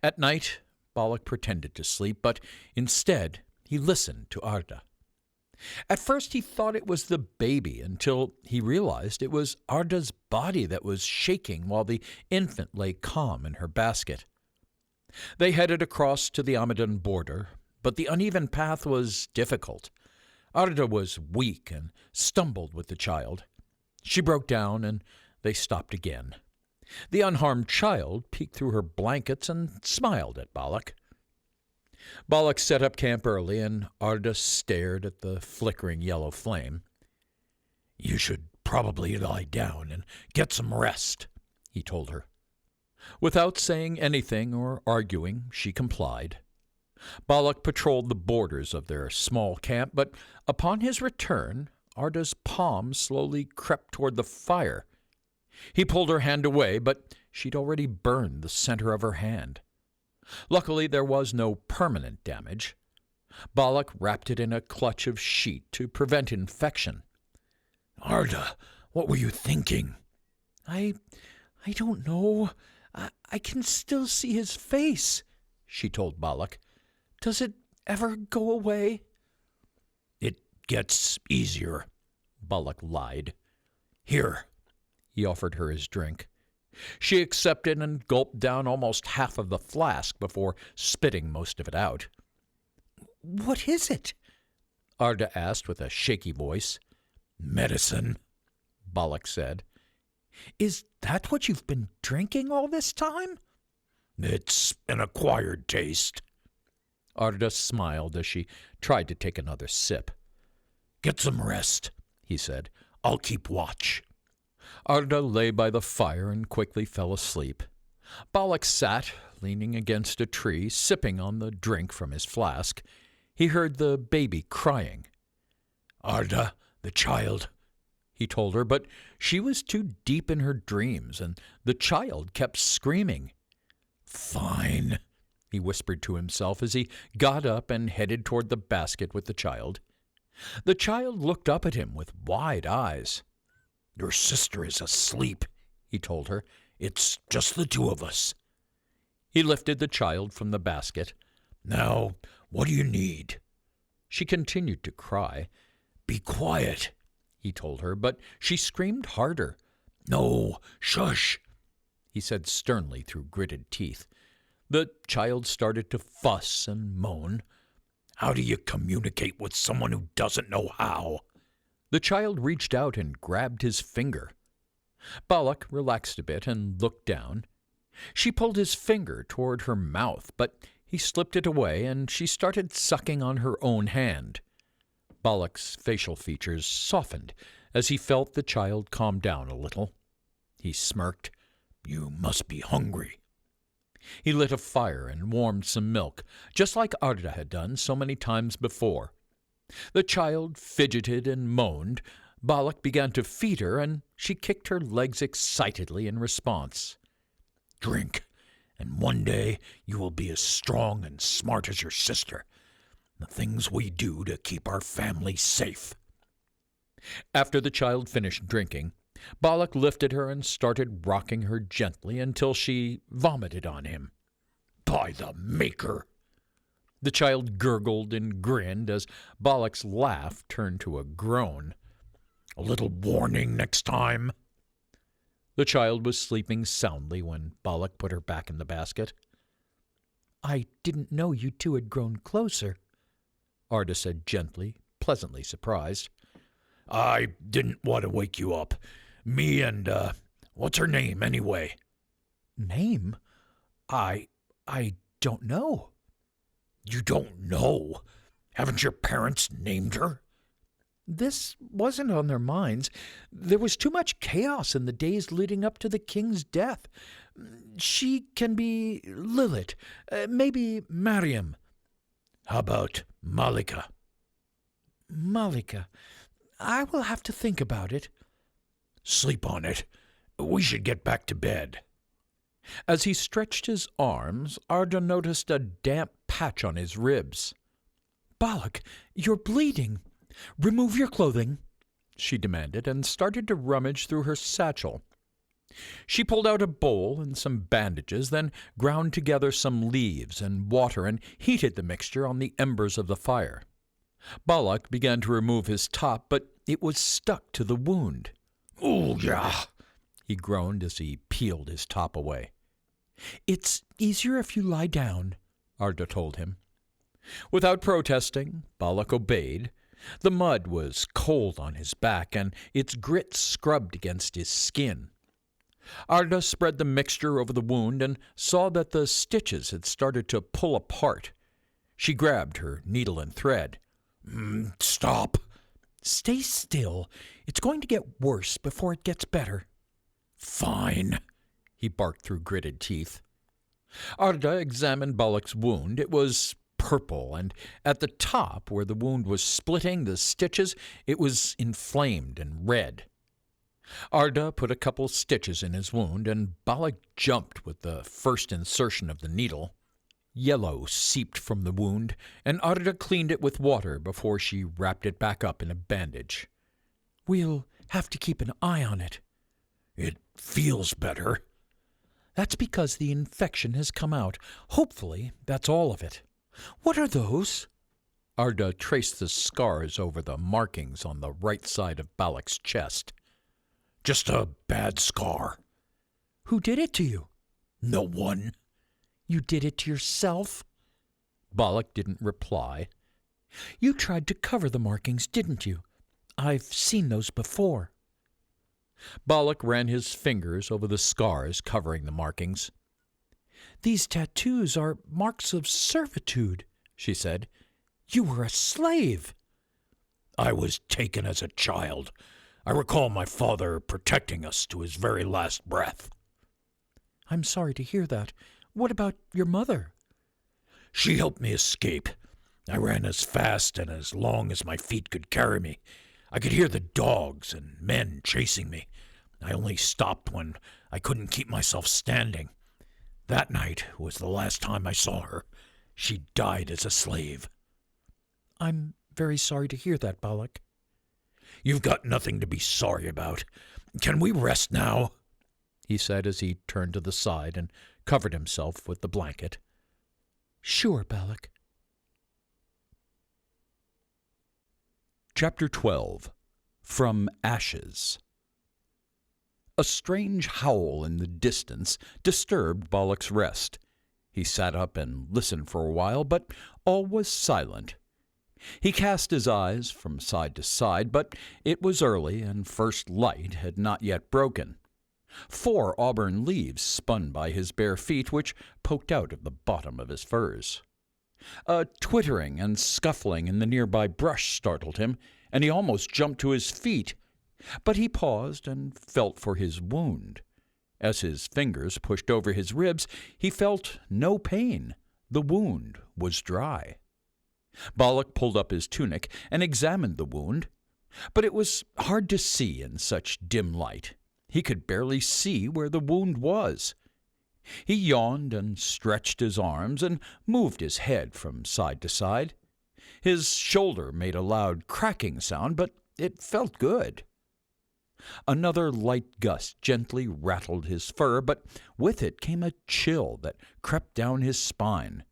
At night, Balak pretended to sleep, but instead he listened to Arda. At first he thought it was the baby until he realized it was Arda's body that was shaking while the infant lay calm in her basket. They headed across to the Amadan border, but the uneven path was difficult. Arda was weak and stumbled with the child. She broke down, and they stopped again. The unharmed child peeked through her blankets and smiled at Balak. Balak set up camp early, and Arda stared at the flickering yellow flame. "You should probably lie down and get some rest," he told her. Without saying anything or arguing, she complied. Balak patrolled the borders of their small camp, but upon his return, Arda's palm slowly crept toward the fire. He pulled her hand away, but she'd already burned the center of her hand. Luckily, there was no permanent damage. Balak wrapped it in a clutch of sheet to prevent infection. "Arda, what were you thinking?" I don't know. I can still see his face," she told Balak. "Does it ever go away?" "It gets easier," Balak lied. "Here." He offered her his drink. She accepted and gulped down almost half of the flask before spitting most of it out. "What is it?" Arda asked with a shaky voice. "Medicine," Balak said. "Is that what you've been drinking all this time?" "It's an acquired taste." Arda smiled as she tried to take another sip. "Get some rest," he said. "I'll keep watch." Arda lay by the fire and quickly fell asleep. Balak sat, leaning against a tree, sipping on the drink from his flask. He heard the baby crying. "Arda, the child," he told her, but she was too deep in her dreams, and the child kept screaming. "Fine," he whispered to himself as he got up and headed toward the basket with the child. The child looked up at him with wide eyes. "Your sister is asleep," he told her. "It's just the two of us." He lifted the child from the basket. "Now, what do you need?" She continued to cry. "Be quiet," he told her, but she screamed harder. "No, shush," he said sternly through gritted teeth. The child started to fuss and moan. "How do you communicate with someone who doesn't know how?" The child reached out and grabbed his finger. Balak relaxed a bit and looked down. She pulled his finger toward her mouth, but he slipped it away, and she started sucking on her own hand. Balak's facial features softened as he felt the child calm down a little. He smirked. "You must be hungry." He lit a fire and warmed some milk, just like Arda had done so many times before. The child fidgeted and moaned. Balak began to feed her, and she kicked her legs excitedly in response. "Drink, and one day you will be as strong and smart as your sister. The things we do to keep our family safe." After the child finished drinking, Balak lifted her and started rocking her gently until she vomited on him. "By the Maker!" The child gurgled and grinned as Balak's laugh turned to a groan. "A little warning next time." The child was sleeping soundly when Balak put her back in the basket. "I didn't know you two had grown closer," Arda said gently, pleasantly surprised. "I didn't want to wake you up. Me and, what's her name, anyway?" "Name? I don't know." "You don't know? Haven't your parents named her?" This wasn't on their minds. There was too much chaos in the days leading up to the king's death. She can be Lilith, maybe Mariam. "How about Malika?" Malika. I will have to think about it. "Sleep on it. We should get back to bed." As he stretched his arms, Arda noticed a damp patch on his ribs. "Balak, you're bleeding. Remove your clothing," she demanded, and started to rummage through her satchel. She pulled out a bowl and some bandages, then ground together some leaves and water and heated the mixture on the embers of the fire. Balak began to remove his top, but it was stuck to the wound. "Oh, yeah," he groaned as he peeled his top away. "It's easier if you lie down," Arda told him. Without protesting, Balak obeyed. The mud was cold on his back, and its grit scrubbed against his skin. Arda spread the mixture over the wound and saw that the stitches had started to pull apart. She grabbed her needle and thread. "Stop." "Stay still. It's going to get worse before it gets better." "Fine," he barked through gritted teeth. Arda examined Balak's wound. It was purple, and at the top, where the wound was splitting the stitches, it was inflamed and red. Arda put a couple stitches in his wound, and Balak jumped with the first insertion of the needle. Yellow seeped from the wound, and Arda cleaned it with water before she wrapped it back up in a bandage. "We'll have to keep an eye on it." "It feels better." "That's because the infection has come out. Hopefully, that's all of it." "What are those?" Arda traced the scars over the markings on the right side of Balak's chest. "Just a bad scar." "Who did it to you?" "No one." "You did it to yourself?" Balak didn't reply. "You tried to cover the markings, didn't you? I've seen those before." Balak ran his fingers over the scars covering the markings. "These tattoos are marks of servitude," she said. "You were a slave." "I was taken as a child. I recall my father protecting us to his very last breath." "I'm sorry to hear that. What about your mother?" "She helped me escape. I ran as fast and as long as my feet could carry me. I could hear the dogs and men chasing me. I only stopped when I couldn't keep myself standing. That night was the last time I saw her. She died as a slave. I'm very sorry to hear that, Balak. You've got nothing to be sorry about. Can we rest now? He said as he turned to the side and covered himself with the blanket. Sure, Balak. Chapter 12. From Ashes. A strange howl in the distance disturbed Balak's rest. He sat up and listened for a while, but all was silent. He cast his eyes from side to side, but it was early, and first light had not yet broken. 4 auburn leaves spun by his bare feet, which poked out of the bottom of his furs. A twittering and scuffling in the nearby brush startled him, and he almost jumped to his feet. But he paused and felt for his wound. As his fingers pushed over his ribs, he felt no pain. The wound was dry. Balak pulled up his tunic and examined the wound, but it was hard to see in such dim light. He could barely see where the wound was. He yawned and stretched his arms and moved his head from side to side. His shoulder made a loud cracking sound, but it felt good. Another light gust gently rattled his fur, but with it came a chill that crept down his spine.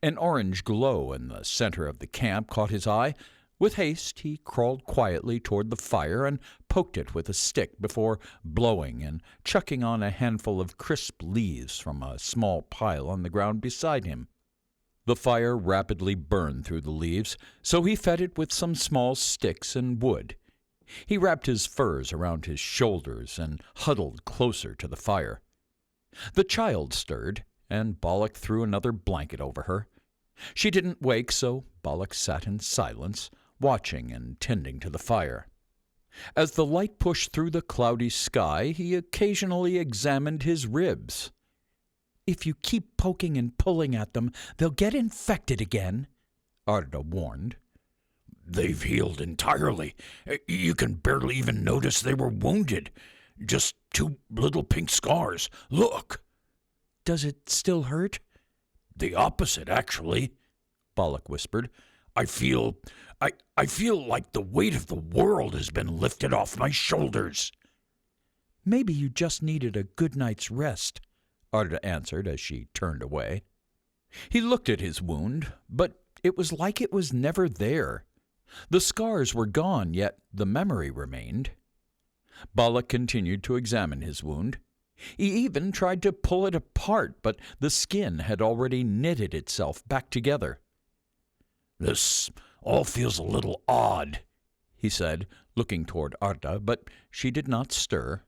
An orange glow in the center of the camp caught his eye. With haste he crawled quietly toward the fire and poked it with a stick before blowing and chucking on a handful of crisp leaves from a small pile on the ground beside him. The fire rapidly burned through the leaves, so he fed it with some small sticks and wood. He wrapped his furs around his shoulders and huddled closer to the fire. The child stirred, and Balak threw another blanket over her. She didn't wake, so Balak sat in silence, watching and tending to the fire. As the light pushed through the cloudy sky, he occasionally examined his ribs. If you keep poking and pulling at them, they'll get infected again, Arda warned. They've healed entirely. You can barely even notice they were wounded. Just 2 little pink scars. Look. Does it still hurt? The opposite, actually, Balak whispered. I feel like the weight of the world has been lifted off my shoulders. Maybe you just needed a good night's rest, Arda answered as she turned away. He looked at his wound, but it was like it was never there. The scars were gone, yet the memory remained. Balak continued to examine his wound. He even tried to pull it apart, but the skin had already knitted itself back together. This all feels a little odd, he said, looking toward Arda, but she did not stir.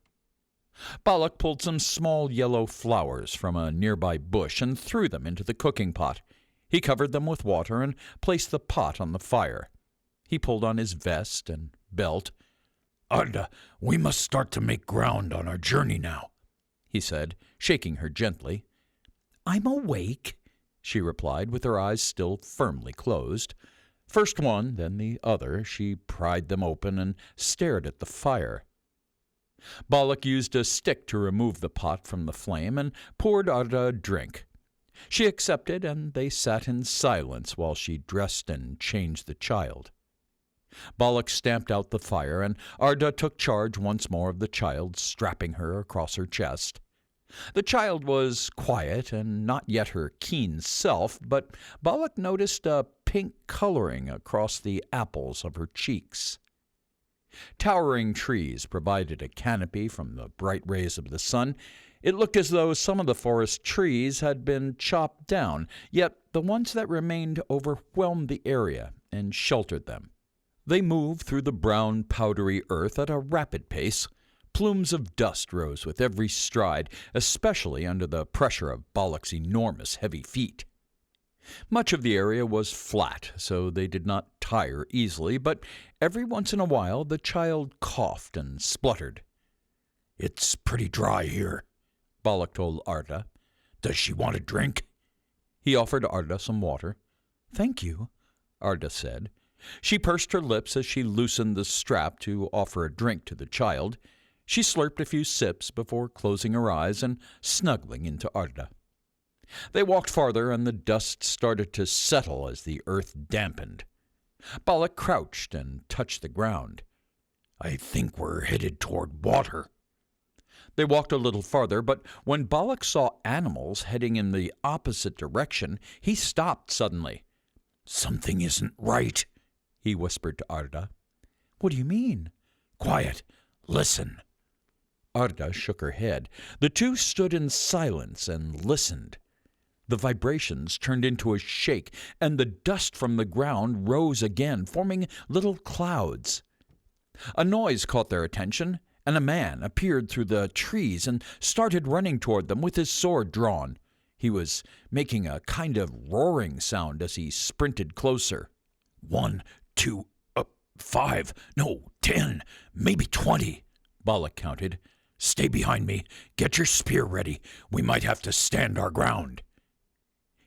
Balak pulled some small yellow flowers from a nearby bush and threw them into the cooking pot. He covered them with water and placed the pot on the fire. He pulled on his vest and belt. Arda, we must start to make ground on our journey now, he said, shaking her gently. I'm awake, she replied, with her eyes still firmly closed. First one, then the other, she pried them open and stared at the fire. Balak used a stick to remove the pot from the flame and poured Arda a drink. She accepted, and they sat in silence while she dressed and changed the child. Balak stamped out the fire, and Arda took charge once more of the child, strapping her across her chest. The child was quiet and not yet her keen self, but Balak noticed a pink coloring across the apples of her cheeks. Towering trees provided a canopy from the bright rays of the sun. It looked as though some of the forest trees had been chopped down, yet the ones that remained overwhelmed the area and sheltered them. They moved through the brown, powdery earth at a rapid pace. Plumes of dust rose with every stride, especially under the pressure of Balak's enormous, heavy feet. Much of the area was flat, so they did not tire easily, but every once in a while the child coughed and spluttered. It's pretty dry here, Balak told Arda. Does she want a drink? He offered Arda some water. Thank you, Arda said. She pursed her lips as she loosened the strap to offer a drink to the child. She slurped a few sips before closing her eyes and snuggling into Arda. They walked farther, and the dust started to settle as the earth dampened. Balak crouched and touched the ground. I think we're headed toward water. They walked a little farther, but when Balak saw animals heading in the opposite direction, he stopped suddenly. Something isn't right, he whispered to Arda. What do you mean? Quiet. Listen. Arda shook her head. The two stood in silence and listened. The vibrations turned into a shake, and the dust from the ground rose again, forming little clouds. A noise caught their attention, and a man appeared through the trees and started running toward them with his sword drawn. He was making a kind of roaring sound as he sprinted closer. 1, 2, 5, no, 10, maybe 20, Balak counted. Stay behind me. Get your spear ready. We might have to stand our ground.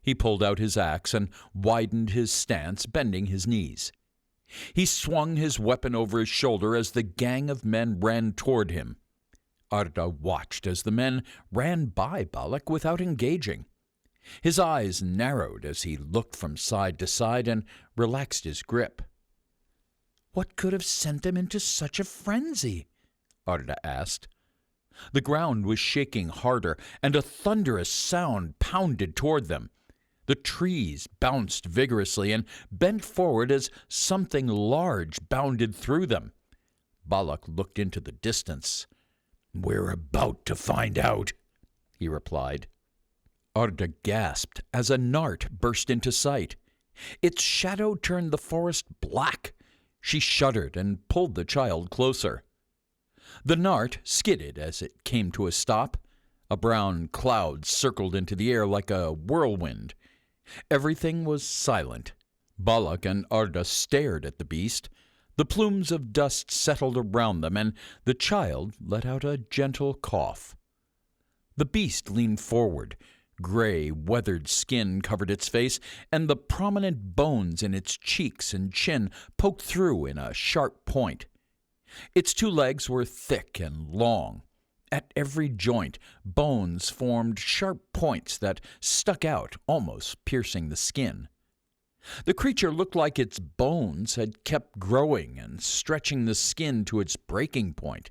He pulled out his axe and widened his stance, bending his knees. He swung his weapon over his shoulder as the gang of men ran toward him. Arda watched as the men ran by Balak without engaging. His eyes narrowed as he looked from side to side and relaxed his grip. What could have sent them into such a frenzy? Arda asked. The ground was shaking harder, and a thunderous sound pounded toward them. The trees bounced vigorously and bent forward as something large bounded through them. Balak looked into the distance. We're about to find out, he replied. Arda gasped as a nart burst into sight. Its shadow turned the forest black. She shuddered and pulled the child closer. The nart skidded as it came to a stop. A brown cloud circled into the air like a whirlwind. Everything was silent. Balak and Arda stared at the beast. The plumes of dust settled around them, and the child let out a gentle cough. The beast leaned forward. Gray, weathered skin covered its face, and the prominent bones in its cheeks and chin poked through in a sharp point. Its two legs were thick and long. At every joint, bones formed sharp points that stuck out, almost piercing the skin. The creature looked like its bones had kept growing and stretching the skin to its breaking point.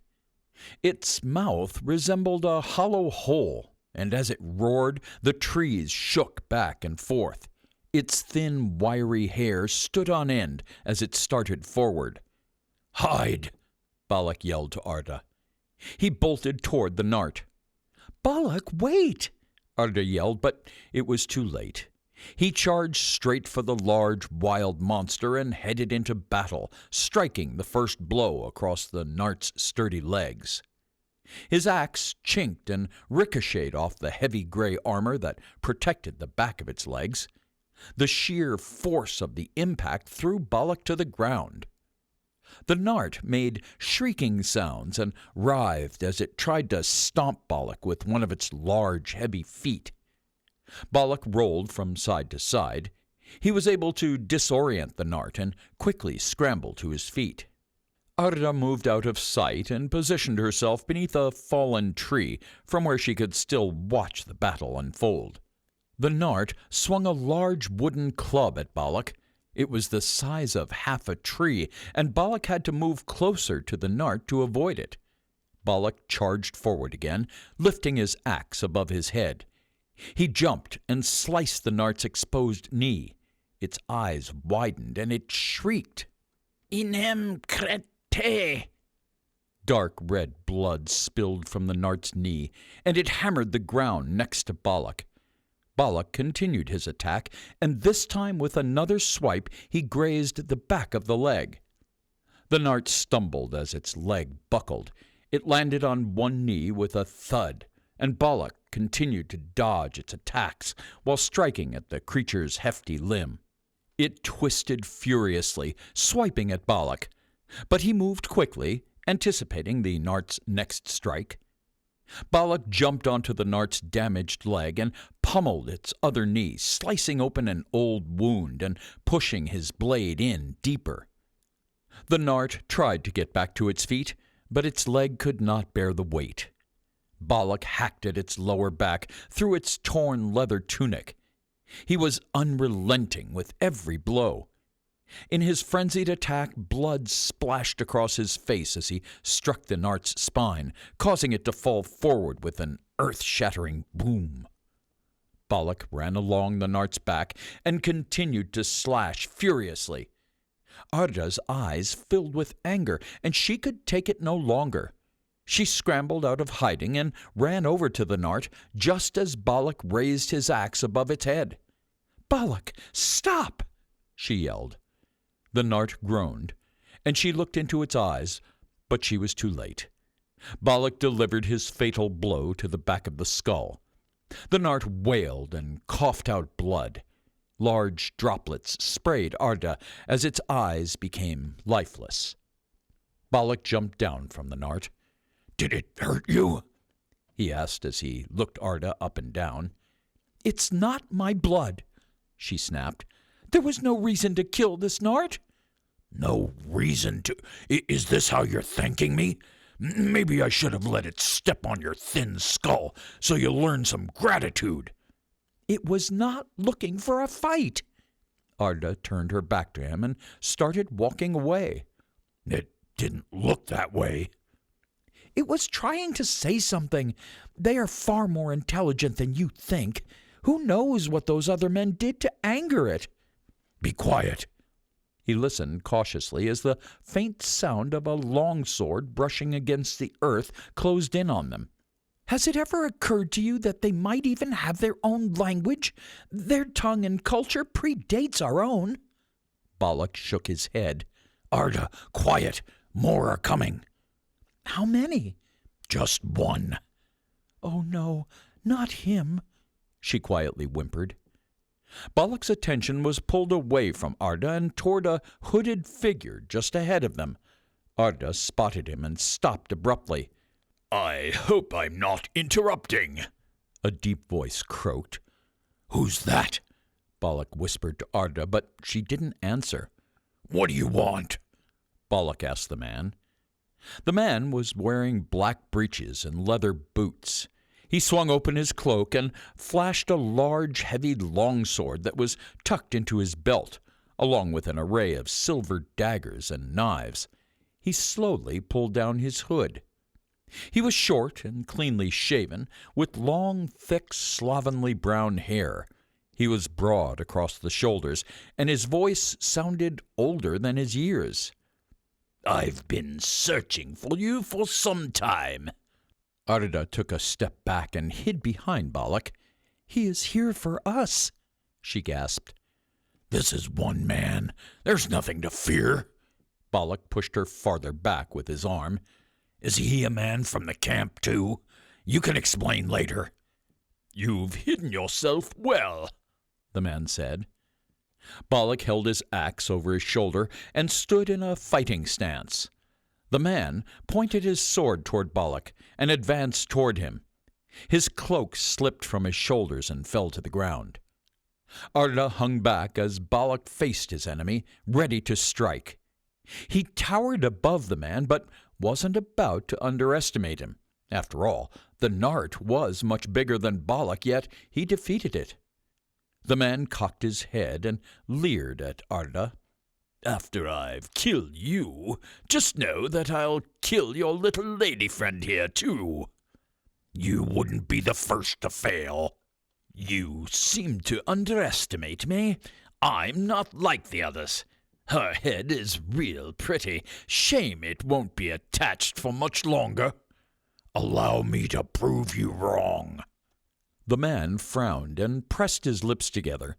Its mouth resembled a hollow hole, and as it roared, the trees shook back and forth. Its thin, wiry hair stood on end as it started forward. Hide! Balak yelled to Arda. He bolted toward the nart. Balak, wait! Arda yelled, but it was too late. He charged straight for the large, wild monster and headed into battle, striking the first blow across the nart's sturdy legs. His axe chinked and ricocheted off the heavy gray armor that protected the back of its legs. The sheer force of the impact threw Balak to the ground. The nart made shrieking sounds and writhed as it tried to stomp Balak with one of its large, heavy feet. Balak rolled from side to side. He was able to disorient the nart and quickly scramble to his feet. Arda moved out of sight and positioned herself beneath a fallen tree from where she could still watch the battle unfold. The nart swung a large wooden club at Balak. It was the size of half a tree, and Balak had to move closer to the nart to avoid it. Balak charged forward again, lifting his axe above his head. He jumped and sliced the nart's exposed knee. Its eyes widened, and it shrieked. Inem crete! Dark red blood spilled from the nart's knee, and it hammered the ground next to Balak. Balak continued his attack, and this time with another swipe he grazed the back of the leg. The nart stumbled as its leg buckled. It landed on one knee with a thud, and Balak continued to dodge its attacks while striking at the creature's hefty limb. It twisted furiously, swiping at Balak, but he moved quickly, anticipating the nart's next strike. Balak jumped onto the nart's damaged leg and pummeled its other knee, slicing open an old wound and pushing his blade in deeper. The nart tried to get back to its feet, but its leg could not bear the weight. Balak hacked at its lower back through its torn leather tunic. He was unrelenting with every blow. In his frenzied attack, blood splashed across his face as he struck the Nart's spine, causing it to fall forward with an earth-shattering boom. Balak ran along the Nart's back and continued to slash furiously. Arda's eyes filled with anger, and she could take it no longer. She scrambled out of hiding and ran over to the Nart just as Balak raised his axe above its head. "Balak, stop!" she yelled. The Nart groaned, and she looked into its eyes, but she was too late. Balak delivered his fatal blow to the back of the skull. The Nart wailed and coughed out blood. Large droplets sprayed Arda as its eyes became lifeless. Balak jumped down from the Nart. Did it hurt you? He asked as he looked Arda up and down. "It's not my blood," she snapped. "There was no reason to kill this Nart." No reason to... Is this how you're thanking me? Maybe I should have let it step on your thin skull so you learn some gratitude. "It was not looking for a fight." Arda turned her back to him and started walking away. It didn't look that way. "It was trying to say something. They are far more intelligent than you think. Who knows what those other men did to anger it?" Be quiet. He listened cautiously as the faint sound of a longsword brushing against the earth closed in on them. "Has it ever occurred to you that they might even have their own language? Their tongue and culture predates our own." Balak shook his head. Arda, quiet. More are coming. "How many?" Just one. "Oh, no, not him," she quietly whimpered. Balak's attention was pulled away from Arda and toward a hooded figure just ahead of them. Arda spotted him and stopped abruptly. I hope I'm not interrupting, a deep voice croaked. Who's that? Balak whispered to Arda, but she didn't answer. What do you want? Balak asked the man. The man was wearing black breeches and leather boots. He swung open his cloak and flashed a large, heavy longsword that was tucked into his belt, along with an array of silver daggers and knives. He slowly pulled down his hood. He was short and cleanly shaven, with long, thick, slovenly brown hair. He was broad across the shoulders, and his voice sounded older than his years. I've been searching for you for some time. Arda took a step back and hid behind Balak. "He is here for us," she gasped. This is one man. There's nothing to fear. Balak pushed her farther back with his arm. Is he a man from the camp, too? You can explain later. You've hidden yourself well, the man said. Balak held his axe over his shoulder and stood in a fighting stance. The man pointed his sword toward Balak and advanced toward him. His cloak slipped from his shoulders and fell to the ground. Arda hung back as Balak faced his enemy, ready to strike. He towered above the man, but wasn't about to underestimate him. After all, the Nart was much bigger than Balak, yet he defeated it. The man cocked his head and leered at Arda. After I've killed you, just know that I'll kill your little lady friend here, too. You wouldn't be the first to fail. You seem to underestimate me. I'm not like the others. Her head is real pretty. Shame it won't be attached for much longer. Allow me to prove you wrong. The man frowned and pressed his lips together.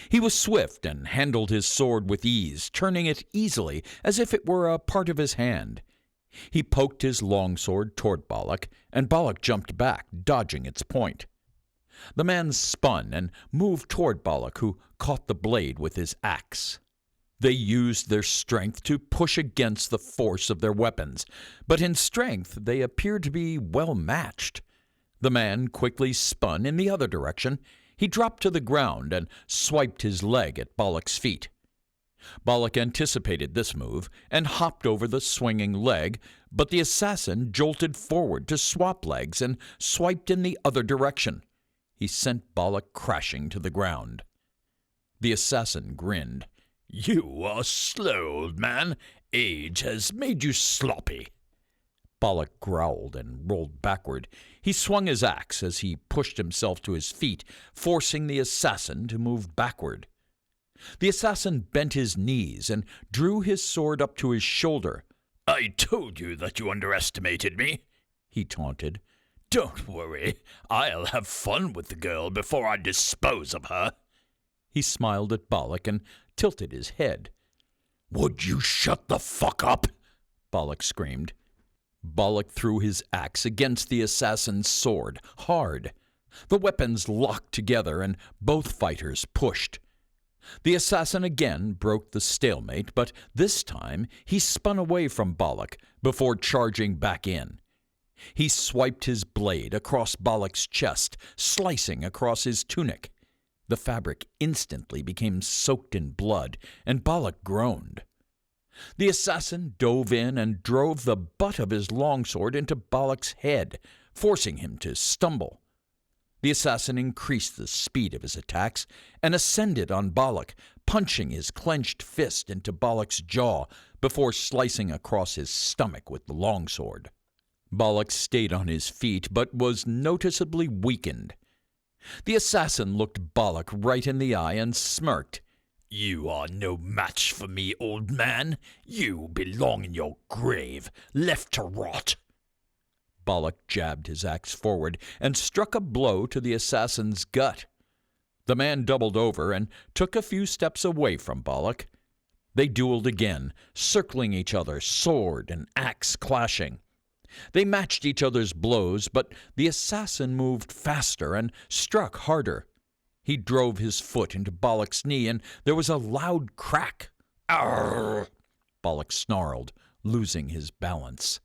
He was swift and handled his sword with ease, turning it easily as if it were a part of his hand. He poked his longsword toward Balak, and Balak jumped back, dodging its point. The man spun and moved toward Balak, who caught the blade with his axe. They used their strength to push against the force of their weapons, but in strength they appeared to be well matched. The man quickly spun in the other direction. He dropped to the ground and swiped his leg at Balak's feet. Balak anticipated this move and hopped over the swinging leg, but the assassin jolted forward to swap legs and swiped in the other direction. He sent Balak crashing to the ground. The assassin grinned. You are slow, old man. Age has made you sloppy. Balak growled and rolled backward. He swung his axe as he pushed himself to his feet, forcing the assassin to move backward. The assassin bent his knees and drew his sword up to his shoulder. I told you that you underestimated me, he taunted. Don't worry, I'll have fun with the girl before I dispose of her. He smiled at Balak and tilted his head. Would you shut the fuck up? Balak screamed. Balak threw his axe against the assassin's sword, hard. The weapons locked together and both fighters pushed. The assassin again broke the stalemate, but this time he spun away from Balak before charging back in. He swiped his blade across Balak's chest, slicing across his tunic. The fabric instantly became soaked in blood, and Balak groaned. The assassin dove in and drove the butt of his longsword into Balak's head, forcing him to stumble. The assassin increased the speed of his attacks and ascended on Balak, punching his clenched fist into Balak's jaw before slicing across his stomach with the longsword. Balak stayed on his feet but was noticeably weakened. The assassin looked Balak right in the eye and smirked. You are no match for me, old man. You belong in your grave, left to rot. Balak jabbed his axe forward and struck a blow to the assassin's gut. The man doubled over and took a few steps away from Balak. They dueled again, circling each other, sword and axe clashing. They matched each other's blows, but the assassin moved faster and struck harder. He drove his foot into Balak's knee, and there was a loud crack. Arr! Balak snarled, losing his balance.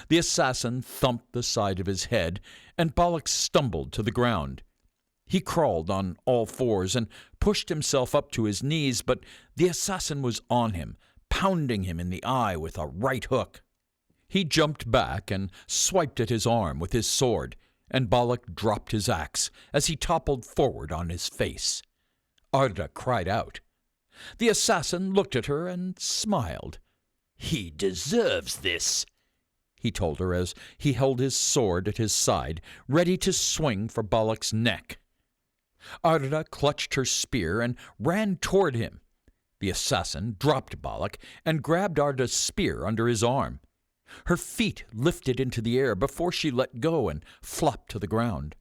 The assassin thumped the side of his head, and Balak stumbled to the ground. He crawled on all fours and pushed himself up to his knees, but the assassin was on him, pounding him in the eye with a right hook. He jumped back and swiped at his arm with his sword, and Balak dropped his axe as he toppled forward on his face. Arda cried out. The assassin looked at her and smiled. He deserves this, he told her as he held his sword at his side, ready to swing for Balak's neck. Arda clutched her spear and ran toward him. The assassin dropped Balak and grabbed Arda's spear under his arm. Her feet lifted into the air before she let go and flopped to the ground.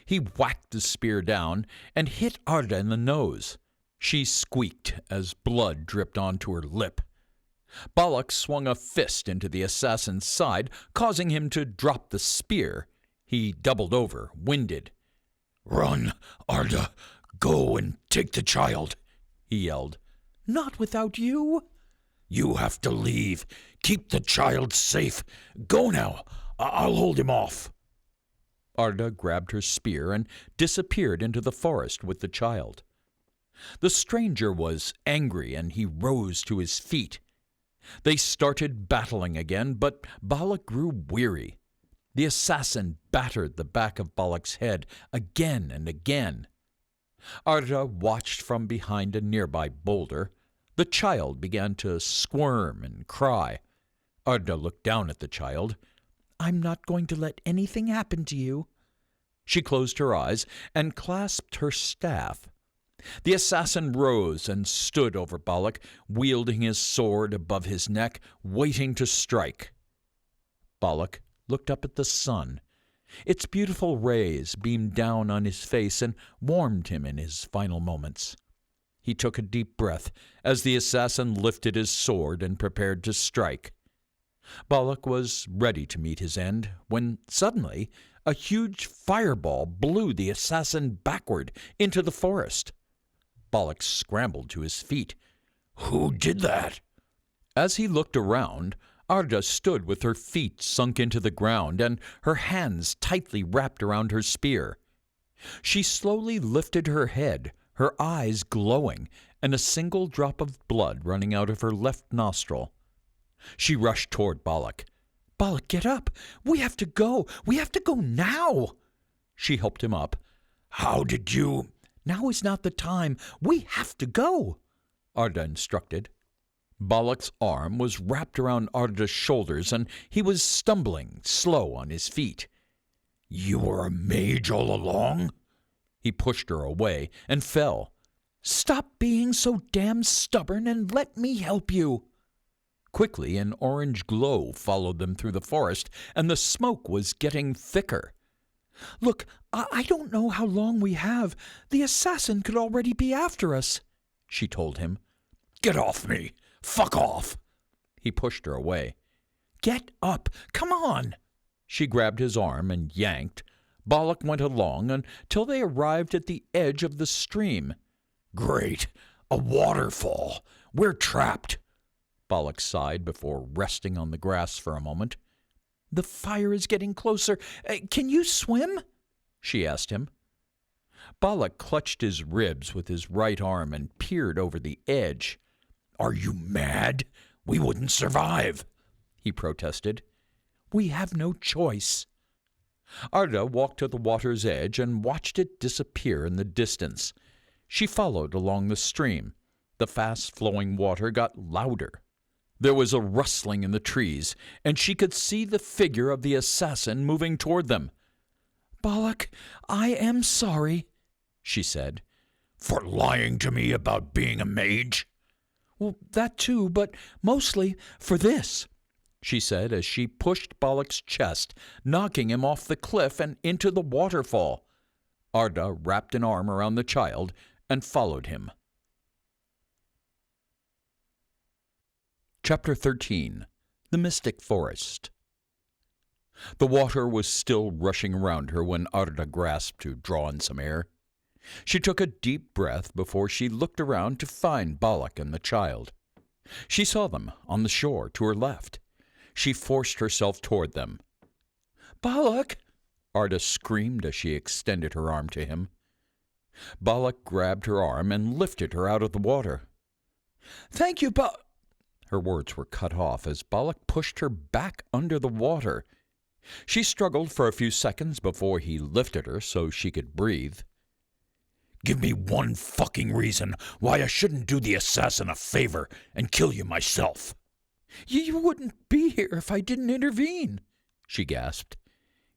He whacked the spear down and hit Arda in the nose. She squeaked as blood dripped onto her lip. Balak swung a fist into the assassin's side, causing him to drop the spear. He doubled over, winded. Run, Arda. Go and take the child, he yelled. Not without you. You have to leave. Keep the child safe. Go now. I'll hold him off. Arda grabbed her spear and disappeared into the forest with the child. The stranger was angry, and he rose to his feet. They started battling again, but Balak grew weary. The assassin battered the back of Balak's head again and again. Arda watched from behind a nearby boulder. The child began to squirm and cry. Arda looked down at the child. I'm not going to let anything happen to you. She closed her eyes and clasped her staff. The assassin rose and stood over Balak, wielding his sword above his neck, waiting to strike. Balak looked up at the sun. Its beautiful rays beamed down on his face and warmed him in his final moments. He took a deep breath as the assassin lifted his sword and prepared to strike. Balak was ready to meet his end when suddenly a huge fireball blew the assassin backward into the forest. Balak scrambled to his feet. Who did that? As he looked around, Arda stood with her feet sunk into the ground and her hands tightly wrapped around her spear. She slowly lifted her head, her eyes glowing, and a single drop of blood running out of her left nostril. She rushed toward Balak. Balak, get up! We have to go! We have to go now! She helped him up. How did you— Now is not the time. We have to go, Arda instructed. Balak's arm was wrapped around Arda's shoulders, and he was stumbling, slow on his feet. You were a mage all along? He pushed her away and fell. Stop being so damn stubborn and let me help you. Quickly, an orange glow followed them through the forest, and the smoke was getting thicker. Look, I don't know how long we have. The assassin could already be after us, she told him. Get off me! Fuck off! He pushed her away. Get up! Come on! She grabbed his arm and yanked. Balak went along until they arrived at the edge of the stream. Great! A waterfall! We're trapped! Balak sighed before resting on the grass for a moment. The fire is getting closer. Can you swim? She asked him. Balak clutched his ribs with his right arm and peered over the edge. Are you mad? We wouldn't survive, he protested. We have no choice. Arda walked to the water's edge and watched it disappear in the distance. She followed along the stream. The fast-flowing water got louder. There was a rustling in the trees, and she could see the figure of the assassin moving toward them. Balak, I am sorry, she said. For lying to me about being a mage? Well, that too, but mostly for this, she said as she pushed Balak's chest, knocking him off the cliff and into the waterfall. Arda wrapped an arm around the child and followed him. Chapter 13. The Mystic Forest. The water was still rushing around her when Arda grasped to draw in some air. She took a deep breath before she looked around to find Balak and the child. She saw them on the shore to her left. She forced herself toward them. Balak! Arda screamed as she extended her arm to him. Balak grabbed her arm and lifted her out of the water. Thank you, Her words were cut off as Balak pushed her back under the water. She struggled for a few seconds before he lifted her so she could breathe. Give me one fucking reason why I shouldn't do the assassin a favor and kill you myself. You wouldn't be here if I didn't intervene, she gasped.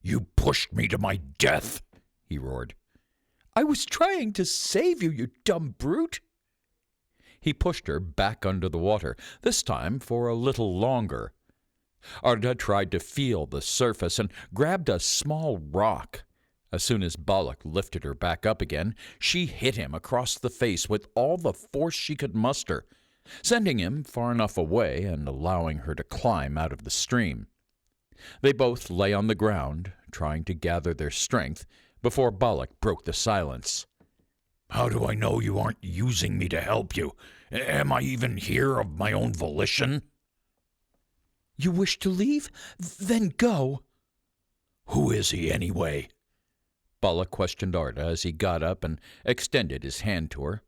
You pushed me to my death, he roared. I was trying to save you, you dumb brute. He pushed her back under the water, this time for a little longer. Arda tried to feel the surface and grabbed a small rock. As soon as Balak lifted her back up again, she hit him across the face with all the force she could muster, sending him far enough away and allowing her to climb out of the stream. They both lay on the ground, trying to gather their strength, before Balak broke the silence. How do I know you aren't using me to help you? Am I even here of my own volition? You wish to leave? Then go. Who is he, anyway? Balak questioned Arda as he got up and extended his hand to her.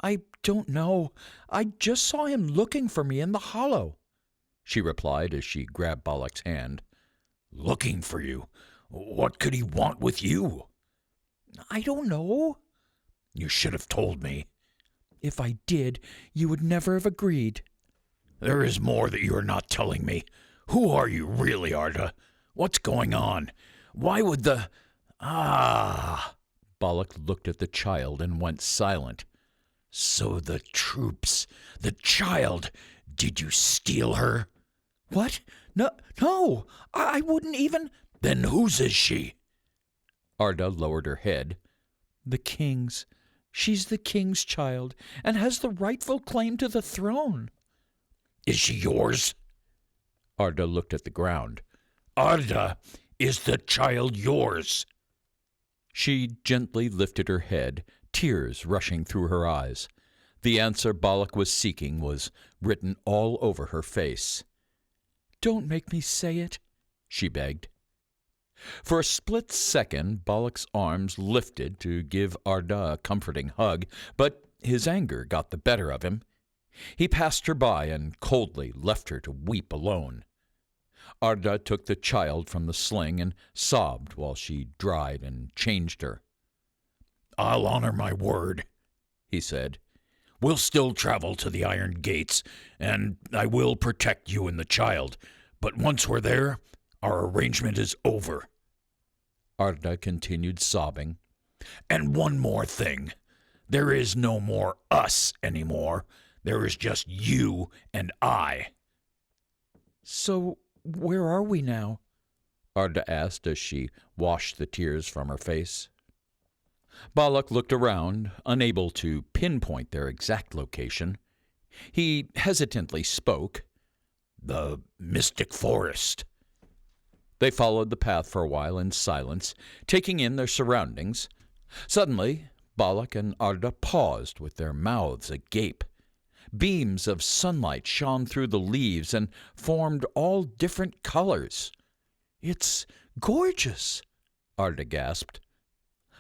I don't know. I just saw him looking for me in the hollow, she replied as she grabbed Balak's hand. Looking for you? What could he want with you? I don't know. You should have told me. If I did, you would never have agreed. There is more that you are not telling me. Who are you really, Arda? What's going on? Why would the— Balak looked at the child and went silent. So the troops, the child, did you steal her? What? No, I wouldn't even— Then whose is she? Arda lowered her head. The king's. She's the king's child and has the rightful claim to the throne. Is she yours? Arda looked at the ground. Arda, is the child yours? She gently lifted her head, tears rushing through her eyes. The answer Balak was seeking was written all over her face. Don't make me say it, she begged. For a split second, Balak's arms lifted to give Arda a comforting hug, but his anger got the better of him. He passed her by and coldly left her to weep alone. Arda took the child from the sling and sobbed while she dried and changed her. "I'll honor my word," he said. "We'll still travel to the Iron Gates, and I will protect you and the child. But once we're there, our arrangement is over." Arda continued sobbing. "And one more thing. There is no more us anymore. There is just you and I." So where are we now? Arda asked as she washed the tears from her face. Balak looked around, unable to pinpoint their exact location. He hesitantly spoke. "The mystic forest." They followed the path for a while in silence, taking in their surroundings. Suddenly, Balak and Arda paused with their mouths agape. Beams of sunlight shone through the leaves and formed all different colors. It's gorgeous, Arda gasped.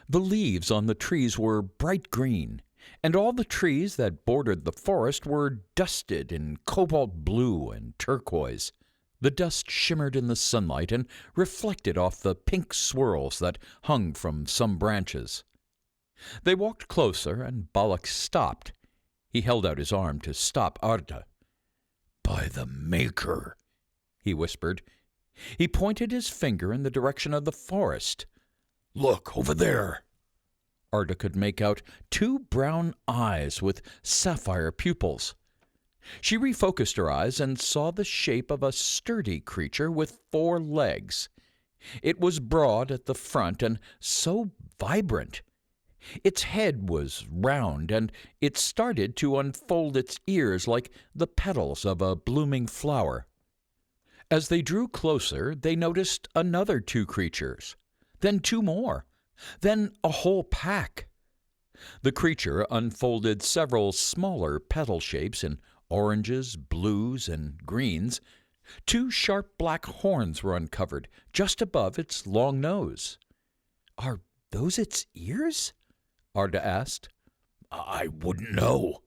The leaves on the trees were bright green, and all the trees that bordered the forest were dusted in cobalt blue and turquoise. The dust shimmered in the sunlight and reflected off the pink swirls that hung from some branches. They walked closer, and Balak stopped. He held out his arm to stop Arda. "By the Maker," he whispered. He pointed his finger in the direction of the forest. "Look, over there." Arda could make out 2 brown eyes with sapphire pupils. She refocused her eyes and saw the shape of a sturdy creature with 4 legs. It was broad at the front and so vibrant. Its head was round, and it started to unfold its ears like the petals of a blooming flower. As they drew closer, they noticed another 2 creatures, then 2 more, then a whole pack. The creature unfolded several smaller petal shapes in oranges, blues, and greens. 2 sharp black horns were uncovered just above its long nose. Are those its ears? Arda asked. "I wouldn't know,"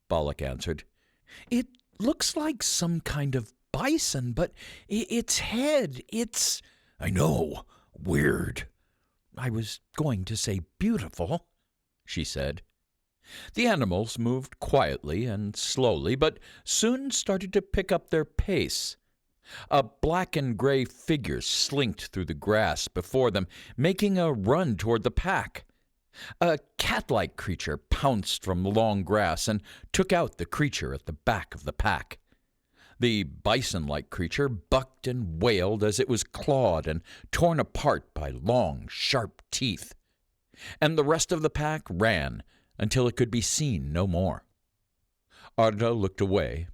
Balak answered. It looks like some kind of bison, but its head, it's... "I know. Weird." I was going to say beautiful, she said. The animals moved quietly and slowly, but soon started to pick up their pace. A black and gray figure slinked through the grass before them, making a run toward the pack. A cat-like creature pounced from the long grass and took out the creature at the back of the pack. The bison-like creature bucked and wailed as it was clawed and torn apart by long, sharp teeth. And the rest of the pack ran until it could be seen no more. Arda looked away,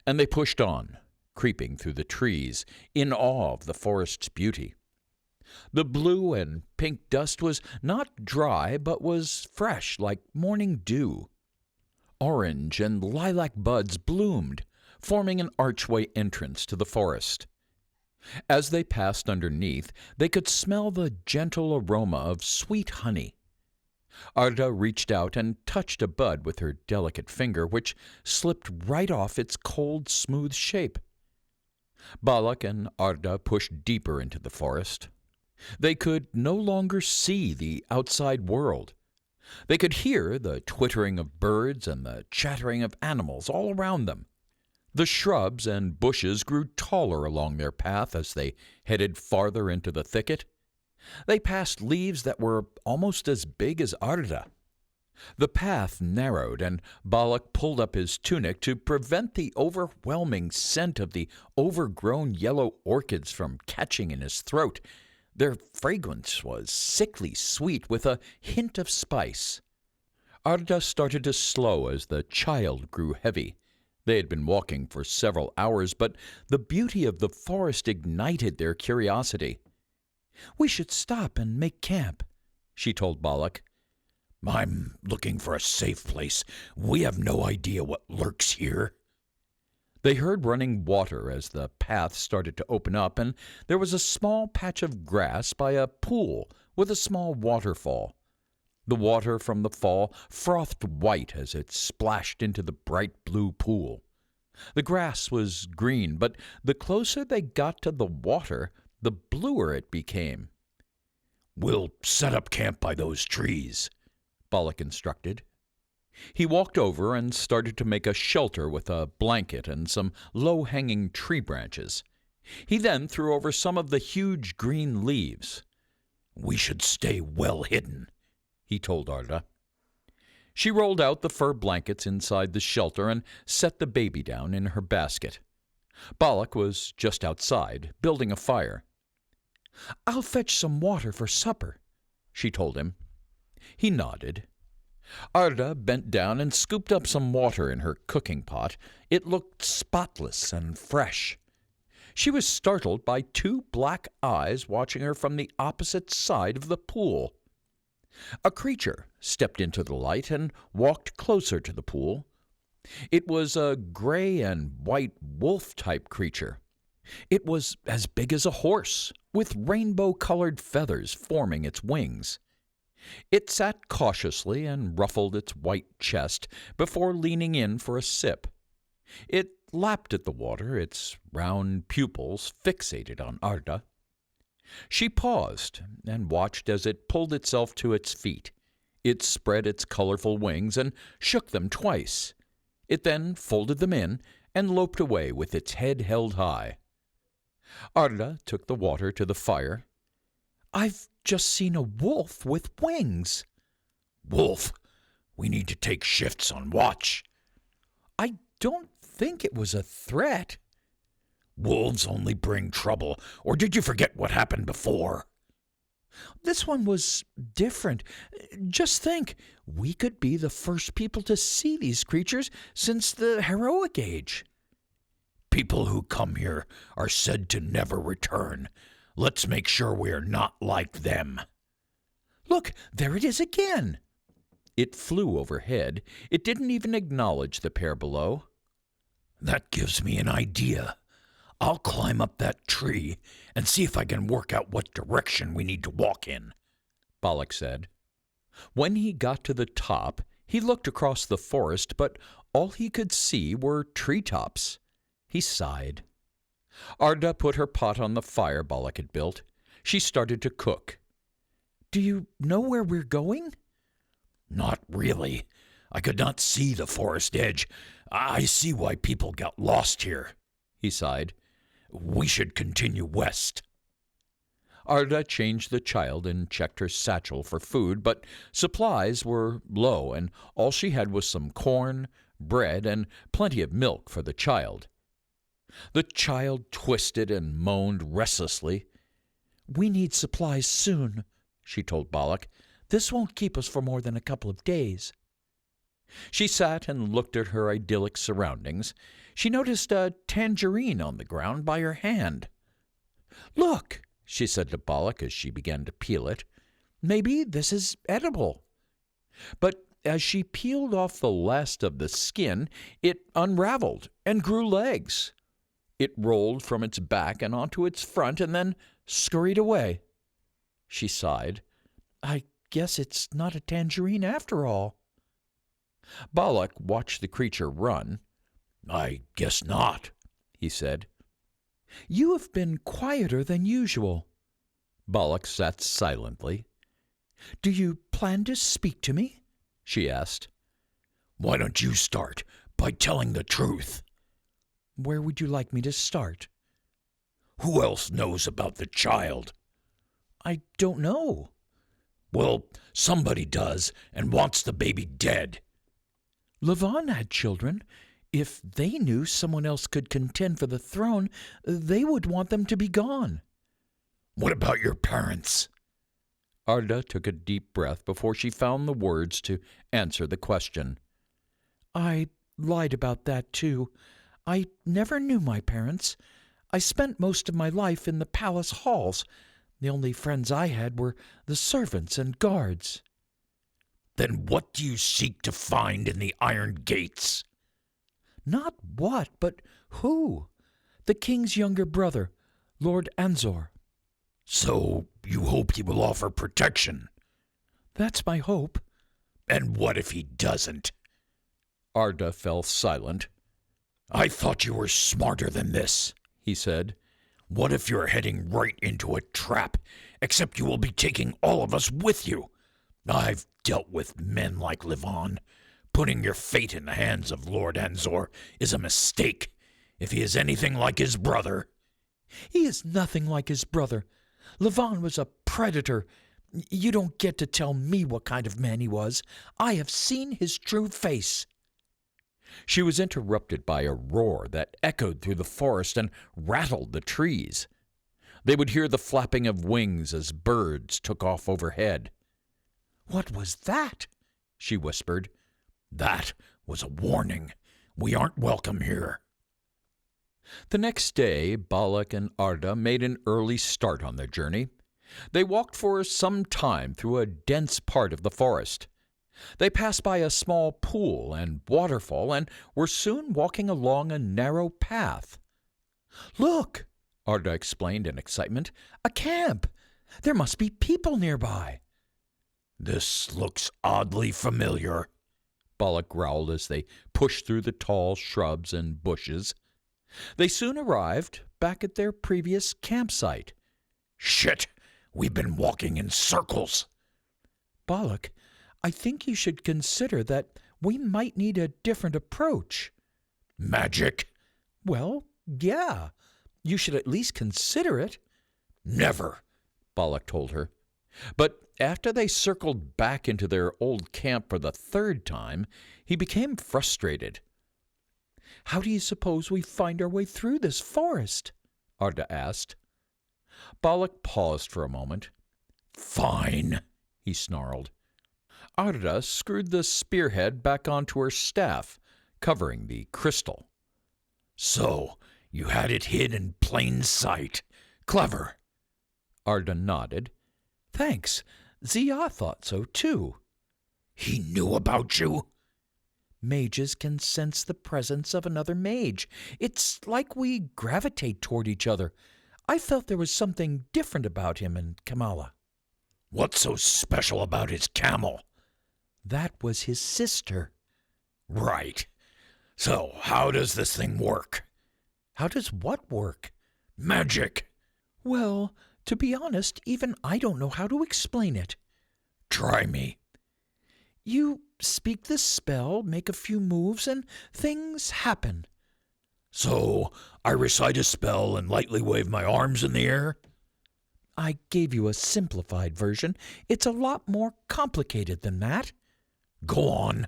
and they pushed on, creeping through the trees, in awe of the forest's beauty. The blue and pink dust was not dry, but was fresh like morning dew. Orange and lilac buds bloomed, forming an archway entrance to the forest. As they passed underneath, they could smell the gentle aroma of sweet honey. Arda reached out and touched a bud with her delicate finger, which slipped right off its cold, smooth shape. Balak and Arda pushed deeper into the forest. They could no longer see the outside world. They could hear the twittering of birds and the chattering of animals all around them. The shrubs and bushes grew taller along their path as they headed farther into the thicket. They passed leaves that were almost as big as Arda. The path narrowed, and Balak pulled up his tunic to prevent the overwhelming scent of the overgrown yellow orchids from catching in his throat. Their fragrance was sickly sweet with a hint of spice. Arda started to slow as the child grew heavy. They had been walking for several hours, but the beauty of the forest ignited their curiosity. "We should stop and make camp," she told Balak. "I'm looking for a safe place. We have no idea what lurks here." They heard running water as the path started to open up, and there was a small patch of grass by a pool with a small waterfall. The water from the fall frothed white as it splashed into the bright blue pool. The grass was green, but the closer they got to the water, the bluer it became. "We'll set up camp by those trees," Balak instructed. He walked over and started to make a shelter with a blanket and some low-hanging tree branches. He then threw over some of the huge green leaves. "We should stay well hidden," he told Arda. She rolled out the fur blankets inside the shelter and set the baby down in her basket. Balak was just outside, building a fire. "I'll fetch some water for supper," she told him. He nodded. Arda bent down and scooped up some water in her cooking pot. It looked spotless and fresh. She was startled by two black eyes watching her from the opposite side of the pool. A creature stepped into the light and walked closer to the pool. It was a gray and white wolf-type creature. It was as big as a horse, with rainbow-colored feathers forming its wings. It sat cautiously and ruffled its white chest before leaning in for a sip. It lapped at the water, its round pupils fixated on Arda. She paused and watched as it pulled itself to its feet. It spread its colorful wings and shook them twice. It then folded them in and loped away with its head held high. Arda took the water to the fire. "I've just seen a wolf with wings." "Wolf? We need to take shifts on watch." "I don't think it was a threat." "Wolves only bring trouble, or did you forget what happened before?" "This one was different. Just think, we could be the first people to see these creatures since the heroic age." "People who come here are said to never return. Let's make sure we are not like them." "Look, there it is again." It flew overhead. It didn't even acknowledge the pair below. "That gives me an idea. I'll climb up that tree and see if I can work out what direction we need to walk in," Balak said. When he got to the top, he looked across the forest, but all he could see were treetops. He sighed. Arda put her pot on the fire Balak had built. She started to cook. "Do you know where we're going?" "Not really. I could not see the forest edge. I see why people got lost here," he sighed. "We should continue west." Arda changed the child and checked her satchel for food, but supplies were low, and all she had was some corn, bread, and plenty of milk for the child. The child twisted and moaned restlessly. "We need supplies soon," she told Balak. "This won't keep us for more than a couple of days." She sat and looked at her idyllic surroundings. She noticed a tangerine on the ground by her hand. "Look," she said to Balak as she began to peel it. "Maybe this is edible." But as she peeled off the last of the skin, it unraveled and grew legs. It rolled from its back and onto its front and then scurried away. She sighed. "I guess it's not a tangerine after all." Balak watched the creature run. "I guess not," he said. "You have been quieter than usual." Balak sat silently. "Do you plan to speak to me?" she asked. "Why don't you start by telling the truth?" "Where would you like me to start?" "Who else knows about the child?" "I don't know." "Well, somebody does and wants the baby dead." "Lavan had children. If they knew someone else could contend for the throne, they would want them to be gone." "What about your parents?" Arda took a deep breath before she found the words to answer the question. "I lied about that, too. I never knew my parents. I spent most of my life in the palace halls. The only friends I had were the servants and guards." "Then what do you seek to find in the iron gates?" "Not what, but who. The king's younger brother, Lord Anzor." "So you hope he will offer protection?" That's my hope. And what if he doesn't? Arda fell silent. I thought you were smarter than this, he said. What if you're heading right into a trap, except you will be taking all of us with you? I've dealt with men like Livon. Putting your fate in the hands of Lord Anzor is a mistake. If he is anything like his brother... He is nothing like his brother. Livon was a predator. You don't get to tell me what kind of man he was. I have seen his true face. She was interrupted by a roar that echoed through the forest and rattled the trees. They would hear the flapping of wings as birds took off overhead. "What was that?" she whispered. That was a warning. We aren't welcome here. The next day, Balak and Arda made an early start on their journey. They walked for some time through a dense part of the forest. They passed by a small pool and waterfall and were soon walking along a narrow path. "Look," Arda explained in excitement. "a camp. There must be people nearby." This looks oddly familiar, Balak growled as they pushed through the tall shrubs and bushes. They soon arrived back at their previous campsite. Shit! We've been walking in circles. "Balak, I think you should consider that we might need a different approach." Magic? "Well, yeah. You should at least consider it." Never, Balak told her. But after they circled back into their old camp for the third time, he became frustrated. "How do you suppose we find our way through this forest?" Arda asked. Balak paused for a moment. Fine, he snarled. Arda screwed the spearhead back onto her staff, covering the crystal. So, you had it hid in plain sight. Clever. Arda nodded. "Thanks. Zia thought so, too." He knew about you? Mages can sense the presence of another mage. It's like we gravitate toward each other. I felt there was something different about him and Kamala. What's so special about his camel? That was his sister. Right. So, how does this thing work? How does what work? Magic. Well, to be honest, even I don't know how to explain it. Try me. You speak the spell, make a few moves, and things happen. So, I recite a spell and lightly wave my arms in the air? I gave you a simplified version. It's a lot more complicated than that. Go on.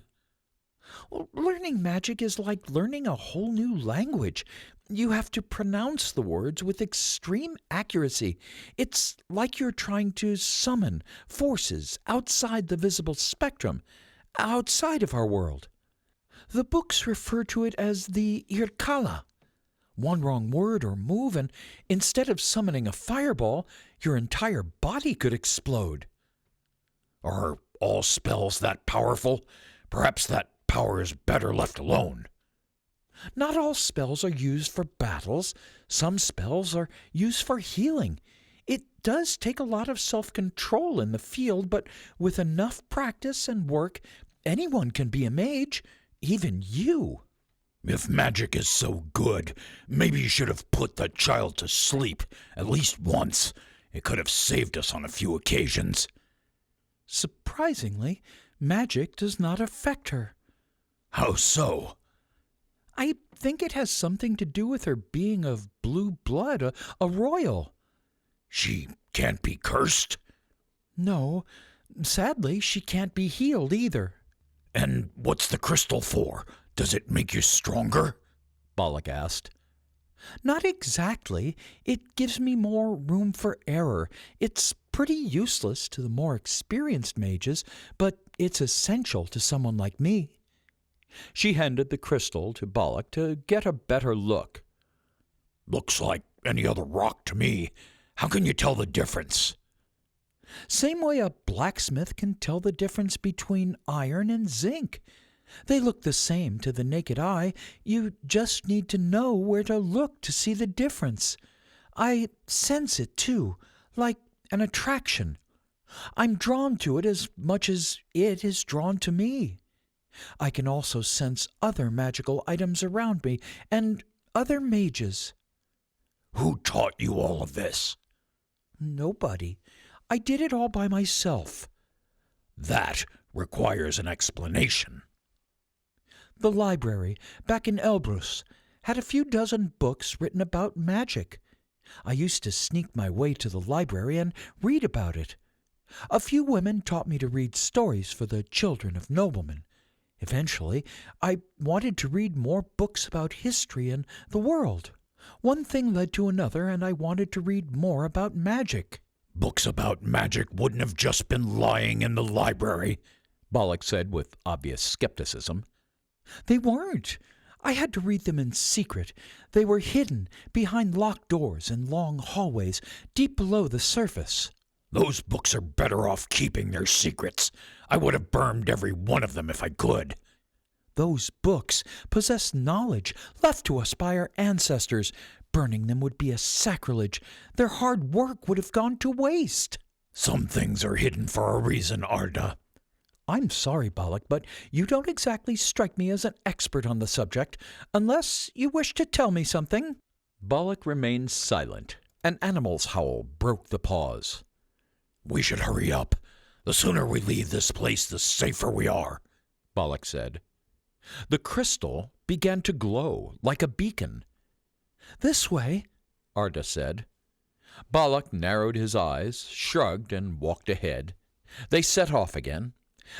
Well, learning magic is like learning a whole new language. You have to pronounce the words with extreme accuracy. It's like you're trying to summon forces outside the visible spectrum, outside of our world. The books refer to it as the Irkala. One wrong word or move, and instead of summoning a fireball, your entire body could explode. Are all spells that powerful? Perhaps that power is better left alone. Not all spells are used for battles. Some spells are used for healing. It does take a lot of self-control in the field, but with enough practice and work, anyone can be a mage, even you. If magic is so good, maybe you should have put the child to sleep at least once. It could have saved us on a few occasions. Surprisingly, magic does not affect her. How so? I think it has something to do with her being of blue blood, a royal. She can't be cursed? No, sadly, she can't be healed either. And what's the crystal for? Does it make you stronger? Balak asked. Not exactly. It gives me more room for error. It's pretty useless to the more experienced mages, but it's essential to someone like me. She handed the crystal to Balak to get a better look. Looks like any other rock to me. How can you tell the difference? Same way a blacksmith can tell the difference between iron and zinc. They look the same to the naked eye. You just need to know where to look to see the difference. I sense it, too, like an attraction. I'm drawn to it as much as it is drawn to me. I can also sense other magical items around me and other mages. Who taught you all of this? Nobody. I did it all by myself. That requires an explanation. The library, back in Elbrus, had a few dozen books written about magic. I used to sneak my way to the library and read about it. A few women taught me to read stories for the children of noblemen. Eventually, I wanted to read more books about history and the world. One thing led to another, and I wanted to read more about magic. Books about magic wouldn't have just been lying in the library, Balak said with obvious skepticism. They weren't. I had to read them in secret. They were hidden behind locked doors and long hallways deep below the surface. Those books are better off keeping their secrets. I would have burned every one of them if I could. Those books possess knowledge left to us by our ancestors. Burning them would be a sacrilege. Their hard work would have gone to waste. Some things are hidden for a reason, Arda. I'm sorry, Balak, but you don't exactly strike me as an expert on the subject, unless you wish to tell me something. Balak remained silent. An animal's howl broke the pause. We should hurry up. The sooner we leave this place, the safer we are, Balak said. The crystal began to glow like a beacon. This way, Arda said. Balak narrowed his eyes, shrugged, and walked ahead. They set off again.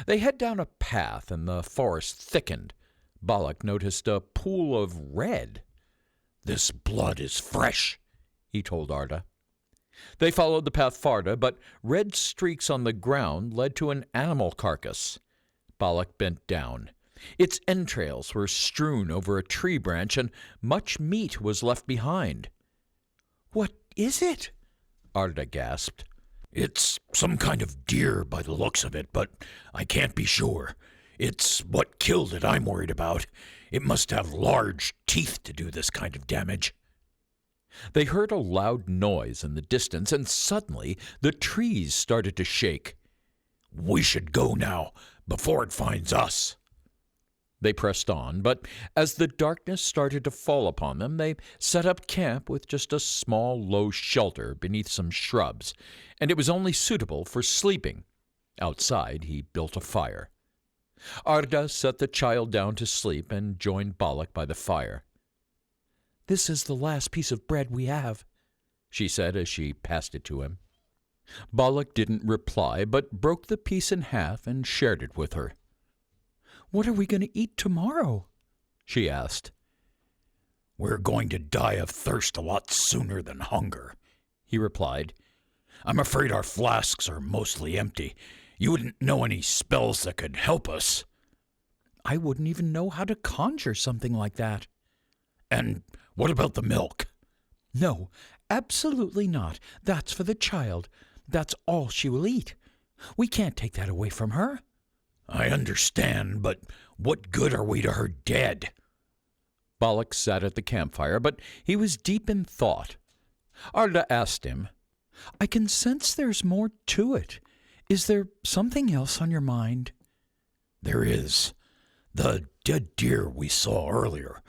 They head down a path, and the forest thickened. Balak noticed a pool of red. This blood is fresh, he told Arda. They followed the path farther, but red streaks on the ground led to an animal carcass. Balak bent down. Its entrails were strewn over a tree branch, and much meat was left behind. What is it? Arda gasped. It's some kind of deer by the looks of it, but I can't be sure. It's what killed it I'm worried about. It must have large teeth to do this kind of damage. They heard a loud noise in the distance, and suddenly the trees started to shake. We should go now, before it finds us. They pressed on, but as the darkness started to fall upon them, they set up camp with just a small, low shelter beneath some shrubs, and it was only suitable for sleeping. Outside, he built a fire. Arda set the child down to sleep and joined Balak by the fire. This is the last piece of bread we have, she said as she passed it to him. Balak didn't reply, but broke the piece in half and shared it with her. What are we going to eat tomorrow? She asked. We're going to die of thirst a lot sooner than hunger, he replied. I'm afraid our flasks are mostly empty. You wouldn't know any spells that could help us. I wouldn't even know how to conjure something like that. And what about the milk? No, absolutely not. That's for the child. That's all she will eat. We can't take that away from her. I understand, but what good are we to her dead? Balak sat at the campfire, but he was deep in thought. Arda asked him, I can sense there's more to it. Is there something else on your mind? There is. The dead deer we saw earlier.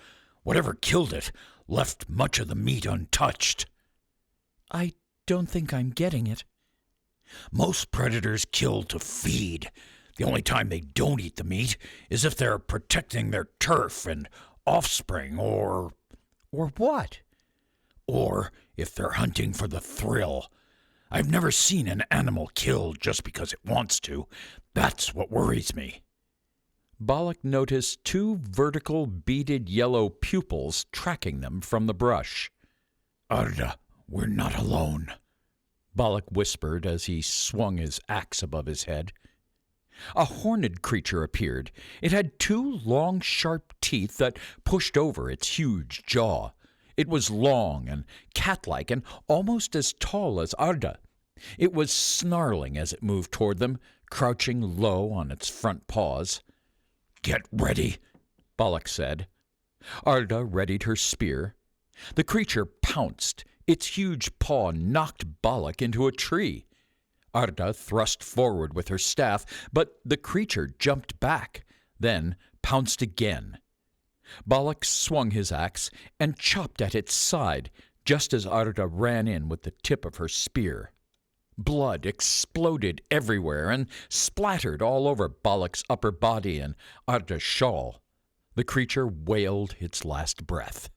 Whatever killed it left much of the meat untouched. I don't think I'm getting it. Most predators kill to feed. The only time they don't eat the meat is if they're protecting their turf and offspring, or... Or what? Or if they're hunting for the thrill. I've never seen an animal killed just because it wants to. That's what worries me. Balak noticed two vertical beaded yellow pupils tracking them from the brush. Arda, we're not alone, Balak whispered as he swung his axe above his head. A horned creature appeared. It had two long, sharp teeth that pushed over its huge jaw. It was long and cat-like and almost as tall as Arda. It was snarling as it moved toward them, crouching low on its front paws. Get ready, Balak said. Arda readied her spear. The creature pounced. Its huge paw knocked Balak into a tree. Arda thrust forward with her staff, but the creature jumped back, then pounced again. Balak swung his axe and chopped at its side, just as Arda ran in with the tip of her spear. Blood exploded everywhere and splattered all over Balak's upper body and Arda's shawl. The creature wailed its last breath.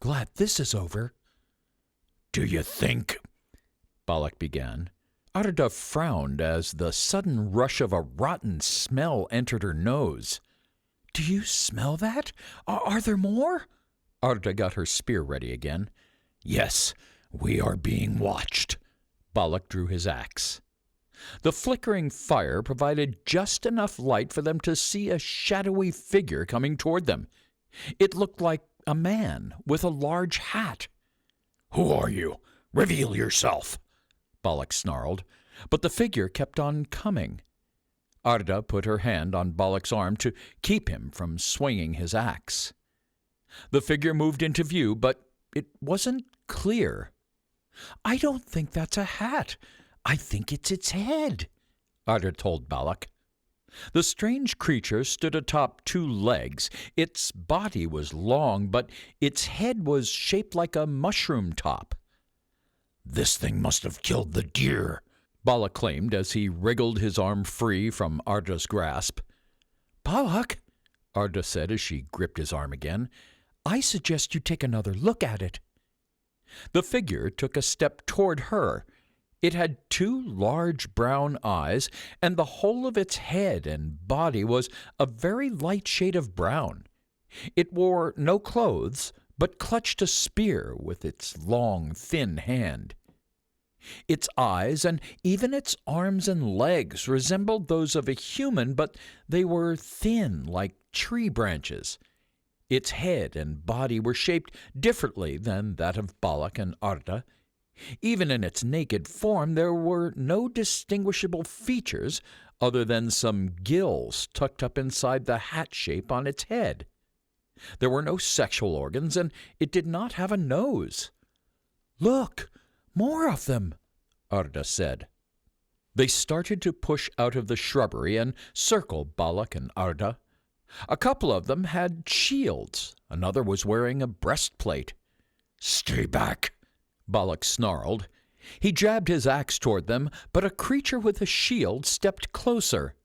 "Glad this is over." "Do you think—" Balak began. Arda frowned as the sudden rush of a rotten smell entered her nose. "Do you smell that? Are there more?" Arda got her spear ready again. "Yes, we are being watched." Balak drew his axe. The flickering fire provided just enough light for them to see a shadowy figure coming toward them. It looked like a man with a large hat. "Who are you? Reveal yourself," Balak snarled, but the figure kept on coming. Arda put her hand on Balak's arm to keep him from swinging his axe. The figure moved into view, but it wasn't clear. "I don't think that's a hat. I think it's its head," Arda told Balak. The strange creature stood atop two legs. Its body was long, but its head was shaped like a mushroom top. "This thing must have killed the deer," Balak claimed as he wriggled his arm free from Arda's grasp. "Balak," Arda said as she gripped his arm again, "I suggest you take another look at it." The figure took a step toward her. It had two large brown eyes, and the whole of its head and body was a very light shade of brown. It wore no clothes, but clutched a spear with its long, thin hand. Its eyes and even its arms and legs resembled those of a human, but they were thin, like tree branches. Its head and body were shaped differently than that of Balak and Arda. Even in its naked form there were no distinguishable features other than some gills tucked up inside the hat shape on its head. There were no sexual organs, and it did not have a nose. "Look, more of them," Arda said. They started to push out of the shrubbery and circle Balak and Arda. A couple of them had shields. Another was wearing a breastplate. "Stay back," Balak snarled. He jabbed his axe toward them, but a creature with a shield stepped closer.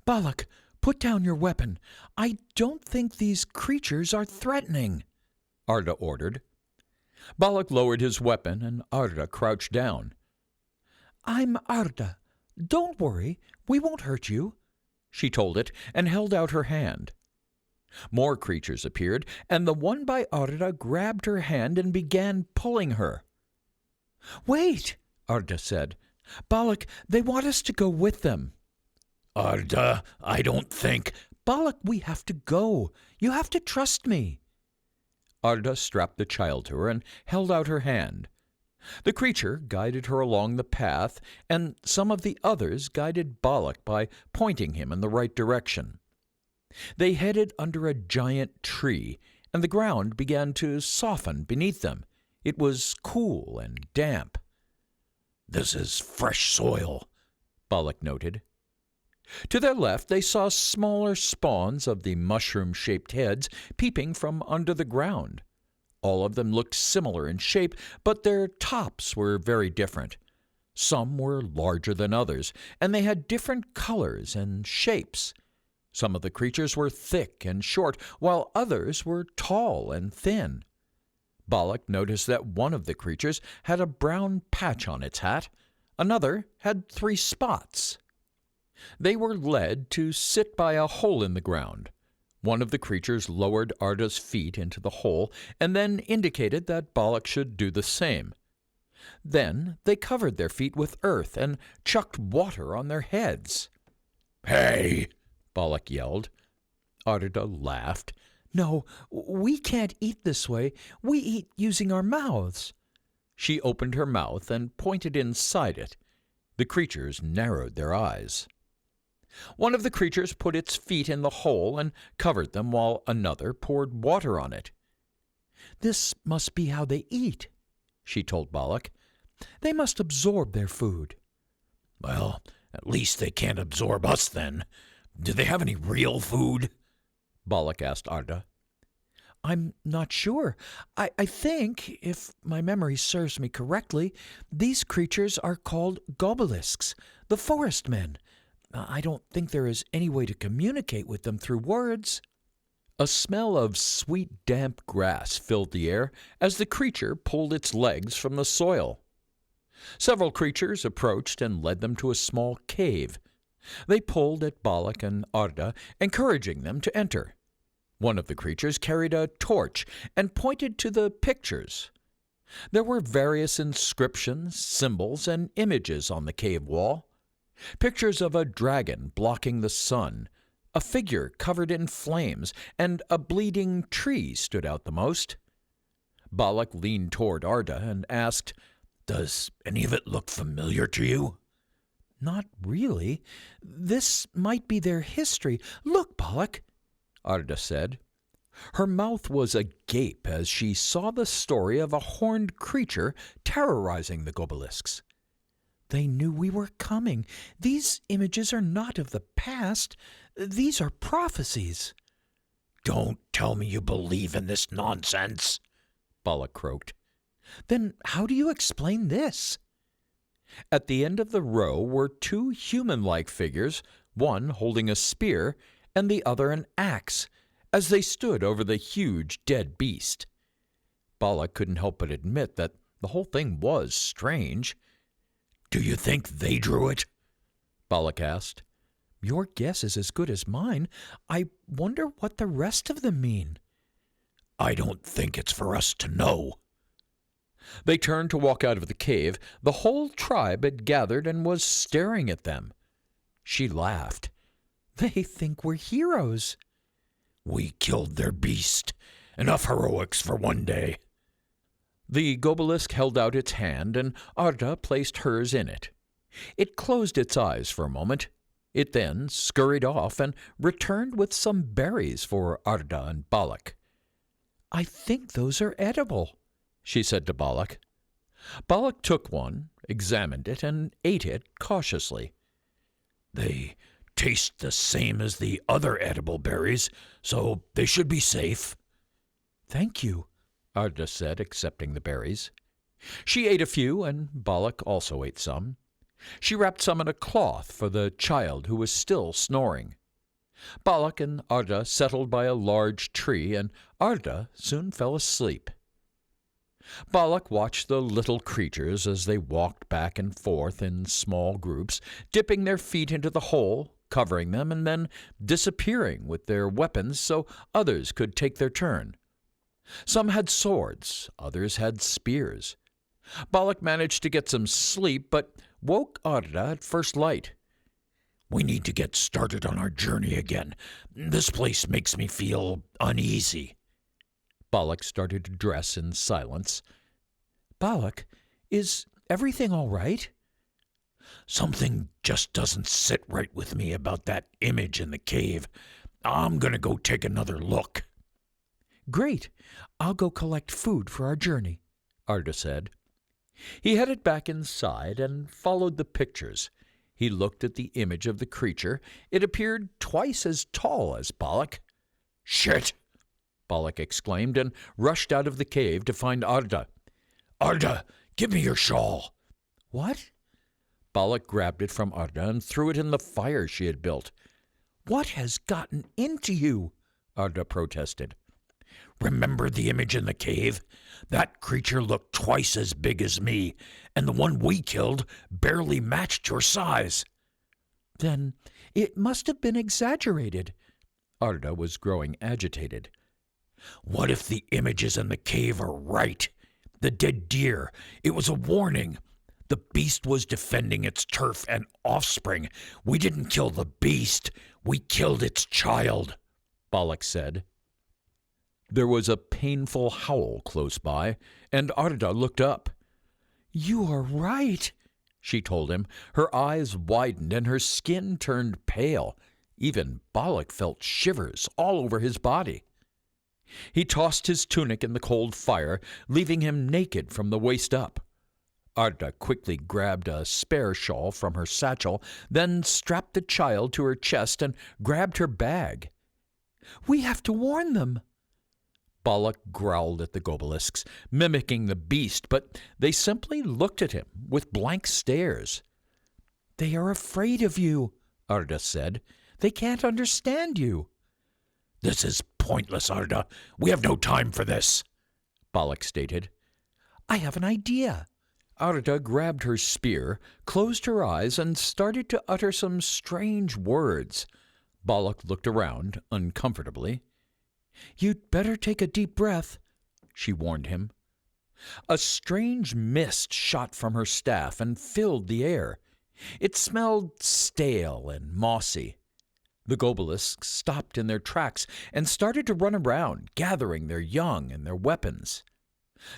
"Balak, put down your weapon. I don't think these creatures are threatening," Arda ordered. Balak lowered his weapon, and Arda crouched down. "I'm Arda. Don't worry, we won't hurt you," she told it, and held out her hand. More creatures appeared, and the one by Arda grabbed her hand and began pulling her. "Wait," Arda said. "Balak, they want us to go with them." "Arda, I don't think—" "Balak, we have to go. You have to trust me." Arda strapped the child to her and held out her hand. The creature guided her along the path, and some of the others guided Balak by pointing him in the right direction. They headed under a giant tree, and the ground began to soften beneath them. It was cool and damp. "This is fresh soil," Balak noted. To their left they saw smaller spawns of the mushroom-shaped heads peeping from under the ground. All of them looked similar in shape, but their tops were very different. Some were larger than others, and they had different colors and shapes. Some of the creatures were thick and short, while others were tall and thin. Balak noticed that one of the creatures had a brown patch on its hat. Another had 3 spots. They were led to sit by a hole in the ground. One of the creatures lowered Arda's feet into the hole and then indicated that Balak should do the same. Then they covered their feet with earth and chucked water on their heads. "Hey!" Balak yelled. Arda laughed. "No, we can't eat this way. We eat using our mouths." She opened her mouth and pointed inside it. The creatures narrowed their eyes. One of the creatures put its feet in the hole and covered them, while another poured water on it. "This must be how they eat," she told Balak. "They must absorb their food." Well, at least they can't absorb us then. Do they have any real food? Balak asked Arda. I'm not sure. I think, if my memory serves me correctly, these creatures are called gobelisks, the forest men. I don't think there is any way to communicate with them through words. A smell of sweet, damp grass filled the air as the creature pulled its legs from the soil. Several creatures approached and led them to a small cave. They pulled at Balak and Arda, encouraging them to enter. One of the creatures carried a torch and pointed to the pictures. There were various inscriptions, symbols, and images on the cave wall. Pictures of a dragon blocking the sun, a figure covered in flames, and a bleeding tree stood out the most. Balak leaned toward Arda and asked, Does any of it look familiar to you? Not really. This might be their history. Look, Balak, Arda said. Her mouth was agape as she saw the story of a horned creature terrorizing the gobelisks. They knew we were coming. These images are not of the past. These are prophecies. Don't tell me you believe in this nonsense, Balak croaked. Then how do you explain this? At the end of the row were two human-like figures, one holding a spear and the other an axe, as they stood over the huge dead beast. Balak couldn't help but admit that the whole thing was strange. Do you think they drew it? Balak asked. Your guess is as good as mine. I wonder what the rest of them mean. I don't think it's for us to know. They turned to walk out of the cave. The whole tribe had gathered and was staring at them. She laughed. They think we're heroes. We killed their beast. Enough heroics for one day. The gobelisk held out its hand, and Arda placed hers in it. It closed its eyes for a moment. It then scurried off and returned with some berries for Arda and Balak. I think those are edible, she said to Balak. Balak took one, examined it, and ate it cautiously. They taste the same as the other edible berries, so they should be safe. Thank you, Arda said, accepting the berries. She ate a few, and Balak also ate some. She wrapped some in a cloth for the child who was still snoring. Balak and Arda settled by a large tree, and Arda soon fell asleep. Balak watched the little creatures as they walked back and forth in small groups, dipping their feet into the hole, covering them, and then disappearing with their weapons so others could take their turn. Some had swords, others had spears. Balak managed to get some sleep, but woke Arda at first light. We need to get started on our journey again. This place makes me feel uneasy. Balak started to dress in silence. Balak, is everything all right? Something just doesn't sit right with me about that image in the cave. I'm going to go take another look. Great. I'll go collect food for our journey, Arda said. He headed back inside and followed the pictures. He looked at the image of the creature. It appeared twice as tall as Balak. Shit! Balak exclaimed and rushed out of the cave to find Arda. Arda, give me your shawl. What? Balak grabbed it from Arda and threw it in the fire she had built. What has gotten into you? Arda protested. Remember the image in the cave? That creature looked twice as big as me, and the one we killed barely matched your size. Then it must have been exaggerated. Arda was growing agitated. What if the images in the cave are right? The dead deer, it was a warning. The beast was defending its turf and offspring. We didn't kill the beast, we killed its child, Balak said. There was a painful howl close by, and Arda looked up. You are right, she told him. Her eyes widened and her skin turned pale. Even Balak felt shivers all over his body. He tossed his tunic in the cold fire, leaving him naked from the waist up. Arda quickly grabbed a spare shawl from her satchel, then strapped the child to her chest and grabbed her bag. "We have to warn them." Balak growled at the Gobelisks, mimicking the beast, but they simply looked at him with blank stares. "They are afraid of you," Arda said. "They can't understand you." "This is pointless, Arda. We have no time for this," Balak stated. "I have an idea." Arda grabbed her spear, closed her eyes, and started to utter some strange words. Balak looked around uncomfortably. "You'd better take a deep breath," she warned him. A strange mist shot from her staff and filled the air. It smelled stale and mossy. The Gobelisks stopped in their tracks and started to run around, gathering their young and their weapons.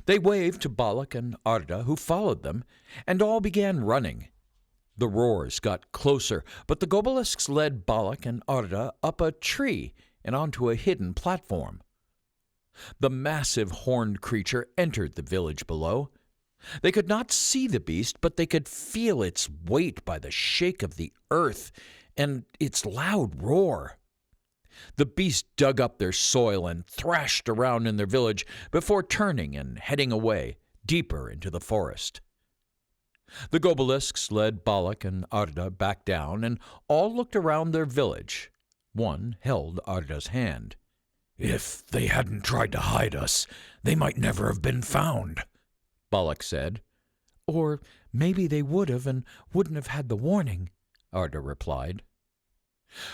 They waved to Balak and Arda, who followed them, and all began running. The roars got closer, but the Gobelisks led Balak and Arda up a tree and onto a hidden platform. The massive horned creature entered the village below. They could not see the beast, but they could feel its weight by the shake of the earth and its loud roar. The beast dug up their soil and thrashed around in their village before turning and heading away, deeper into the forest. The Gobelisks led Balak and Arda back down, and all looked around their village. One held Arda's hand. "If they hadn't tried to hide us, they might never have been found," Balak said. "Or maybe they would have and wouldn't have had the warning," Arda replied.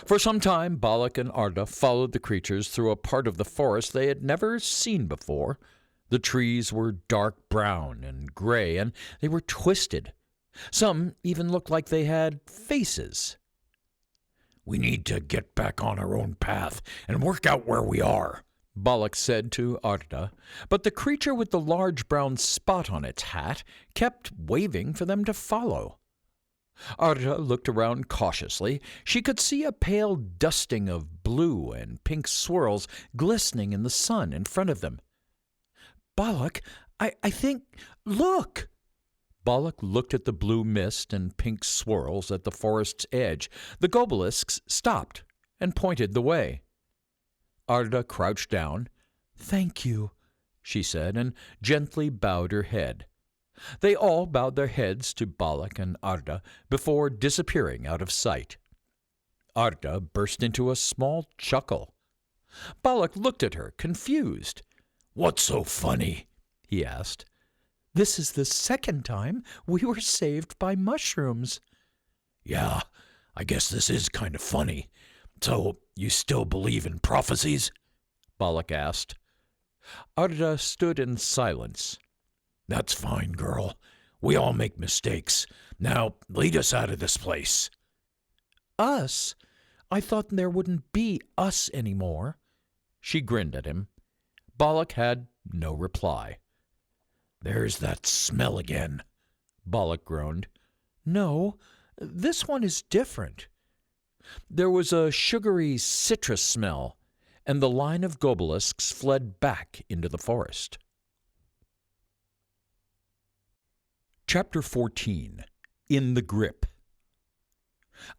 For some time Balak and Arda followed the creatures through a part of the forest they had never seen before. The trees were dark brown and gray, and they were twisted. Some even looked like they had faces. "We need to get back on our own path and work out where we are," Balak said to Arda, but the creature with the large brown spot on its hat kept waving for them to follow. Arda looked around cautiously. She could see a pale dusting of blue and pink swirls glistening in the sun in front of them. "Balak, I think... Look!" Balak looked at the blue mist and pink swirls at the forest's edge. The Gobelisks stopped and pointed the way. Arda crouched down. "Thank you," she said, and gently bowed her head. They all bowed their heads to Balak and Arda before disappearing out of sight. Arda burst into a small chuckle. Balak looked at her, confused. "What's so funny?" he asked. "This is the second time we were saved by mushrooms." "Yeah, I guess this is kind of funny. So, you still believe in prophecies?" Balak asked. Arda stood in silence. "That's fine, girl. We all make mistakes. Now, lead us out of this place." "Us? I thought there wouldn't be us anymore." She grinned at him. Balak had no reply. "There's that smell again," Balak groaned. "No, this one is different." There was a sugary citrus smell, and the line of Gobelisks fled back into the forest. Chapter 14. In the Grip.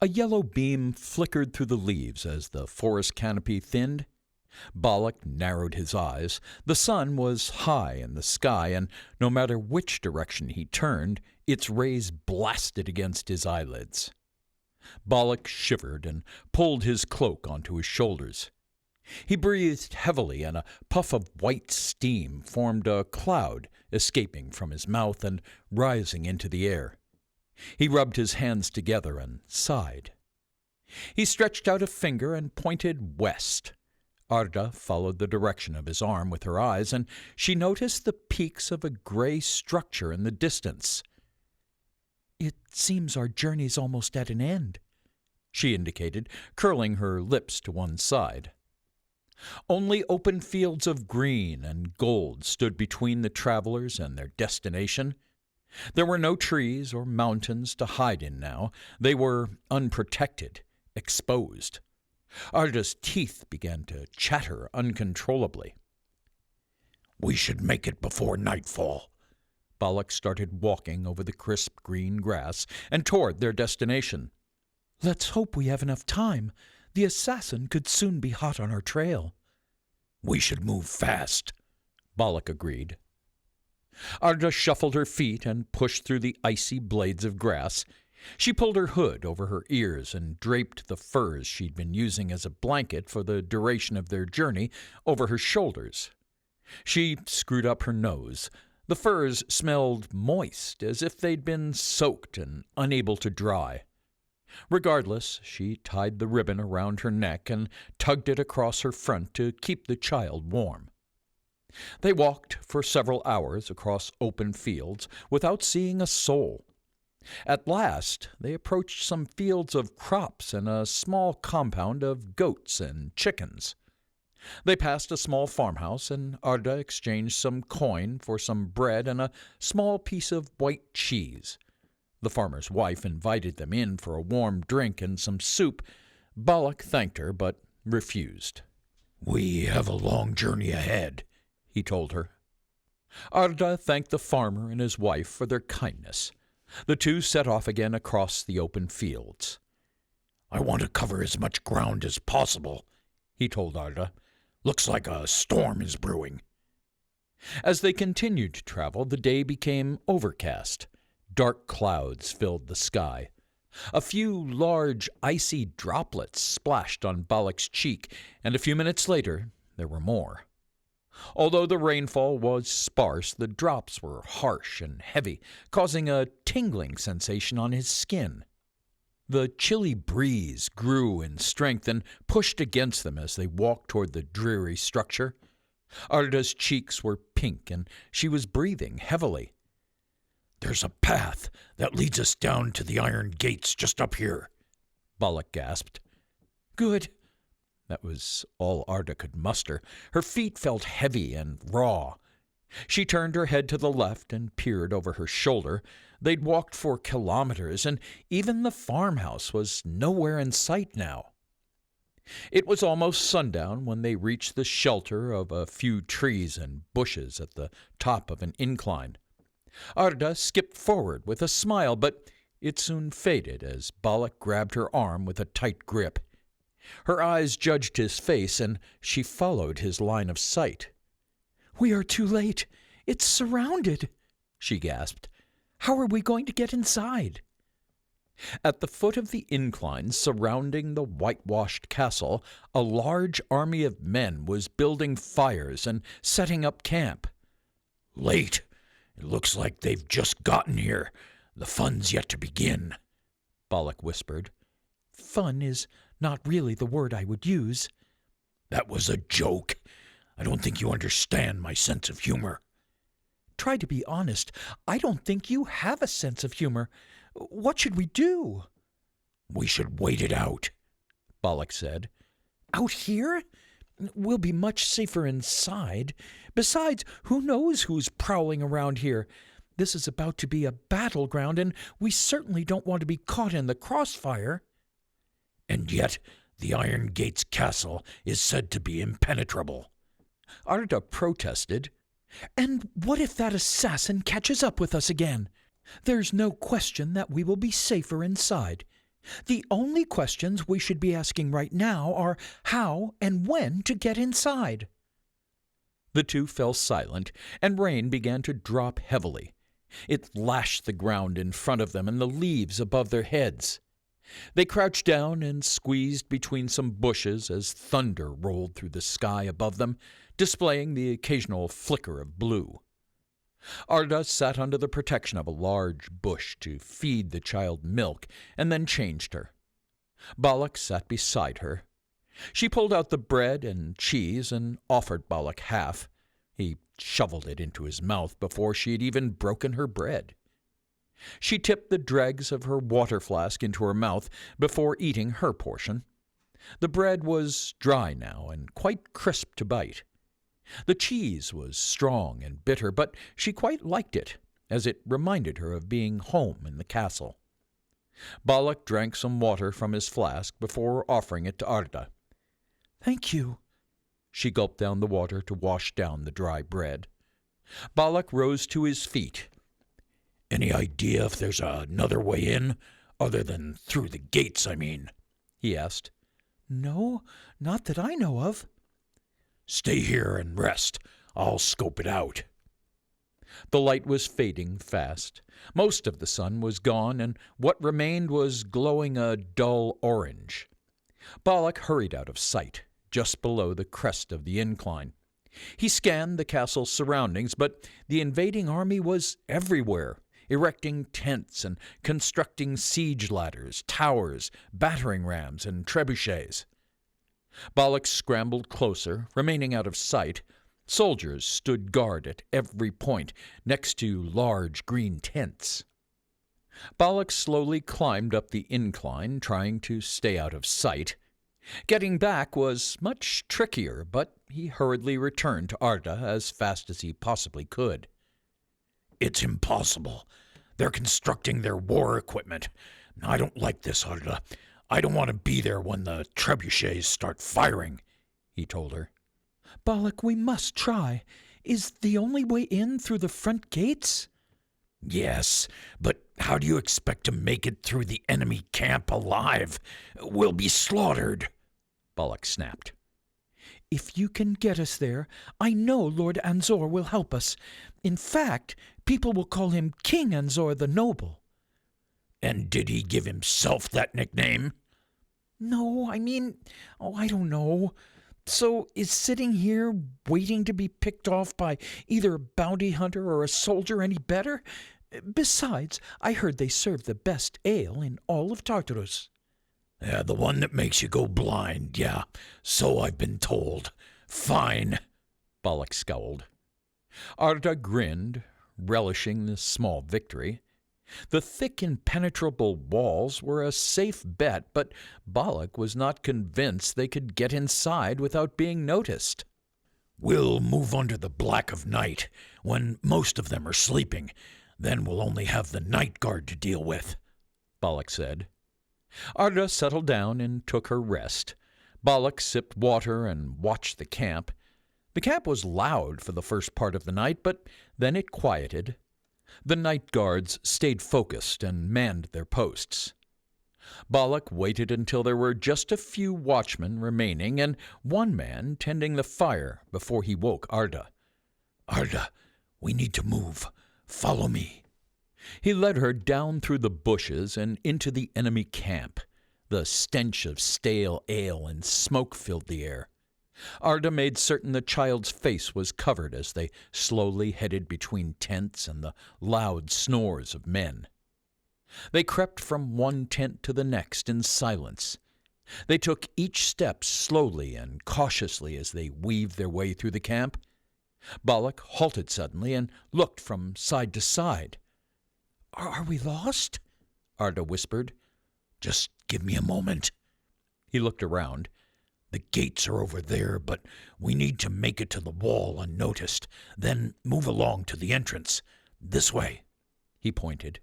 A yellow beam flickered through the leaves as the forest canopy thinned. Balak narrowed his eyes. The sun was high in the sky, and no matter which direction he turned, its rays blasted against his eyelids. Balak shivered and pulled his cloak onto his shoulders. He breathed heavily, and a puff of white steam formed a cloud escaping from his mouth and rising into the air. He rubbed his hands together and sighed. He stretched out a finger and pointed west. Arda followed the direction of his arm with her eyes, and she noticed the peaks of a gray structure in the distance. "It seems our journey's almost at an end," she indicated, curling her lips to one side. Only open fields of green and gold stood between the travelers and their destination. There were no trees or mountains to hide in now. They were unprotected, exposed. Arda's teeth began to chatter uncontrollably. "We should make it before nightfall," Balak started walking over the crisp green grass and toward their destination. Let's hope we have enough time. The assassin could soon be hot on our trail. We should move fast, Balak agreed. Arda shuffled her feet and pushed through the icy blades of grass. She pulled her hood over her ears and draped the furs she'd been using as a blanket for the duration of their journey over her shoulders. She screwed up her nose. The furs smelled moist, as if they'd been soaked and unable to dry. Regardless, she tied the ribbon around her neck and tugged it across her front to keep the child warm. They walked for several hours across open fields without seeing a soul. At last, they approached some fields of crops and a small compound of goats and chickens. They passed a small farmhouse, and Arda exchanged some coin for some bread and a small piece of white cheese. The farmer's wife invited them in for a warm drink and some soup. Balak thanked her, but refused. We have a long journey ahead, he told her. Arda thanked the farmer and his wife for their kindness. The two set off again across the open fields. I want to cover as much ground as possible, he told Arda. Looks like a storm is brewing. As they continued to travel, the day became overcast. Dark clouds filled the sky. A few large, icy droplets splashed on Balak's cheek, and a few minutes later there were more. Although the rainfall was sparse, the drops were harsh and heavy, causing a tingling sensation on his skin. The chilly breeze grew in strength and pushed against them as they walked toward the dreary structure. Arda's cheeks were pink, and she was breathing heavily. There's a path that leads us down to the iron gates just up here, Balak gasped. Good. That was all Arda could muster. Her feet felt heavy and raw. She turned her head to the left and peered over her shoulder. They'd walked for kilometers, and even the farmhouse was nowhere in sight now. It was almost sundown when they reached the shelter of a few trees and bushes at the top of an incline. Arda skipped forward with a smile, but it soon faded as Balak grabbed her arm with a tight grip. Her eyes judged his face, and she followed his line of sight. We are too late. It's surrounded, she gasped. How are we going to get inside? At the foot of the incline surrounding the whitewashed castle, a large army of men was building fires and setting up camp. Late. It looks like they've just gotten here. The fun's yet to begin, Balak whispered. Fun is not really the word I would use. That was a joke. I don't think you understand my sense of humor. Try to be honest. I don't think you have a sense of humor. What should we do? We should wait it out, Balak said. Out here? We'll be much safer inside. Besides, who knows who's prowling around here? This is about to be a battleground, and we certainly don't want to be caught in the crossfire. And yet the Iron Gates castle is said to be impenetrable, Arda protested. And what if that assassin catches up with us again? There's no question that we will be safer inside. The only questions we should be asking right now are how and when to get inside. The two fell silent, and rain began to drop heavily. It lashed the ground in front of them and the leaves above their heads. They crouched down and squeezed between some bushes as thunder rolled through the sky above them, displaying the occasional flicker of blue. Arda sat under the protection of a large bush to feed the child milk, and then changed her. Balak sat beside her. She pulled out the bread and cheese and offered Balak half. He shoveled it into his mouth before she had even broken her bread. She tipped the dregs of her water flask into her mouth before eating her portion. The bread was dry now and quite crisp to bite. The cheese was strong and bitter, but she quite liked it, as it reminded her of being home in the castle. Balak drank some water from his flask before offering it to Arda. Thank you. She gulped down the water to wash down the dry bread. Balak rose to his feet. Any idea if there's another way in, other than through the gates, I mean?" he asked. No, not that I know of. "Stay here and rest. I'll scope it out." The light was fading fast. Most of the sun was gone, and what remained was glowing a dull orange. Balak hurried out of sight, just below the crest of the incline. He scanned the castle's surroundings, but the invading army was everywhere, erecting tents and constructing siege ladders, towers, battering rams, and trebuchets. Balak scrambled closer, remaining out of sight. Soldiers stood guard at every point, next to large green tents. Balak slowly climbed up the incline, trying to stay out of sight. Getting back was much trickier, but he hurriedly returned to Arda as fast as he possibly could. "It's impossible. They're constructing their war equipment. I don't like this, Arda. I don't want to be there when the trebuchets start firing," he told her. Balak, we must try. Is the only way in through the front gates? "Yes, but how do you expect to make it through the enemy camp alive? We'll be slaughtered," Balak snapped. If you can get us there, I know Lord Anzor will help us. In fact, people will call him King Anzor the Noble. "And did he give himself that nickname?" No, I don't know. So is sitting here waiting to be picked off by either a bounty hunter or a soldier any better? Besides, I heard they serve the best ale in all of Tartarus. "Yeah, the one that makes you go blind, yeah, so I've been told. Fine," Balak scowled. Arda grinned, relishing the small victory. The thick, impenetrable walls were a safe bet, but Balak was not convinced they could get inside without being noticed. "We'll move under the black of night, when most of them are sleeping. Then we'll only have the night guard to deal with," Balak said. Arda settled down and took her rest. Balak sipped water and watched the camp. The camp was loud for the first part of the night, but then it quieted. The night guards stayed focused and manned their posts. Balak waited until there were just a few watchmen remaining and one man tending the fire before he woke Arda. "Arda, we need to move. Follow me." He led her down through the bushes and into the enemy camp. The stench of stale ale and smoke filled the air. Arda made certain the child's face was covered as they slowly headed between tents and the loud snores of men. They crept from one tent to the next in silence. They took each step slowly and cautiously as they weaved their way through the camp. Balak halted suddenly and looked from side to side. Are we lost? Arda whispered. "Just give me a moment." He looked around. "The gates are over there, but we need to make it to the wall unnoticed, then move along to the entrance. This way." He pointed.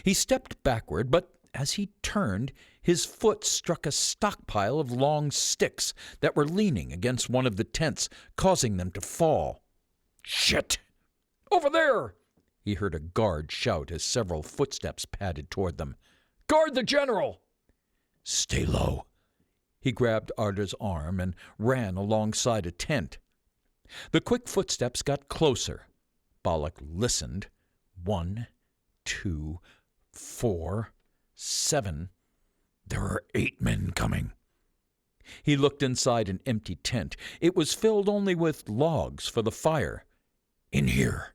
He stepped backward, but as he turned, his foot struck a stockpile of long sticks that were leaning against one of the tents, causing them to fall. "Shit!" "Over there!" he heard a guard shout as several footsteps padded toward them. "Guard the general!" "Stay low." He grabbed Arda's arm and ran alongside a tent. The quick footsteps got closer. Balak listened. 1, 2, 4, 7. "There are 8 men coming." He looked inside an empty tent. It was filled only with logs for the fire. "In here."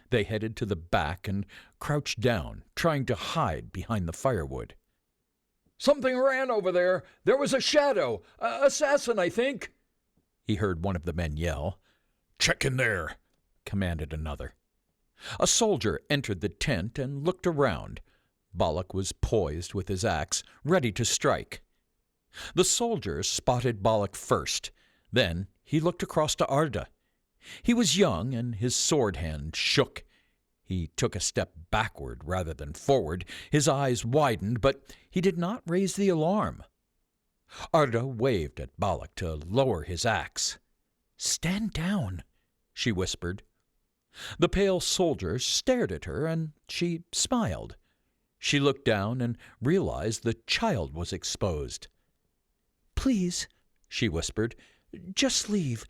They headed to the back and crouched down, trying to hide behind the firewood. "Something ran over there. There was a shadow. Assassin, I think," he heard one of the men yell. "Check in there," commanded another. A soldier entered the tent and looked around. Balak was poised with his axe, ready to strike. The soldier spotted Balak first. Then he looked across to Arda. He was young, and his sword hand shook. He took a step backward rather than forward. His eyes widened, but he did not raise the alarm. Arda waved at Balak to lower his axe. "Stand down," she whispered. The pale soldier stared at her, and she smiled. She looked down and realized the child was exposed. "Please," she whispered, "just leave,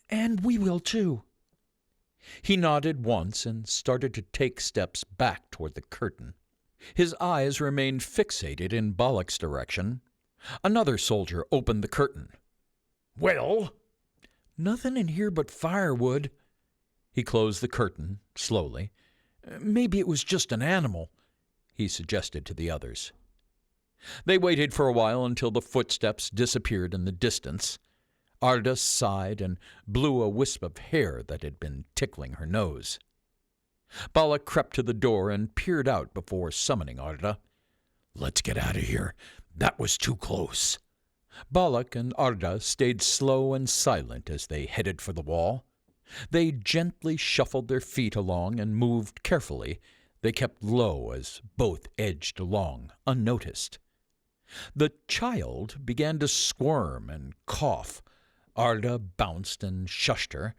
and we will too." He nodded once and started to take steps back toward the curtain. His eyes remained fixated in Balak's direction. Another soldier opened the curtain. Well? "Nothing in here but firewood." He closed the curtain slowly. "Maybe it was just an animal," he suggested to the others. They waited for a while until the footsteps disappeared in the distance. Arda sighed and blew a wisp of hair that had been tickling her nose. Balak crept to the door and peered out before summoning Arda. Let's get out of here. That was too close. Balak and Arda stayed slow and silent as they headed for the wall. They gently shuffled their feet along and moved carefully. They kept low as both edged along, unnoticed. The child began to squirm and cough. Arda bounced and shushed her.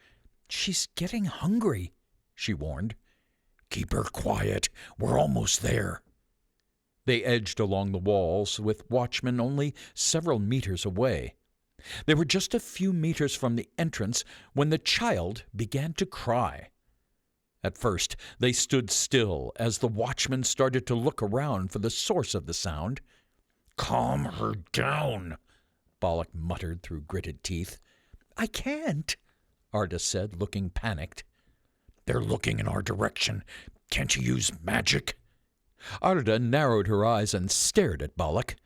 "She's getting hungry," she warned. Keep her quiet. We're almost there. They edged along the walls, with watchmen only several meters away. They were just a few meters from the entrance when the child began to cry. At first, they stood still as the watchmen started to look around for the source of the sound. Calm her down, Balak muttered through gritted teeth. "I can't," Arda said, looking panicked. They're looking in our direction. Can't you use magic? Arda narrowed her eyes and stared at Balak.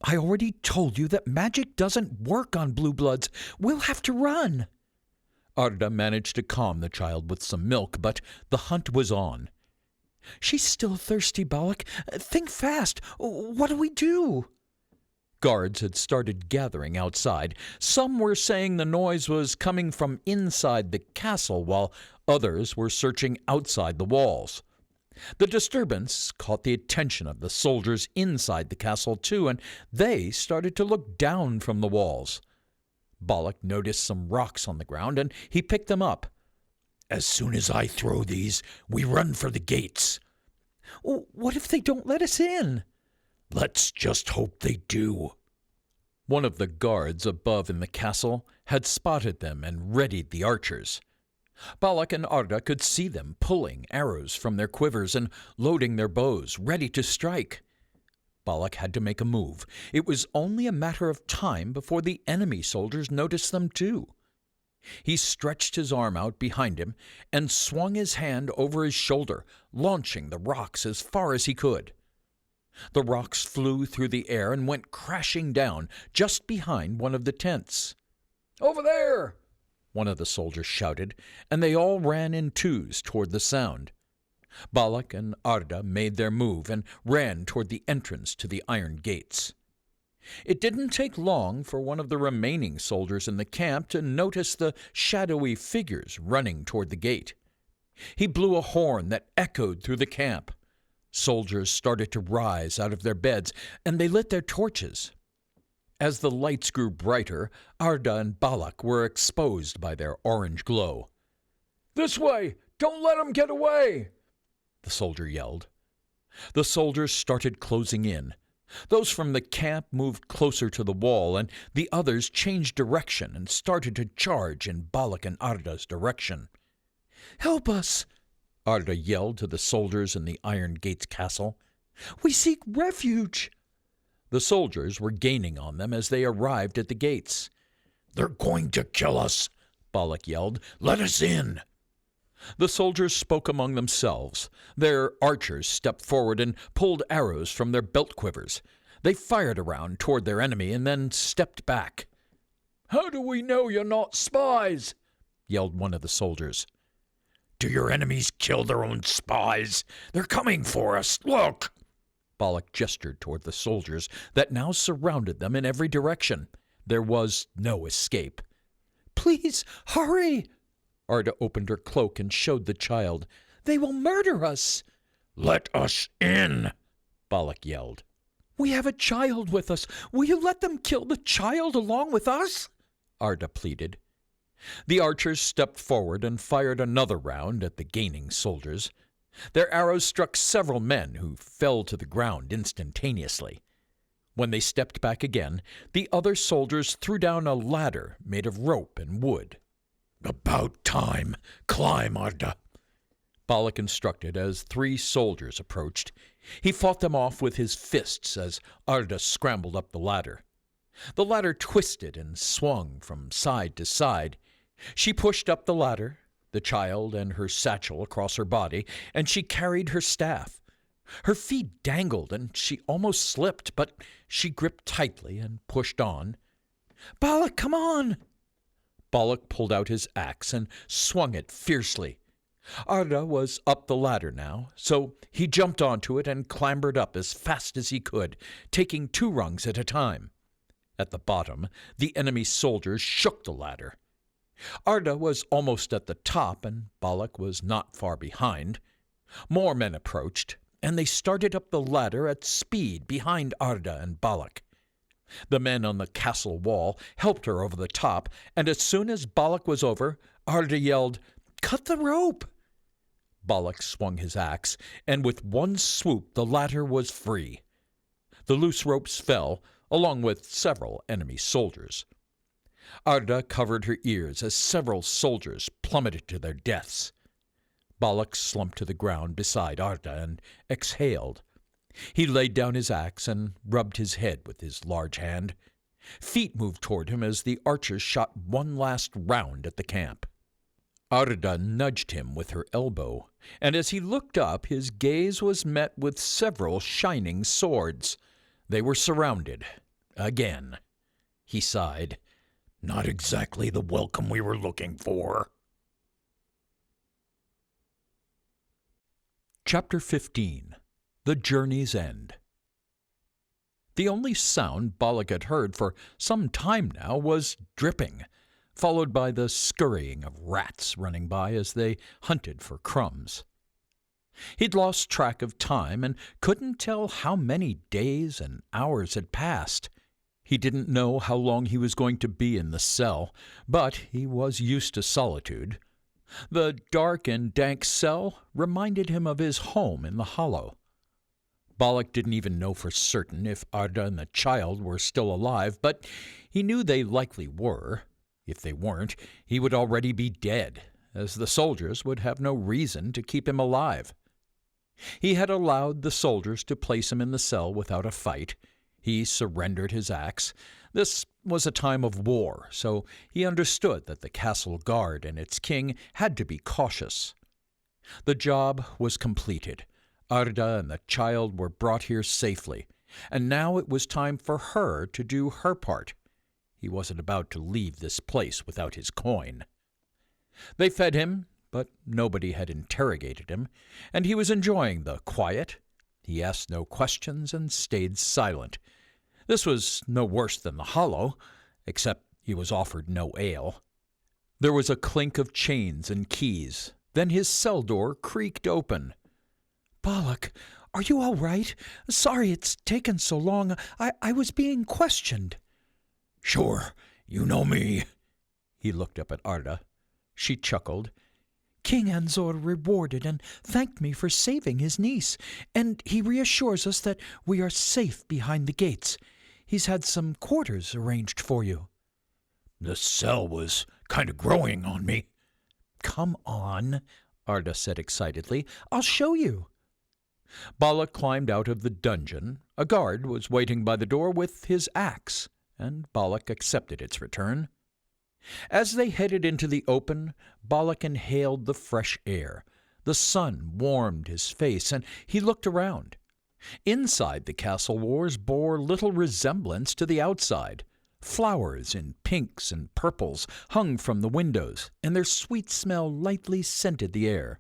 "I already told you that magic doesn't work on blue bloods. We'll have to run." Arda managed to calm the child with some milk, but the hunt was on. "She's still thirsty, Balak. Think fast. What do we do?" Guards had started gathering outside. Some were saying the noise was coming from inside the castle, while others were searching outside the walls. The disturbance caught the attention of the soldiers inside the castle, too, and they started to look down from the walls. Balak noticed some rocks on the ground, and he picked them up. As soon as I throw these, we run for the gates. "What if they don't let us in?" Let's just hope they do. One of the guards above in the castle had spotted them and readied the archers. Balak and Arda could see them pulling arrows from their quivers and loading their bows, ready to strike. Balak had to make a move. It was only a matter of time before the enemy soldiers noticed them too. He stretched his arm out behind him and swung his hand over his shoulder, launching the rocks as far as he could. The rocks flew through the air and went crashing down just behind one of the tents. "Over there!" one of the soldiers shouted, and they all ran in twos toward the sound. Balak and Arda made their move and ran toward the entrance to the iron gates. It didn't take long for one of the remaining soldiers in the camp to notice the shadowy figures running toward the gate. He blew a horn that echoed through the camp. Soldiers started to rise out of their beds, and they lit their torches. As the lights grew brighter, Arda and Balak were exposed by their orange glow. "This way! Don't let 'em get away!" the soldier yelled. The soldiers started closing in. Those from the camp moved closer to the wall, and the others changed direction and started to charge in Balak and Arda's direction. "Help us!" Arda yelled to the soldiers in the Iron Gates castle. "We seek refuge!" The soldiers were gaining on them as they arrived at the gates. They're going to kill us, Balak yelled. Let us in. The soldiers spoke among themselves. Their archers stepped forward and pulled arrows from their belt quivers. They fired around toward their enemy and then stepped back. "How do we know you're not spies?" yelled one of the soldiers. Do your enemies kill their own spies? They're coming for us. Look! Balak gestured toward the soldiers that now surrounded them in every direction. There was no escape. "Please, hurry!" Arda opened her cloak and showed the child. "They will murder us!" Let us in! Balak yelled. "We have a child with us. Will you let them kill the child along with us?" Arda pleaded. The archers stepped forward and fired another round at the gaining soldiers. Their arrows struck several men who fell to the ground instantaneously. When they stepped back again, the other soldiers threw down a ladder made of rope and wood. "About time. Climb, Arda," Balak instructed as 3 soldiers approached. He fought them off with his fists as Arda scrambled up the ladder. The ladder twisted and swung from side to side. She pushed up the ladder, the child and her satchel across her body, and she carried her staff. Her feet dangled and she almost slipped, but she gripped tightly and pushed on. Balak, come on! Balak pulled out his axe and swung it fiercely. Arda was up the ladder now, so he jumped onto it and clambered up as fast as he could, taking 2 rungs at a time. At the bottom, the enemy soldiers shook the ladder. Arda was almost at the top, and Balak was not far behind. More men approached, and they started up the ladder at speed behind Arda and Balak. The men on the castle wall helped her over the top, and as soon as Balak was over, Arda yelled, "Cut the rope!" Balak swung his axe, and with one swoop the ladder was free. The loose ropes fell, along with several enemy soldiers. Arda covered her ears as several soldiers plummeted to their deaths. Balak slumped to the ground beside Arda and exhaled. He laid down his axe and rubbed his head with his large hand. Feet moved toward him as the archers shot one last round at the camp. Arda nudged him with her elbow, and as he looked up his gaze was met with several shining swords. They were surrounded. Again. He sighed. "Not exactly the welcome we were looking for." Chapter 15. The Journey's End. The only sound Balak had heard for some time now was dripping, followed by the scurrying of rats running by as they hunted for crumbs. He'd lost track of time and couldn't tell how many days and hours had passed. He didn't know how long he was going to be in the cell, but he was used to solitude. The dark and dank cell reminded him of his home in the hollow. Balak didn't even know for certain if Arda and the child were still alive, but he knew they likely were. If they weren't, he would already be dead, as the soldiers would have no reason to keep him alive. He had allowed the soldiers to place him in the cell without a fight. He surrendered his axe. This was a time of war, so he understood that the castle guard and its king had to be cautious. The job was completed. Arda and the child were brought here safely, and now it was time for her to do her part. He wasn't about to leave this place without his coin. They fed him, but nobody had interrogated him, and he was enjoying the quiet. He asked no questions and stayed silent. This was no worse than the hollow, except he was offered no ale. There was a clink of chains and keys. Then his cell door creaked open. "Balak, are you all right? Sorry it's taken so long. I was being questioned." "Sure, you know me." He looked up at Arda. She chuckled. "King Anzor rewarded and thanked me for saving his niece, and he reassures us that we are safe behind the gates. He's had some quarters arranged for you." "The cell was kind of growing on me." "Come on," Arda said excitedly. "I'll show you." Balak climbed out of the dungeon. A guard was waiting by the door with his axe, and Balak accepted its return. As they headed into the open, Balak inhaled the fresh air. The sun warmed his face, and he looked around. Inside the castle walls bore little resemblance to the outside. Flowers in pinks and purples hung from the windows, and their sweet smell lightly scented the air.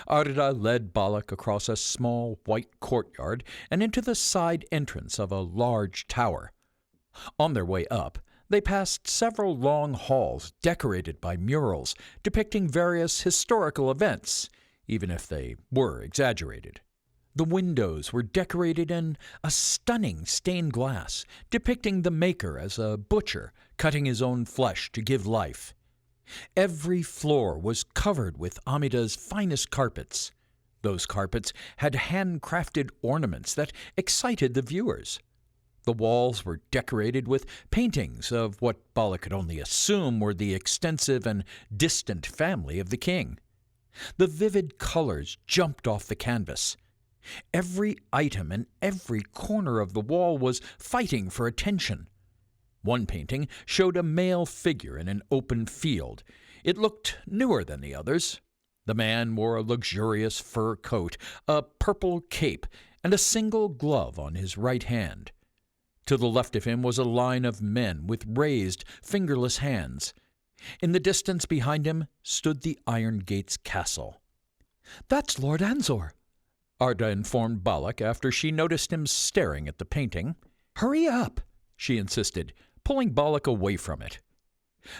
Arda led Balak across a small white courtyard and into the side entrance of a large tower. On their way up, they passed several long halls decorated by murals depicting various historical events, even if they were exaggerated. The windows were decorated in a stunning stained glass, depicting the maker as a butcher cutting his own flesh to give life. Every floor was covered with Amida's finest carpets. Those carpets had handcrafted ornaments that excited the viewers. The walls were decorated with paintings of what Balak could only assume were the extensive and distant family of the king. The vivid colors jumped off the canvas. Every item and every corner of the wall was fighting for attention. One painting showed a male figure in an open field. It looked newer than the others. The man wore a luxurious fur coat, a purple cape, and a single glove on his right hand. To the left of him was a line of men with raised, fingerless hands. In the distance behind him stood the Iron Gates castle. "That's Lord Anzor," Arda informed Balak after she noticed him staring at the painting. "Hurry up," she insisted, pulling Balak away from it.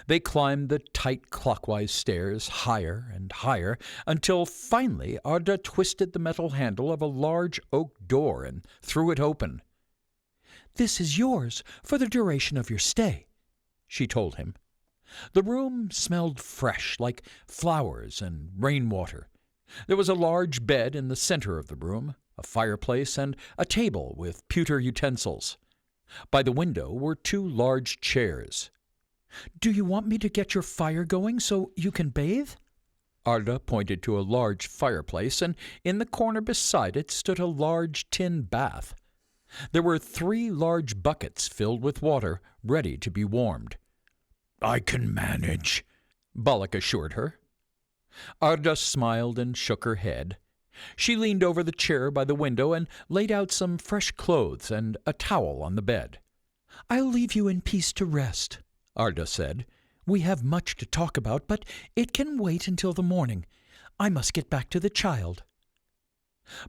They climbed the tight clockwise stairs higher and higher until finally Arda twisted the metal handle of a large oak door and threw it open. "This is yours for the duration of your stay," she told him. The room smelled fresh, like flowers and rainwater. There was a large bed in the center of the room, a fireplace, and a table with pewter utensils. By the window were two large chairs. "Do you want me to get your fire going so you can bathe?" Arda pointed to a large fireplace, and in the corner beside it stood a large tin bath. There were 3 large buckets filled with water, ready to be warmed. "I can manage," Balak assured her. Arda smiled and shook her head. She leaned over the chair by the window and laid out some fresh clothes and a towel on the bed. "I'll leave you in peace to rest," Arda said. "We have much to talk about, but it can wait until the morning. I must get back to the child."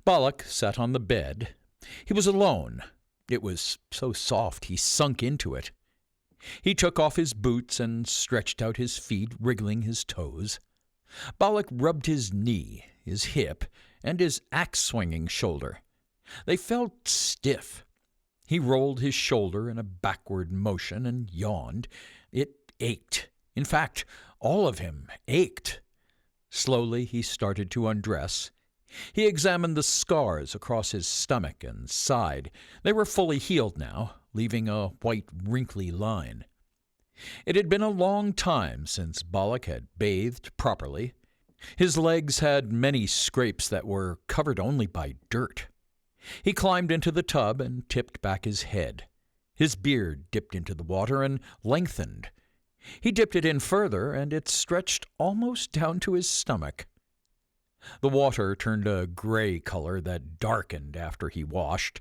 Balak sat on the bed. He was alone. It was so soft he sunk into it. He took off his boots and stretched out his feet, wriggling his toes. Balak rubbed his knee, his hip, and his axe-swinging shoulder. They felt stiff. He rolled his shoulder in a backward motion and yawned. It ached. In fact, all of him ached. Slowly he started to undress. He examined the scars across his stomach and side. They were fully healed now, leaving a white, wrinkly line. It had been a long time since Balak had bathed properly. His legs had many scrapes that were covered only by dirt. He climbed into the tub and tipped back his head. His beard dipped into the water and lengthened. He dipped it in further, and it stretched almost down to his stomach. The water turned a gray color that darkened after he washed.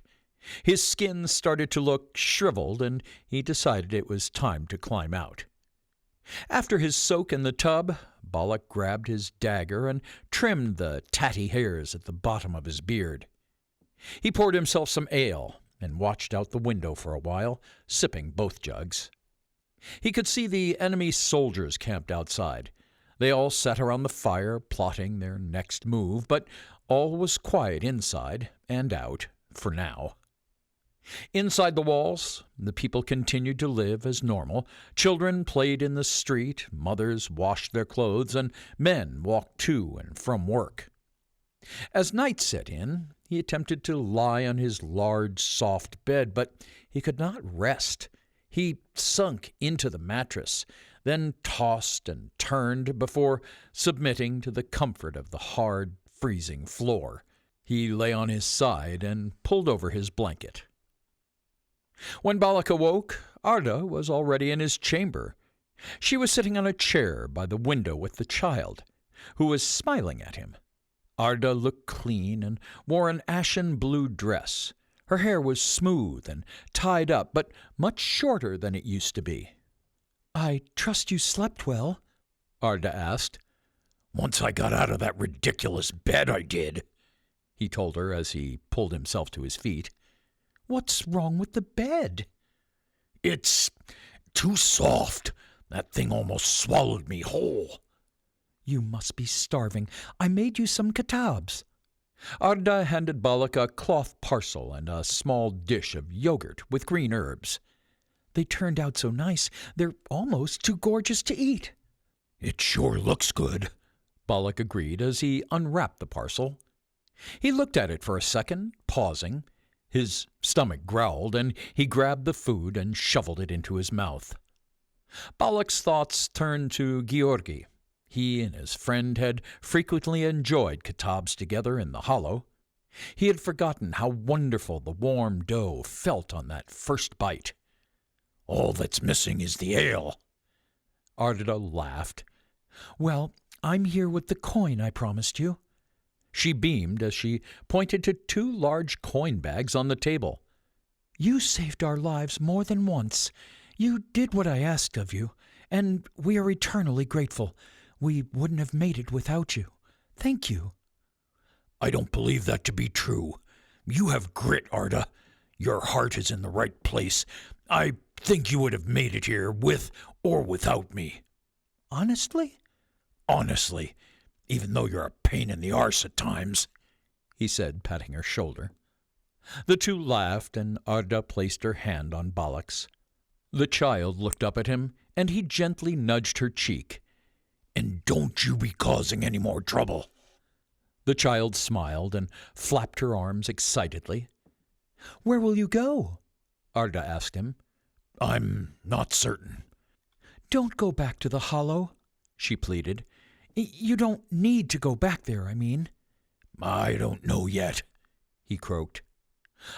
His skin started to look shriveled, and he decided it was time to climb out. After his soak in the tub, Balak grabbed his dagger and trimmed the tatty hairs at the bottom of his beard. He poured himself some ale and watched out the window for a while, sipping both jugs. He could see the enemy soldiers camped outside. They all sat around the fire, plotting their next move, but all was quiet inside and out, for now. Inside the walls, the people continued to live as normal. Children played in the street, mothers washed their clothes, and men walked to and from work. As night set in, he attempted to lie on his large, soft bed, but he could not rest. He sunk into the mattress, then tossed and turned before submitting to the comfort of the hard, freezing floor. He lay on his side and pulled over his blanket. When Balak awoke, Arda was already in his chamber. She was sitting on a chair by the window with the child, who was smiling at him. Arda looked clean and wore an ashen blue dress. Her hair was smooth and tied up, but much shorter than it used to be. "I trust you slept well?" Arda asked. "Once I got out of that ridiculous bed, I did," he told her as he pulled himself to his feet. "What's wrong with the bed?" "It's too soft. That thing almost swallowed me whole." "You must be starving. I made you some katabs." Arda handed Balak a cloth parcel and a small dish of yogurt with green herbs. "They turned out so nice, they're almost too gorgeous to eat." It sure looks good, Balak agreed as he unwrapped the parcel. He looked at it for a second, pausing. His stomach growled, and he grabbed the food and shoveled it into his mouth. Balak's thoughts turned to Georgi. He and his friend had frequently enjoyed kitabs together in the hollow. He had forgotten how wonderful the warm dough felt on that first bite. All that's missing is the ale. Arda laughed. Well, I'm here with the coin I promised you. She beamed as she pointed to 2 large coin bags on the table. You saved our lives more than once. You did what I asked of you, and we are eternally grateful. We wouldn't have made it without you. Thank you. I don't believe that to be true. You have grit, Arda. Your heart is in the right place. I think you would have made it here with or without me. Honestly? Honestly, even though you're a pain in the arse at times, he said, patting her shoulder. The 2 laughed, and Arda placed her hand on Balak's. The child looked up at him, and he gently nudged her cheek. And don't you be causing any more trouble. The child smiled and flapped her arms excitedly. Where will you go? Arda asked him. I'm not certain. Don't go back to the hollow, she pleaded. You don't need to go back there, I mean. I don't know yet, he croaked.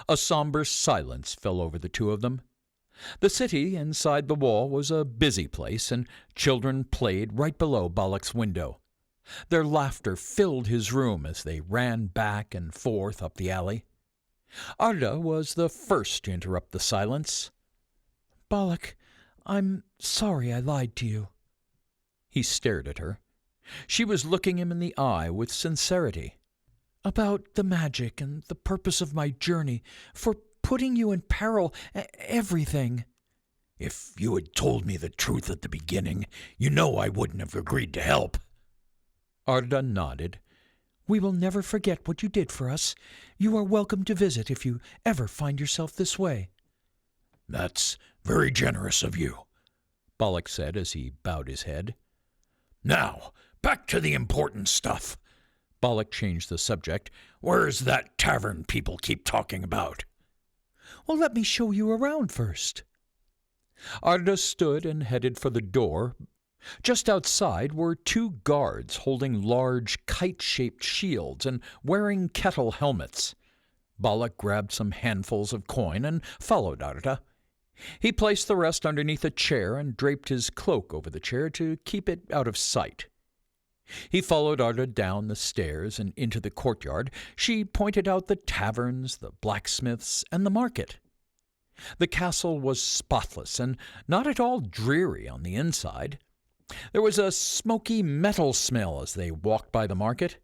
A somber silence fell over the 2 of them. The city inside the wall was a busy place, and children played right below Balak's window. Their laughter filled his room as they ran back and forth up the alley. Arda was the first to interrupt the silence. Balak, I'm sorry I lied to you. He stared at her. She was looking him in the eye with sincerity. About the magic and the purpose of my journey, for putting you in peril, everything. If you had told me the truth at the beginning, you know I wouldn't have agreed to help. Arda nodded. We will never forget what you did for us. You are welcome to visit if you ever find yourself this way. That's very generous of you, Balak said as he bowed his head. Now, back to the important stuff. Balak changed the subject. Where's that tavern people keep talking about? Well, let me show you around first. Arda stood and headed for the door. Just outside were 2 guards holding large kite-shaped shields and wearing kettle helmets. Balak grabbed some handfuls of coin and followed Arda. He placed the rest underneath a chair and draped his cloak over the chair to keep it out of sight. He followed Arda down the stairs and into the courtyard. She pointed out the taverns, the blacksmiths, and the market. The castle was spotless and not at all dreary on the inside. There was a smoky metal smell as they walked by the market.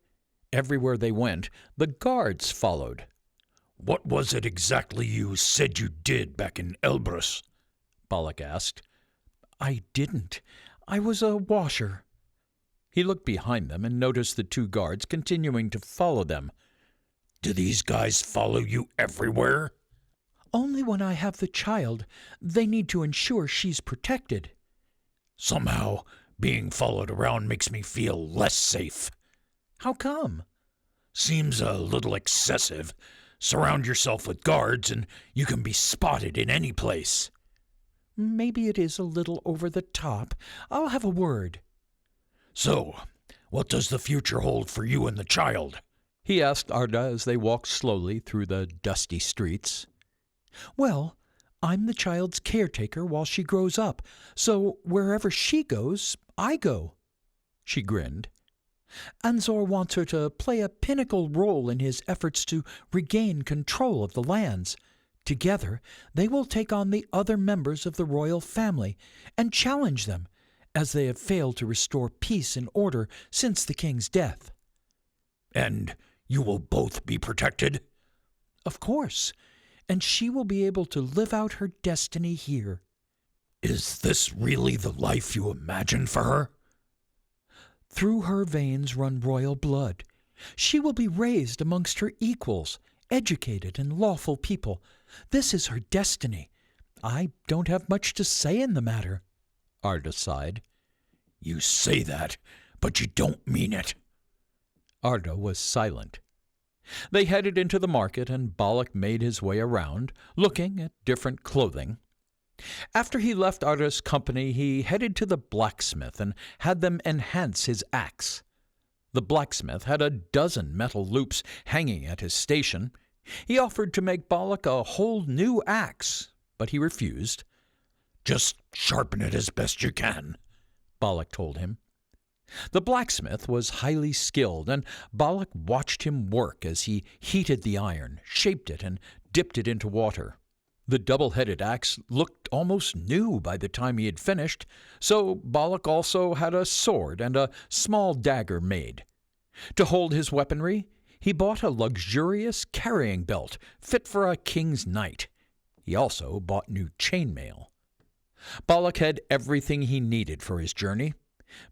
Everywhere they went, the guards followed. What was it exactly you said you did back in Elbrus? Balak asked. I didn't. I was a washer. He looked behind them and noticed the 2 guards continuing to follow them. Do these guys follow you everywhere? Only when I have the child. They need to ensure she's protected. Somehow, being followed around makes me feel less safe. How come? Seems a little excessive. Surround yourself with guards and you can be spotted in any place. Maybe it is a little over the top. I'll have a word. So, what does the future hold for you and the child? He asked Arda as they walked slowly through the dusty streets. Well, I'm the child's caretaker while she grows up, so wherever she goes, I go. She grinned. Anzor wants her to play a pinnacle role in his efforts to regain control of the lands. Together, they will take on the other members of the royal family and challenge them, as they have failed to restore peace and order since the king's death. And you will both be protected? Of course, and she will be able to live out her destiny here. Is this really the life you imagined for her? Through her veins run royal blood. She will be raised amongst her equals, educated and lawful people. This is her destiny. I don't have much to say in the matter. Arda sighed. You say that, but you don't mean it. Arda was silent. They headed into the market, and Balak made his way around, looking at different clothing. After he left Arda's company, he headed to the blacksmith and had them enhance his axe. The blacksmith had a dozen metal loops hanging at his station. He offered to make Balak a whole new axe, but he refused. Just sharpen it as best you can, Balak told him. The blacksmith was highly skilled, and Balak watched him work as he heated the iron, shaped it, and dipped it into water. The double-headed axe looked almost new by the time he had finished, so Balak also had a sword and a small dagger made. To hold his weaponry, he bought a luxurious carrying belt fit for a king's knight. He also bought new chainmail. Balak had everything he needed for his journey,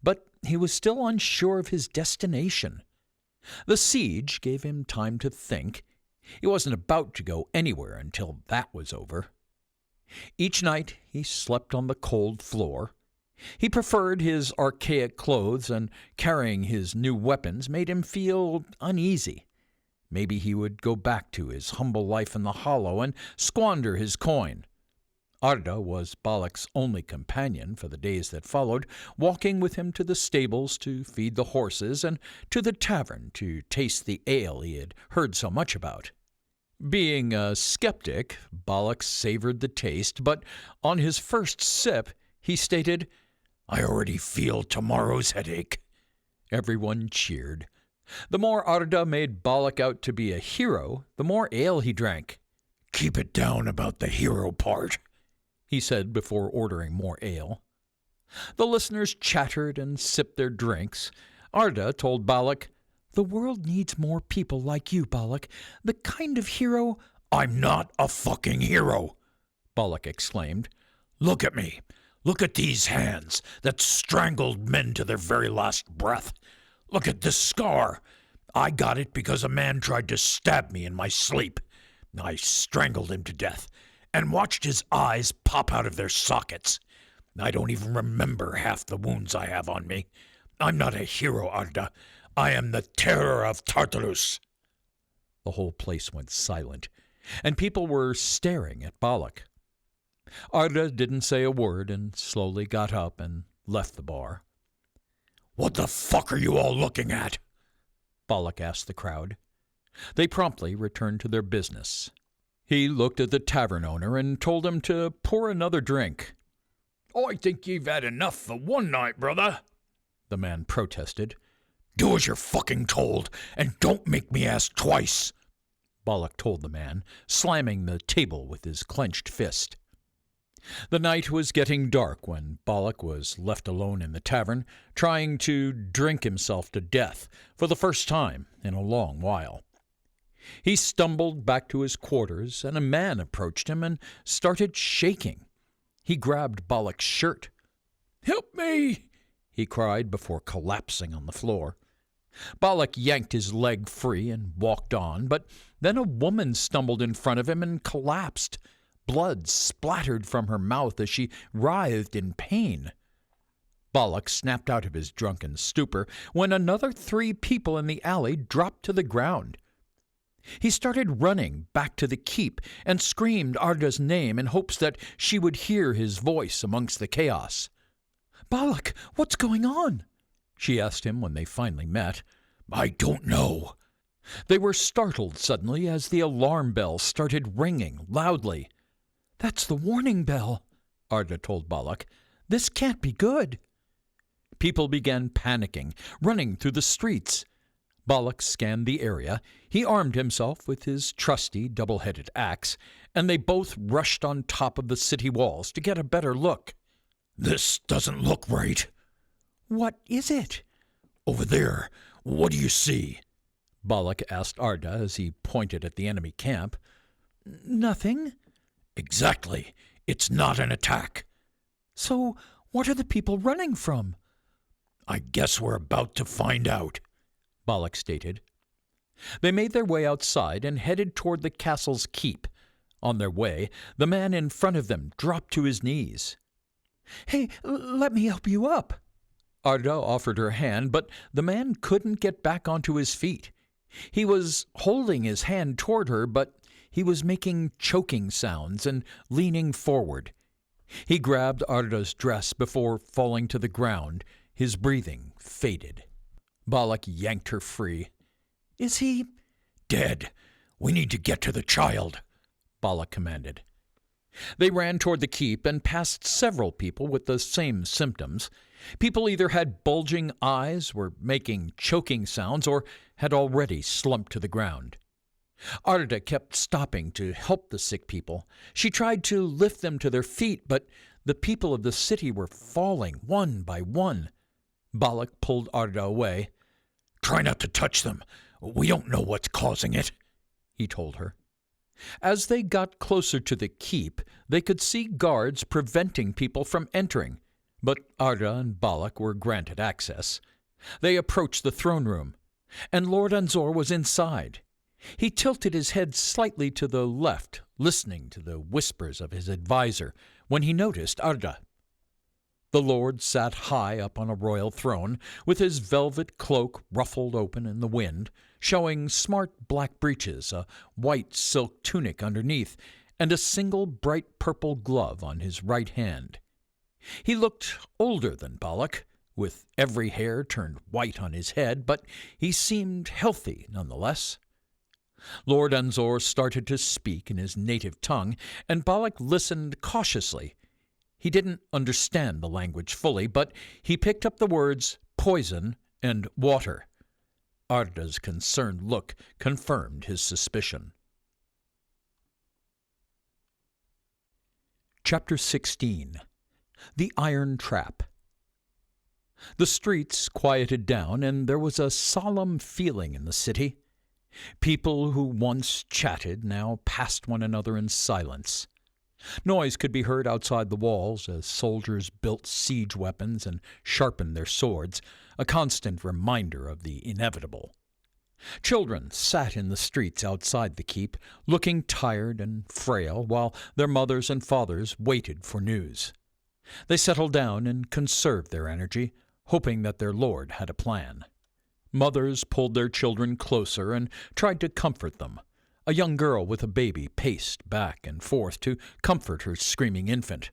but he was still unsure of his destination. The siege gave him time to think. He wasn't about to go anywhere until that was over. Each night he slept on the cold floor. He preferred his archaic clothes, and carrying his new weapons made him feel uneasy. Maybe he would go back to his humble life in the hollow and squander his coin. Arda was Balak's only companion for the days that followed, walking with him to the stables to feed the horses and to the tavern to taste the ale he had heard so much about. Being a skeptic, Balak savored the taste, but on his first sip he stated, "I already feel tomorrow's headache." Everyone cheered. The more Arda made Balak out to be a hero, the more ale he drank. "Keep it down about the hero part," he said before ordering more ale. The listeners chattered and sipped their drinks. Arda told Balak, "The world needs more people like you, Balak, the kind of hero—" "I'm not a fucking hero," Balak exclaimed. "Look at me. Look at these hands that strangled men to their very last breath. Look at this scar. I got it because a man tried to stab me in my sleep. I strangled him to death and watched his eyes pop out of their sockets. I don't even remember half the wounds I have on me. I'm not a hero, Arda. I am the terror of Tartaurus." The whole place went silent, and people were staring at Balak. Arda didn't say a word and slowly got up and left the bar. "What the fuck are you all looking at?" Balak asked the crowd. They promptly returned to their business. He looked at the tavern owner and told him to pour another drink. "I think you've had enough for one night, brother," the man protested. "Do as you're fucking told, and don't make me ask twice," Balak told the man, slamming the table with his clenched fist. The night was getting dark when Balak was left alone in the tavern, trying to drink himself to death for the first time in a long while. He stumbled back to his quarters, and a man approached him and started shaking. He grabbed Balak's shirt. "Help me!" he cried before collapsing on the floor. Balak yanked his leg free and walked on, but then a woman stumbled in front of him and collapsed. Blood splattered from her mouth as she writhed in pain. Balak snapped out of his drunken stupor when another 3 people in the alley dropped to the ground. He started running back to the keep and screamed Arda's name in hopes that she would hear his voice amongst the chaos. "Balak, what's going on?" she asked him when they finally met. "I don't know." They were startled suddenly as the alarm bell started ringing loudly. "That's the warning bell," Arda told Balak. "This can't be good." People began panicking, running through the streets. Balak scanned the area. He armed himself with his trusty double-headed axe, and they both rushed on top of the city walls to get a better look. "This doesn't look right." "What is it?" "Over there. What do you see?" Balak asked Arda as he pointed at the enemy camp. "Nothing." "Exactly. It's not an attack." "So what are the people running from?" "I guess we're about to find out," Balak stated. They made their way outside and headed toward the castle's keep. On their way, the man in front of them dropped to his knees. "Hey, let me help you up." Arda offered her hand, but the man couldn't get back onto his feet. He was holding his hand toward her, but he was making choking sounds and leaning forward. He grabbed Arda's dress before falling to the ground. His breathing faded. Balak yanked her free. Is he dead? We need to get to the child, Balak commanded. They ran toward the keep and passed several people with the same symptoms. People either had bulging eyes, were making choking sounds, or had already slumped to the ground. Arda kept stopping to help the sick people. She tried to lift them to their feet, but the people of the city were falling one by one. Balak pulled Arda away. Try not to touch them. We don't know what's causing it, he told her. As they got closer to the keep, they could see guards preventing people from entering, but Arda and Balak were granted access. They approached the throne room, and Lord Anzor was inside. He tilted his head slightly to the left, listening to the whispers of his adviser, when he noticed Arda. The lord sat high up on a royal throne, with his velvet cloak ruffled open in the wind, showing smart black breeches, a white silk tunic underneath, and a single bright purple glove on his right hand. He looked older than Balak, with every hair turned white on his head, but he seemed healthy nonetheless. Lord Anzor started to speak in his native tongue, and Balak listened cautiously. He didn't understand the language fully, but he picked up the words poison and water. Arda's concerned look confirmed his suspicion. Chapter 16. The Iron Trap. The streets quieted down, and there was a solemn feeling in the city. People who once chatted now passed one another in silence. Noise could be heard outside the walls as soldiers built siege weapons and sharpened their swords, a constant reminder of the inevitable. Children sat in the streets outside the keep, looking tired and frail, while their mothers and fathers waited for news. They settled down and conserved their energy, hoping that their lord had a plan. Mothers pulled their children closer and tried to comfort them. A young girl with a baby paced back and forth to comfort her screaming infant.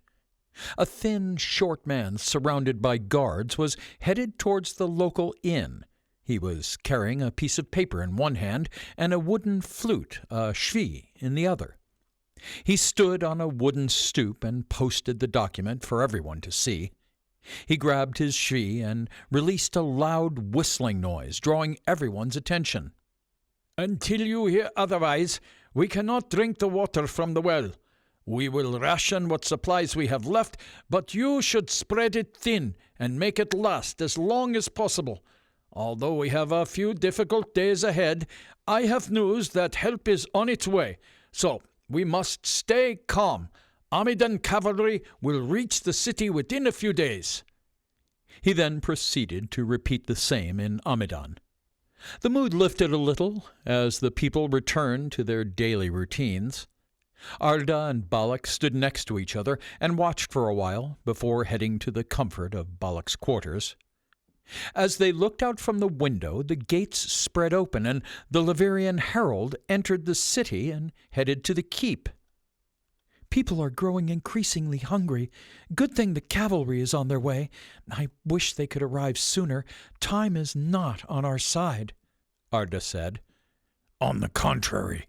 A thin, short man surrounded by guards was headed towards the local inn. He was carrying a piece of paper in one hand and a wooden flute, a shvi, in the other. He stood on a wooden stoop and posted the document for everyone to see. He grabbed his shvi and released a loud whistling noise, drawing everyone's attention. Until you hear otherwise, we cannot drink the water from the well. We will ration what supplies we have left, but you should spread it thin and make it last as long as possible. Although we have a few difficult days ahead, I have news that help is on its way, so we must stay calm. Amidan cavalry will reach the city within a few days. He then proceeded to repeat the same in Amidan. The mood lifted a little as the people returned to their daily routines. Arda and Balak stood next to each other and watched for a while before heading to the comfort of Balak's quarters. As they looked out from the window, the gates spread open, and the Laverian herald entered the city and headed to the keep. People are growing increasingly hungry. Good thing the cavalry is on their way. I wish they could arrive sooner. Time is not on our side, Arda said. On the contrary.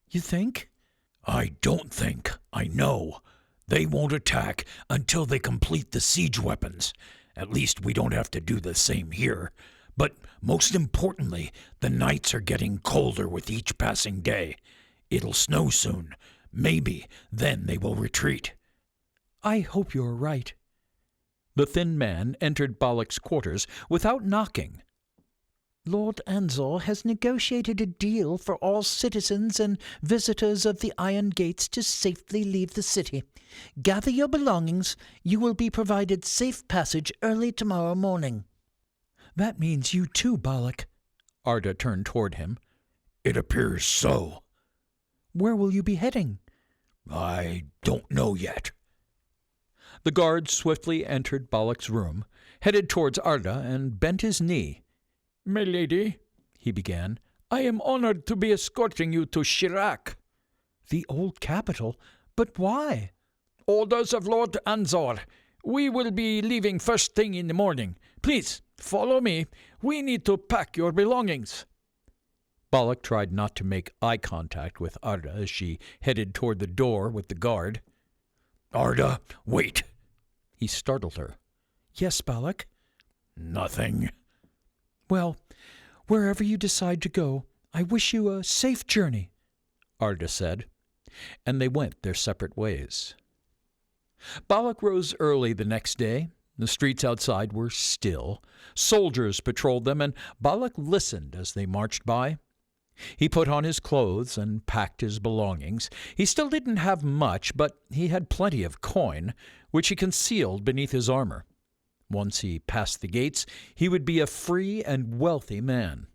You think? I don't think. I know. They won't attack until they complete the siege weapons. At least we don't have to do the same here. But most importantly, the nights are getting colder with each passing day. It'll snow soon. Maybe then they will retreat. I hope you're right. The thin man entered Balak's quarters without knocking. Lord Anzor has negotiated a deal for all citizens and visitors of the Iron Gates to safely leave the city. Gather your belongings. You will be provided safe passage early tomorrow morning. That means you too, Balak. Arda turned toward him. It appears so. Where will you be heading? I don't know yet. The guard swiftly entered Balak's room, headed towards Arda and bent his knee. "My lady," he began, "I am honored to be escorting you to Shirak." The old capital? But why? "Orders of Lord Anzor. We will be leaving first thing in the morning. Please, follow me. We need to pack your belongings." Balak tried not to make eye contact with Arda as she headed toward the door with the guard. Arda, wait. He startled her. Yes, Balak? Nothing. Well, wherever you decide to go, I wish you a safe journey, Arda said, and they went their separate ways. Balak rose early the next day. The streets outside were still. Soldiers patrolled them, and Balak listened as they marched by. He put on his clothes and packed his belongings. He still didn't have much, but he had plenty of coin, which he concealed beneath his armor. Once he passed the gates, he would be a free and wealthy man.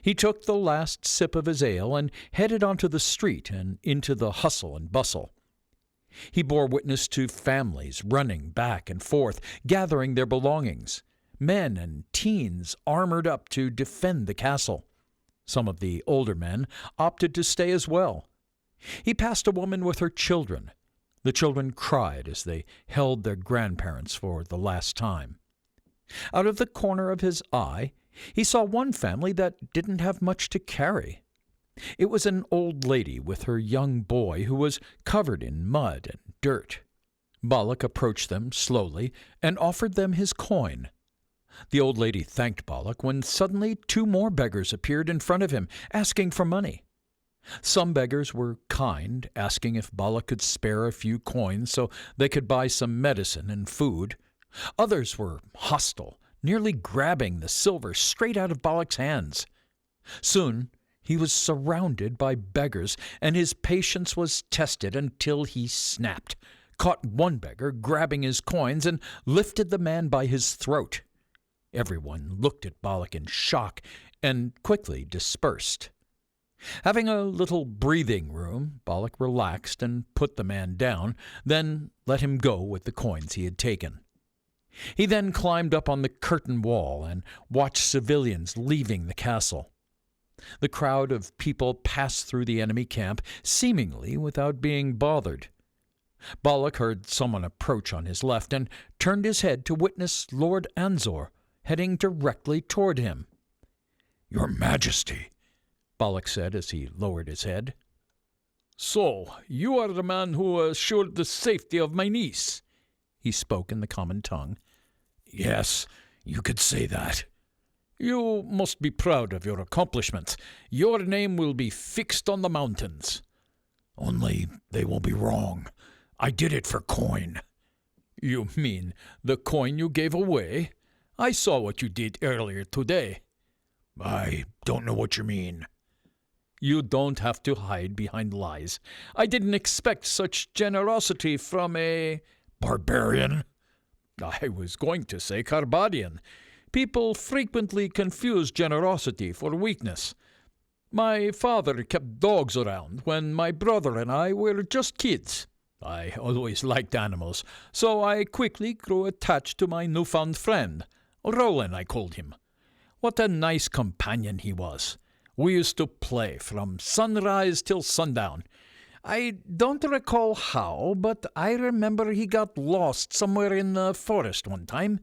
He took the last sip of his ale and headed onto the street and into the hustle and bustle. He bore witness to families running back and forth, gathering their belongings, men and teens armored up to defend the castle. Some of the older men opted to stay as well. He passed a woman with her children. The children cried as they held their grandparents for the last time. Out of the corner of his eye, he saw one family that didn't have much to carry. It was an old lady with her young boy who was covered in mud and dirt. Balak approached them slowly and offered them his coin. The old lady thanked Balak when suddenly 2 more beggars appeared in front of him, asking for money. Some beggars were kind, asking if Balak could spare a few coins so they could buy some medicine and food. Others were hostile, nearly grabbing the silver straight out of Balak's hands. Soon he was surrounded by beggars, and his patience was tested until he snapped, caught one beggar grabbing his coins, and lifted the man by his throat. Everyone looked at Balak in shock and quickly dispersed. Having a little breathing room, Balak relaxed and put the man down, then let him go with the coins he had taken. He then climbed up on the curtain wall and watched civilians leaving the castle. The crowd of people passed through the enemy camp, seemingly without being bothered. Balak heard someone approach on his left and turned his head to witness Lord Anzor heading directly toward him. Your Majesty, Balak said as he lowered his head. "So, you are the man who assured the safety of my niece?" He spoke in the common tongue. Yes, you could say that. "You must be proud of your accomplishments. Your name will be fixed on the mountains." Only they will be wrong. I did it for coin. "You mean the coin you gave away? I saw what you did earlier today." I don't know what you mean. "You don't have to hide behind lies. I didn't expect such generosity from a—" Barbarian? I was going to say Carbadian. People frequently confuse generosity for weakness. My father kept dogs around when my brother and I were just kids. I always liked animals, so I quickly grew attached to my newfound friend. Roland, I called him. What a nice companion he was. We used to play from sunrise till sundown. I don't recall how, but I remember he got lost somewhere in the forest one time.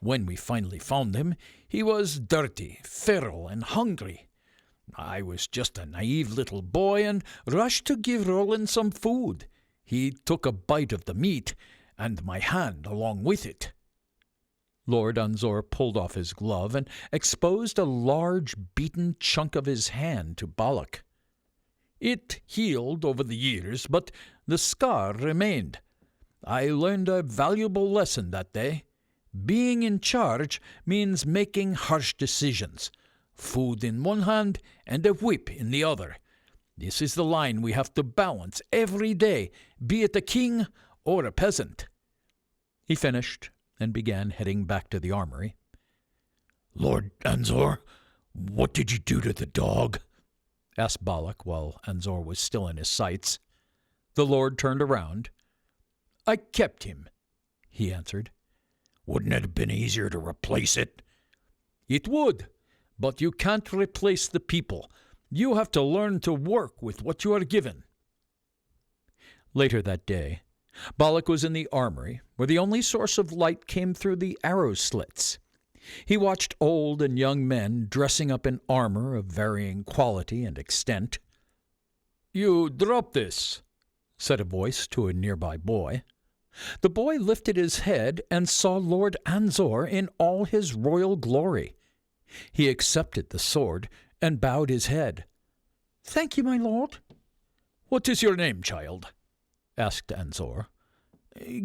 When we finally found him, he was dirty, feral, and hungry. I was just a naive little boy and rushed to give Roland some food. He took a bite of the meat, and my hand along with it. Lord Anzor pulled off his glove and exposed a large beaten chunk of his hand to Balak. It healed over the years, but the scar remained. I learned a valuable lesson that day. Being in charge means making harsh decisions. Food in one hand and a whip in the other. This is the line we have to balance every day, be it a king or a peasant. He finished and began heading back to the armory. Lord Anzor, what did you do to the dog? Asked Balak while Anzor was still in his sights. The Lord turned around. I kept him, he answered. Wouldn't it have been easier to replace it? It would, but you can't replace the people. You have to learn to work with what you are given. Later that day, Balak was in the armory, where the only source of light came through the arrow slits. He watched old and young men dressing up in armor of varying quality and extent. "You drop this," said a voice to a nearby boy. The boy lifted his head and saw Lord Anzor in all his royal glory. He accepted the sword and bowed his head. "Thank you, my lord." "What is your name, child?" asked Anzor.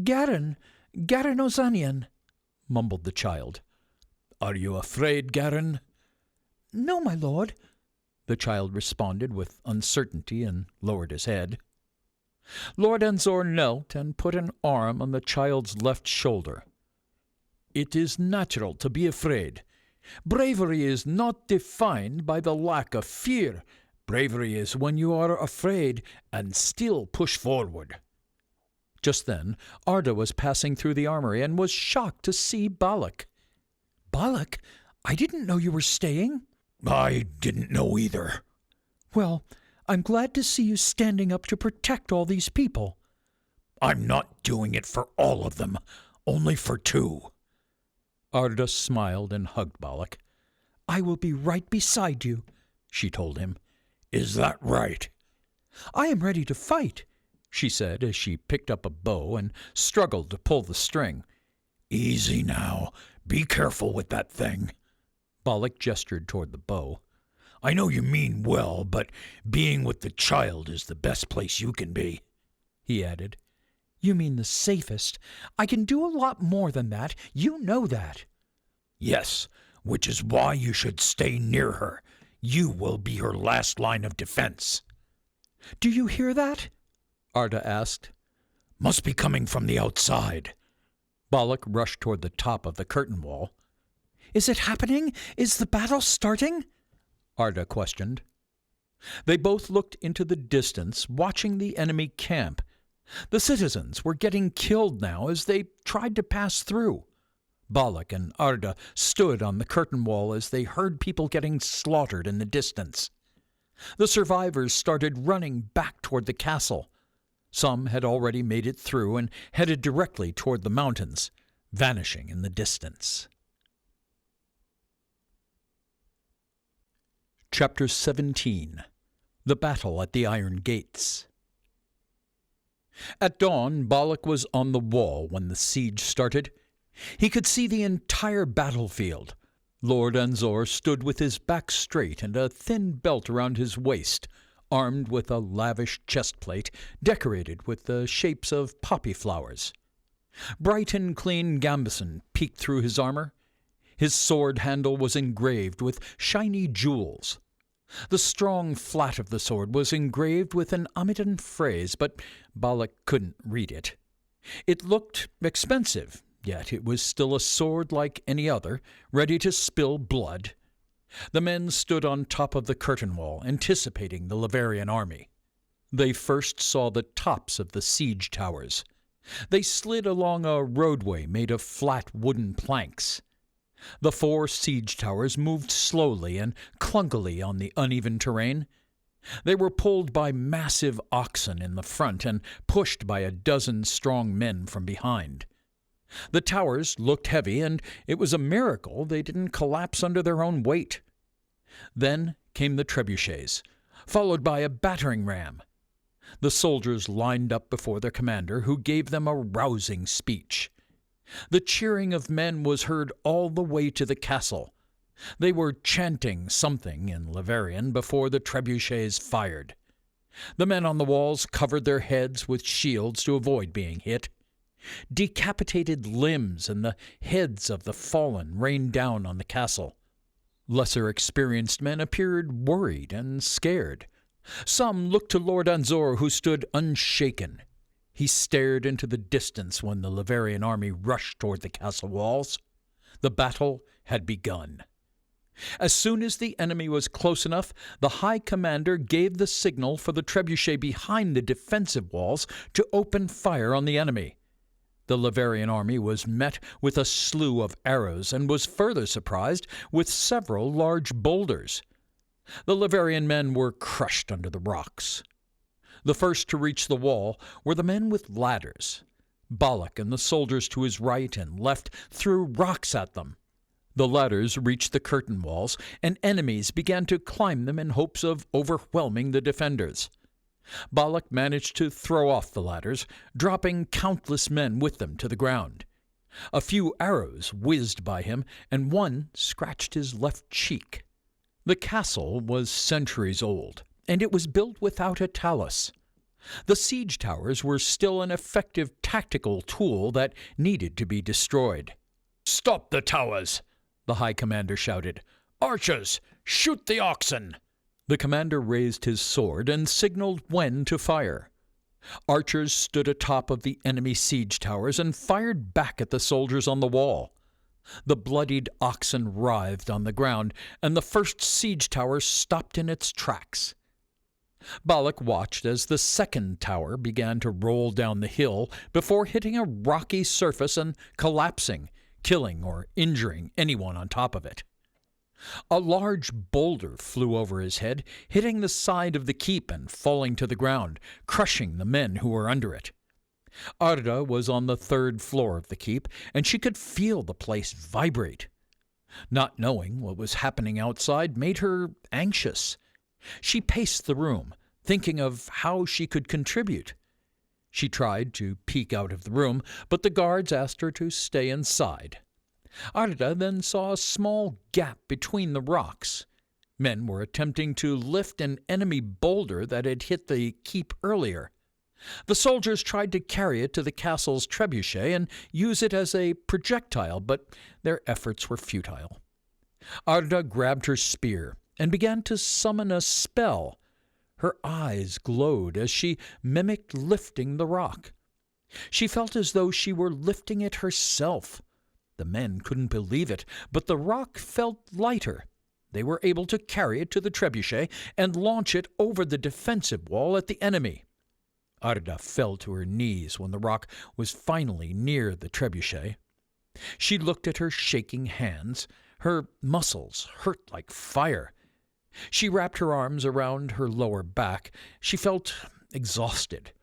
Garin Ozanian," mumbled the child. "Are you afraid, Garin?" "No, my lord," the child responded with uncertainty and lowered his head. Lord Anzor knelt and put an arm on the child's left shoulder. "It is natural to be afraid. Bravery is not defined by the lack of fear. Bravery is when you are afraid and still push forward." Just then, Arda was passing through the armory and was shocked to see Balak. "Balak, I didn't know you were staying." I didn't know either. "Well, I'm glad to see you standing up to protect all these people." I'm not doing it for all of them, only for 2. Arda smiled and hugged Balak. "I will be right beside you," she told him. Is that right? "I am ready to fight," she said as she picked up a bow and struggled to pull the string. Easy now. Be careful with that thing. Balak gestured toward the bow. I know you mean well, but being with the child is the best place you can be, he added. "You mean the safest. I can do a lot more than that. You know that." Yes, which is why you should stay near her. You will be her last line of defense. "Do you hear that?" Arda asked. Must be coming from the outside. Balak rushed toward the top of the curtain wall. "Is it happening? Is the battle starting?" Arda questioned. They both looked into the distance, watching the enemy camp. The citizens were getting killed now as they tried to pass through. Balak and Arda stood on the curtain wall as they heard people getting slaughtered in the distance. The survivors started running back toward the castle. Some had already made it through and headed directly toward the mountains, vanishing in the distance. Chapter 17. The Battle at the Iron Gates. At dawn, Balak was on the wall when the siege started. He could see the entire battlefield. Lord Anzor stood with his back straight and a thin belt around his waist, armed with a lavish chestplate decorated with the shapes of poppy flowers. Bright and clean gambeson peeked through his armor. His sword handle was engraved with shiny jewels. The strong flat of the sword was engraved with an Amidan phrase, but Balak couldn't read it. It looked expensive, yet it was still a sword like any other, ready to spill blood. The men stood on top of the curtain wall, anticipating the Laverian army. They first saw the tops of the siege towers. They slid along a roadway made of flat wooden planks. The 4 siege towers moved slowly and clunkily on the uneven terrain. They were pulled by massive oxen in the front and pushed by a dozen strong men from behind. The towers looked heavy, and it was a miracle they didn't collapse under their own weight. Then came the trebuchets, followed by a battering ram. The soldiers lined up before their commander, who gave them a rousing speech. The cheering of men was heard all the way to the castle. They were chanting something in Laverian before the trebuchets fired. The men on the walls covered their heads with shields to avoid being hit. Decapitated limbs and the heads of the fallen rained down on the castle. Lesser experienced men appeared worried and scared. Some looked to Lord Anzor, who stood unshaken. He stared into the distance when the Laverian army rushed toward the castle walls. The battle had begun. As soon as the enemy was close enough, the High Commander gave the signal for the trebuchet behind the defensive walls to open fire on the enemy. The Laverian army was met with a slew of arrows and was further surprised with several large boulders. The Laverian men were crushed under the rocks. The first to reach the wall were the men with ladders. Balak and the soldiers to his right and left threw rocks at them. The ladders reached the curtain walls, and enemies began to climb them in hopes of overwhelming the defenders. Balak managed to throw off the ladders, dropping countless men with them to the ground. A few arrows whizzed by him, and one scratched his left cheek. The castle was centuries old, and it was built without a talus. The siege towers were still an effective tactical tool that needed to be destroyed. "Stop the towers!" the High Commander shouted. "Archers, shoot the oxen!" The commander raised his sword and signaled when to fire. Archers stood atop of the enemy siege towers and fired back at the soldiers on the wall. The bloodied oxen writhed on the ground, and the first siege tower stopped in its tracks. Balak watched as the second tower began to roll down the hill before hitting a rocky surface and collapsing, killing or injuring anyone on top of it. A large boulder flew over his head, hitting the side of the keep and falling to the ground, crushing the men who were under it. Arda was on the third floor of the keep, and she could feel the place vibrate. Not knowing what was happening outside made her anxious. She paced the room, thinking of how she could contribute. She tried to peek out of the room, but the guards asked her to stay inside. Arda then saw a small gap between the rocks. Men were attempting to lift an enemy boulder that had hit the keep earlier. The soldiers tried to carry it to the castle's trebuchet and use it as a projectile, but their efforts were futile. Arda grabbed her spear and began to summon a spell. Her eyes glowed as she mimicked lifting the rock. She felt as though she were lifting it herself. The men couldn't believe it, but the rock felt lighter. They were able to carry it to the trebuchet and launch it over the defensive wall at the enemy. Arda fell to her knees when the rock was finally near the trebuchet. She looked at her shaking hands. Her muscles hurt like fire. She wrapped her arms around her lower back. She felt exhausted.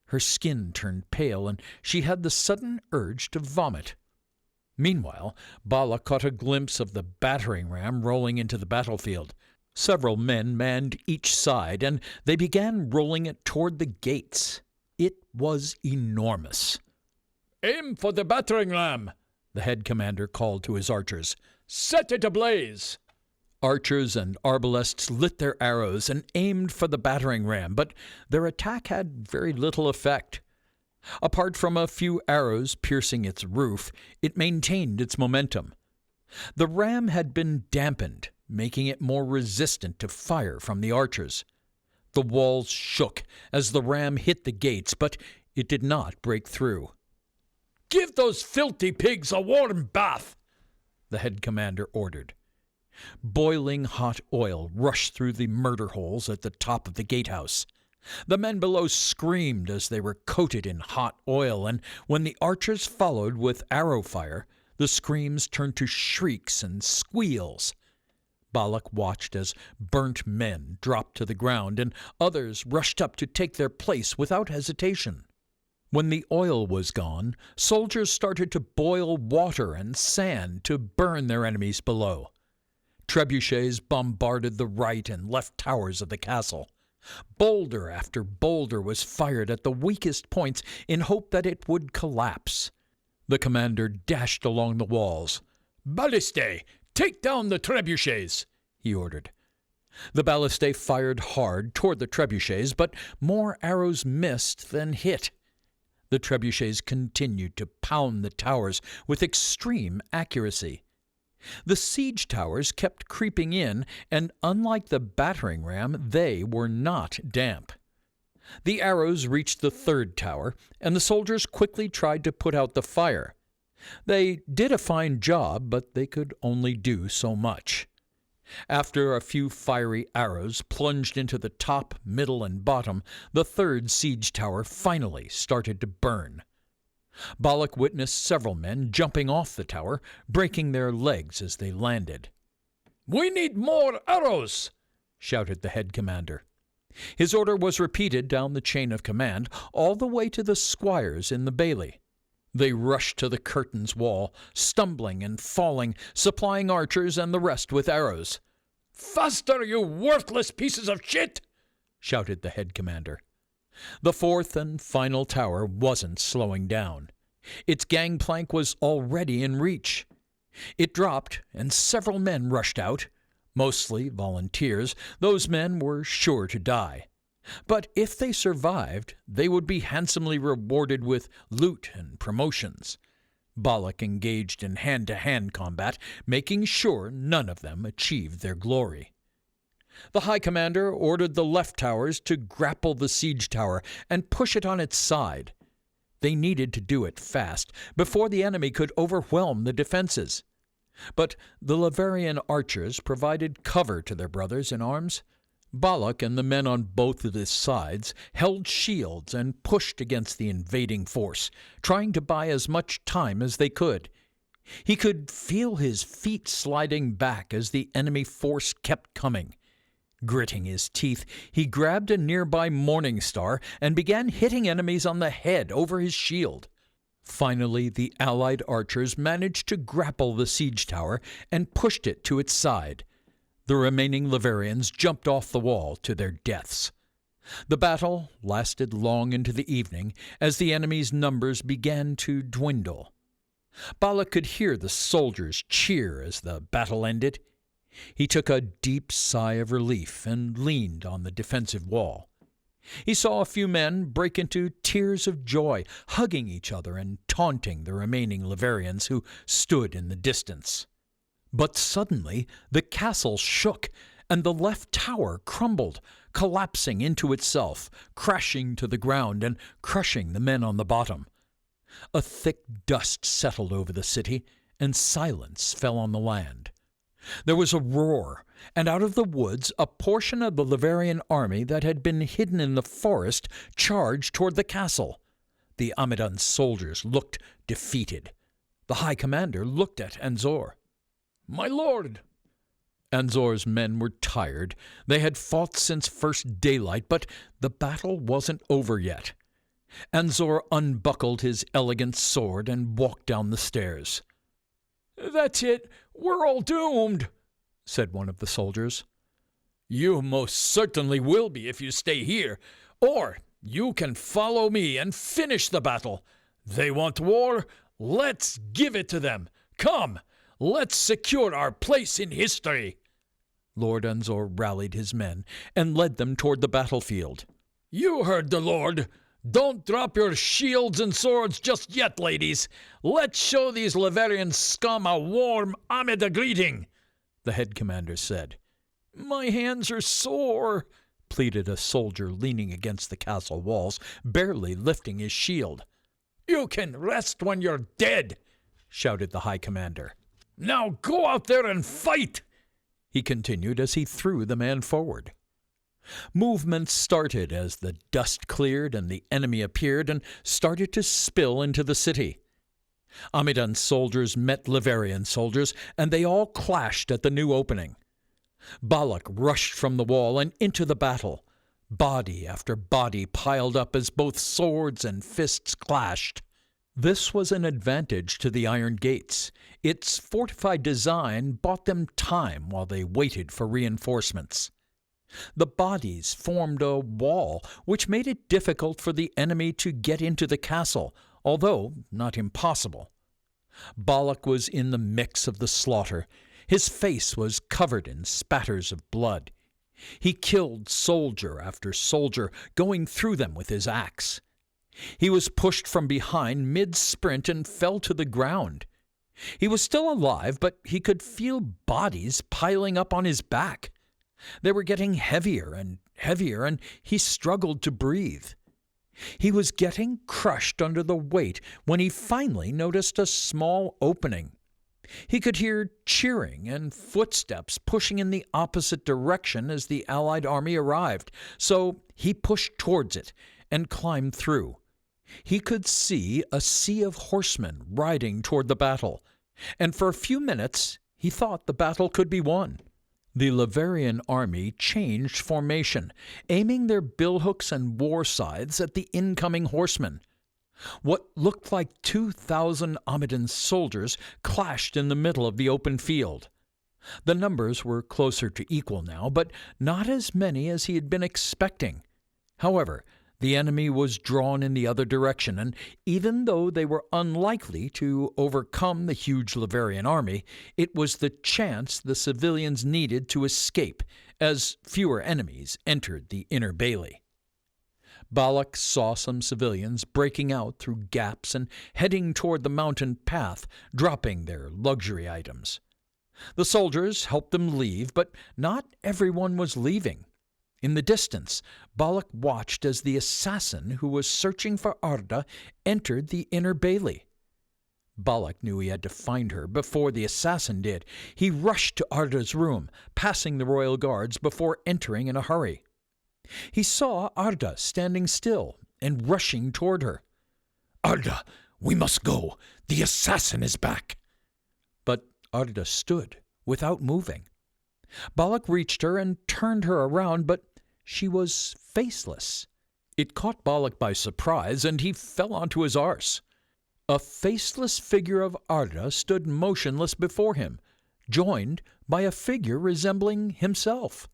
Her skin turned pale, and she had the sudden urge to vomit. Meanwhile, Balak caught a glimpse of the battering ram rolling into the battlefield. Several men manned each side, and they began rolling it toward the gates. It was enormous. "Aim for the battering ram," the head commander called to his archers. "Set it ablaze!" Archers and arbalests lit their arrows and aimed for the battering ram, but their attack had very little effect. Apart from a few arrows piercing its roof, it maintained its momentum. The ram had been dampened, making it more resistant to fire from the archers. The walls shook as the ram hit the gates, but it did not break through. "Give those filthy pigs a warm bath," the head commander ordered. Boiling hot oil rushed through the murder holes at the top of the gatehouse. The men below screamed as they were coated in hot oil, and when the archers followed with arrow fire, the screams turned to shrieks and squeals. Balak watched as burnt men dropped to the ground, and others rushed up to take their place without hesitation. When the oil was gone, soldiers started to boil water and sand to burn their enemies below. Trebuchets bombarded the right and left towers of the castle. Boulder after boulder was fired at the weakest points in hope that it would collapse. The commander dashed along the walls. "Ballistae, take down the trebuchets," he ordered. The ballistae fired hard toward the trebuchets, but more arrows missed than hit. The trebuchets continued to pound the towers with extreme accuracy. The siege towers kept creeping in, and unlike the battering ram, they were not damp. The arrows reached the third tower, and the soldiers quickly tried to put out the fire. They did a fine job, but they could only do so much. After a few fiery arrows plunged into the top, middle, and bottom, the third siege tower finally started to burn. Balak witnessed several men jumping off the tower, breaking their legs as they landed. "We need more arrows!" shouted the head commander. His order was repeated down the chain of command, all the way to the squires in the bailey. They rushed to the curtain's wall, stumbling and falling, supplying archers and the rest with arrows. "Faster, you worthless pieces of shit!" shouted the head commander. The fourth and final tower wasn't slowing down. Its gangplank was already in reach. It dropped, and several men rushed out. Mostly volunteers. Those men were sure to die. But if they survived, they would be handsomely rewarded with loot and promotions. Balak engaged in hand-to-hand combat, making sure none of them achieved their glory. The High Commander ordered the left towers to grapple the siege tower and push it on its side. They needed to do it fast, before the enemy could overwhelm the defenses. But the Laverian archers provided cover to their brothers in arms. Balak and the men on both of his sides held shields and pushed against the invading force, trying to buy as much time as they could. He could feel his feet sliding back as the enemy force kept coming. Gritting his teeth, he grabbed a nearby morning star and began hitting enemies on the head over his shield. Finally, the allied archers managed to grapple the siege tower and pushed it to its side. The remaining Laverians jumped off the wall to their deaths. The battle lasted long into the evening as the enemy's numbers began to dwindle. Balak could hear the soldiers cheer as the battle ended. He took a deep sigh of relief and leaned on the defensive wall. He saw a few men break into tears of joy, hugging each other and taunting the remaining Laverians who stood in the distance. But suddenly the castle shook, and the left tower crumbled, collapsing into itself, crashing to the ground and crushing the men on the bottom. A thick dust settled over the city, and silence fell on the land. There was a roar, and out of the woods a portion of the Laverian army that had been hidden in the forest charged toward the castle. The Amidon soldiers looked defeated. The High Commander looked at Anzor. "My lord!" Anzor's men were tired. They had fought since first daylight, but the battle wasn't over yet. Anzor unbuckled his elegant sword and walked down the stairs. "That's it. We're all doomed," said one of the soldiers. "You most certainly will be if you stay here, or you can follow me and finish the battle. They want war. Let's give it to them. Come, let's secure our place in history." Lord Anzor rallied his men and led them toward the battlefield. "You heard the Lord. Don't drop your shields and swords just yet, ladies. Let's show these Laverian scum a warm Amida greeting," the head commander said. "My hands are sore," pleaded a soldier leaning against the castle walls, barely lifting his shield. "You can rest when you're dead," shouted the High Commander. "Now go out there and fight," he continued as he threw the man forward. Movement started as the dust cleared and the enemy appeared and started to spill into the city. Amidon's soldiers met Laverian soldiers, and they all clashed at the new opening. Balak rushed from the wall and into the battle. Body after body piled up as both swords and fists clashed. This was an advantage to the iron gates. Its fortified design bought them time while they waited for reinforcements. The bodies formed a wall, which made it difficult for the enemy to get into the castle, although not impossible. Balak was in the mix of the slaughter. His face was covered in spatters of blood. He killed soldier after soldier, going through them with his axe. He was pushed from behind mid-sprint and fell to the ground. He was still alive, but he could feel bodies piling up on his back. They were getting heavier and heavier, and he struggled to breathe. He was getting crushed under the weight when he finally noticed a small opening. He could hear cheering and footsteps pushing in the opposite direction as the Allied army arrived, so he pushed towards it and climbed through. He could see a sea of horsemen riding toward the battle, and for a few minutes he thought the battle could be won. The Laverian army changed formation, aiming their billhooks and war scythes at the incoming horsemen. What looked like 2,000 Amadan soldiers clashed in the middle of the open field. The numbers were closer to equal now, but not as many as he had been expecting. However, the enemy was drawn in the other direction, and even though they were unlikely to overcome the huge Laverian army, it was the chance the civilians needed to escape, as fewer enemies entered the inner bailey. Balak saw some civilians breaking out through gaps and heading toward the mountain path, dropping their luxury items. The soldiers helped them leave, but not everyone was leaving. In the distance, Balak watched as the assassin who was searching for Arda entered the inner bailey. Balak knew he had to find her before the assassin did. He rushed to Arda's room, passing the royal guards before entering in a hurry. He saw Arda standing still and rushing toward her. "Arda, we must go. The assassin is back." But Arda stood without moving. Balak reached her and turned her around, but she was faceless. It caught Balak by surprise, and he fell onto his arse. A faceless figure of Arda stood motionless before him, joined by a figure resembling himself.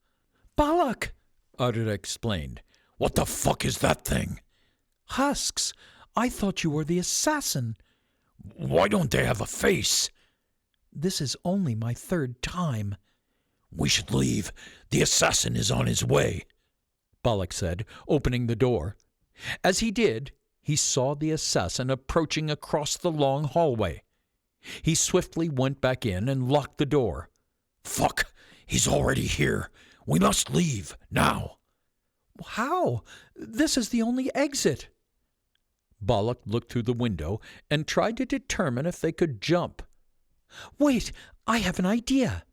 "Balak!" Arda explained. "What the fuck is that thing?" "Husks. I thought you were the assassin." "Why don't they have a face?" "This is only my third time." "We should leave. The assassin is on his way," Balak said, opening the door. As he did, he saw the assassin approaching across the long hallway. He swiftly went back in and locked the door. "Fuck! He's already here. We must leave, now." "How? This is the only exit." Balak looked through the window and tried to determine if they could jump. "Wait, I have an idea,"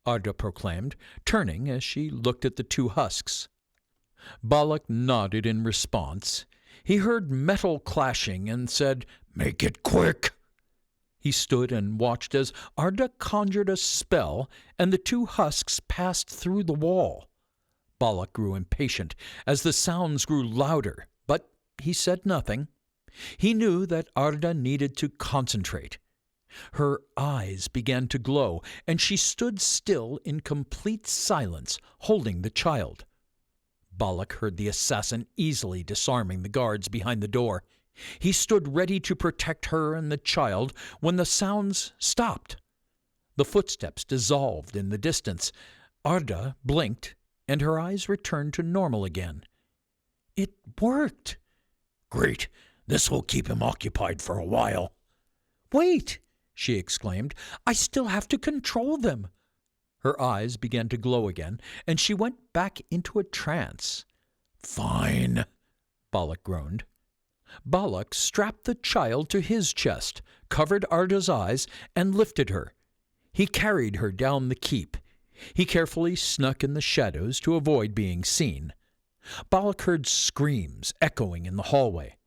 Arda proclaimed, turning as she looked at the two husks. Balak nodded in response. He heard metal clashing and said, "Make it quick." He stood and watched as Arda conjured a spell and the two husks passed through the wall. Balak grew impatient as the sounds grew louder, but he said nothing. He knew that Arda needed to concentrate. Her eyes began to glow, and she stood still in complete silence, holding the child. Balak heard the assassin easily disarming the guards behind the door. He stood ready to protect her and the child when the sounds stopped. The footsteps dissolved in the distance. Arda blinked, and her eyes returned to normal again. "It worked." "Great. This will keep him occupied for a while." "Wait!" she exclaimed. "I still have to control them." Her eyes began to glow again, and she went back into a trance. "Fine," Balak groaned. Balak strapped the child to his chest, covered Arda's eyes, and lifted her. He carried her down the keep. He carefully snuck in the shadows to avoid being seen. Balak heard screams echoing in the hallway.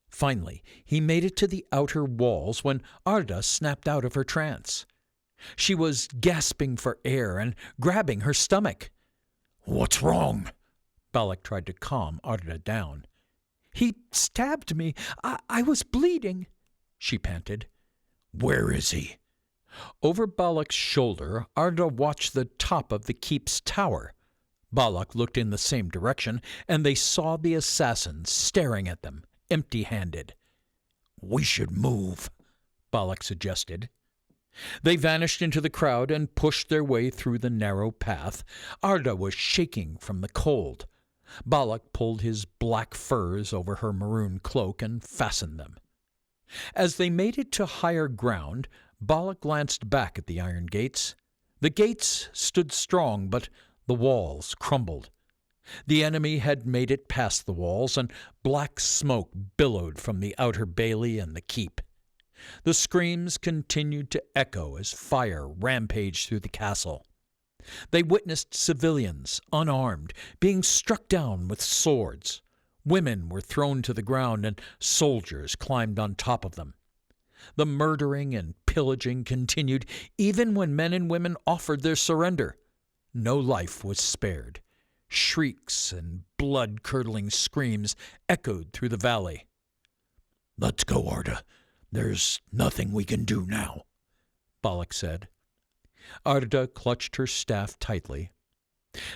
Finally, he made it to the outer walls when Arda snapped out of her trance. She was gasping for air and grabbing her stomach. "What's wrong?" Balak tried to calm Arda down. "He stabbed me. I was bleeding," she panted. "Where is he?" Over Balak's shoulder, Arda watched the top of the keep's tower. Balak looked in the same direction, and they saw the assassins staring at them, empty-handed. "We should move," Balak suggested. They vanished into the crowd and pushed their way through the narrow path. Arda was shaking from the cold. Balak pulled his black furs over her maroon cloak and fastened them. As they made it to higher ground, Balak glanced back at the iron gates. The gates stood strong, but the walls crumbled. The enemy had made it past the walls, and black smoke billowed from the outer bailey and the keep. The screams continued to echo as fire rampaged through the castle. They witnessed civilians, unarmed, being struck down with swords. Women were thrown to the ground, and soldiers climbed on top of them. The murdering and pillaging continued even when men and women offered their surrender. No life was spared. Shrieks and blood-curdling screams echoed through the valley. "Let's go, Arda. There's nothing we can do now," Balak said. Arda clutched her staff tightly.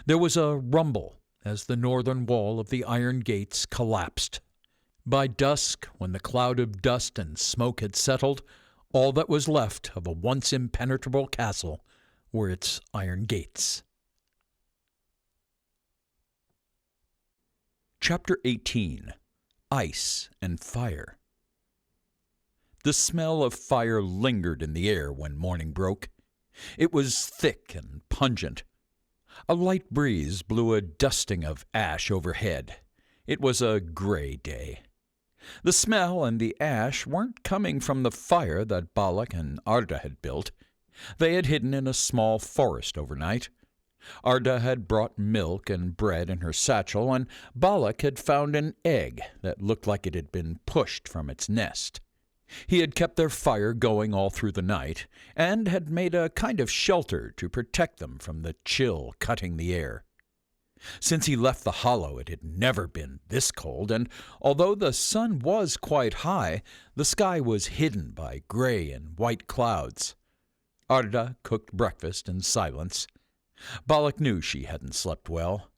There was a rumble as the northern wall of the iron gates collapsed. By dusk, when the cloud of dust and smoke had settled, all that was left of a once impenetrable castle were its iron gates. Chapter 18. Ice and Fire. The smell of fire lingered in the air when morning broke. It was thick and pungent. A light breeze blew a dusting of ash overhead. It was a gray day. The smell and the ash weren't coming from the fire that Balak and Arda had built. They had hidden in a small forest overnight. Arda had brought milk and bread in her satchel, and Balak had found an egg that looked like it had been pushed from its nest. He had kept their fire going all through the night, and had made a kind of shelter to protect them from the chill cutting the air. Since he left the hollow, it had never been this cold, and although the sun was quite high, the sky was hidden by gray and white clouds. Arda cooked breakfast in silence. Balak knew she hadn't slept well.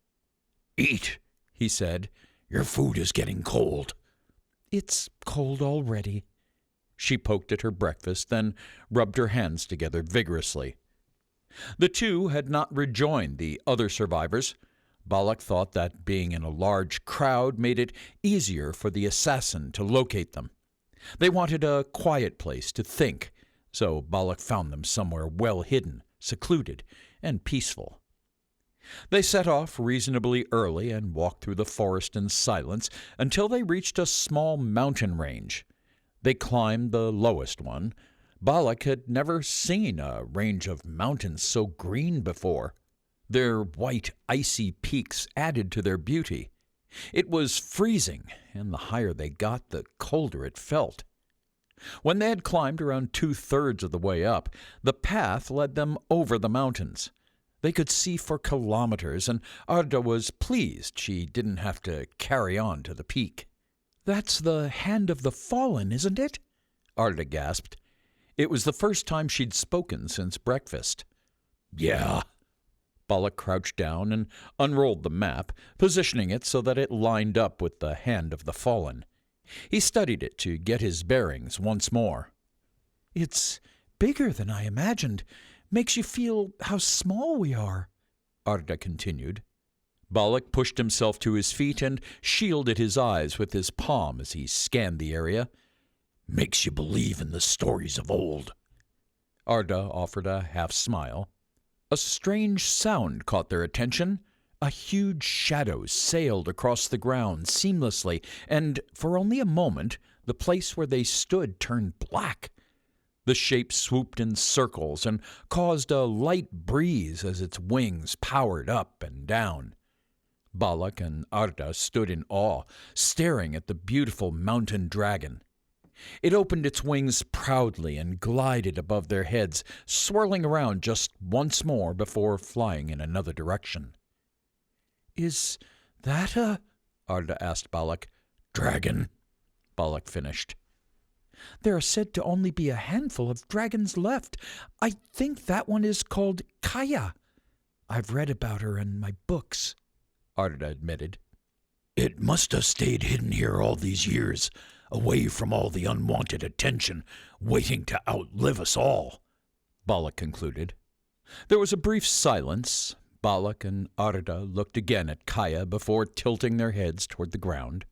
"Eat," he said. "Your food is getting cold." "It's cold already." She poked at her breakfast, then rubbed her hands together vigorously. The two had not rejoined the other survivors. Balak thought that being in a large crowd made it easier for the assassin to locate them. They wanted a quiet place to think, so Balak found them somewhere well hidden, secluded, and peaceful. They set off reasonably early and walked through the forest in silence until they reached a small mountain range. They climbed the lowest one. Balak had never seen a range of mountains so green before. Their white, icy peaks added to their beauty. It was freezing, and the higher they got, the colder it felt. When they had climbed around 2/3 of the way up, the path led them over the mountains. They could see for kilometers, and Arda was pleased she didn't have to carry on to the peak. "That's the Hand of the Fallen, isn't it?" Arda gasped. It was the first time she'd spoken since breakfast. "Yeah." Balak crouched down and unrolled the map, positioning it so that it lined up with the Hand of the Fallen. He studied it to get his bearings once more. "It's bigger than I imagined. Makes you feel how small we are," Arda continued. Balak pushed himself to his feet and shielded his eyes with his palm as he scanned the area. "Makes you believe in the stories of old." Arda offered a half-smile. A strange sound caught their attention. A huge shadow sailed across the ground seamlessly, and for only a moment the place where they stood turned black. The shape swooped in circles and caused a light breeze as its wings powered up and down. Balak and Arda stood in awe, staring at the beautiful mountain dragon. It opened its wings proudly and glided above their heads, swirling around just once more before flying in another direction. "Is that a—" Arda asked Balak. "Dragon," Balak finished. "There are said to only be a handful of dragons left. I think that one is called Kaya. I've read about her in my books," Arda admitted. "It must have stayed hidden here all these years, away from all the unwanted attention, waiting to outlive us all," Balak concluded. There was a brief silence. Balak and Arda looked again at Kaya before tilting their heads toward the ground.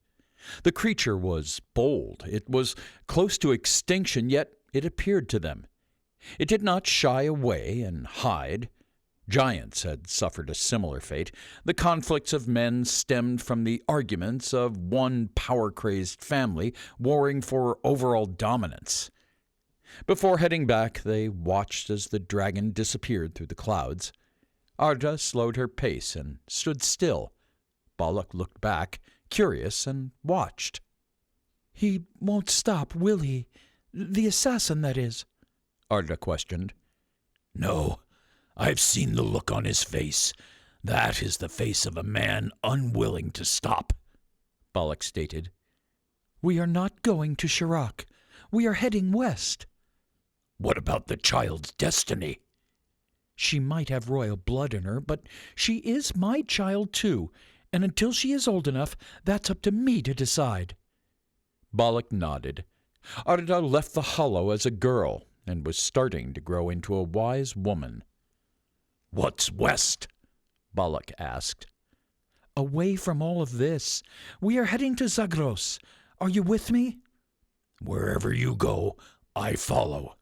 The creature was bold. It was close to extinction, yet it appeared to them. It did not shy away and hide. Giants had suffered a similar fate. The conflicts of men stemmed from the arguments of one power-crazed family warring for overall dominance. Before heading back, they watched as the dragon disappeared through the clouds. Arda slowed her pace and stood still. Balak looked back, curious, and watched. "He won't stop, will he? The assassin, that is?" Arda questioned. No, I've seen the look on his face. That is the face of a man unwilling to stop," Balak stated. "We are not going to Chirac. We are heading west." "What about the child's destiny?" "She might have royal blood in her, but she is my child too, and until she is old enough, that's up to me to decide." Balak nodded. Arda left the hollow as a girl and was starting to grow into a wise woman. "What's west?" Balak asked. "Away from all of this. We are heading to Zagros. Are you with me?" "Wherever you go, I follow."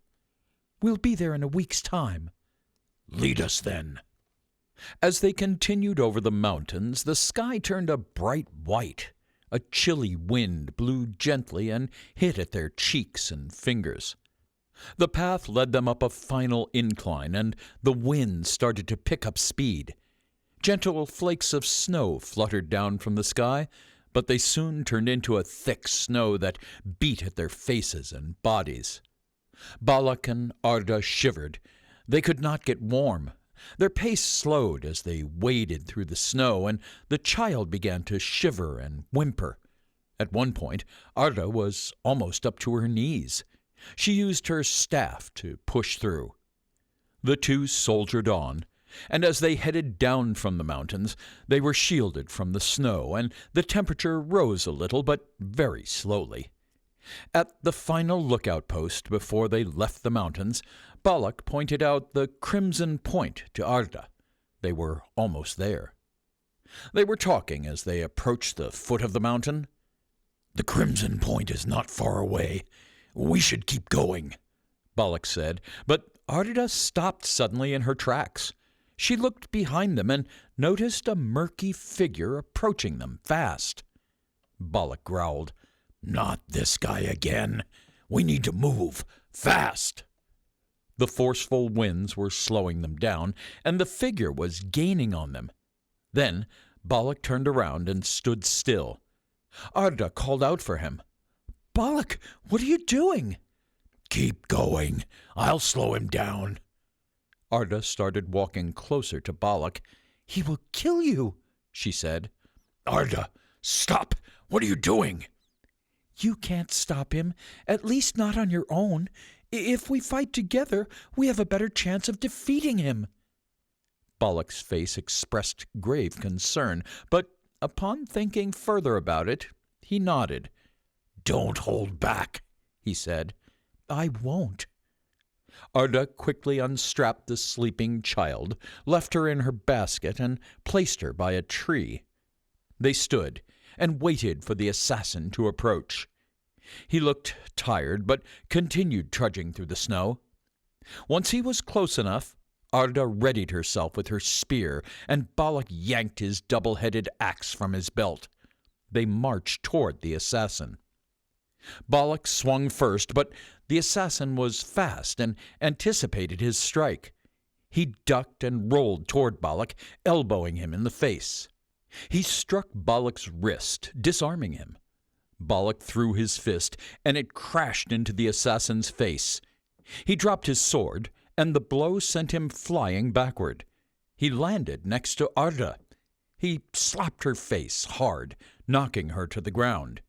"We'll be there in a week's time." "Lead us then." As they continued over the mountains, the sky turned a bright white. A chilly wind blew gently and hit at their cheeks and fingers. The path led them up a final incline, and the wind started to pick up speed. Gentle flakes of snow fluttered down from the sky, but they soon turned into a thick snow that beat at their faces and bodies. Balak and Arda shivered. They could not get warm. Their pace slowed as they waded through the snow, and the child began to shiver and whimper. At one point, Arda was almost up to her knees. She used her staff to push through. The two soldiered on, and as they headed down from the mountains, they were shielded from the snow, and the temperature rose a little, but very slowly. At the final lookout post before they left the mountains, Balak pointed out the crimson point to Arda. They were almost there. They were talking as they approached the foot of the mountain. "The crimson point is not far away. We should keep going," Balak said, but Arda stopped suddenly in her tracks. She looked behind them and noticed a murky figure approaching them fast. Balak growled, "Not this guy again. We need to move, fast." The forceful winds were slowing them down, and the figure was gaining on them. Then Balak turned around and stood still. Arda called out for him. "Balak, what are you doing?" "Keep going. I'll slow him down." Arda started walking closer to Balak. "He will kill you," she said. "Arda, stop! What are you doing?" "You can't stop him, at least not on your own. If we fight together, we have a better chance of defeating him." Balak's face expressed grave concern, but upon thinking further about it, he nodded. "Don't hold back," he said. "I won't." Arda quickly unstrapped the sleeping child, left her in her basket, and placed her by a tree. They stood and waited for the assassin to approach. He looked tired, but continued trudging through the snow. Once he was close enough, Arda readied herself with her spear, and Balak yanked his double-headed axe from his belt. They marched toward the assassin. Balak swung first, but the assassin was fast and anticipated his strike. He ducked and rolled toward Balak, elbowing him in the face. He struck Balak's wrist, disarming him. Balak threw his fist, and it crashed into the assassin's face. He dropped his sword, and the blow sent him flying backward. He landed next to Arda. He slapped her face hard, knocking her to the ground.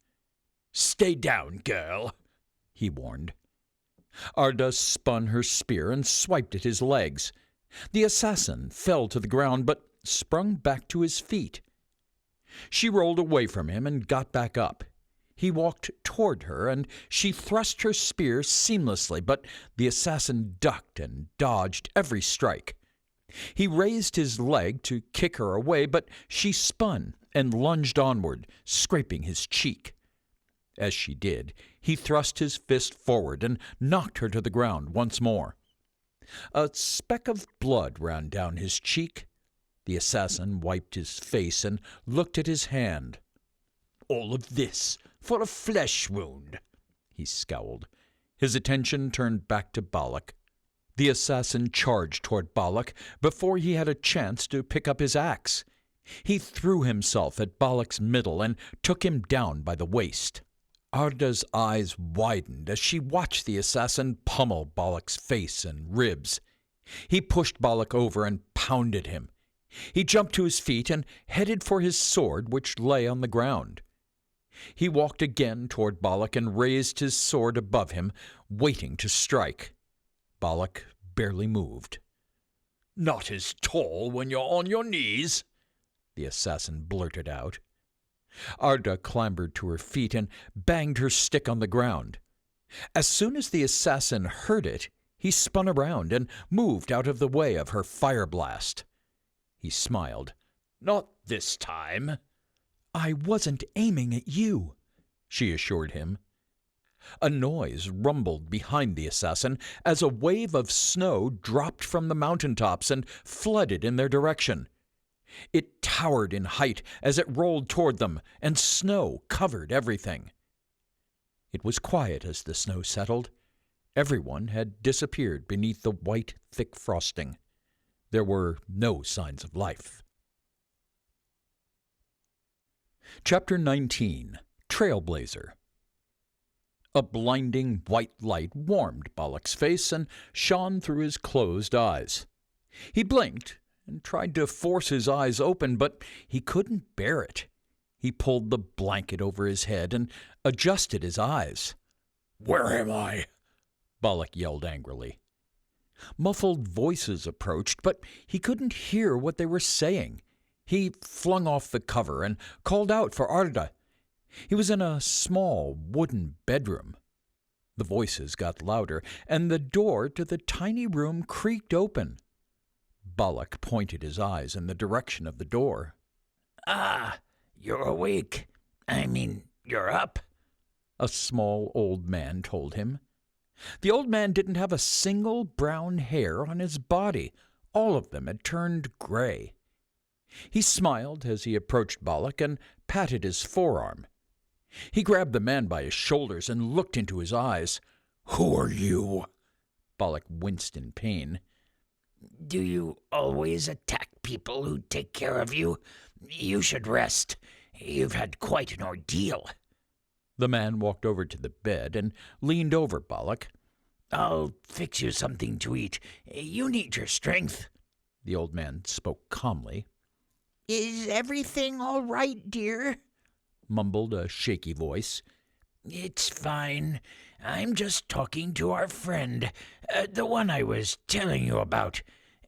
"Stay down, girl," he warned. Arda spun her spear and swiped at his legs. The assassin fell to the ground, but sprung back to his feet. She rolled away from him and got back up. He walked toward her, and she thrust her spear seamlessly, but the assassin ducked and dodged every strike. He raised his leg to kick her away, but she spun and lunged onward, scraping his cheek. As she did, he thrust his fist forward and knocked her to the ground once more. A speck of blood ran down his cheek. The assassin wiped his face and looked at his hand. "All of this for a flesh wound," he scowled. His attention turned back to Balak. The assassin charged toward Balak before he had a chance to pick up his axe. He threw himself at Balak's middle and took him down by the waist. Arda's eyes widened as she watched the assassin pummel Balak's face and ribs. He pushed Balak over and pounded him. He jumped to his feet and headed for his sword, which lay on the ground. He walked again toward Balak and raised his sword above him, waiting to strike. Balak barely moved. "Not as tall when you're on your knees," the assassin blurted out. Arda clambered to her feet and banged her stick on the ground. As soon as the assassin heard it, he spun around and moved out of the way of her fire blast. He smiled. "Not this time." "I wasn't aiming at you," she assured him. A noise rumbled behind the assassin as a wave of snow dropped from the mountaintops and flooded in their direction. It towered in height as it rolled toward them, and snow covered everything. It was quiet as the snow settled. Everyone had disappeared beneath the white, thick frosting. There were no signs of life. Chapter 19. Trailblazer. A blinding white light warmed Balak's face and shone through his closed eyes. He blinked and tried to force his eyes open, but he couldn't bear it. He pulled the blanket over his head and adjusted his eyes. "Where am I?" Balak yelled angrily. Muffled voices approached, but he couldn't hear what they were saying. He flung off the cover and called out for Arda. He was in a small wooden bedroom. The voices got louder, and the door to the tiny room creaked open. Balak pointed his eyes in the direction of the door. "Ah, you're awake. You're up," a small old man told him. The old man didn't have a single brown hair on his body. All of them had turned gray. He smiled as he approached Balak and patted his forearm. He grabbed the man by his shoulders and looked into his eyes. "Who are you?" Balak winced in pain. "Do you always attack people who take care of you? You should rest. You've had quite an ordeal." The man walked over to the bed and leaned over Balak. "I'll fix you something to eat. You need your strength." The old man spoke calmly. "Is everything all right, dear?" mumbled a shaky voice. "It's fine. I'm just talking to our friend, the one I was telling you about.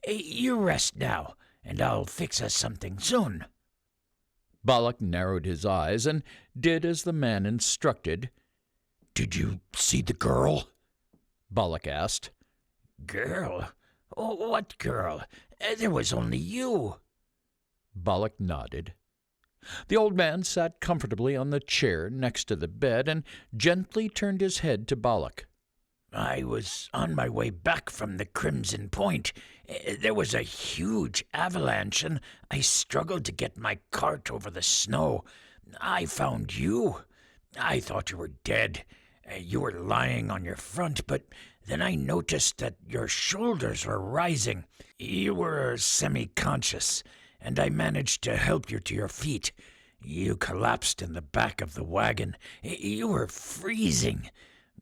You rest now, and I'll fix us something soon." Balak narrowed his eyes and did as the man instructed. "Did you see the girl?" Balak asked. "Girl? Oh, what girl? There was only you." Balak nodded. The old man sat comfortably on the chair next to the bed and gently turned his head to Balak. "I was on my way back from the Crimson Point. There was a huge avalanche, and I struggled to get my cart over the snow. I found you. I thought you were dead. You were lying on your front, but then I noticed that your shoulders were rising. You were semi-conscious, and I managed to help you to your feet. You collapsed in the back of the wagon. You were freezing.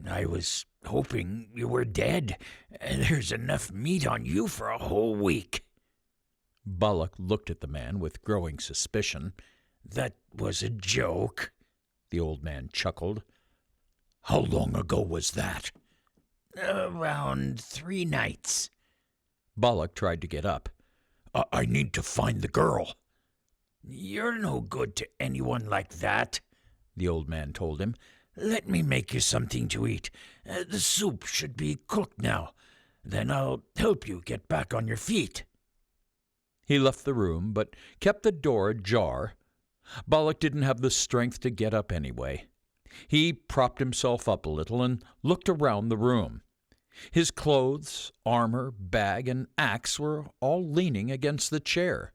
I was hoping you were dead. There's enough meat on you for a whole week." Balak looked at the man with growing suspicion. "That was a joke," the old man chuckled. "How long ago was that?" "Around 3 nights. Balak tried to get up. I need to find the girl." "You're no good to anyone like that," the old man told him. "Let me make you something to eat. The soup should be cooked now. Then I'll help you get back on your feet." He left the room, but kept the door ajar. Balak didn't have the strength to get up anyway. He propped himself up a little and looked around the room. His clothes, armor, bag, and axe were all leaning against the chair.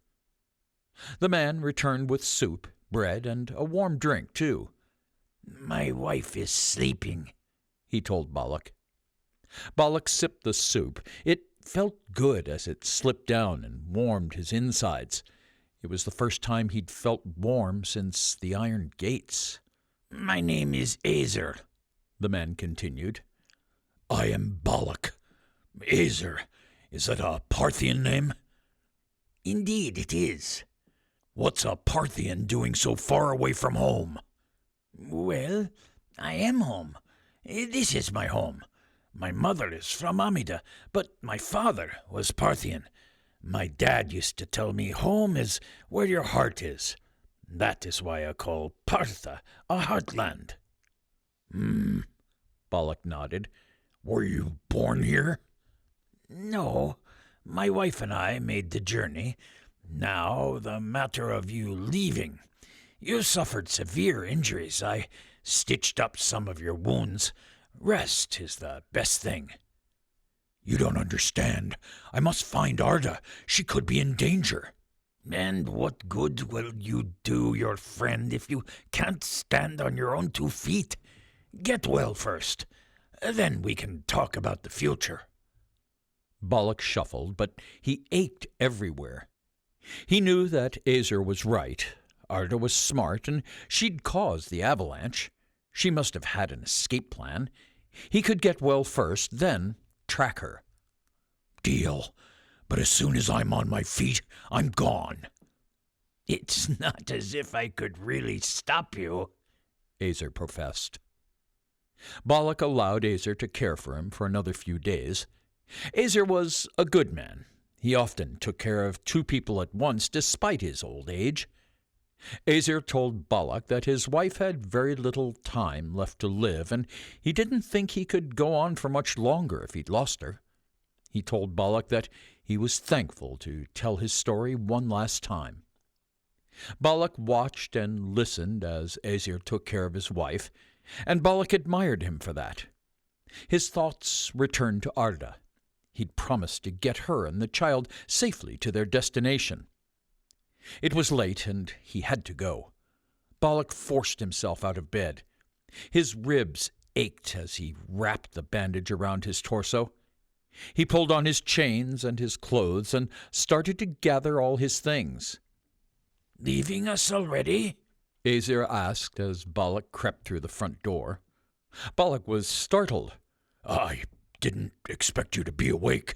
The man returned with soup, bread, and a warm drink, too. "My wife is sleeping," he told Balak. Balak sipped the soup. It felt good as it slipped down and warmed his insides. It was the first time he'd felt warm since the iron gates. "My name is Azer," the man continued. "I am Balak. Azer, is that a Parthian name?" "Indeed it is." "What's a Parthian doing so far away from home?" "Well, I am home. This is my home. My mother is from Amida, but my father was Parthian. My dad used to tell me home is where your heart is. That is why I call Partha a heartland." Balak nodded. "Were you born here?" "No, my wife and I made the journey. Now, the matter of you leaving. You suffered severe injuries. I stitched up some of your wounds. Rest is the best thing." "You don't understand. I must find Arda. She could be in danger." "And what good will you do your friend if you can't stand on your own 2 feet? Get well first. Then we can talk about the future." Balak shuffled, but he ached everywhere. He knew that Azer was right. Arda was smart, and she'd caused the avalanche. She must have had an escape plan. He could get well first, then track her. "Deal. But as soon as I'm on my feet, I'm gone." "It's not as if I could really stop you," Azer professed. Balak allowed Azer to care for him for another few days. Azer was a good man. He often took care of 2 people at once despite his old age. Azer told Balak that his wife had very little time left to live, and he didn't think he could go on for much longer if he'd lost her. He told Balak that he was thankful to tell his story one last time. Balak watched and listened as Azer took care of his wife, and Balak admired him for that. His thoughts returned to Arda. He'd promised to get her and the child safely to their destination. It was late, and he had to go. Balak forced himself out of bed. His ribs ached as he wrapped the bandage around his torso. He pulled on his chains and his clothes and started to gather all his things. "Leaving us already?" Azer asked as Balak crept through the front door. Balak was startled. "I didn't expect you to be awake."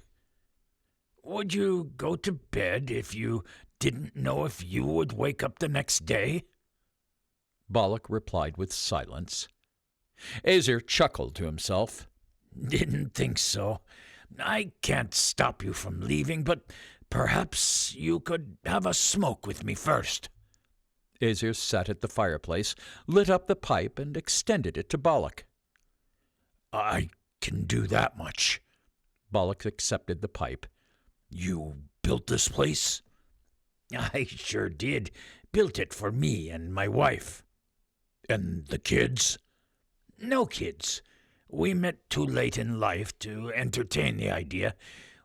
"Would you go to bed if you didn't know if you would wake up the next day?" Balak replied with silence. Azer chuckled to himself. "Didn't think so. I can't stop you from leaving, but perhaps you could have a smoke with me first." Azer sat at the fireplace, lit up the pipe, and extended it to Balak. "I can do that much." Balak accepted the pipe. "You built this place?" "I sure did. Built it for me and my wife." "And the kids?" "No kids. We met too late in life to entertain the idea.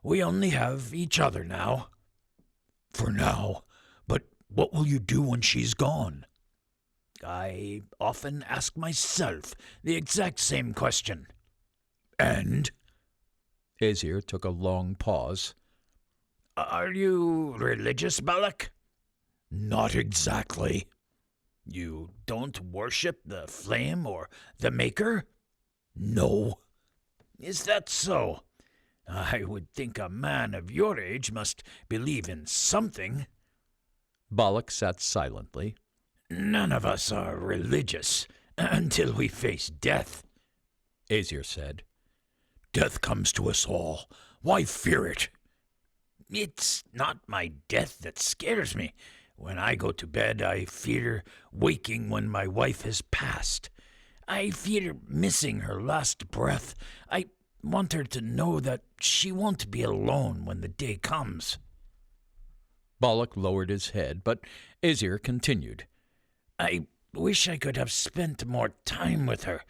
We only have each other now." "For now. But what will you do when she's gone?" "I often ask myself the exact same question." "And?" Azer took a long pause. "Are you religious, Balak?" "Not exactly." "You don't worship the flame or the maker?" "No." "Is that so? I would think a man of your age must believe in something." Balak sat silently. "None of us are religious until we face death," Azer said. "Death comes to us all. Why fear it?" "It's not my death that scares me. When I go to bed, I fear waking when my wife has passed. I fear missing her last breath. I want her to know that she won't be alone when the day comes." Balak lowered his head, but Azer continued. "I wish I could have spent more time with her.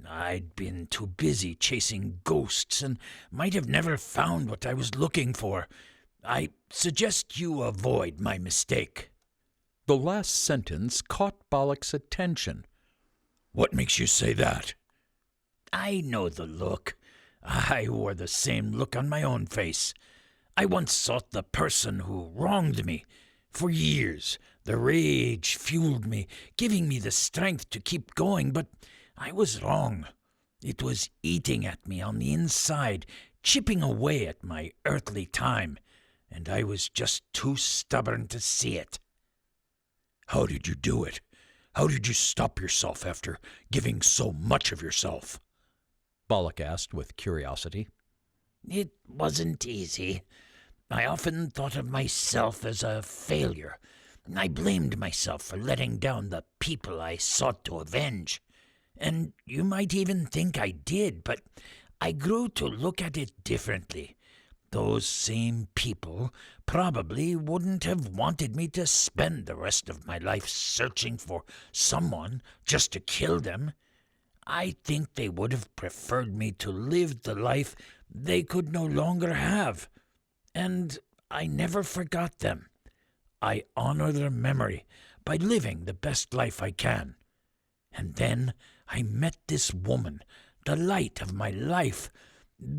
I'd been too busy chasing ghosts and might have never found what I was looking for. I suggest you avoid my mistake." The last sentence caught Balak's attention. "What makes you say that?" "I know the look. I wore the same look on my own face. I once sought the person who wronged me. For years, the rage fueled me, giving me the strength to keep going, but I was wrong. It was eating at me on the inside, chipping away at my earthly time, and I was just too stubborn to see it. How did you do it? How did you stop yourself after giving so much of yourself? Balak asked with curiosity. It wasn't easy. I often thought of myself as a failure. I blamed myself for letting down the people I sought to avenge. And you might even think I did, but I grew to look at it differently. Those same people probably wouldn't have wanted me to spend the rest of my life searching for someone just to kill them. I think they would have preferred me to live the life they could no longer have. And I never forgot them. I honor their memory by living the best life I can. And then I met this woman, the light of my life.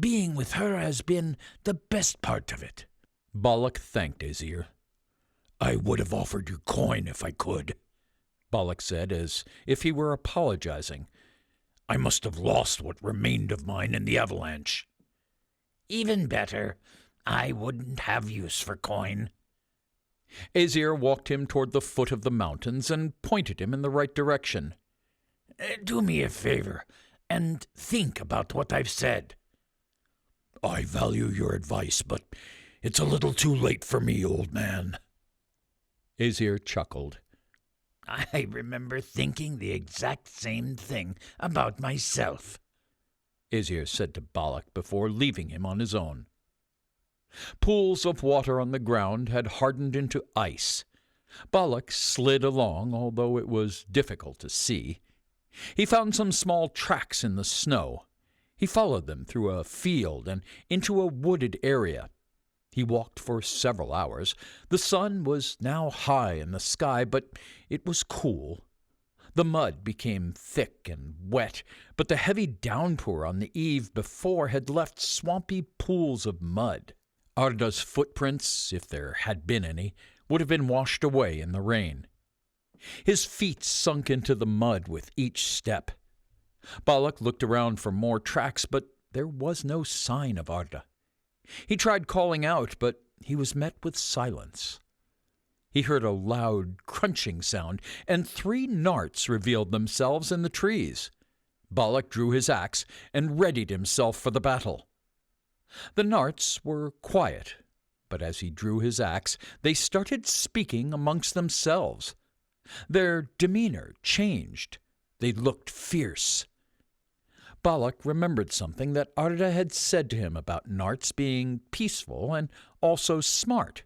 Being with her has been the best part of it. Balak thanked Azir. I would have offered you coin if I could, Balak said, as if he were apologizing. I must have lost what remained of mine in the avalanche. Even better. I wouldn't have use for coin. Azir walked him toward the foot of the mountains and pointed him in the right direction. Do me a favor, and think about what I've said. I value your advice, but it's a little too late for me, old man. Azir chuckled. I remember thinking the exact same thing about myself, Azir said to Balak before leaving him on his own. Pools of water on the ground had hardened into ice. Balak slid along, although it was difficult to see. He found some small tracks in the snow. He followed them through a field and into a wooded area. He walked for several hours. The sun was now high in the sky, but it was cool. The mud became thick and wet, but the heavy downpour on the eve before had left swampy pools of mud. Arda's footprints, if there had been any, would have been washed away in the rain. His feet sunk into the mud with each step. Balak looked around for more tracks, but there was no sign of Arda. He tried calling out, but he was met with silence. He heard a loud crunching sound, and 3 narts revealed themselves in the trees. Balak drew his axe and readied himself for the battle. The narts were quiet, but as he drew his axe, they started speaking amongst themselves. Their demeanor changed. They looked fierce. Balak remembered something that Arda had said to him about narts being peaceful and also smart.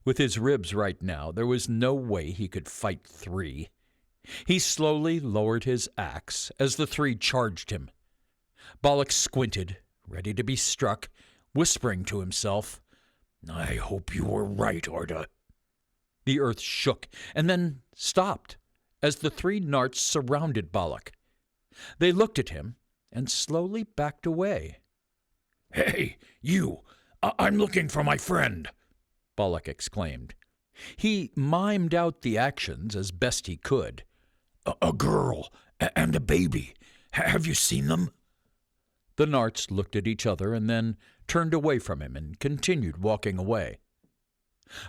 With his ribs right now, there was no way he could fight 3. He slowly lowered his axe as the 3 charged him. Balak squinted, ready to be struck, whispering to himself, I hope you were right, Arda. The earth shook and then stopped as the 3 narts surrounded Balak. They looked at him and slowly backed away. Hey, you! I'm looking for my friend, Balak exclaimed. He mimed out the actions as best he could. A girl and a baby. Have you seen them? The narts looked at each other and then turned away from him and continued walking away.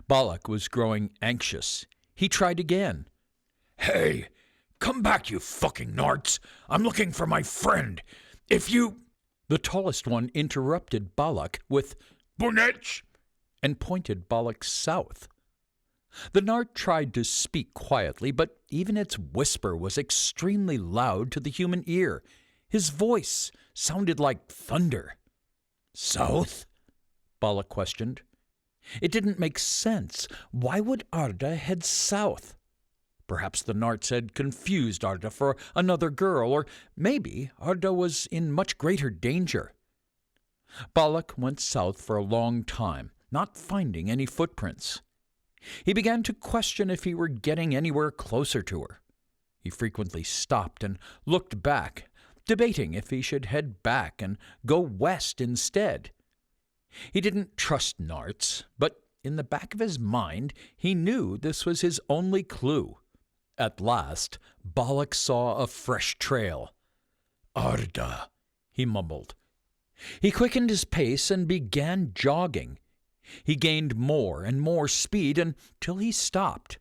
Balak was growing anxious. He tried again. Hey, come back, you fucking narts. I'm looking for my friend. If you... The tallest one interrupted Balak with, Bunech! And pointed Balak south. The nart tried to speak quietly, but even its whisper was extremely loud to the human ear. His voice sounded like thunder. South? Balak questioned. It didn't make sense. Why would Arda head south? Perhaps the narts had confused Arda for another girl, or maybe Arda was in much greater danger. Balak went south for a long time, not finding any footprints. He began to question if he were getting anywhere closer to her. He frequently stopped and looked back, debating if he should head back and go west instead. He didn't trust narts, but in the back of his mind he knew this was his only clue. At last, Balak saw a fresh trail. Arda, he mumbled. He quickened his pace and began jogging. He gained more and more speed until he stopped.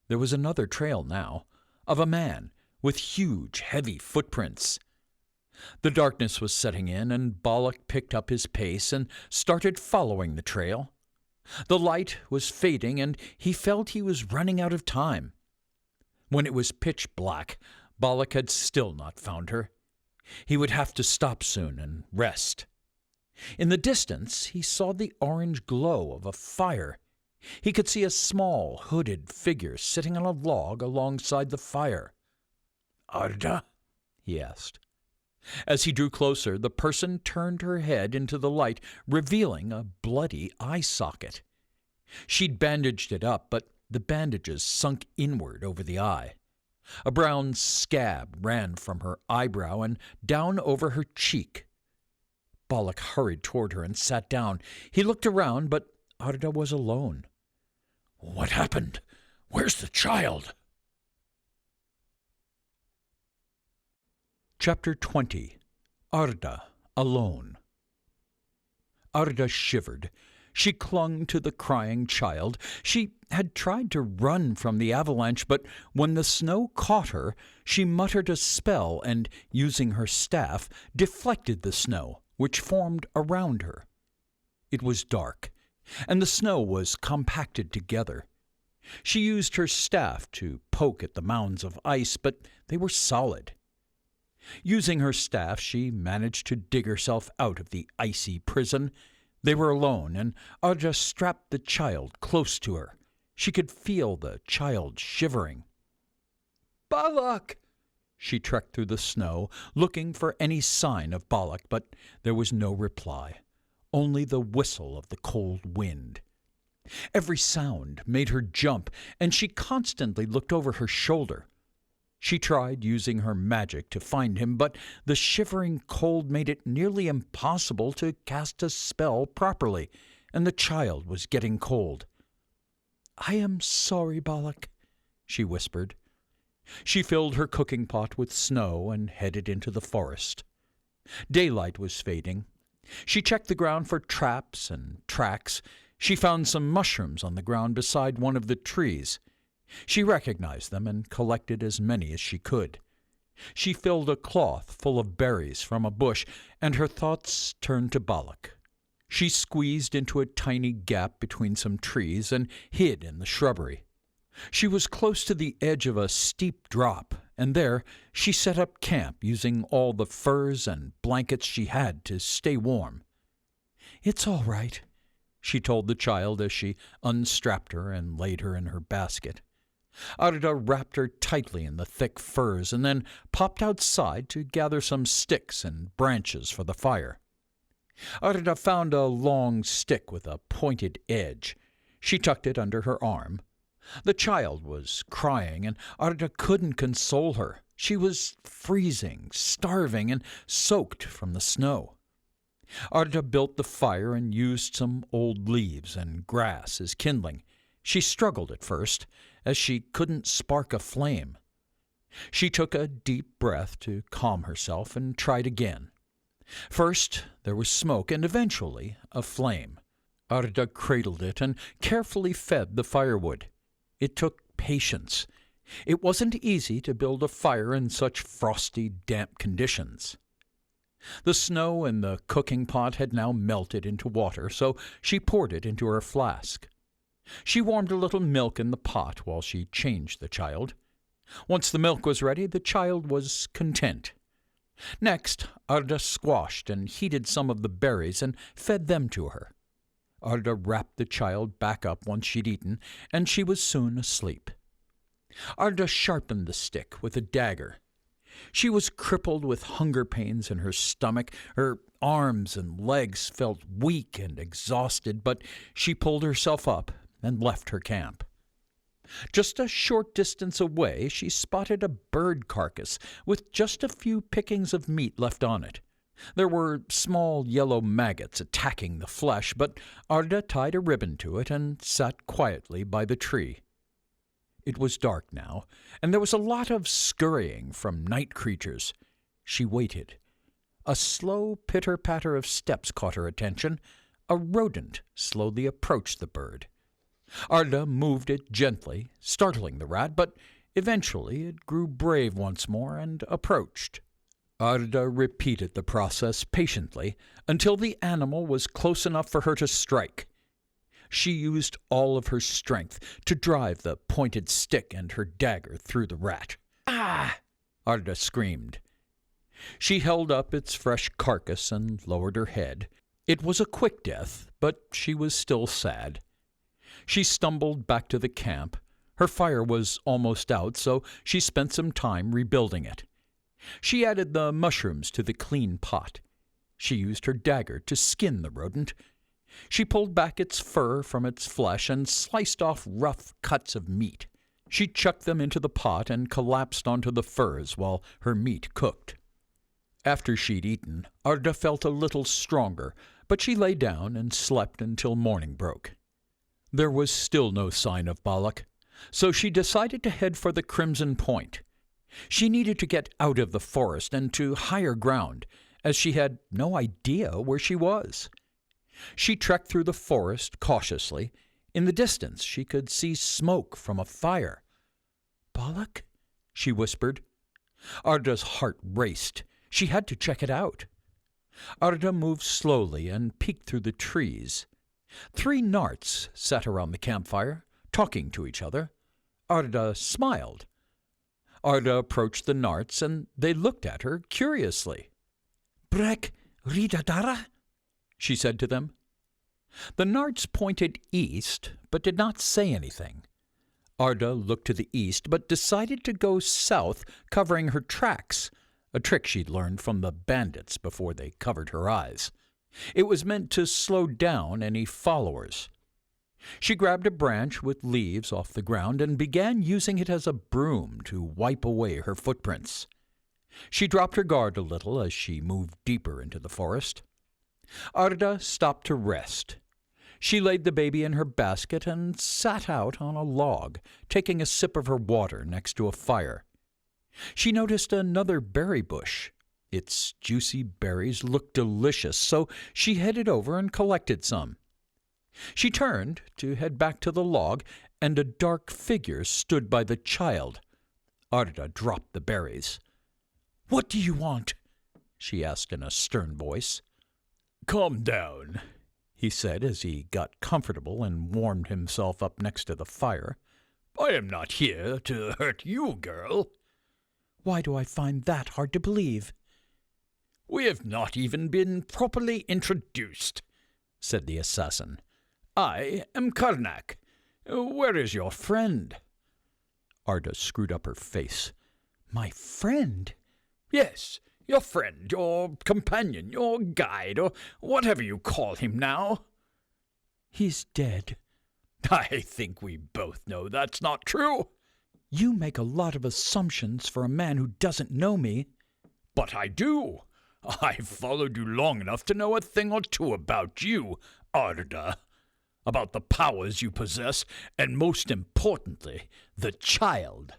There was another trail now, of a man with huge, heavy footprints. The darkness was setting in, and Balak picked up his pace and started following the trail. The light was fading, and he felt he was running out of time. When it was pitch black, Balak had still not found her. He would have to stop soon and rest. In the distance, he saw the orange glow of a fire. He could see a small, hooded figure sitting on a log alongside the fire. Arda? He asked. As he drew closer, the person turned her head into the light, revealing a bloody eye socket. She'd bandaged it up, but the bandages sunk inward over the eye. A brown scab ran from her eyebrow and down over her cheek. Balak hurried toward her and sat down. He looked around, but Arda was alone. What happened? Where's the child? Chapter 20. Arda, Alone. Arda shivered. She clung to the crying child. She had tried to run from the avalanche, but when the snow caught her, she muttered a spell and, using her staff, deflected the snow, which formed around her. It was dark, and the snow was compacted together. She used her staff to poke at the mounds of ice, but they were solid. Using her staff, she managed to dig herself out of the icy prison. They were alone, and Arda strapped the child close to her. She could feel the child shivering. "Balak!" She trekked through the snow, looking for any sign of Balak, but there was no reply, only the whistle of the cold wind. Every sound made her jump, and she constantly looked over her shoulder. She tried using her magic to find him, but the shivering cold made it nearly impossible to cast a spell properly, and the child was getting cold. "I am sorry, Balak," she whispered. She filled her cooking pot with snow and headed into the forest. Daylight was fading. She checked the ground for traps and tracks. She found some mushrooms on the ground beside one of the trees. She recognized them and collected as many as she could. She filled a cloth full of berries from a bush, and her thoughts turned to Balak. She squeezed into a tiny gap between some trees and hid in the shrubbery. She was close to the edge of a steep drop, and there she set up camp using all the furs and blankets she had to stay warm. "It's all right," she told the child as she unstrapped her and laid her in her basket. Arda wrapped her tightly in the thick furs and then popped outside to gather some sticks and branches for the fire. Arda found a long stick with a pointed edge. She tucked it under her arm. The child was crying, and Arda couldn't console her. She was freezing, starving, and soaked from the snow. Arda built the fire and used some old leaves and grass as kindling. She struggled at first, as she couldn't spark a flame. She took a deep breath to calm herself and tried again. First there was smoke and eventually a flame. Arda cradled it and carefully fed the firewood. It took patience. It wasn't easy to build a fire in such frosty, damp conditions. The snow in the cooking pot had now melted into water, so she poured it into her flask. She warmed a little milk in the pot while she changed the child. Once the milk was ready, the child was content. Next, Arda squashed and heated some of the berries and fed them to her. Arda wrapped the child back up once she'd eaten, and she was soon asleep. Arda sharpened the stick with a dagger. She was crippled with hunger pains in her stomach. Her arms and legs felt weak and exhausted, but she pulled herself up and left her camp. Just a short distance away, she spotted a bird carcass with just a few pickings of meat left on it. There were small yellow maggots attacking the flesh, but Arda tied a ribbon to it and sat quietly by the tree. It was dark now, and there was a lot of scurrying from night creatures. She waited. A slow pitter-patter of steps caught her attention. A rodent slowly approached the bird. Arda moved it gently, startling the rat, but eventually it grew brave once more and approached. Arda repeated the process patiently until the animal was close enough for her to strike. She used all of her strength to drive the pointed stick and her dagger through the rat. "Ah!" Arda screamed. She held up its fresh carcass and lowered her head. It was a quick death, but she was still sad. She stumbled back to the camp. Her fire was almost out, so she spent some time rebuilding it. She added the mushrooms to the clean pot. She used her dagger to skin the rodent. She pulled back its fur from its flesh and sliced off rough cuts of meat. She chucked them into the pot and collapsed onto the furs while her meat cooked. After she'd eaten, Arda felt a little stronger, but she lay down and slept until morning broke. There was still no sign of Balak, so she decided to head for the Crimson Point. She needed to get out of the forest and to higher ground, as she had no idea where she was. She trekked through the forest cautiously. In the distance she could see smoke from a fire. "Balak?" she whispered. Arda's heart raced. She had to check it out. Arda moved slowly and peeked through the trees. 3 narts sat around the campfire, talking to each other. Arda smiled. Arda approached the narts, and they looked at her curiously. "Brek Ridadara?" she said to them. The narts pointed east, but did not say anything. Arda looked to the east, but decided to go south, covering her tracks, a trick she'd learned from the bandits before they covered her eyes. It was meant to slow down any followers. She grabbed a branch with leaves off the ground and began using it as a broom to wipe away her footprints. She dropped her guard a little as she moved deeper into the forest. Arda stopped to rest. She laid the baby in her basket and sat out on a log, taking a sip of her water next to a fire. She noticed another berry bush. Its juicy berries looked delicious, so she headed over and collected some. She turned to head back to the log, and a dark figure stood by the child. Arda dropped the berries. "What do you want?" she asked in a stern voice. "Calm down," he said as he got comfortable and warmed himself up next to the fire. "I am not here to hurt you, girl." "Why do I find that hard to believe?" "We have not even been properly introduced," said the assassin. "I am Karnak. Where is your friend?" Arda screwed up her face. "My friend?" "Yes, your friend, your companion, your guide, or whatever you call him now." "He's dead." "I think we both know that's not true." "You make a lot of assumptions for a man who doesn't know me." "But I do. I've followed you long enough to know a thing or two about you, Arda. About the powers you possess, and most importantly, the child."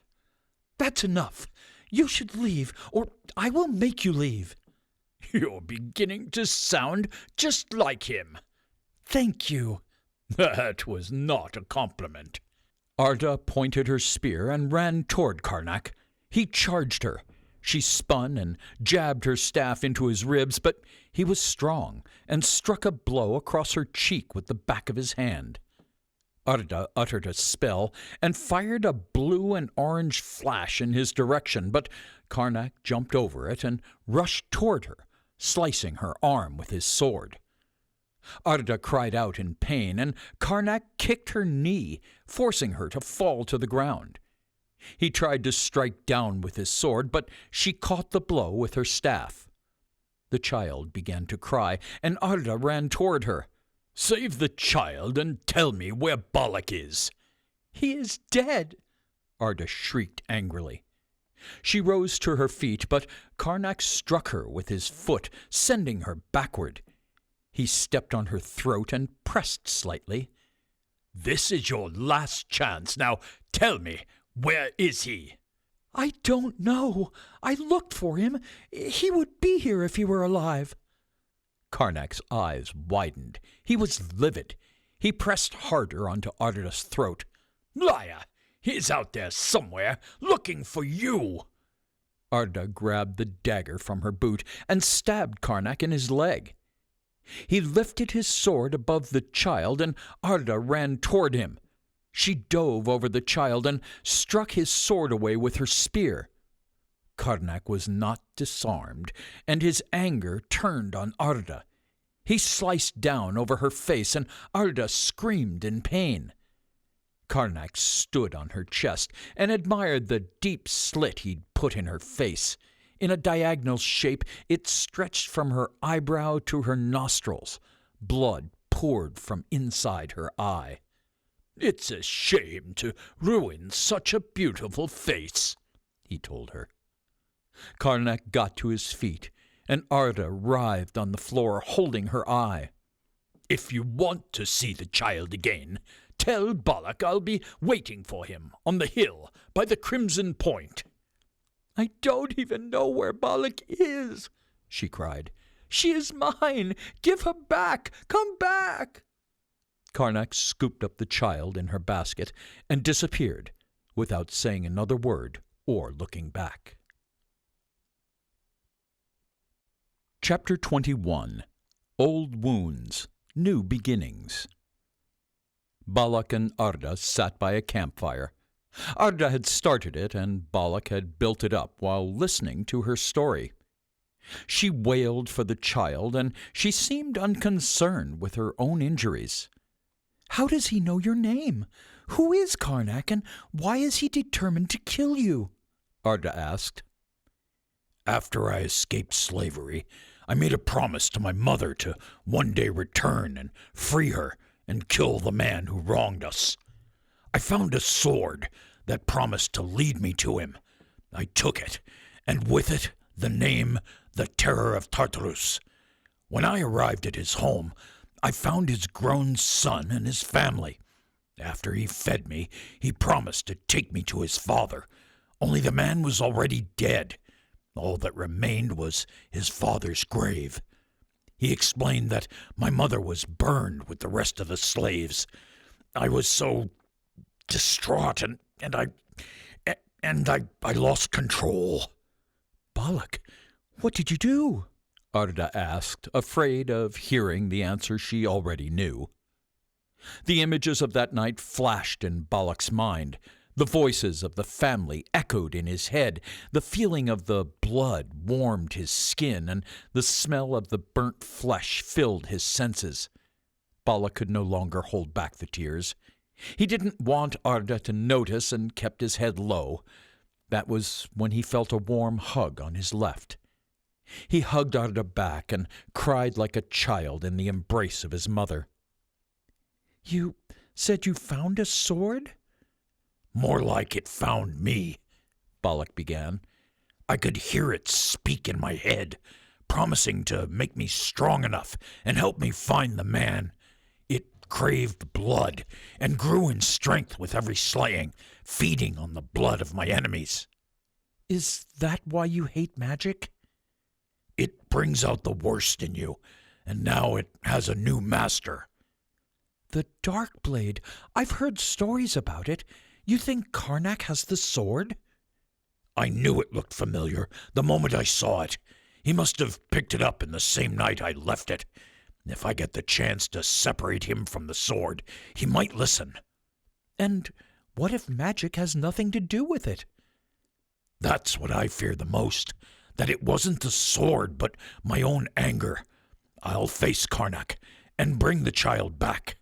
"That's enough. You should leave, or I will make you leave." "You're beginning to sound just like him." "Thank you." "That was not a compliment." Arda pointed her spear and ran toward Karnak. He charged her. She spun and jabbed her staff into his ribs, but he was strong and struck a blow across her cheek with the back of his hand. Arda uttered a spell and fired a blue and orange flash in his direction, but Karnak jumped over it and rushed toward her, slicing her arm with his sword. Arda cried out in pain, and Karnak kicked her knee, forcing her to fall to the ground. He tried to strike down with his sword, but she caught the blow with her staff. The child began to cry, and Arda ran toward her. "Save the child and tell me where Balak is." "He is dead," Arda shrieked angrily. She rose to her feet, but Karnak struck her with his foot, sending her backward. He stepped on her throat and pressed slightly. "This is your last chance. Now tell me, where is he?" I don't know. I looked for him. He would be here if he were alive. Karnak's eyes widened. He was livid. He pressed harder onto Arda's throat. "Liar! He's out there somewhere, looking for you." Arda grabbed the dagger from her boot and stabbed Karnak in his leg. He lifted his sword above the child, and Arda ran toward him. She dove over the child and struck his sword away with her spear. Karnak was not disarmed, and his anger turned on Arda. He sliced down over her face, and Arda screamed in pain. Karnak stood on her chest and admired the deep slit he'd put in her face. In a diagonal shape, it stretched from her eyebrow to her nostrils. Blood poured from inside her eye. "It's a shame to ruin such a beautiful face," he told her. Karnak got to his feet, and Arda writhed on the floor, holding her eye. "If you want to see the child again, tell Balak I'll be waiting for him on the hill by the Crimson Point." I don't even know where Balak is, she cried. She is mine. Give her back. Come back. Karnak scooped up the child in her basket and disappeared without saying another word or looking back. Chapter 21. Old Wounds, New Beginnings. Balak and Arda sat by a campfire. Arda had started it, and Balak had built it up while listening to her story. She wailed for the child, and she seemed unconcerned with her own injuries. How does he know your name? Who is Karnak, and why is he determined to kill you? Arda asked. "After I escaped slavery, I made a promise to my mother to one day return and free her and kill the man who wronged us. I found a sword that promised to lead me to him. I took it, and with it the name, the Terror of Tartaurus. When I arrived at his home, I found his grown son and his family. After he fed me, he promised to take me to his father, only the man was already dead. All that remained was his father's grave. He explained that my mother was burned with the rest of the slaves. I was so distraught, and I lost control." Balak, what did you do? Arda asked, afraid of hearing the answer she already knew. The images of that night flashed in Balak's mind. The voices of the family echoed in his head. The feeling of the blood warmed his skin, and the smell of the burnt flesh filled his senses. Balak could no longer hold back the tears. He didn't want Arda to notice and kept his head low. That was when he felt a warm hug on his left. He hugged Arda back and cried like a child in the embrace of his mother. You said you found a sword? "More like it found me," Balak began. "I could hear it speak in my head, promising to make me strong enough and help me find the man. It craved blood and grew in strength with every slaying, feeding on the blood of my enemies." Is that why you hate magic? "It brings out the worst in you, and now it has a new master." The Dark Blade. I've heard stories about it. You think Karnak has the sword? "I knew it looked familiar the moment I saw it. He must have picked it up in the same night I left it. If I get the chance to separate him from the sword, he might listen." And what if magic has nothing to do with it? "That's what I fear the most, that it wasn't the sword, but my own anger. I'll face Karnak and bring the child back."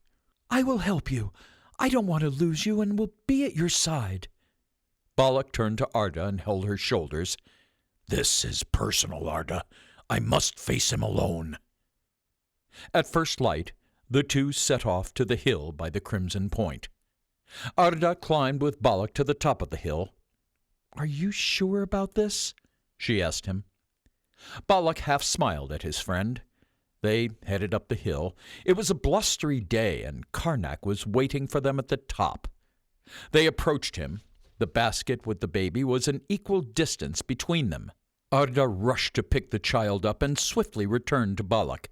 I will help you. I don't want to lose you and will be at your side. Balak turned to Arda and held her shoulders. "This is personal, Arda. I must face him alone." At first light, the two set off to the hill by the Crimson Point. Arda climbed with Balak to the top of the hill. Are you sure about this?" she asked him. Balak half smiled at his friend. They headed up the hill. It was a blustery day, and Karnak was waiting for them at the top. They approached him. The basket with the baby was an equal distance between them. Arda rushed to pick the child up and swiftly returned to Balak.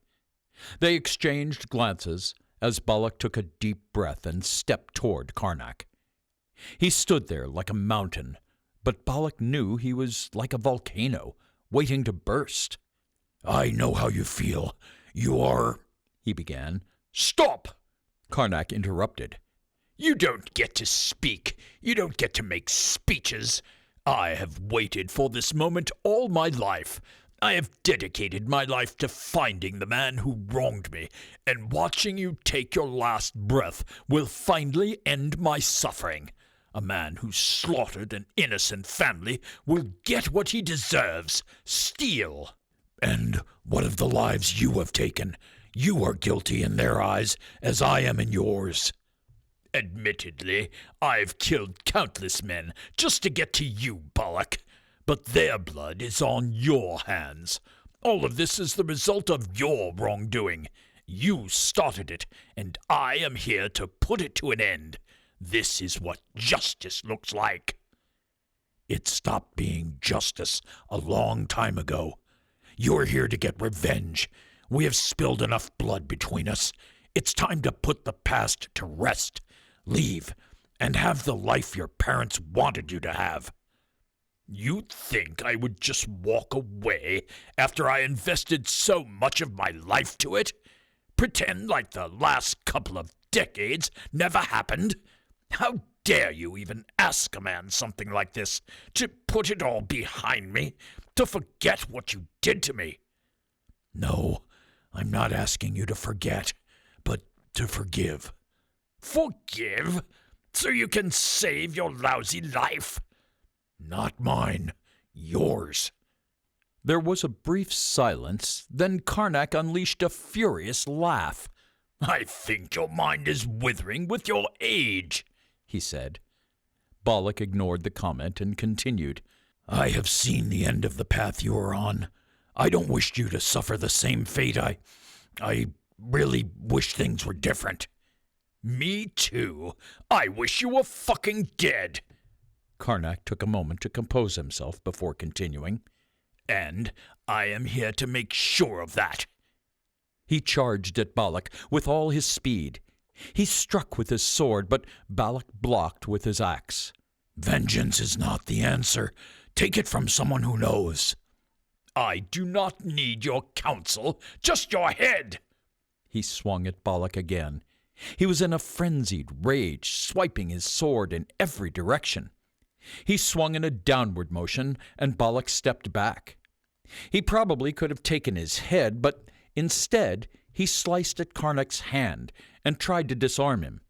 They exchanged glances as Balak took a deep breath and stepped toward Karnak. He stood there like a mountain, but Balak knew he was like a volcano, waiting to burst. "I know how you feel. You are—" he began. "Stop!" Karnak interrupted. "You don't get to speak. You don't get to make speeches. I have waited for this moment all my life. I have dedicated my life to finding the man who wronged me, and watching you take your last breath will finally end my suffering. A man who slaughtered an innocent family will get what he deserves. Steal. And what of the lives you have taken? You are guilty in their eyes, as I am in yours. Admittedly, I've killed countless men just to get to you, Balak, but their blood is on your hands. All of this is the result of your wrongdoing. You started it, and I am here to put it to an end. This is what justice looks like." "It stopped being justice a long time ago. You're here to get revenge. We have spilled enough blood between us. It's time to put the past to rest. Leave, and have the life your parents wanted you to have." "You think I would just walk away after I invested so much of my life to it? Pretend like the last couple of decades never happened? How dare you even ask a man something like this? To put it all behind me? To forget what you did to me?" "No, I'm not asking you to forget, but to forgive." "Forgive? So you can save your lousy life?" "Not mine. Yours." There was a brief silence, then Karnak unleashed a furious laugh. "I think your mind is withering with your age," he said. Balak ignored the comment and continued. "I have seen the end of the path you are on. I don't wish you to suffer the same fate. I really wish things were different." "Me too. I wish you were fucking dead." Karnak took a moment to compose himself before continuing. "And I am here to make sure of that." He charged at Balak with all his speed. He struck with his sword, but Balak blocked with his axe. "Vengeance is not the answer. Take it from someone who knows." "I do not need your counsel, just your head." He swung at Balak again. He was in a frenzied rage, swiping his sword in every direction. He swung in a downward motion, and Balak stepped back. He probably could have taken his head, but instead he sliced at Karnak's hand and tried to disarm him.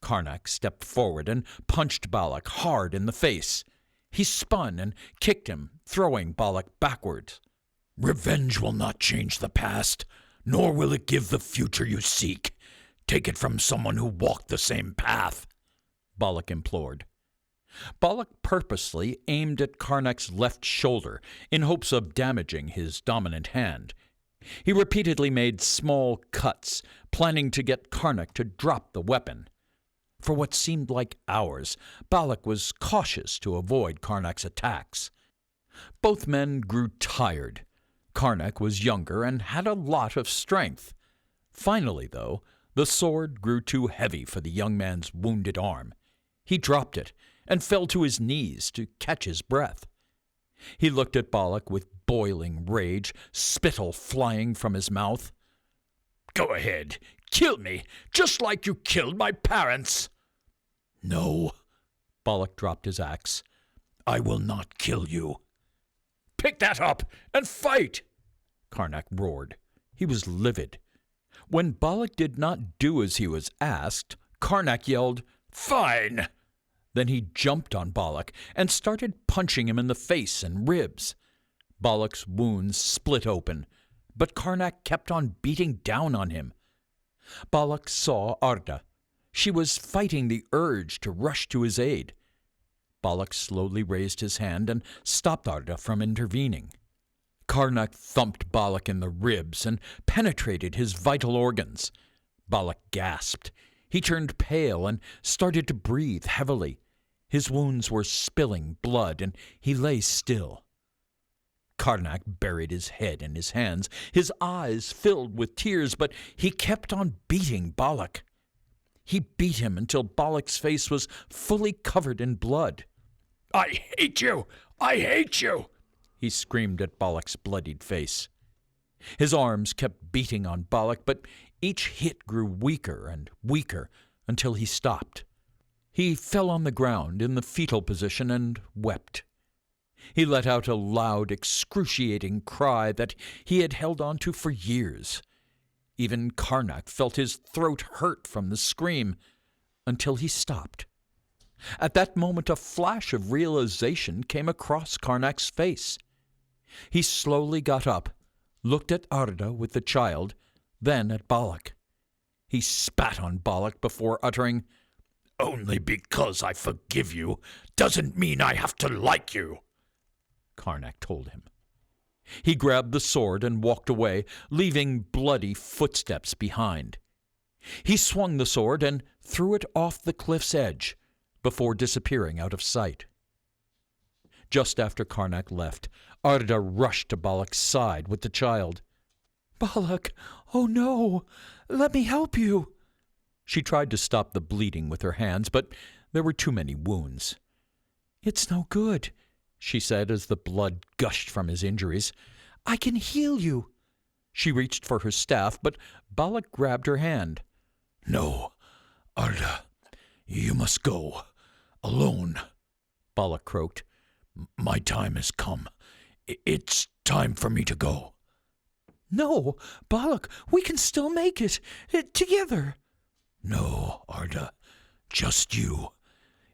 Karnak stepped forward and punched Balak hard in the face. He spun and kicked him, throwing Balak backwards. "Revenge will not change the past, nor will it give the future you seek. Take it from someone who walked the same path," Balak implored. Balak purposely aimed at Karnak's left shoulder in hopes of damaging his dominant hand. He repeatedly made small cuts, planning to get Karnak to drop the weapon. For what seemed like hours, Balak was cautious to avoid Karnak's attacks. Both men grew tired. Karnak was younger and had a lot of strength. Finally, though, the sword grew too heavy for the young man's wounded arm. He dropped it and fell to his knees to catch his breath. He looked at Balak with boiling rage, spittle flying from his mouth. "Go ahead, kill me, just like you killed my parents." "No." Balak dropped his axe. "I will not kill you." "Pick that up and fight!" Karnak roared. He was livid. When Balak did not do as he was asked, Karnak yelled, "Fine!" Then he jumped on Balak and started punching him in the face and ribs. Balak's wounds split open, but Karnak kept on beating down on him. Balak saw Arda. She was fighting the urge to rush to his aid. Balak slowly raised his hand and stopped Arda from intervening. Karnak thumped Balak in the ribs and penetrated his vital organs. Balak gasped. He turned pale and started to breathe heavily. His wounds were spilling blood, and he lay still. Karnak buried his head in his hands, his eyes filled with tears, but he kept on beating Balak. He beat him until Balak's face was fully covered in blood. I hate you! I hate you! He screamed at Balak's bloodied face. His arms kept beating on Balak, but each hit grew weaker and weaker until he stopped. He fell on the ground in the fetal position and wept. He let out a loud, excruciating cry that he had held on to for years. Even Karnak felt his throat hurt from the scream until he stopped. At that moment, a flash of realization came across Karnak's face. He slowly got up, looked at Arda with the child, then at Balak. He spat on Balak before uttering, "Only because I forgive you doesn't mean I have to like you," Karnak told him. He grabbed the sword and walked away, leaving bloody footsteps behind. He swung the sword and threw it off the cliff's edge before disappearing out of sight. Just after Karnak left, Arda rushed to Balak's side with the child. "Balak, oh no! Let me help you!" She tried to stop the bleeding with her hands, but there were too many wounds. "It's no good," she said as the blood gushed from his injuries. "I can heal you." She reached for her staff, but Balak grabbed her hand. "No, Arda, you must go. Alone," Balak croaked. "My time has come. It's time for me to go." "No, Balak, we can still make it, together." "No, Arda, just you.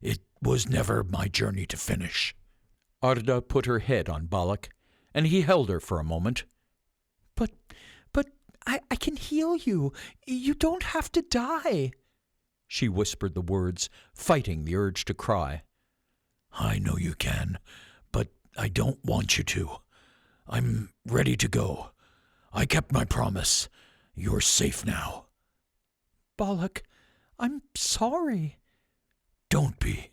It was never my journey to finish." Arda put her head on Balak, and he held her for a moment. But I can heal you. You don't have to die." She whispered the words, fighting the urge to cry. "I know you can, but I don't want you to. I'm ready to go. I kept my promise. You're safe now." "Balak, I'm sorry." "Don't be.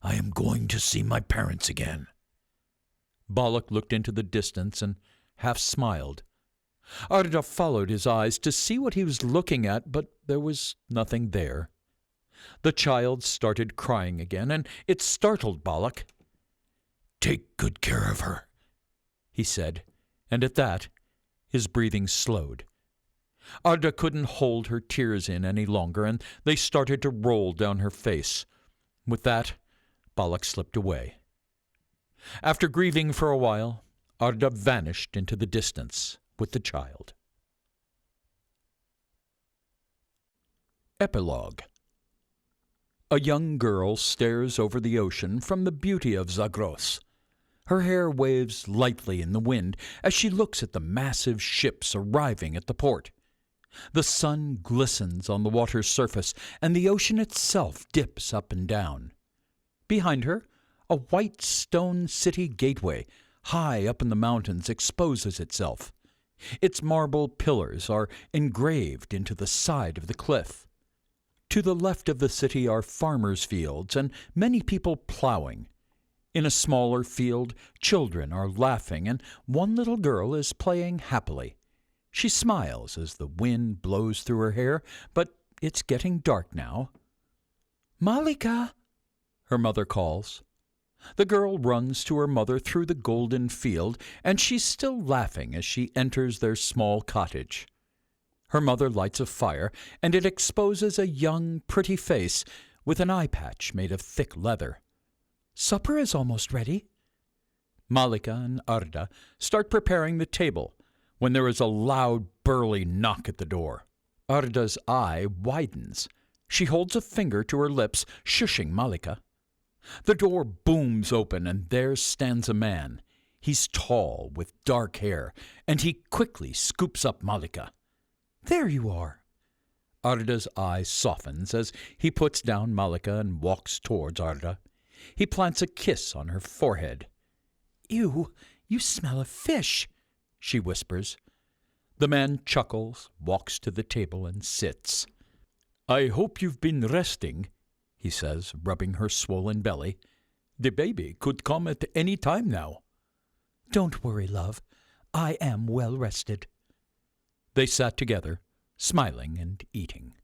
I am going to see my parents again." Balak looked into the distance and half smiled. Arda followed his eyes to see what he was looking at, but there was nothing there. The child started crying again, and it startled Balak. "Take good care of her," he said, and at that his breathing slowed. Arda couldn't hold her tears in any longer, and they started to roll down her face. With that, Balak slipped away. After grieving for a while, Arda vanished into the distance with the child. Epilogue. A young girl stares over the ocean from the beauty of Zagros. Her hair waves lightly in the wind as she looks at the massive ships arriving at the port. The sun glistens on the water's surface, and the ocean itself dips up and down. Behind her, a white stone city gateway, high up in the mountains, exposes itself. Its marble pillars are engraved into the side of the cliff. To the left of the city are farmers' fields and many people plowing. In a smaller field, children are laughing, and one little girl is playing happily. She smiles as the wind blows through her hair, but it's getting dark now. "Malika," her mother calls. The girl runs to her mother through the golden field, and she's still laughing as she enters their small cottage. Her mother lights a fire, and it exposes a young, pretty face with an eye patch made of thick leather. "Supper is almost ready." Malika and Arda start preparing the table when there is a loud, burly knock at the door. Arda's eye widens. She holds a finger to her lips, shushing Malika. The door booms open, and there stands a man. He's tall, with dark hair, and he quickly scoops up Malika. "There you are." Arda's eye softens as he puts down Malika and walks towards Arda. He plants a kiss on her forehead. "You smell of fish," she whispers. The man chuckles, walks to the table, and sits. "I hope you've been resting," he says, rubbing her swollen belly. "The baby could come at any time now." "Don't worry, love. I am well rested." They sat together, smiling and eating.